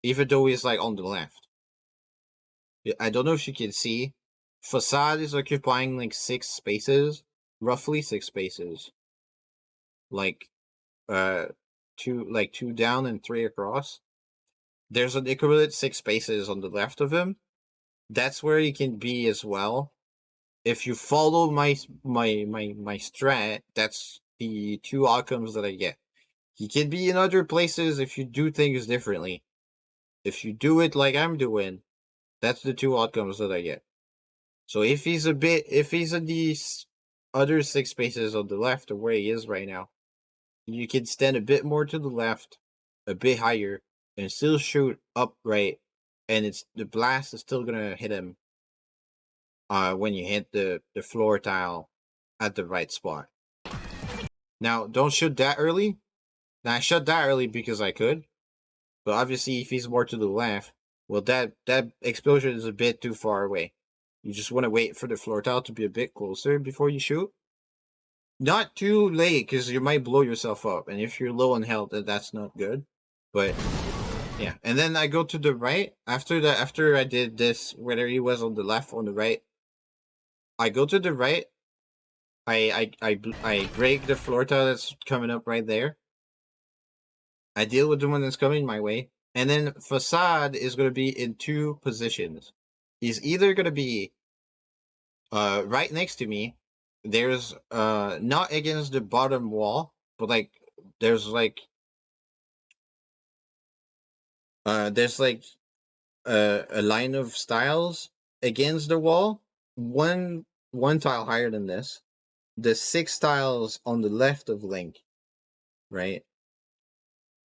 even though he's like on the left. I don't know if you can see. Facade is occupying like 6 spaces, roughly 6 spaces. Like, 2 down and 3 across. There's an equivalent 6 spaces on the left of him. That's where he can be as well. If you follow my strat, that's the 2 outcomes that I get. He can be in other places if you do things differently. If you do it like I'm doing, that's the 2 outcomes that I get. So if he's in these other 6 spaces on the left of where he is right now, you can stand a bit more to the left, a bit higher, and still shoot upright, and the blast is still gonna hit him when you hit the floor tile at the right spot. Now, don't shoot that early. Now, I shot that early because I could, but obviously if he's more to the left, well, that explosion is a bit too far away. You just want to wait for the floor tile to be a bit closer before you shoot. Not too late, because you might blow yourself up, and if you're low on health, that's not good. But yeah, and then I go to the right after I did this, whether he was on the left or on the right. I go to the right. I break the floor tile that's coming up right there. I deal with the one that's coming my way, and then Facade is going to be in 2 positions. He's either going to be right next to me. There's not against the bottom wall, but like there's like a line of styles against the wall. One tile higher than this. The 6 tiles on the left of Link, right?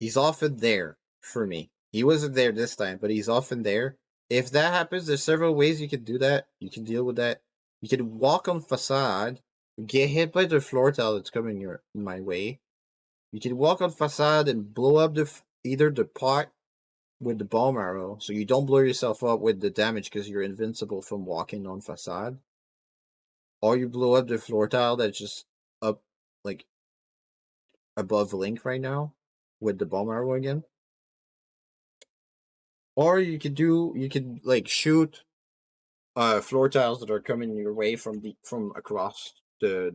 He's often there for me. He wasn't there this time, but he's often there. If that happens, there's several ways you can do that. You can deal with that. You can walk on Facade, get hit by the floor tile that's coming my way. You can walk on Facade and blow up either the pot with the bomb arrow, so you don't blow yourself up with the damage because you're invincible from walking on Facade. Or you blow up the floor tile that's just up, like, above Link right now with the bomb arrow again. Or you could like shoot floor tiles that are coming your way from across the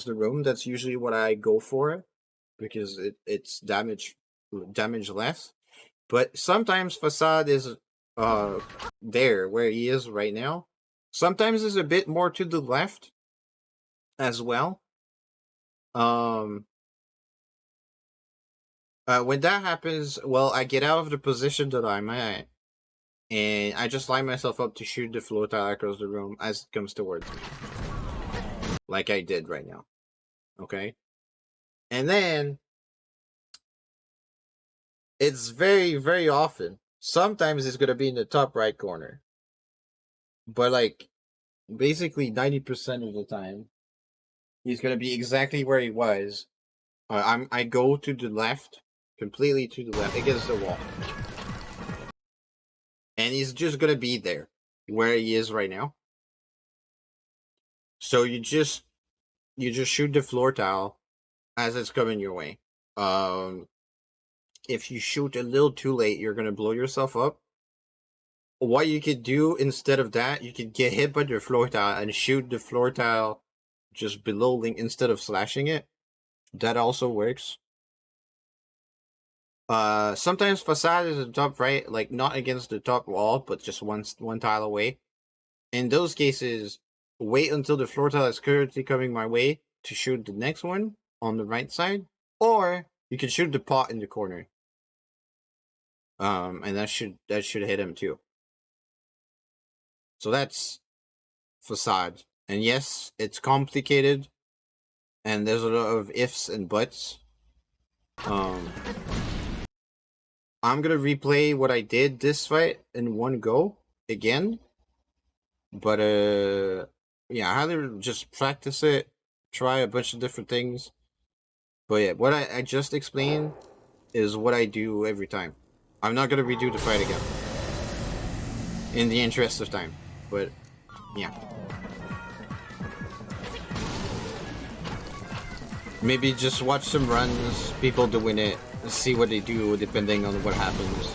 room. That's usually what I go for, because it's damage less. But sometimes Facade is there where he is right now. Sometimes it's a bit more to the left as well. Um, when that happens, well, I get out of the position that I'm at, and I just line myself up to shoot the floor tile across the room as it comes towards me, like I did right now. Okay, and then it's very, very often. Sometimes it's gonna be in the top right corner, but like basically 90% of the time, he's gonna be exactly where he was. I go to the left, completely to the left against the wall, and he's just gonna be there, where he is right now. So you just shoot the floor tile as it's coming your way. Um, if you shoot a little too late, you're gonna blow yourself up. What you could do instead of that, you could get hit by the floor tile and shoot the floor tile just below Link instead of slashing it. That also works. Sometimes facade is the top right, like not against the top wall, but just one tile away. In those cases, wait until the floor tile is currently coming my way to shoot the next one on the right side, or you can shoot the pot in the corner. And that should hit him too. So that's facade. And yes, it's complicated, and there's a lot of ifs and buts. I'm gonna replay what I did this fight in one go again, but yeah, I highly just practice it, try a bunch of different things. But yeah, what I just explained is what I do every time. I'm not gonna redo the fight again, in the interest of time. But yeah, maybe just watch some runs, people doing it, see what they do depending on what happens.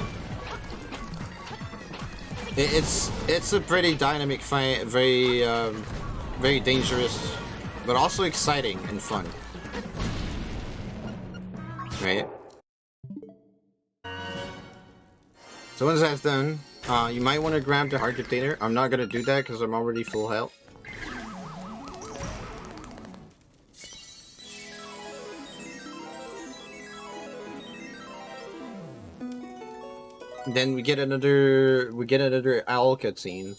It's a pretty dynamic fight, very dangerous, but also exciting and fun. Right? So once that's done, you might want to grab the heart container. I'm not gonna do that because I'm already full health. Then we get another owl cutscene.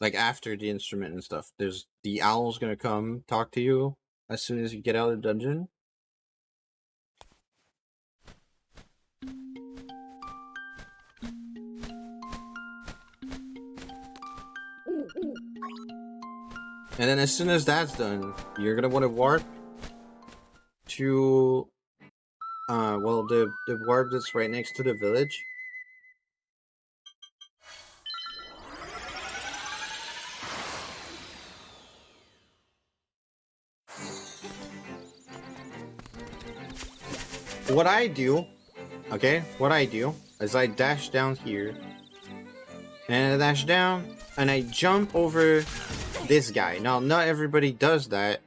Like after the instrument and stuff. There's the owl's gonna come talk to you as soon as you get out of the dungeon. And then as soon as that's done, you're gonna want to warp to well, the warp that's right next to the village. What I do, okay, what I do is I dash down here, and I dash down, and I jump over this guy. Now, not everybody does that,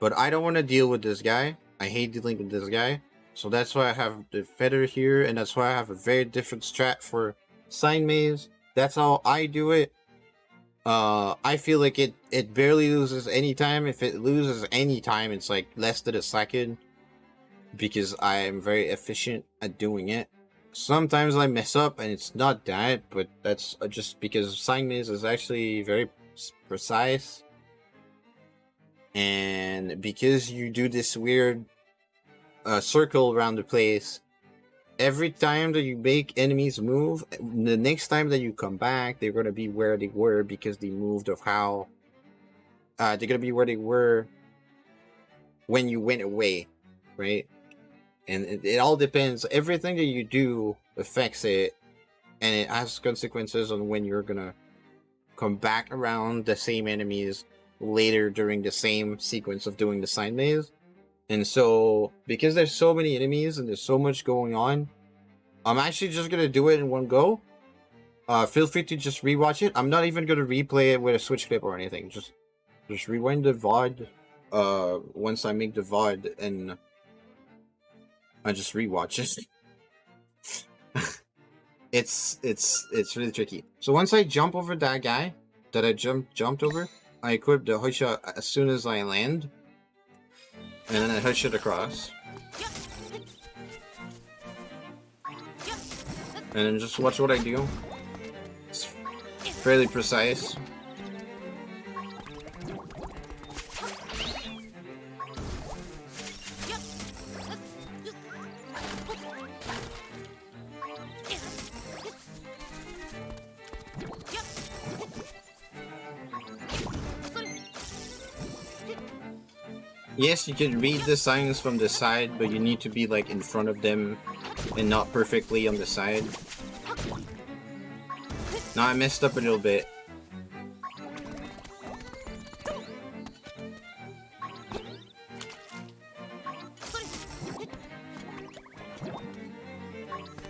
but I don't want to deal with this guy. I hate dealing with this guy. So that's why I have the feather here, and that's why I have a very different strat for Sign Maze. That's how I do it. I feel like it barely loses any time. If it loses any time, it's like less than a second, because I am very efficient at doing it. Sometimes I mess up and it's not that, but that's just because Sign Maze is actually very precise. And because you do this weird circle around the place, every time that you make enemies move, the next time that you come back, they're going to be where they were because they moved of how... they're going to be where they were when you went away, right? And it all depends. Everything that you do affects it, and it has consequences on when you're gonna come back around the same enemies later during the same sequence of doing the Sign Maze. And so, because there's so many enemies and there's so much going on, I'm actually just gonna do it in one go. Feel free to just rewatch it. I'm not even gonna replay it with a switch clip or anything. Just rewind the VOD once I make the VOD, and I just rewatch it. It's really tricky. So once I jump over that guy that I jumped over, I equip the hook shot as soon as I land, and then I hook it across. And then just watch what I do. It's fairly precise. Yes, you can read the signs from the side, but you need to be like in front of them and not perfectly on the side. Now I messed up a little bit.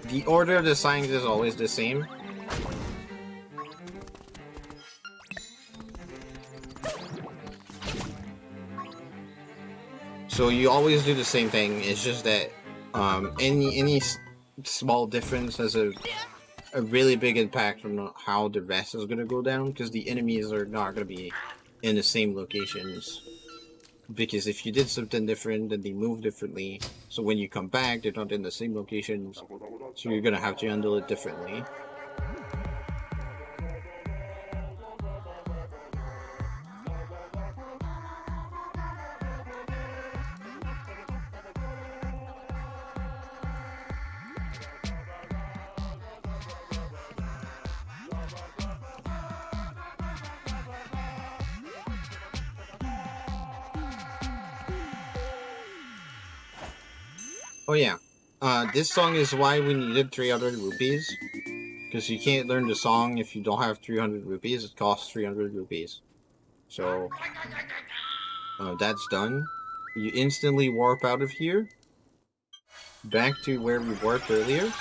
The order of the signs is always the same. So you always do the same thing. It's just that any small difference has a really big impact on how the rest is gonna go down, because the enemies are not gonna be in the same locations. Because if you did something different, then they move differently. So when you come back, they're not in the same locations. So you're gonna have to handle it differently. Oh yeah, this song is why we needed 300 rupees. Because you can't learn the song if you don't have 300 rupees. It costs 300 rupees. So, that's done. You instantly warp out of here. Back to where we warped earlier.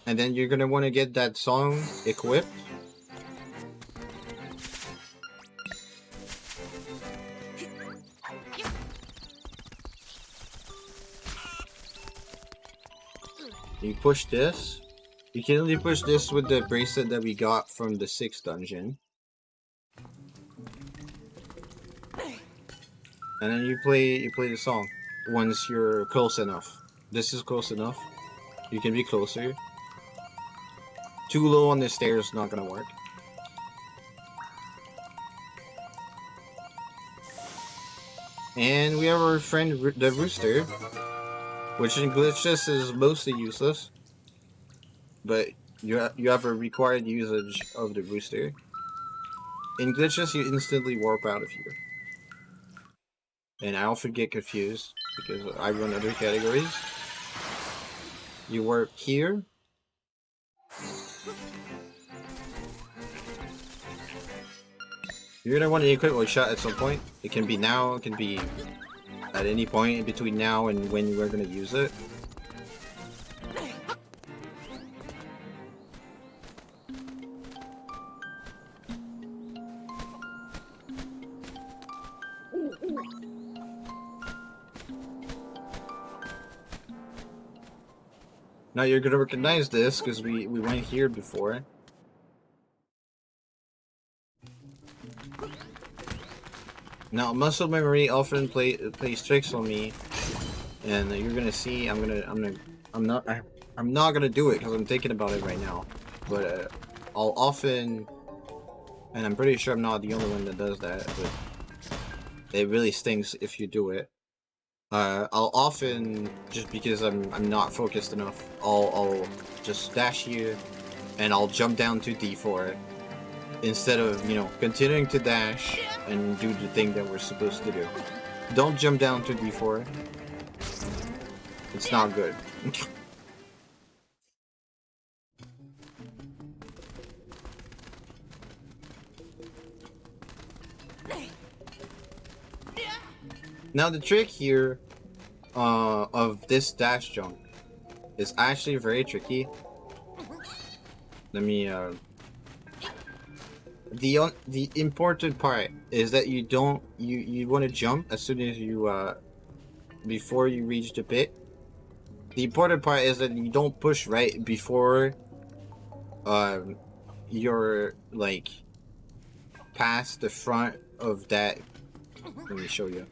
And then you're gonna want to get that song equipped. You push this. You can only push this with the bracelet that we got from the 6th dungeon. And then you play the song once you're close enough. This is close enough. You can be closer. Too low on the stairs is not gonna work. And we have our friend the rooster, which in Glitchless is mostly useless. But you have a required usage of the rooster. In Glitchless, you instantly warp out of here. And I often get confused because I run other categories. You warp here. You're gonna want to equip a shot at some point. It can be now, it can be at any point in between now and when you are gonna use it. Now you're gonna recognize this because we went here before. Now muscle memory often plays tricks on me, and you're gonna see I'm not gonna do it because I'm thinking about it right now. But I'll often, and I'm pretty sure I'm not the only one that does that, but it really stinks if you do it. I'll often, just because I'm not focused enough, I'll just dash here, and I'll jump down to D4 instead of, you know, continuing to dash and do the thing that we're supposed to do. Don't jump down to D4. It's not good. Now the trick here of this dash jump is actually very tricky. Let me the important part is that you want to jump as soon as you before you reach the pit. The important part is that you don't push right before you're like past the front of that. Let me show you.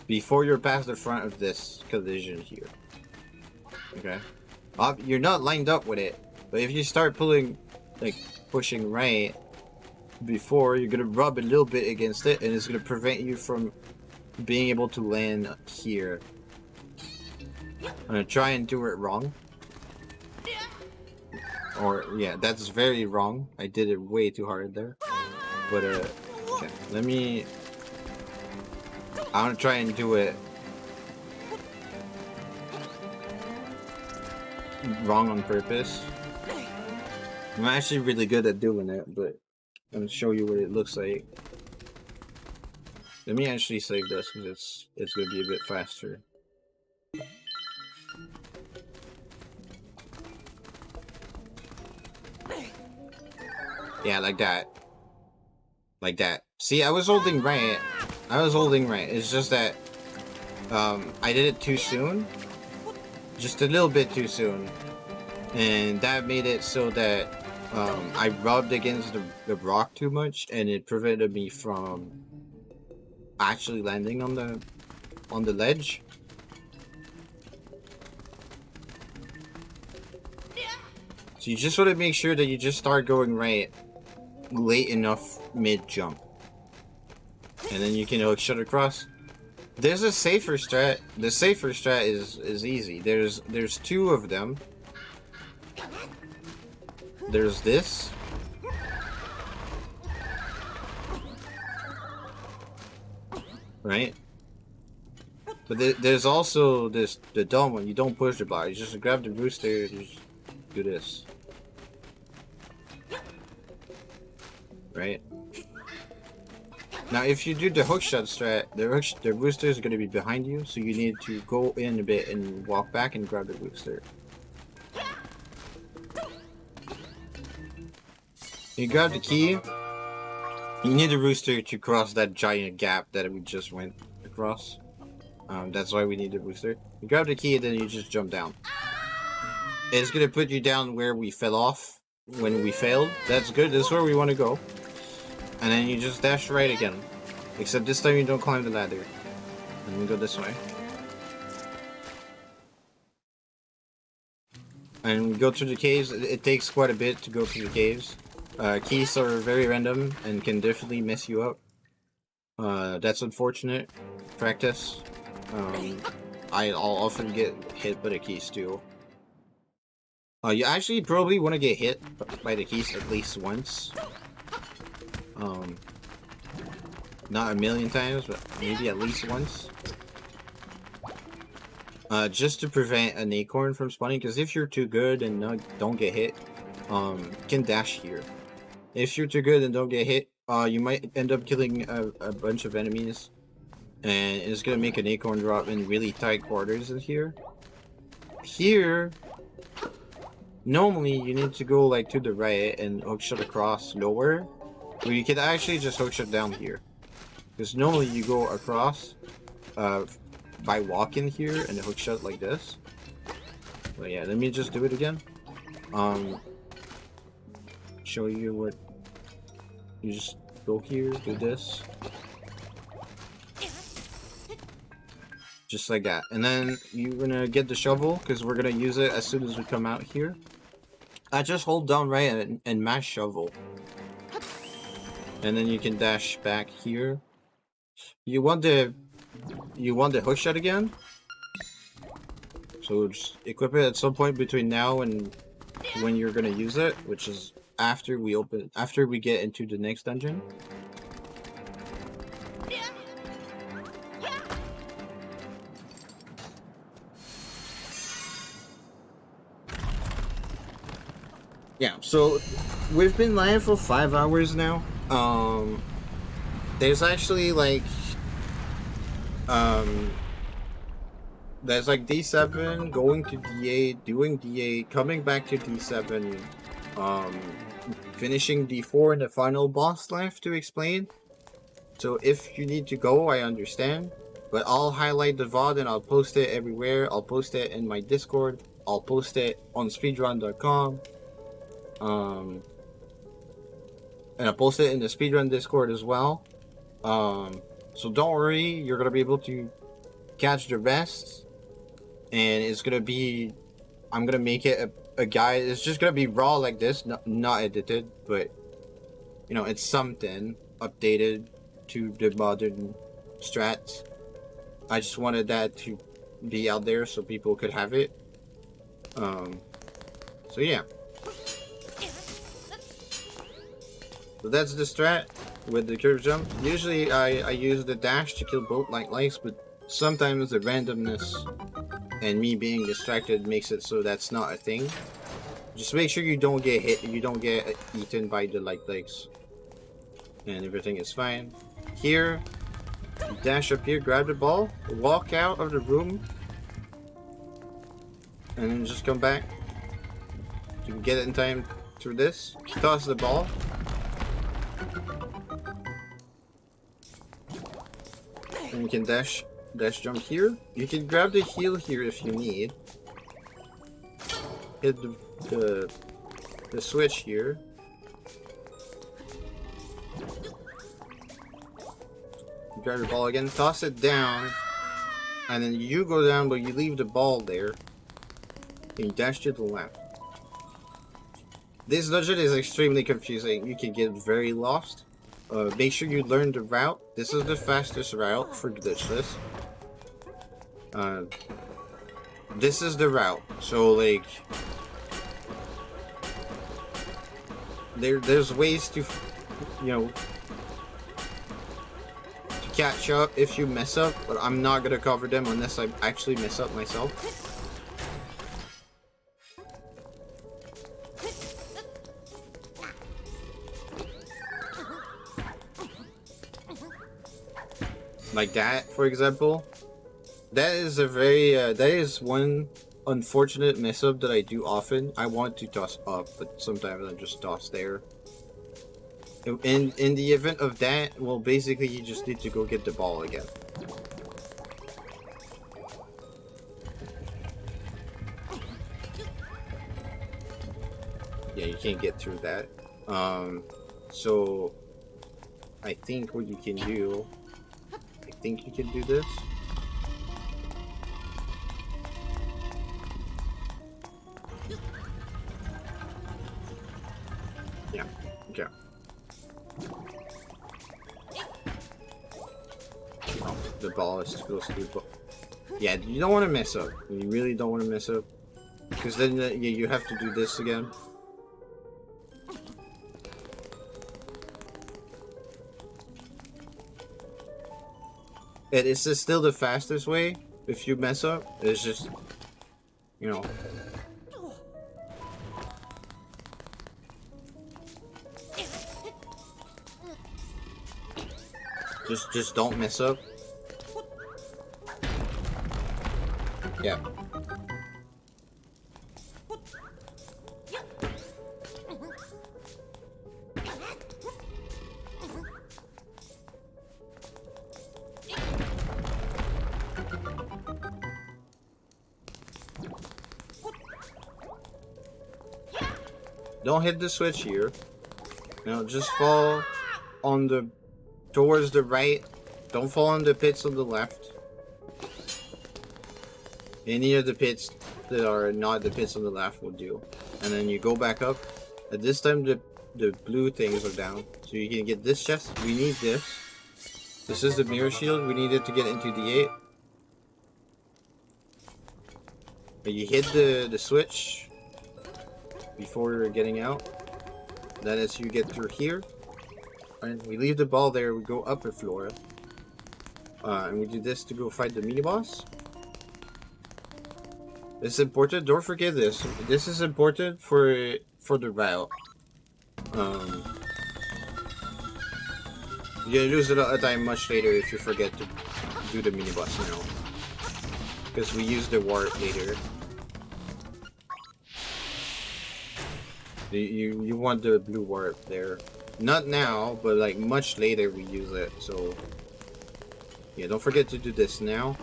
Before you're past the front of this collision here. Okay? You're not lined up with it, but if you start pulling, like, pushing right before, you're gonna rub a little bit against it, and it's gonna prevent you from being able to land here. I'm gonna try and do it wrong. Or, yeah, that's very wrong. I did it way too hard there. But, okay, let me... I want to try and do it wrong on purpose. I'm actually really good at doing it, but I'm gonna show you what it looks like. Let me actually save this because it's gonna be a bit faster. Yeah, like that. Like that. See, I was holding right. I was holding right. It's just that I did it too soon. Just a little bit too soon. And that made it so that I rubbed against the rock too much, and it prevented me from actually landing on the ledge. So you just want to make sure that you just start going right late enough mid-jump. And then you can hookshot across. There's a safer strat. The safer strat is easy. There's two of them. There's this. Right? But there's also the dumb one. You don't push the bar. You just grab the booster, you just do this. Right? Now, if you do the hookshot strat, the booster is going to be behind you, so you need to go in a bit and walk back and grab the booster. You grab the key. You need the booster to cross that giant gap that we just went across. That's why we need the booster. You grab the key and then you just jump down. It's going to put you down where we fell off when we failed. That's good. That's where we want to go. And then you just dash right again. Except this time you don't climb the ladder. And we go this way. And we go through the caves. It takes quite a bit to go through the caves. Keys are very random and can definitely mess you up. That's unfortunate. Practice. I'll often get hit by the keys too. You actually probably want to get hit by the keys at least once. Not a million times, but maybe at least once. Just to prevent an acorn from spawning, because if you're too good and don't get hit, you can dash here. If you're too good and don't get hit, you might end up killing a bunch of enemies, and it's gonna make an acorn drop in really tight quarters in here. Here, normally you need to go like to the right and hookshot across lower. But you can actually just hookshot down here. Because normally you go across by walking here and hookshot like this. But yeah, let me just do it again. Show you what... You just go here, do this. Just like that. And then you're gonna get the shovel, because we're gonna use it as soon as we come out here. I just hold down right and mash shovel. And then you can dash back here. You want the hookshot again? So just equip it at some point between now and when you're gonna use it, which is after we get into the next dungeon. Yeah, so we've been live for 5 hours now. There's actually like there's like D7 going to D8, doing D8, coming back to D7, finishing D4 and the final boss left to explain. So if you need to go, I understand. But I'll highlight the VOD and I'll post it everywhere. I'll post it in my Discord. I'll post it on speedrun.com. And I'll post it in the speedrun Discord as well. So don't worry, you're gonna be able to catch the rest. And it's gonna be, I'm gonna make it a guide. It's just gonna be raw like this, not edited, but you know, it's something updated to the modern strats. I just wanted that to be out there so people could have it. So yeah. So that's the strat with the curve jump. Usually I use the dash to kill both light likes, but sometimes the randomness and me being distracted makes it so that's not a thing. Just make sure you don't get hit, you don't get eaten by the light legs. And everything is fine. Here, dash up here, grab the ball, walk out of the room, and then just come back. You can get it in time through this. Toss the ball. And you can dash jump here. You can grab the heal here if you need. Hit the switch here. Grab the ball again, toss it down, and then you go down, but you leave the ball there. And you dash to the left. This dungeon is extremely confusing. You can get very lost. Make sure you learn the route. This is the fastest route for Glitchless. This is the route. So like, there's ways to, you know, to catch up if you mess up. But I'm not gonna cover them unless I actually mess up myself. Like that, for example. That is a very, that is one unfortunate mess up that I do often. I want to toss up, but sometimes I just toss there. In the event of that, well, basically you just need to go get the ball again. Yeah, you can't get through that. So I think what you can do, I think you can do this. Yeah, okay. Oh, the ball is supposed to be... Yeah, you don't want to mess up. You really don't want to mess up. Because then you have to do this again. It's just still the fastest way. If you mess up, it's just, you know. Just don't mess up. Yeah. Don't hit the switch here. No, just fall on the towards the right. Don't fall on the pits on the left. Any of the pits that are not the pits on the left will do. And then you go back up. At this time the blue things are down. So you can get this chest. We need this. This is the mirror shield. We need it to get into the 8. But you hit the switch before getting out. That is, you get through here. And we leave the ball there, we go up a floor. And we do this to go fight the mini boss. It's important, don't forget this. This is important for the route. You're gonna lose a lot of time much later if you forget to do the mini boss now. Because we use the warp later. You want the blue warp there. Not now, but like much later we use it, so Yeah, don't forget to do this now.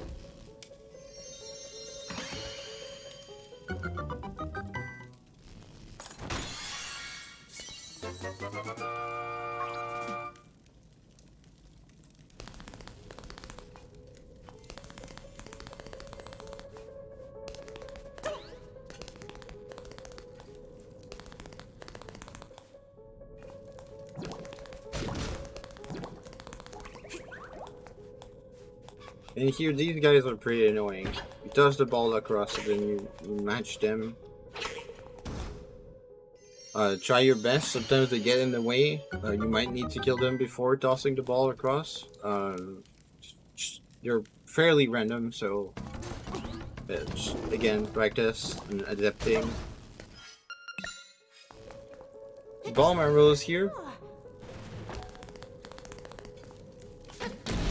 And here, these guys are pretty annoying. You toss the ball across and then you match them. Try your best. Sometimes they get in the way. You might need to kill them before tossing the ball across. They're fairly random, so again, practice and adapting. Ball arrows here.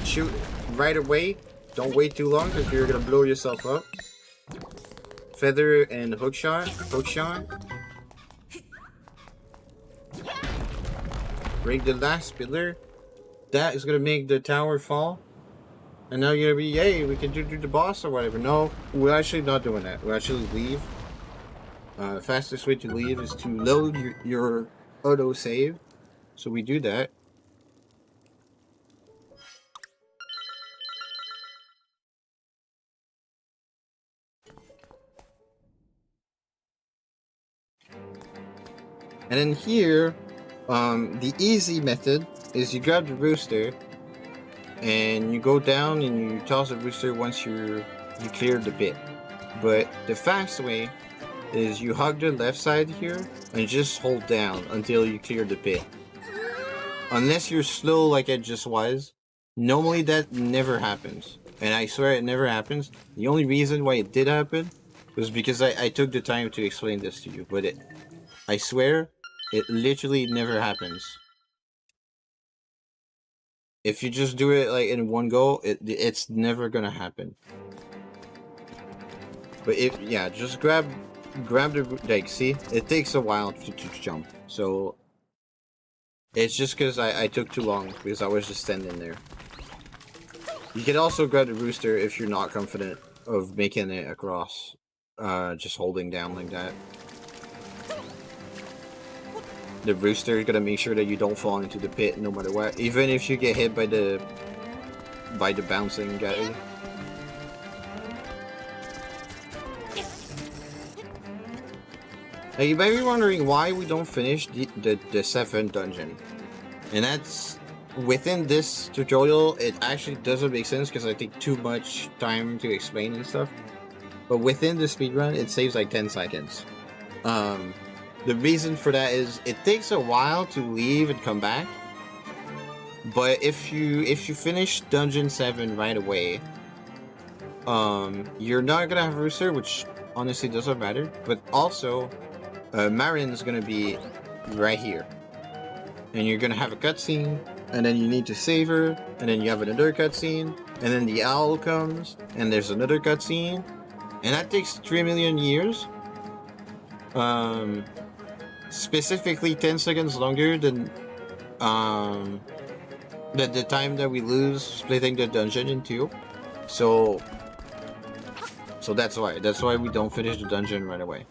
Shoot right away. Don't wait too long because you're gonna blow yourself up. Feather and hook shot. Hook shot. Break the last pillar. That is gonna make the tower fall. And now you're gonna be, yay, we can do the boss or whatever. No, we're actually not doing that. We'll actually leave. Fastest way to leave is to load your auto save. So we do that. And then here, the easy method is you grab the rooster and you go down and you toss the rooster once you clear the pit. But the fast way is you hug the left side here and just hold down until you clear the pit. Unless you're slow like it just was, normally that never happens. And I swear it never happens. The only reason why it did happen was because I took the time to explain this to you. But I swear, it literally never happens. If you just do it like in one go, it's never gonna happen. But yeah, just grab the, like, see, it takes a while to jump. So it's just because I took too long because I was just standing there. You can also grab the rooster if you're not confident of making it across, just holding down like that. The rooster is gonna make sure that you don't fall into the pit no matter what, even if you get hit by the bouncing guy. Now you might be wondering why we don't finish the 7th dungeon, and that's within this tutorial. It actually doesn't make sense because I take too much time to explain and stuff. But within the speedrun, it saves like 10 seconds. The reason for that is it takes a while to leave and come back. But if you finish dungeon 7 right away, you're not gonna have Rooster, which honestly doesn't matter. But also, Marin's gonna be right here, and you're gonna have a cutscene, and then you need to save her, and then you have another cutscene, and then the owl comes, and there's another cutscene, and that takes 3 million years. Specifically 10 seconds longer than the time that we lose splitting the dungeon in two. So that's why we don't finish the dungeon right away.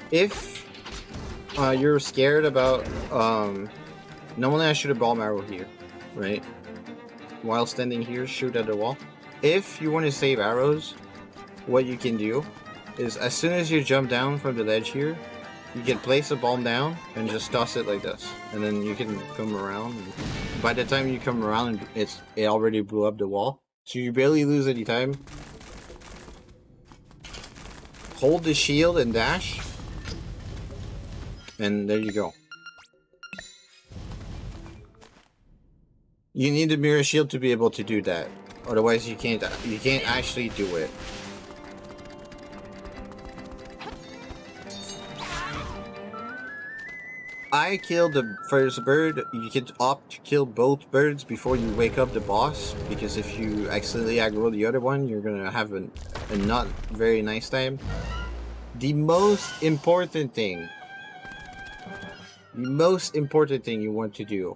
If you're scared about normally I shoot a ball arrow here, right? While standing here, shoot at the wall. If you want to save arrows, what you can do is as soon as you jump down from the ledge here, you can place a bomb down and just toss it like this, and then you can come around. And by the time you come around, it already blew up the wall, so you barely lose any time. Hold the shield and dash. And there you go. You need the mirror shield to be able to do that. Otherwise, you can't actually do it. I killed the first bird. You can opt to kill both birds before you wake up the boss, because if you accidentally aggro the other one, you're gonna have a not very nice time. The most important thing you want to do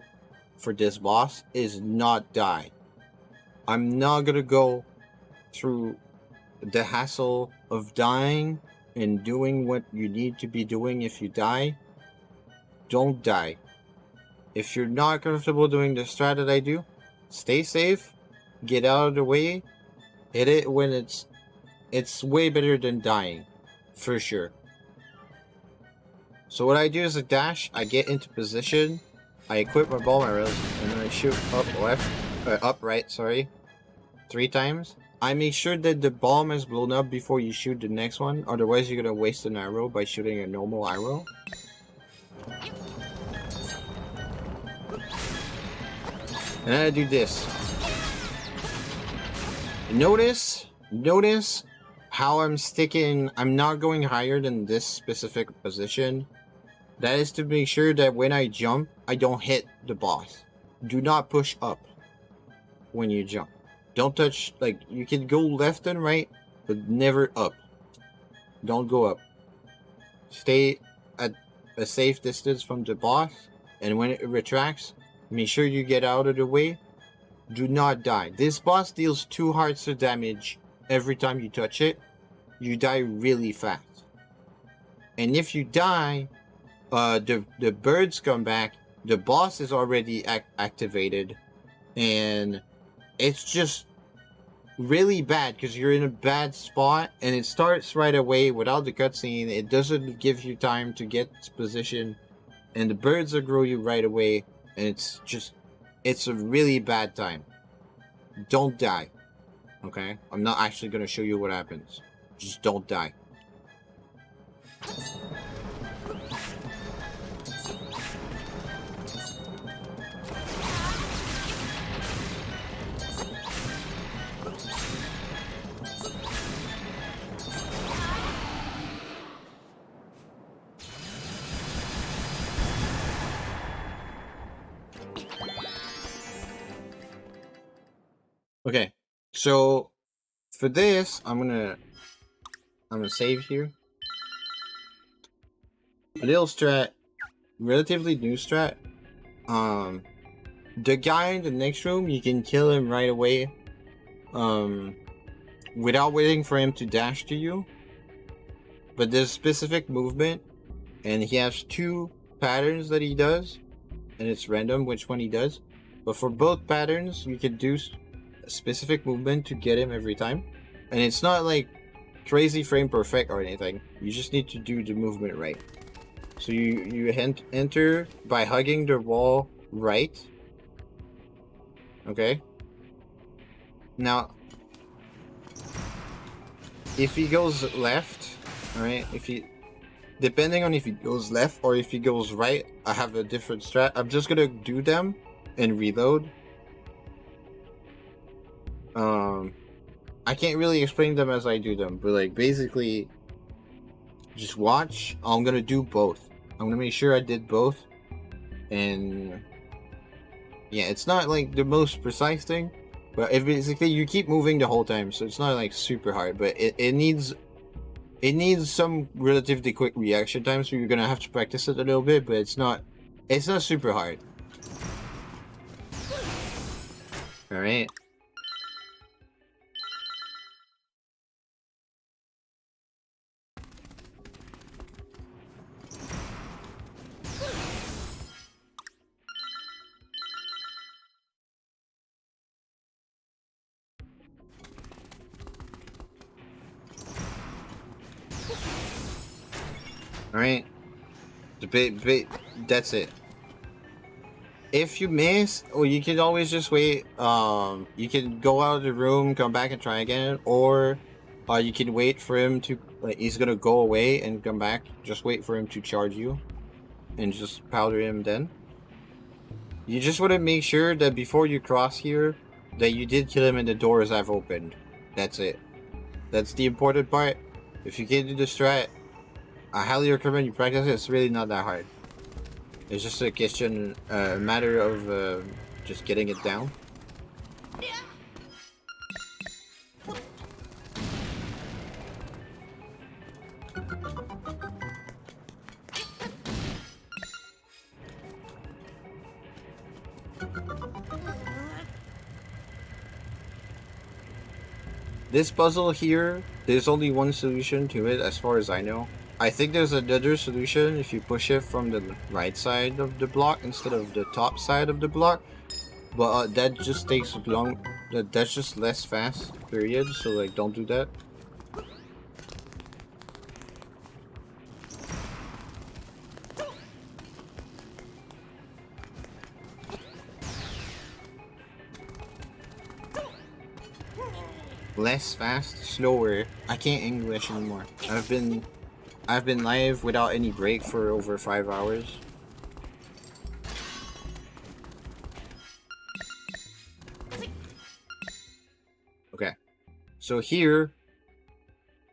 for this boss is not die. I'm not gonna go through the hassle of dying and doing what you need to be doing if you die. Don't die. If you're not comfortable doing the strat that I do, stay safe, get out of the way, hit it when it's way better than dying, for sure. So what I do is a dash, I get into position, I equip my ball arrows, and then I shoot up right, sorry, 3 times. I make sure that the bomb is blown up before you shoot the next one, otherwise you're gonna waste an arrow by shooting a normal arrow. And then I do this. Notice how I'm sticking, I'm not going higher than this specific position. That is to make sure that when I jump, I don't hit the boss. Do not push up when you jump. Don't touch, like, you can go left and right, but never up. Don't go up. Stay at a safe distance from the boss, and when it retracts, make sure you get out of the way. Do not die. This boss deals 2 hearts of damage every time you touch it. You die really fast. And if you die, the birds come back, the boss is already activated, and it's just really bad because you're in a bad spot, and it starts right away without the cutscene. It doesn't give you time to get position, and the birds aggro you right away, and it's a really bad time. Don't die. Okay? I'm not actually gonna show you what happens. Just don't die. Okay, so for this, I'm gonna save here. A little strat, relatively new strat. The guy in the next room, you can kill him right away, without waiting for him to dash to you. But there's specific movement, and he has 2 patterns that he does, and it's random which one he does. But for both patterns, you can do specific movement to get him every time, and it's not like crazy frame perfect or anything. You just need to do the movement right. So you enter by hugging the wall right. Okay, now if he goes left, all right, depending on if he goes left or if he goes right, I have a different strat. I'm just gonna do them and reload. I can't really explain them as I do them, but like basically just watch. I'm gonna do both. I'm gonna make sure I did both, and yeah, it's not like the most precise thing, but if basically you keep moving the whole time, so it's not like super hard, but it needs some relatively quick reaction time, so you're gonna have to practice it a little bit, but it's not super hard. All right. Alright, that's it. If you miss, or you can always just wait, you can go out of the room, come back and try again, or you can wait for him to, like, he's gonna go away and come back, just wait for him to charge you, and just powder him then. You just want to make sure that before you cross here, that you did kill him and the doors have opened. That's it. That's the important part. If you can't do the strat, I highly recommend you practice it. It's really not that hard. It's just a question, a matter of just getting it down. This puzzle here, there's only one solution to it as far as I know. I think there's another solution if you push it from the right side of the block instead of the top side of the block. But that just takes long, that's just less fast, period. So like, don't do that. Less fast, slower. I can't English anymore. I've been live without any break for over 5 hours. Okay. So here,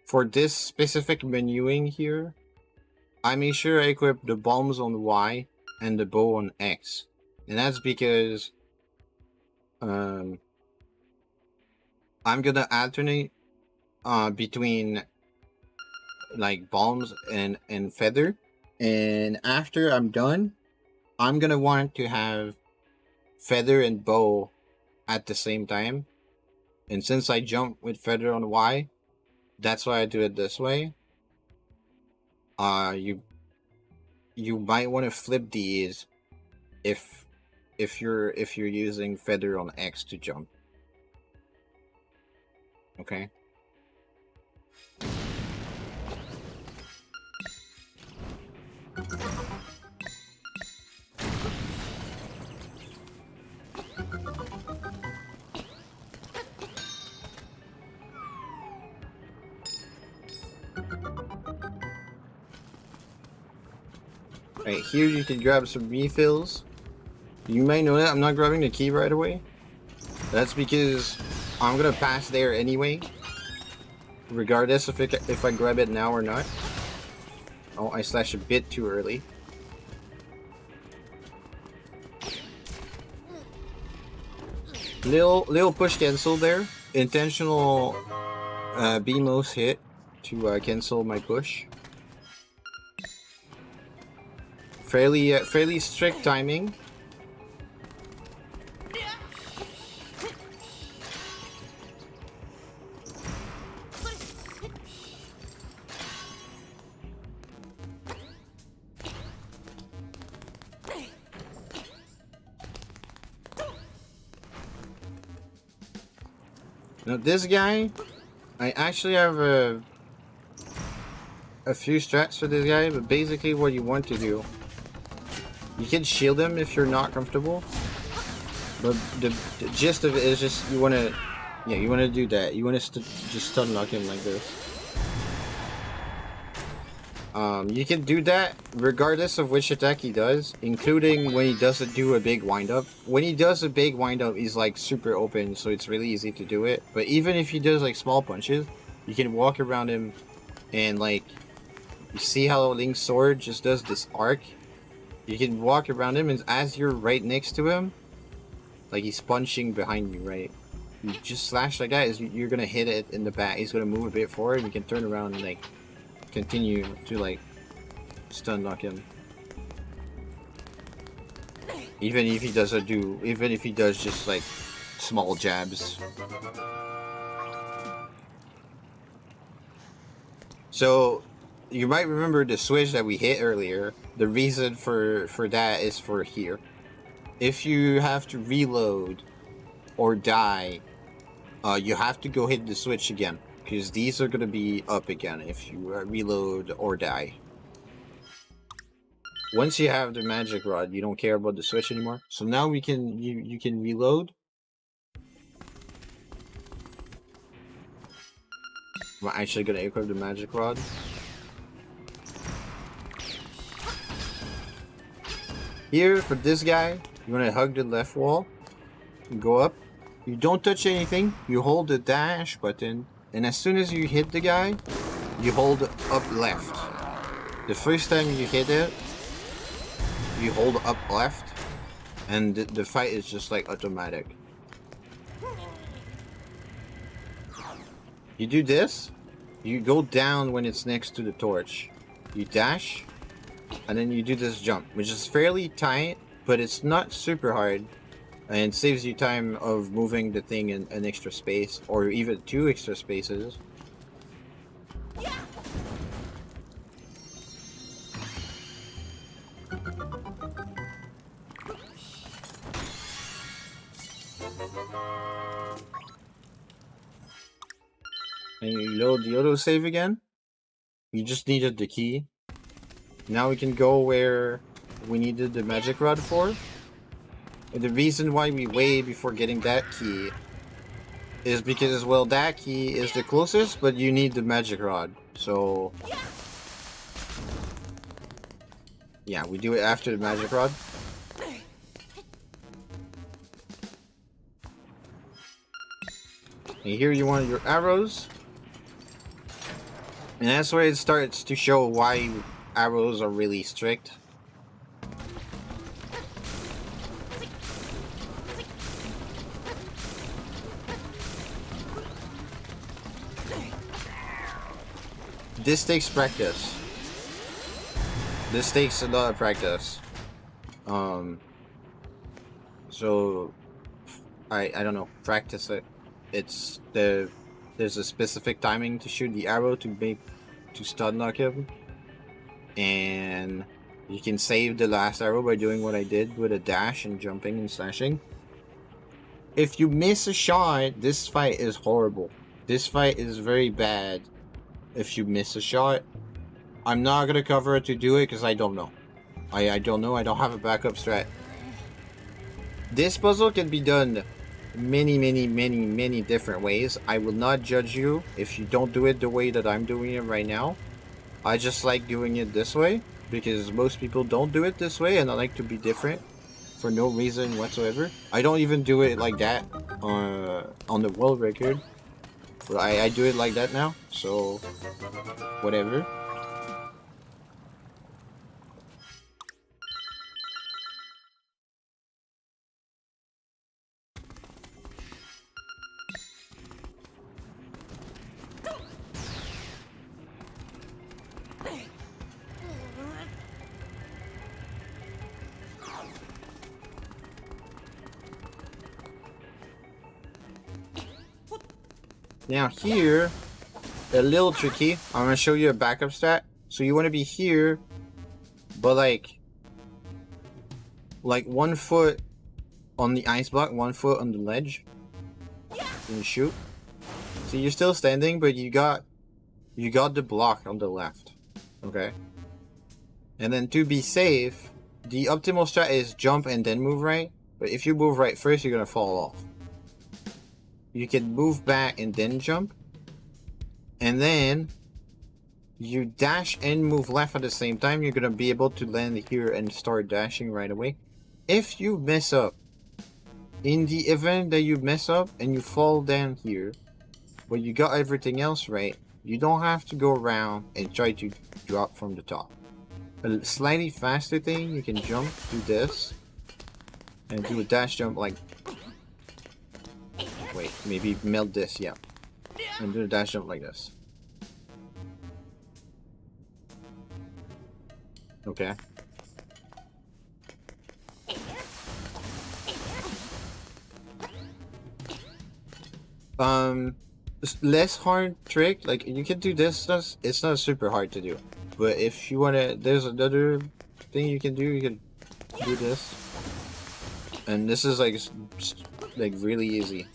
for this specific menuing here, I made sure I equip the bombs on Y and the bow on X. And that's because I'm gonna alternate between like bombs and feather, and after I'm done, I'm gonna want to have feather and bow at the same time. And since I jump with feather on Y, that's why I do it this way. You might want to flip these if you're using feather on X to jump. Okay. Right here you can grab some refills. You may know that I'm not grabbing the key right away. That's because I'm gonna pass there anyway, regardless if I grab it now or not. Oh, I slashed a bit too early. Little push cancel there. Intentional BMOS hit to cancel my push. Fairly strict timing. Now this guy, I actually have a few strats for this guy, but basically what you want to do, you can shield him if you're not comfortable, but the gist of it is just you want to do that. You want to just stun lock him like this. You can do that regardless of which attack he does, including when he doesn't do a big windup. When he does a big windup, he's like super open, so it's really easy to do it. But even if he does like small punches, you can walk around him and like, you see how Link's sword just does this arc? You can walk around him, and as you're right next to him, like he's punching behind you, right? You just slash like that, you're gonna hit it in the back. He's gonna move a bit forward, and you can turn around and like continue to like stun lock him. Even if he does just like small jabs. So you might remember the switch that we hit earlier. The reason for that is for here. If you have to reload or die, you have to go hit the switch again, because these are going to be up again if you reload or die. Once you have the magic rod, you don't care about the switch anymore. So now you can reload. I'm actually going to equip the magic rod. Here, for this guy, You want to hug the left wall. You go up. You don't touch anything. You hold the dash button. And as soon as you hit the guy, you hold up left. The first time you hit it, you hold up left. And the fight is just like automatic. You do this. You go down when it's next to the torch. You dash. And then you do this jump, which is fairly tight, but it's not super hard. And saves you time of moving the thing in an extra space, or even 2 extra spaces. And you load the autosave again. You just needed the key. Now we can go where we needed the magic rod for. And the reason why we wait before getting that key is because, well, that key is the closest, but you need the magic rod. So, yeah, we do it after the magic rod. And here you want your arrows. And that's where it starts to show why arrows are really strict. This takes practice. This takes a lot of practice. So I don't know, practice it. There's a specific timing to shoot the arrow to stun lock him. And you can save the last arrow by doing what I did with a dash and jumping and slashing. If you miss a shot, this fight is horrible. This fight is very bad. If you miss a shot, I'm not gonna cover it to do it because I don't know. I don't know. I don't have a backup strat. This puzzle can be done many different ways. I will not judge you if you don't do it the way that I'm doing it right now. I just like doing it this way because most people don't do it this way, and I like to be different for no reason whatsoever. I don't even do it like that on the world record. But I do it like that now, so whatever. Now here, a little tricky. I'm gonna show you a backup stat. So you want to be here, but like 1 foot on the ice block, 1 foot on the ledge. And you shoot. So you're still standing, but you got the block on the left. Okay. And then to be safe, the optimal strat is jump and then move right. But if you move right first, you're gonna fall off. You can move back and then jump. And then you dash and move left at the same time. You're gonna be able to land here and start dashing right away. If you mess up, in the event that you mess up and you fall down here, but you got everything else right, you don't have to go around and try to drop from the top. A slightly faster thing, you can jump, do this, and do a dash jump like... Wait, maybe melt this, yeah. And do a dash jump like this. Okay. Less hard trick, like you can do this, it's not super hard to do. But if you wanna, there's another thing you can do, you can do this. And this is like really easy.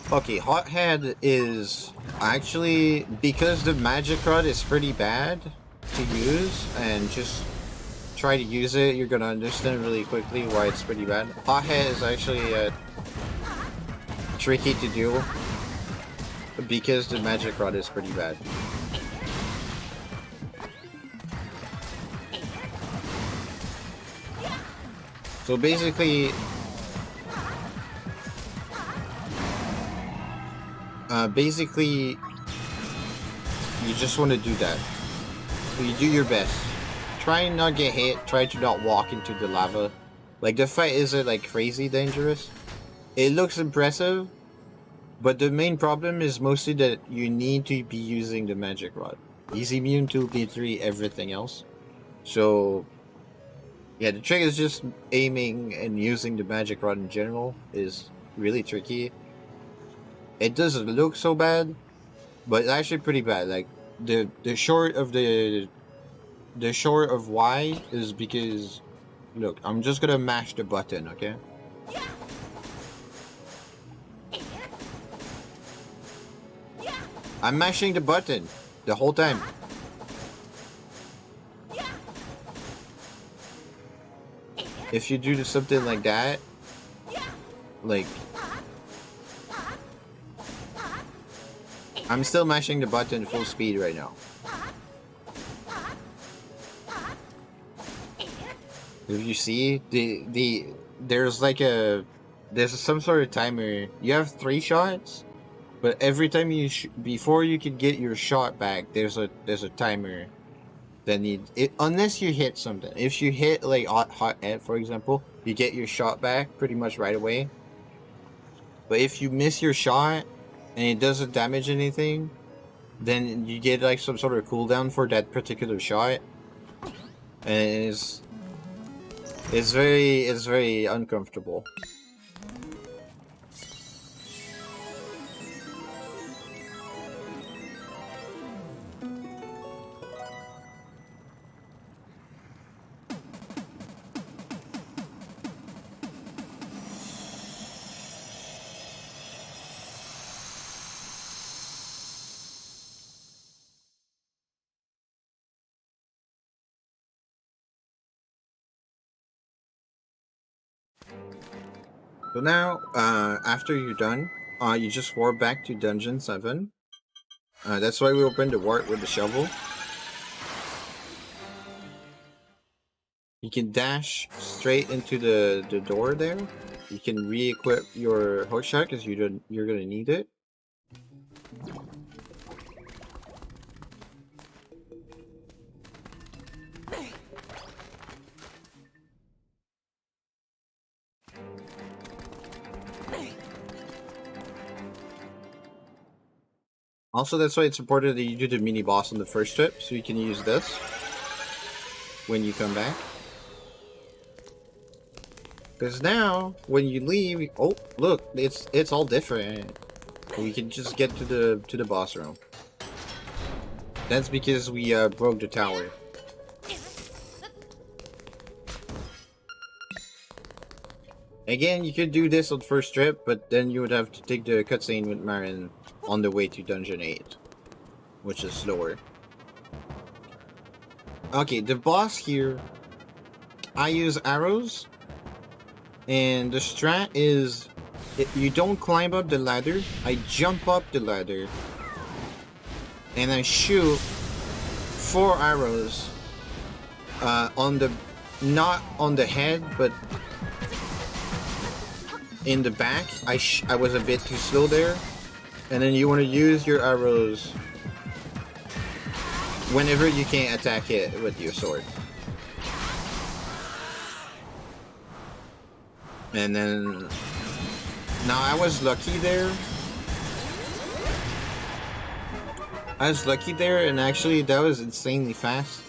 Okay, Hothead is actually, because the magic rod is pretty bad to use, and just try to use it, you're gonna understand really quickly why it's pretty bad. Hothead is actually tricky to do. because the magic rod is pretty bad. So basically, you just want to do that. You do your best. Try and not get hit. Try to not walk into the lava. Like, the fight isn't like crazy dangerous. It looks impressive, but the main problem is mostly that you need to be using the magic rod. He's immune to P3, everything else. So yeah, the trick is just aiming and using the magic rod in general is really tricky. It doesn't look so bad, but it's actually pretty bad. Like the short of why is because, look, I'm just gonna mash the button, okay? I'm mashing the button the whole time. If you do something like that, like, I'm still mashing the button full speed right now. If you see, there's like there's some sort of timer. You have 3 shots, but every time before you can get your shot back, there's a timer that needs it, unless you hit something. If you hit like hot head, for example, you get your shot back pretty much right away. But if you miss your shot and it doesn't damage anything, then you get like some sort of cooldown for that particular shot, and it's very uncomfortable. So now, after you're done, you just warp back to Dungeon 7. That's why we opened the wart with the shovel. You can dash straight into the door there. You can re-equip your hookshot because you're gonna need it. Also, that's why it's important that you do the mini boss on the first trip, so you can use this when you come back. Because now, when you leave, oh look, it's all different. We can just get to the boss room. That's because we broke the tower. Again, you could do this on first trip, but then you would have to take the cutscene with Marin on the way to Dungeon 8, which is slower. Okay, the boss here, I use arrows, and the strat is, you don't climb up the ladder, I jump up the ladder, and I shoot 4 arrows on the, not on the head, but in the back. I was a bit too slow there, and then you want to use your arrows whenever you can't attack it with your sword. And then, now I was lucky there. And actually that was insanely fast.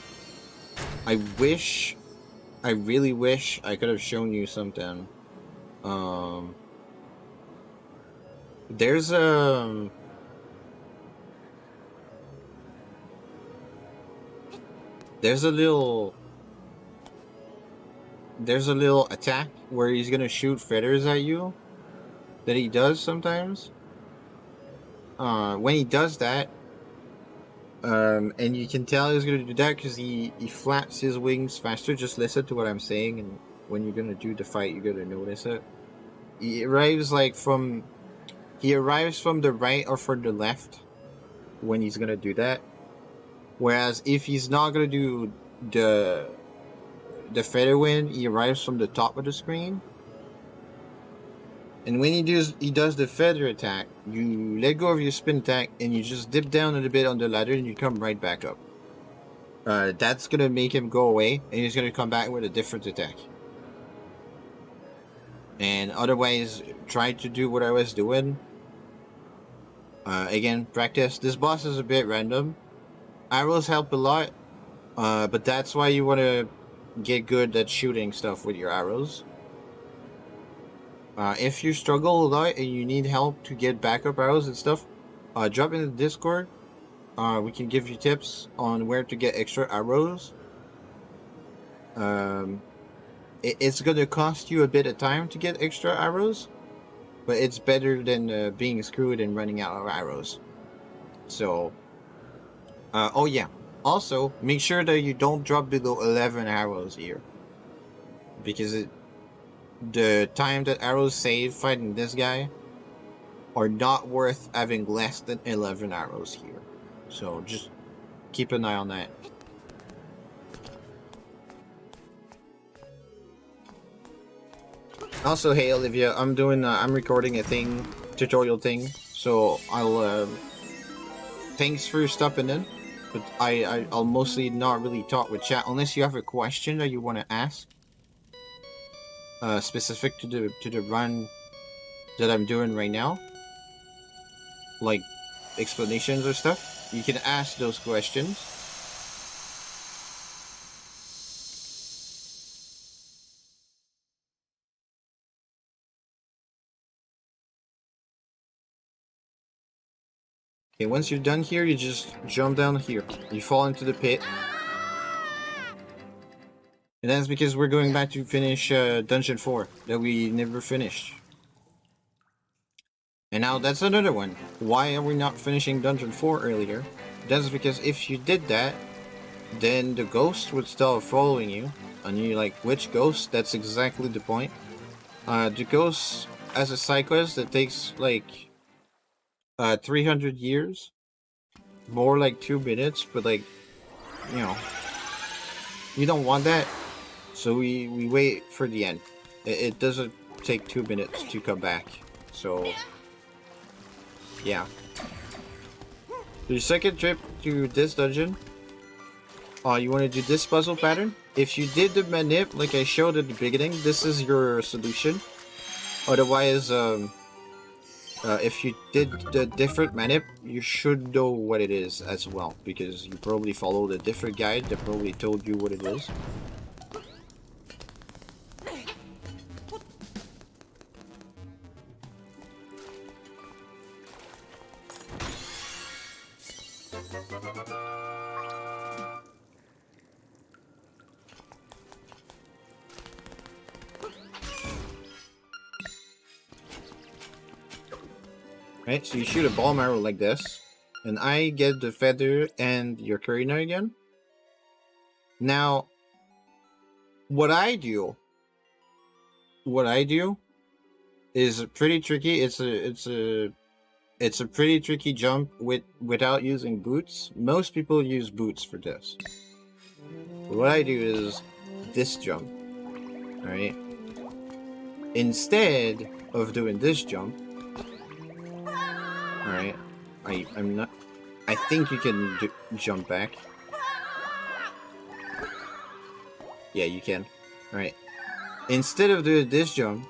I really wish I could have shown you something. There's a little attack where he's gonna shoot feathers at you that he does sometimes. When he does that, and you can tell he's gonna do that because he flaps his wings faster. Just listen to what I'm saying, and when you're gonna do the fight, you're gonna notice it. He arrives like from he arrives from the right or from the left when he's gonna do that. Whereas if he's not gonna do the feather wind, he arrives from the top of the screen. And when he does the feather attack, you let go of your spin attack and you just dip down a little bit on the ladder and you come right back up. That's gonna make him go away and he's gonna come back with a different attack. And otherwise, try to do what I was doing. Again, practice. This boss is a bit random. Arrows help a lot, but that's why you want to get good at shooting stuff with your arrows. If you struggle a lot and you need help to get backup arrows and stuff, drop in the Discord. We can give you tips on where to get extra arrows. It's gonna cost you a bit of time to get extra arrows, but it's better than being screwed and running out of arrows. So, oh yeah. Also, make sure that you don't drop below 11 arrows here, because the time that arrows save fighting this guy are not worth having less than 11 arrows here. So just keep an eye on that. Also, hey Olivia, I'm recording a tutorial thing, so I'll, thanks for stopping in, but I'll mostly not really talk with chat unless you have a question that you want to ask, specific to the run that I'm doing right now, like explanations or stuff. You can ask those questions. Okay, once you're done here, you just jump down here. You fall into the pit. And that's because we're going back to finish Dungeon 4 that we never finished. And now that's another one. Why are we not finishing Dungeon 4 earlier? That's because if you did that, then the ghost would start following you. And you're like, which ghost? That's exactly the point. The ghost, as a side quest, that takes like 300 years. More like 2 minutes, but like, you know, you don't want that. So we wait for the end. It doesn't take 2 minutes to come back. So, yeah. Your second trip to this dungeon, you want to do this puzzle pattern. If you did the manip like I showed at the beginning, this is your solution. Otherwise, if you did the different manip, you should know what it is as well, because you probably followed a different guide that probably told you what it is. Right, so you shoot a bomb arrow like this, and I get the feather and your Karina again. Now, what I do is pretty tricky. It's a pretty tricky jump without using boots. Most people use boots for this. But what I do is this jump. Alright? Instead of doing this jump, alright, I'm not... I think you can jump back. Yeah, you can. Alright. Instead of doing this jump,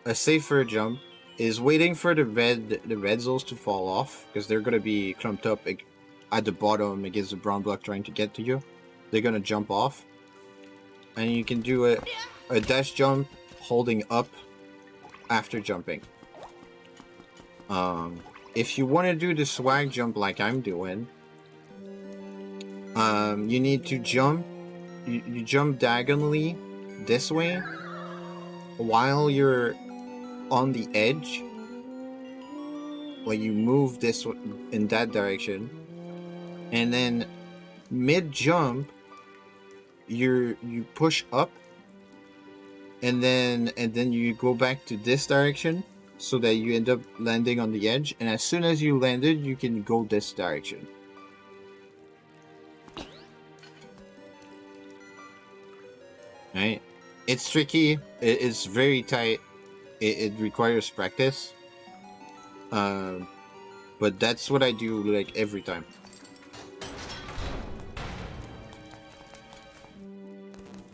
a safer jump is waiting for the red souls to fall off, because they're gonna be clumped up at the bottom against the brown block trying to get to you. They're gonna jump off. And you can do a dash jump holding up after jumping. If you want to do the swag jump like I'm doing, you need to jump. You jump diagonally this way while you're on the edge. Like you move this in that direction, and then mid jump, you push up, and then you go back to this direction. so that you end up landing on the edge, and as soon as you landed, you can go this direction. Right? It's tricky. It's very tight. It requires practice. But that's what I do like every time.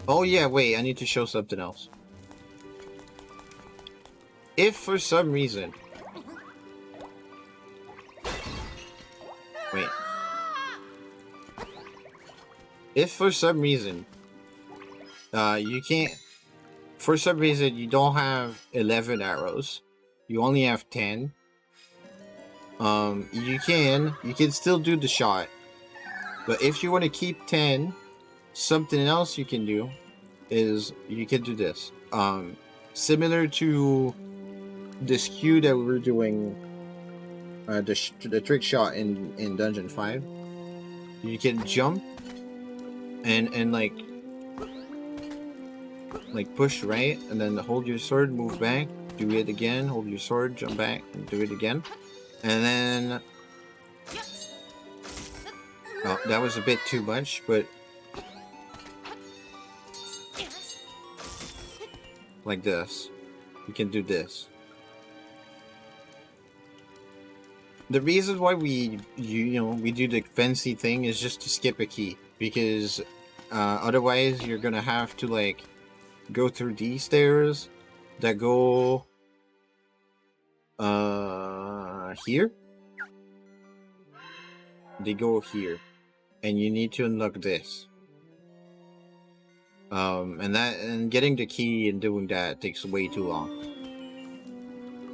Oh yeah, wait, I need to show something else. If for some reason... Wait. If for some reason... you can't... For some reason, you don't have 11 arrows. You only have 10. You can still do the shot. But if you want to keep 10, something else you can do is you can do this. Similar to this cue that we were doing, the trick shot in Dungeon 5. You can jump and like push right, and then hold your sword, move back, do it again, hold your sword, jump back, and do it again. And then... Oh, that was a bit too much, but... Like this. You can do this. The reason why we do the fancy thing is just to skip a key. Because otherwise you're gonna have to like go through these stairs that go here. They go here. And you need to unlock this. And getting the key and doing that takes way too long.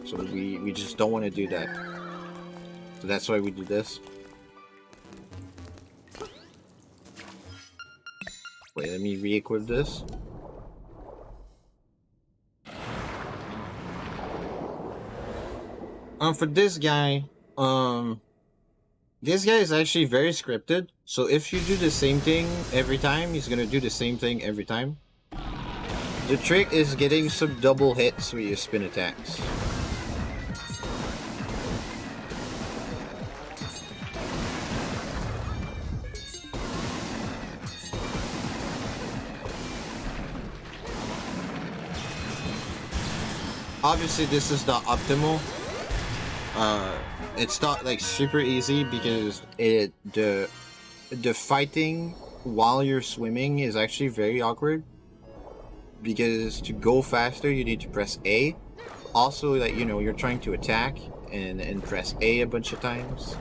So we just don't want to do that. So that's why we do this. Wait, let me re-equip this. For this guy, this guy is actually very scripted. So if you do the same thing every time, he's gonna do the same thing every time. The trick is getting some double hits with your spin attacks. Obviously, this is not optimal. It's not like super easy because the fighting while you're swimming is actually very awkward. Because to go faster, you need to press A. Also, like, you know, you're trying to attack and press A a bunch of times.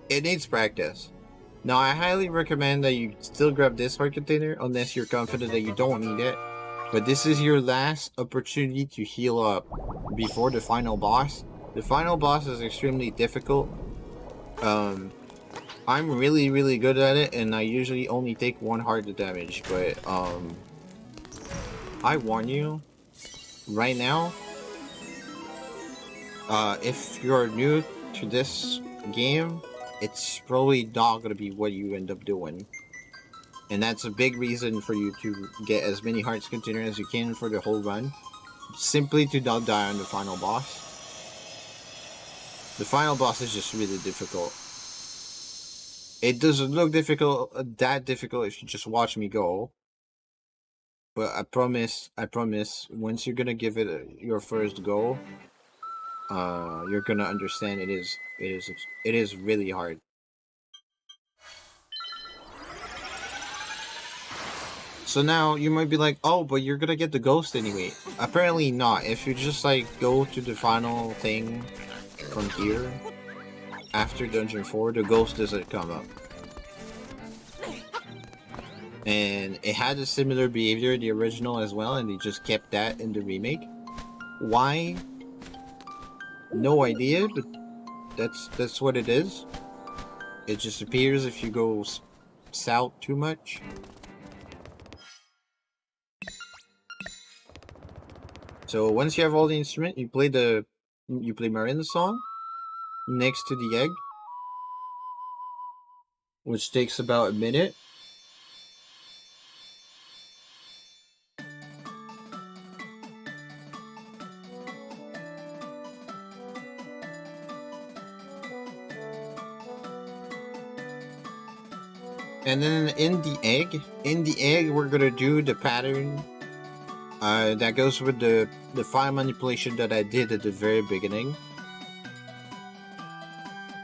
It needs practice. Now, I highly recommend that you still grab this heart container unless you're confident that you don't need it. But this is your last opportunity to heal up before the final boss. The final boss is extremely difficult. I'm really, really good at it, and I usually only take 1 heart of damage, but, I warn you, right now, if you're new to this game, it's probably not gonna be what you end up doing. And that's a big reason for you to get as many hearts container as you can for the whole run. Simply to not die on the final boss. The final boss is just really difficult. It doesn't look that difficult if you just watch me go. But I promise, once you're gonna give it your first go, you're gonna understand it is really hard. So now you might be like, oh, but you're gonna get the ghost anyway. Apparently not. If you just like go to the final thing from here, after Dungeon 4, the ghost doesn't come up. And it had a similar behavior in the original as well, and they just kept that in the remake. Why? No idea, but that's what it is. It just appears if you go south too much. So once you have all the instrument, you play Marin's song next to the egg, which takes about a minute. And then in the egg, we're gonna do the pattern that goes with the file manipulation that I did at the very beginning.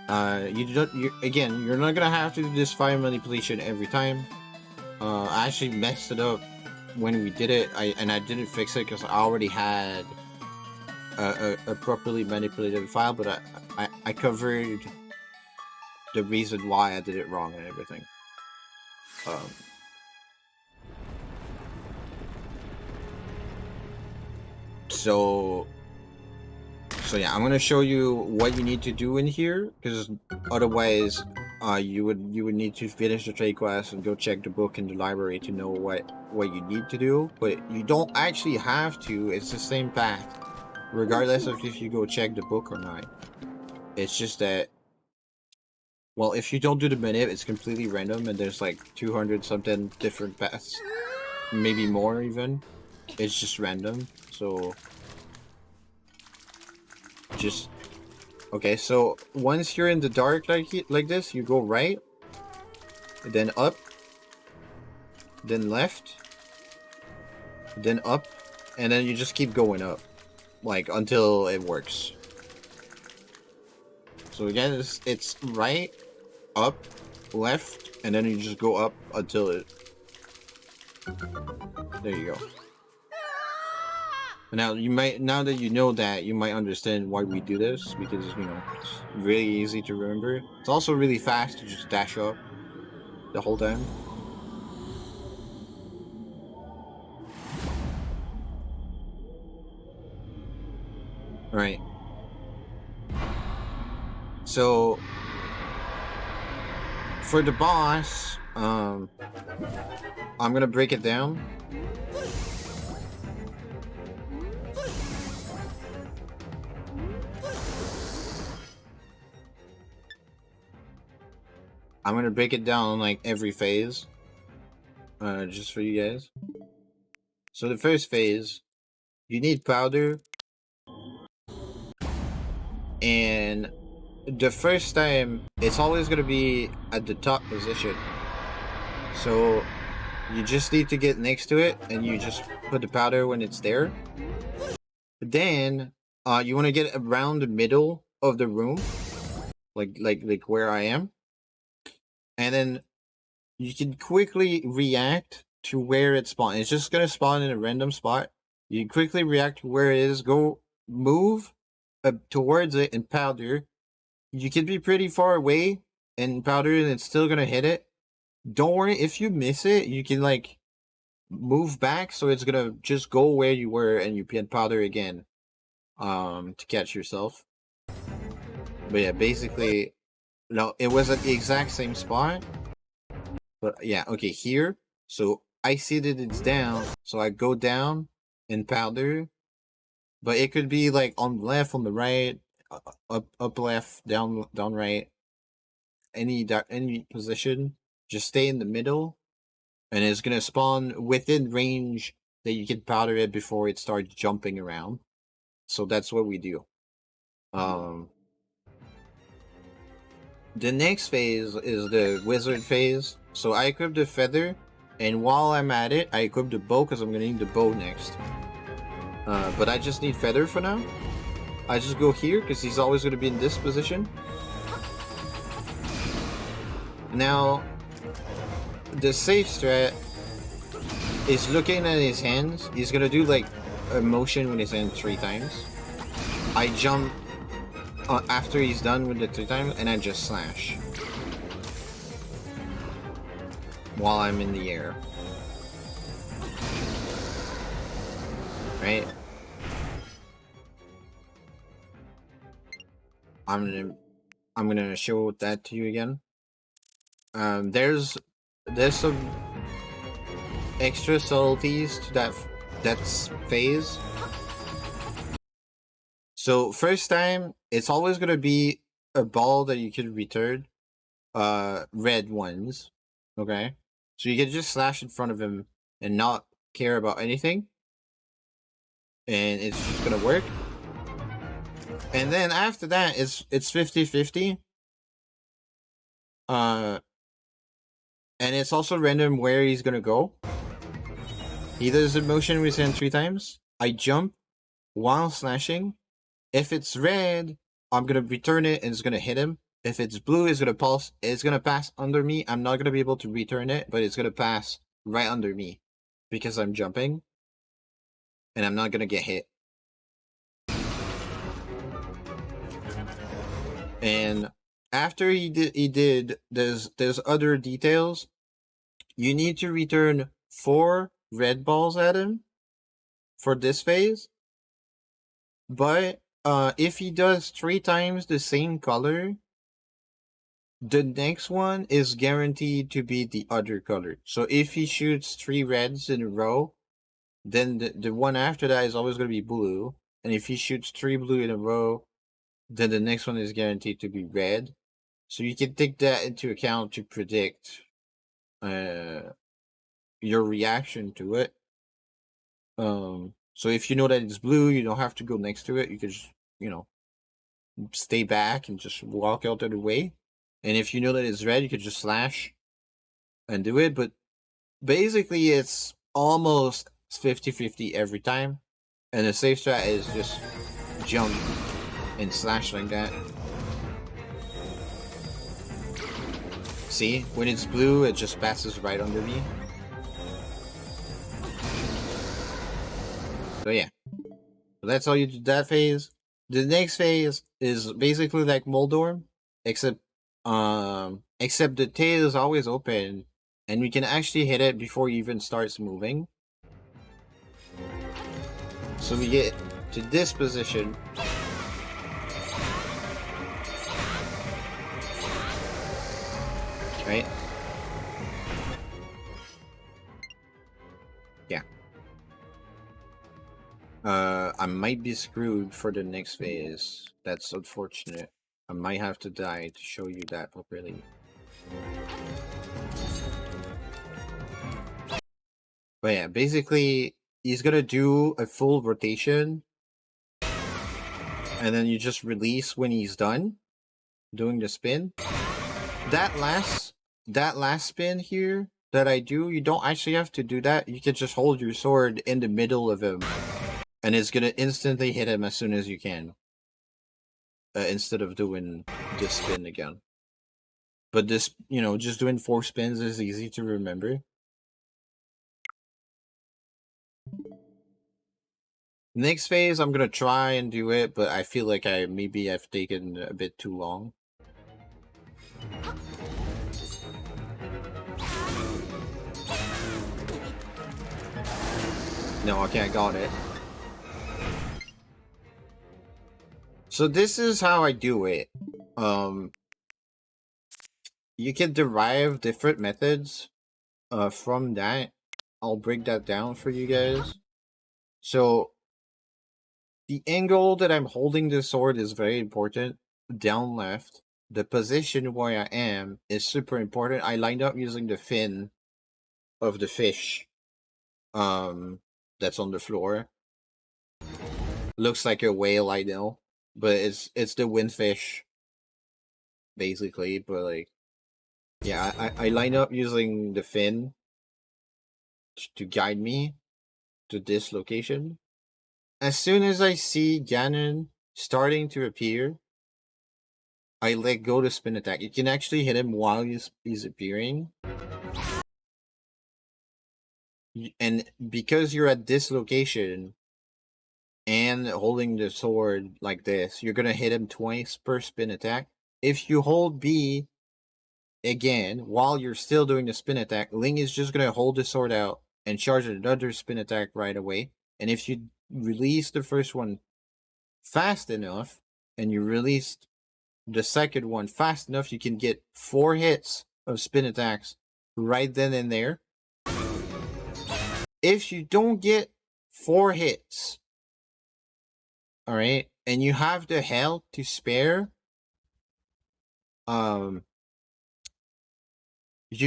You're not gonna have to do this file manipulation every time. I actually messed it up when we did it. I didn't fix it because I already had a properly manipulated file, but I covered the reason why I did it wrong and everything. So yeah, I'm gonna show you what you need to do in here, because otherwise, you would need to finish the trade class and go check the book in the library to know what you need to do. But you don't actually have to. It's the same path, regardless of if you go check the book or not. It's just that, well, if you don't do the manip, it's completely random, and there's like 200 something different paths, maybe more even. It's just random, so just okay. So once you're in the dark like this, you go right, then up, then left, then up, and then you just keep going up, like until it works. So again, it's right, up, left, and then you just go up until it. There you go. Now now that you know that, you might understand why we do this, because it's really easy to remember. It's also really fast to just dash up the whole time. All right. So for the boss, I'm gonna break it down. I'm gonna break it down like every phase, just for you guys. So the first phase, you need powder, and the first time it's always gonna be at the top position. So you just need to get next to it, and you just put the powder when it's there. Then, you want to get around the middle of the room, like where I am, and then you can quickly react to where it spawns. It's just gonna spawn in a random spot. You quickly react to where it is. Go move towards it and powder. You can be pretty far away and powder, and it's still gonna hit it. Don't worry if you miss it. You can like move back, so it's gonna just go where you were, and you can powder again, to catch yourself. But yeah, basically, no, it was at the exact same spot. But yeah, okay, here. So I see that it's down, so I go down and powder. But it could be like on the left, on the right, up left, down right, any position. Just stay in the middle, and it's gonna spawn within range that you can powder it before it starts jumping around. So that's what we do. The next phase is the wizard phase. So I equip the feather, and while I'm at it, I equip the bow because I'm gonna need the bow next. But I just need feather for now. I just go here because he's always gonna be in this position. Now, the safe strat is looking at his hands. He's gonna do like a motion with his hand 3 times. I jump after he's done with the 3 times, and I just slash while I'm in the air. Right? I'm gonna show that to you again. There's some extra subtleties to that phase. So first time, it's always gonna be a ball that you can return, red ones. Okay, so you can just slash in front of him and not care about anything, and it's just gonna work. And then after that, it's 50-50. And it's also random where he's gonna go. He does the motion within 3 times. I jump while slashing. If it's red, I'm gonna return it and it's gonna hit him. If it's blue, it's gonna pulse. It's gonna pass under me. I'm not gonna be able to return it, but it's gonna pass right under me because I'm jumping, and I'm not gonna get hit. And after he did. There's other details. You need to return 4 red balls at him for this phase. But if he does 3 times the same color, the next one is guaranteed to be the other color. So if he shoots 3 reds in a row, then the one after that is always going to be blue. And if he shoots 3 blue in a row, then the next one is guaranteed to be red. So you can take that into account to predict your reaction to it. So if you know that it's blue, you don't have to go next to it. You can just, stay back and just walk out of the way. And if you know that it's red, you could just slash and do it. But basically, it's almost 50-50 every time. And the safe strat is just jump and slash like that. See? When it's blue, it just passes right under me. So yeah. So that's all you do that phase. The next phase is basically like Moldorm, except the tail is always open, and we can actually hit it before it even starts moving. So we get to this position. Right? Yeah. I might be screwed for the next phase. That's unfortunate. I might have to die to show you that properly. But yeah, basically, he's gonna do a full rotation. And then you just release when he's done doing the spin. That last spin here that I do, you don't actually have to do that. You can just hold your sword in the middle of him. And it's gonna instantly hit him as soon as you can. Instead of doing this spin again. But this, just doing 4 spins is easy to remember. Next phase, I'm gonna try and do it, but I feel like I've taken a bit too long. No, okay, I got it. So this is how I do it. You can derive different methods from that. I'll break that down for you guys. So the angle that I'm holding the sword is very important. Down left. The position where I am is super important. I lined up using the fin of the fish that's on the floor. Looks like a whale, I know, but it's the windfish basically. But like, yeah, I line up using the fin to guide me to this location. As soon as I see Ganon starting to appear, I let go to spin attack. You can actually hit him while he's appearing. And because you're at this location and holding the sword like this, you're gonna hit him twice per spin attack. If you hold B again while you're still doing the spin attack, Ling is just gonna hold the sword out and charge another spin attack right away. And if you release the first one fast enough and you released the second one fast enough, you can get 4 hits of spin attacks right then and there. If you don't get 4 hits, alright, and you have the health to spare, you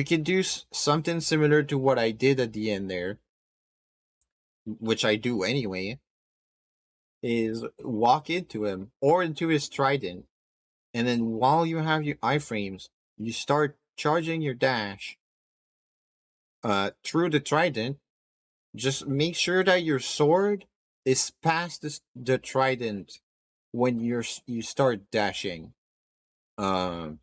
can do something similar to what I did at the end there, which I do anyway, is walk into him or into his trident, and then while you have your iframes, you start charging your dash through the trident, just make sure that your sword is past the trident when you start dashing. Um,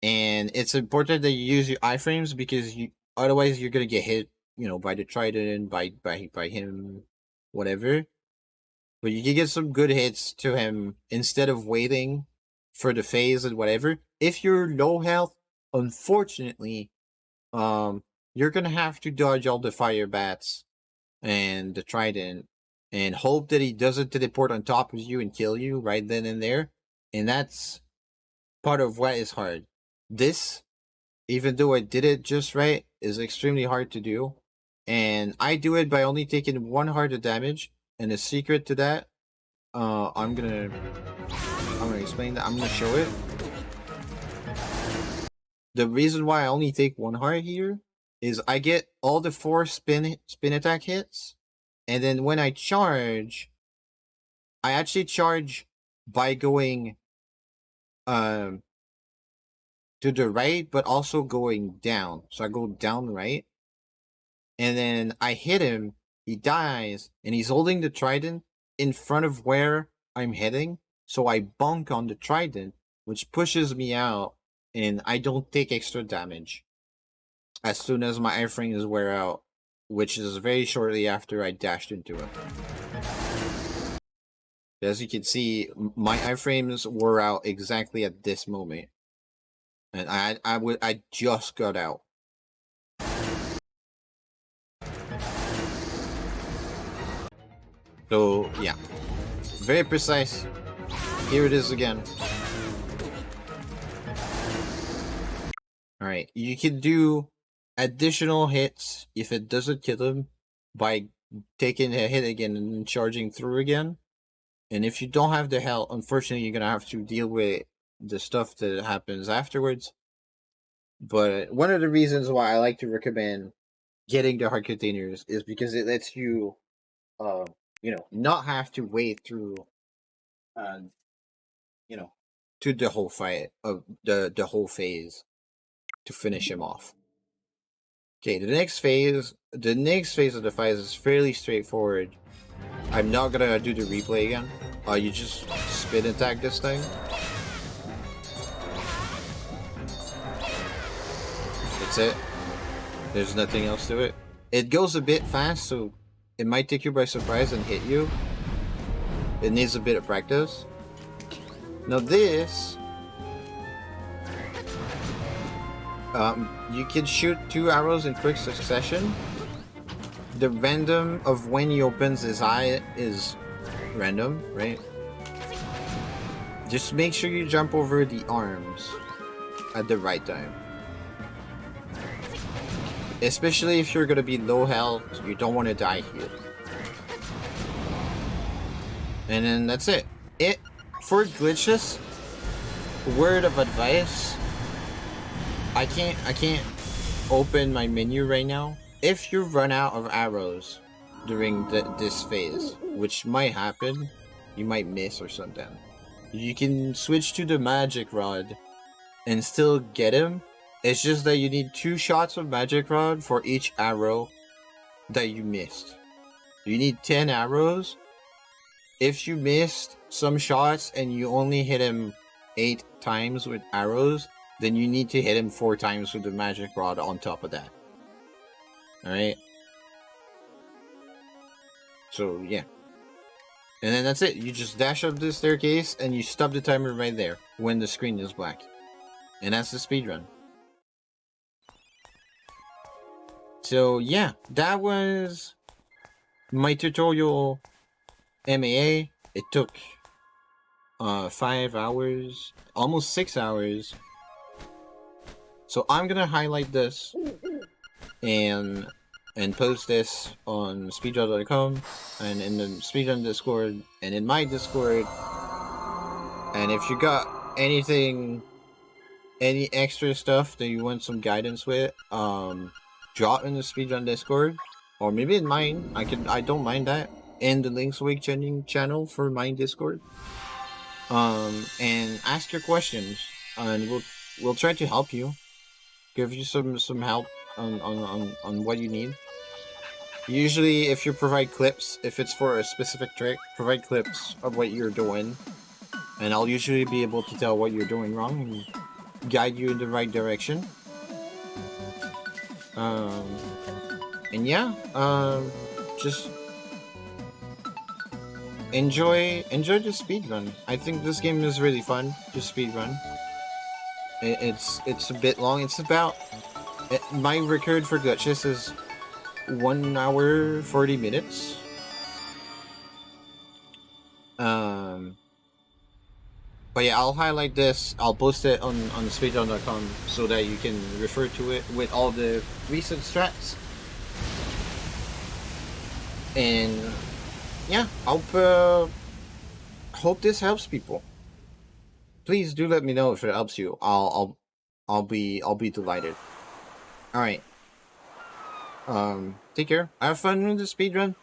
and it's important that you use your iframes because otherwise you're gonna get hit, by the trident, by him, whatever. But you can get some good hits to him instead of waiting for the phase and whatever. If you're low health, unfortunately, you're gonna have to dodge all the fire bats and the trident and hope that he doesn't teleport on top of you and kill you right then and there. And that's part of what is hard. This, even though I did it just right, is extremely hard to do. And I do it by only taking 1 heart of damage. And the secret to that, I'm gonna explain that. I'm gonna show it. The reason why I only take 1 heart here is I get all the 4 spin attack hits, and then when I charge, I actually charge by going to the right, but also going down. So I go down right, and then I hit him. He dies, and he's holding the trident in front of where I'm heading. So I bonk on the trident, which pushes me out, and I don't take extra damage as soon as my iframes wear out, which is very shortly after I dashed into him. As you can see, my iframes wore out exactly at this moment, and I just got out. So yeah, very precise. Here it is again. Alright, you can do additional hits if it doesn't kill him by taking a hit again and charging through again. And if you don't have the health, unfortunately, you're gonna have to deal with the stuff that happens afterwards. But one of the reasons why I like to recommend getting the heart containers is because it lets you, not have to wait through, to the whole fight of the whole phase to finish him off. Okay, the next phase of the fight is fairly straightforward. I'm not gonna do the replay again. You just spin attack this time. That's it. There's nothing else to it. It goes a bit fast, so it might take you by surprise and hit you. It needs a bit of practice. Now this, you can shoot 2 arrows in quick succession. The random of when he opens his eye is random, right? Just make sure you jump over the arms at the right time. Especially if you're gonna be low health, you don't want to die here. And then that's it. For Glitchless, word of advice, I can't open my menu right now. If you run out of arrows during this phase, which might happen, you might miss or something, you can switch to the magic rod and still get him. It's just that you need 2 shots of magic rod for each arrow that you missed. You need 10 arrows. If you missed some shots and you only hit him 8 times with arrows, then you need to hit him 4 times with the magic rod on top of that. Alright? So, yeah. And then that's it. You just dash up the staircase and you stop the timer right there when the screen is black. And that's the speedrun. So, yeah. That was my tutorial MAA. It took 5 hours, almost 6 hours. So I'm gonna highlight this and post this on speedrun.com and in the speedrun Discord and in my Discord. And if you got anything, any extra stuff that you want some guidance with, drop in the speedrun Discord or maybe in mine. I don't mind that. In the Link's Awakening channel for my Discord. And ask your questions and we'll try to help you. Give you some help on what you need. Usually, if you provide clips, if it's for a specific trick, provide clips of what you're doing, and I'll usually be able to tell what you're doing wrong and guide you in the right direction. And yeah, just enjoy the speed run. I think this game is really fun to speed run. It's a bit long. It's about my record for glitches is 1 hour 40 minutes. But yeah, I'll highlight this. I'll post it on speedrun.com so that you can refer to it with all the recent strats. And yeah, hope this helps people. Please do let me know if it helps you. I'll be delighted. All right. Take care. Have fun with the speedrun.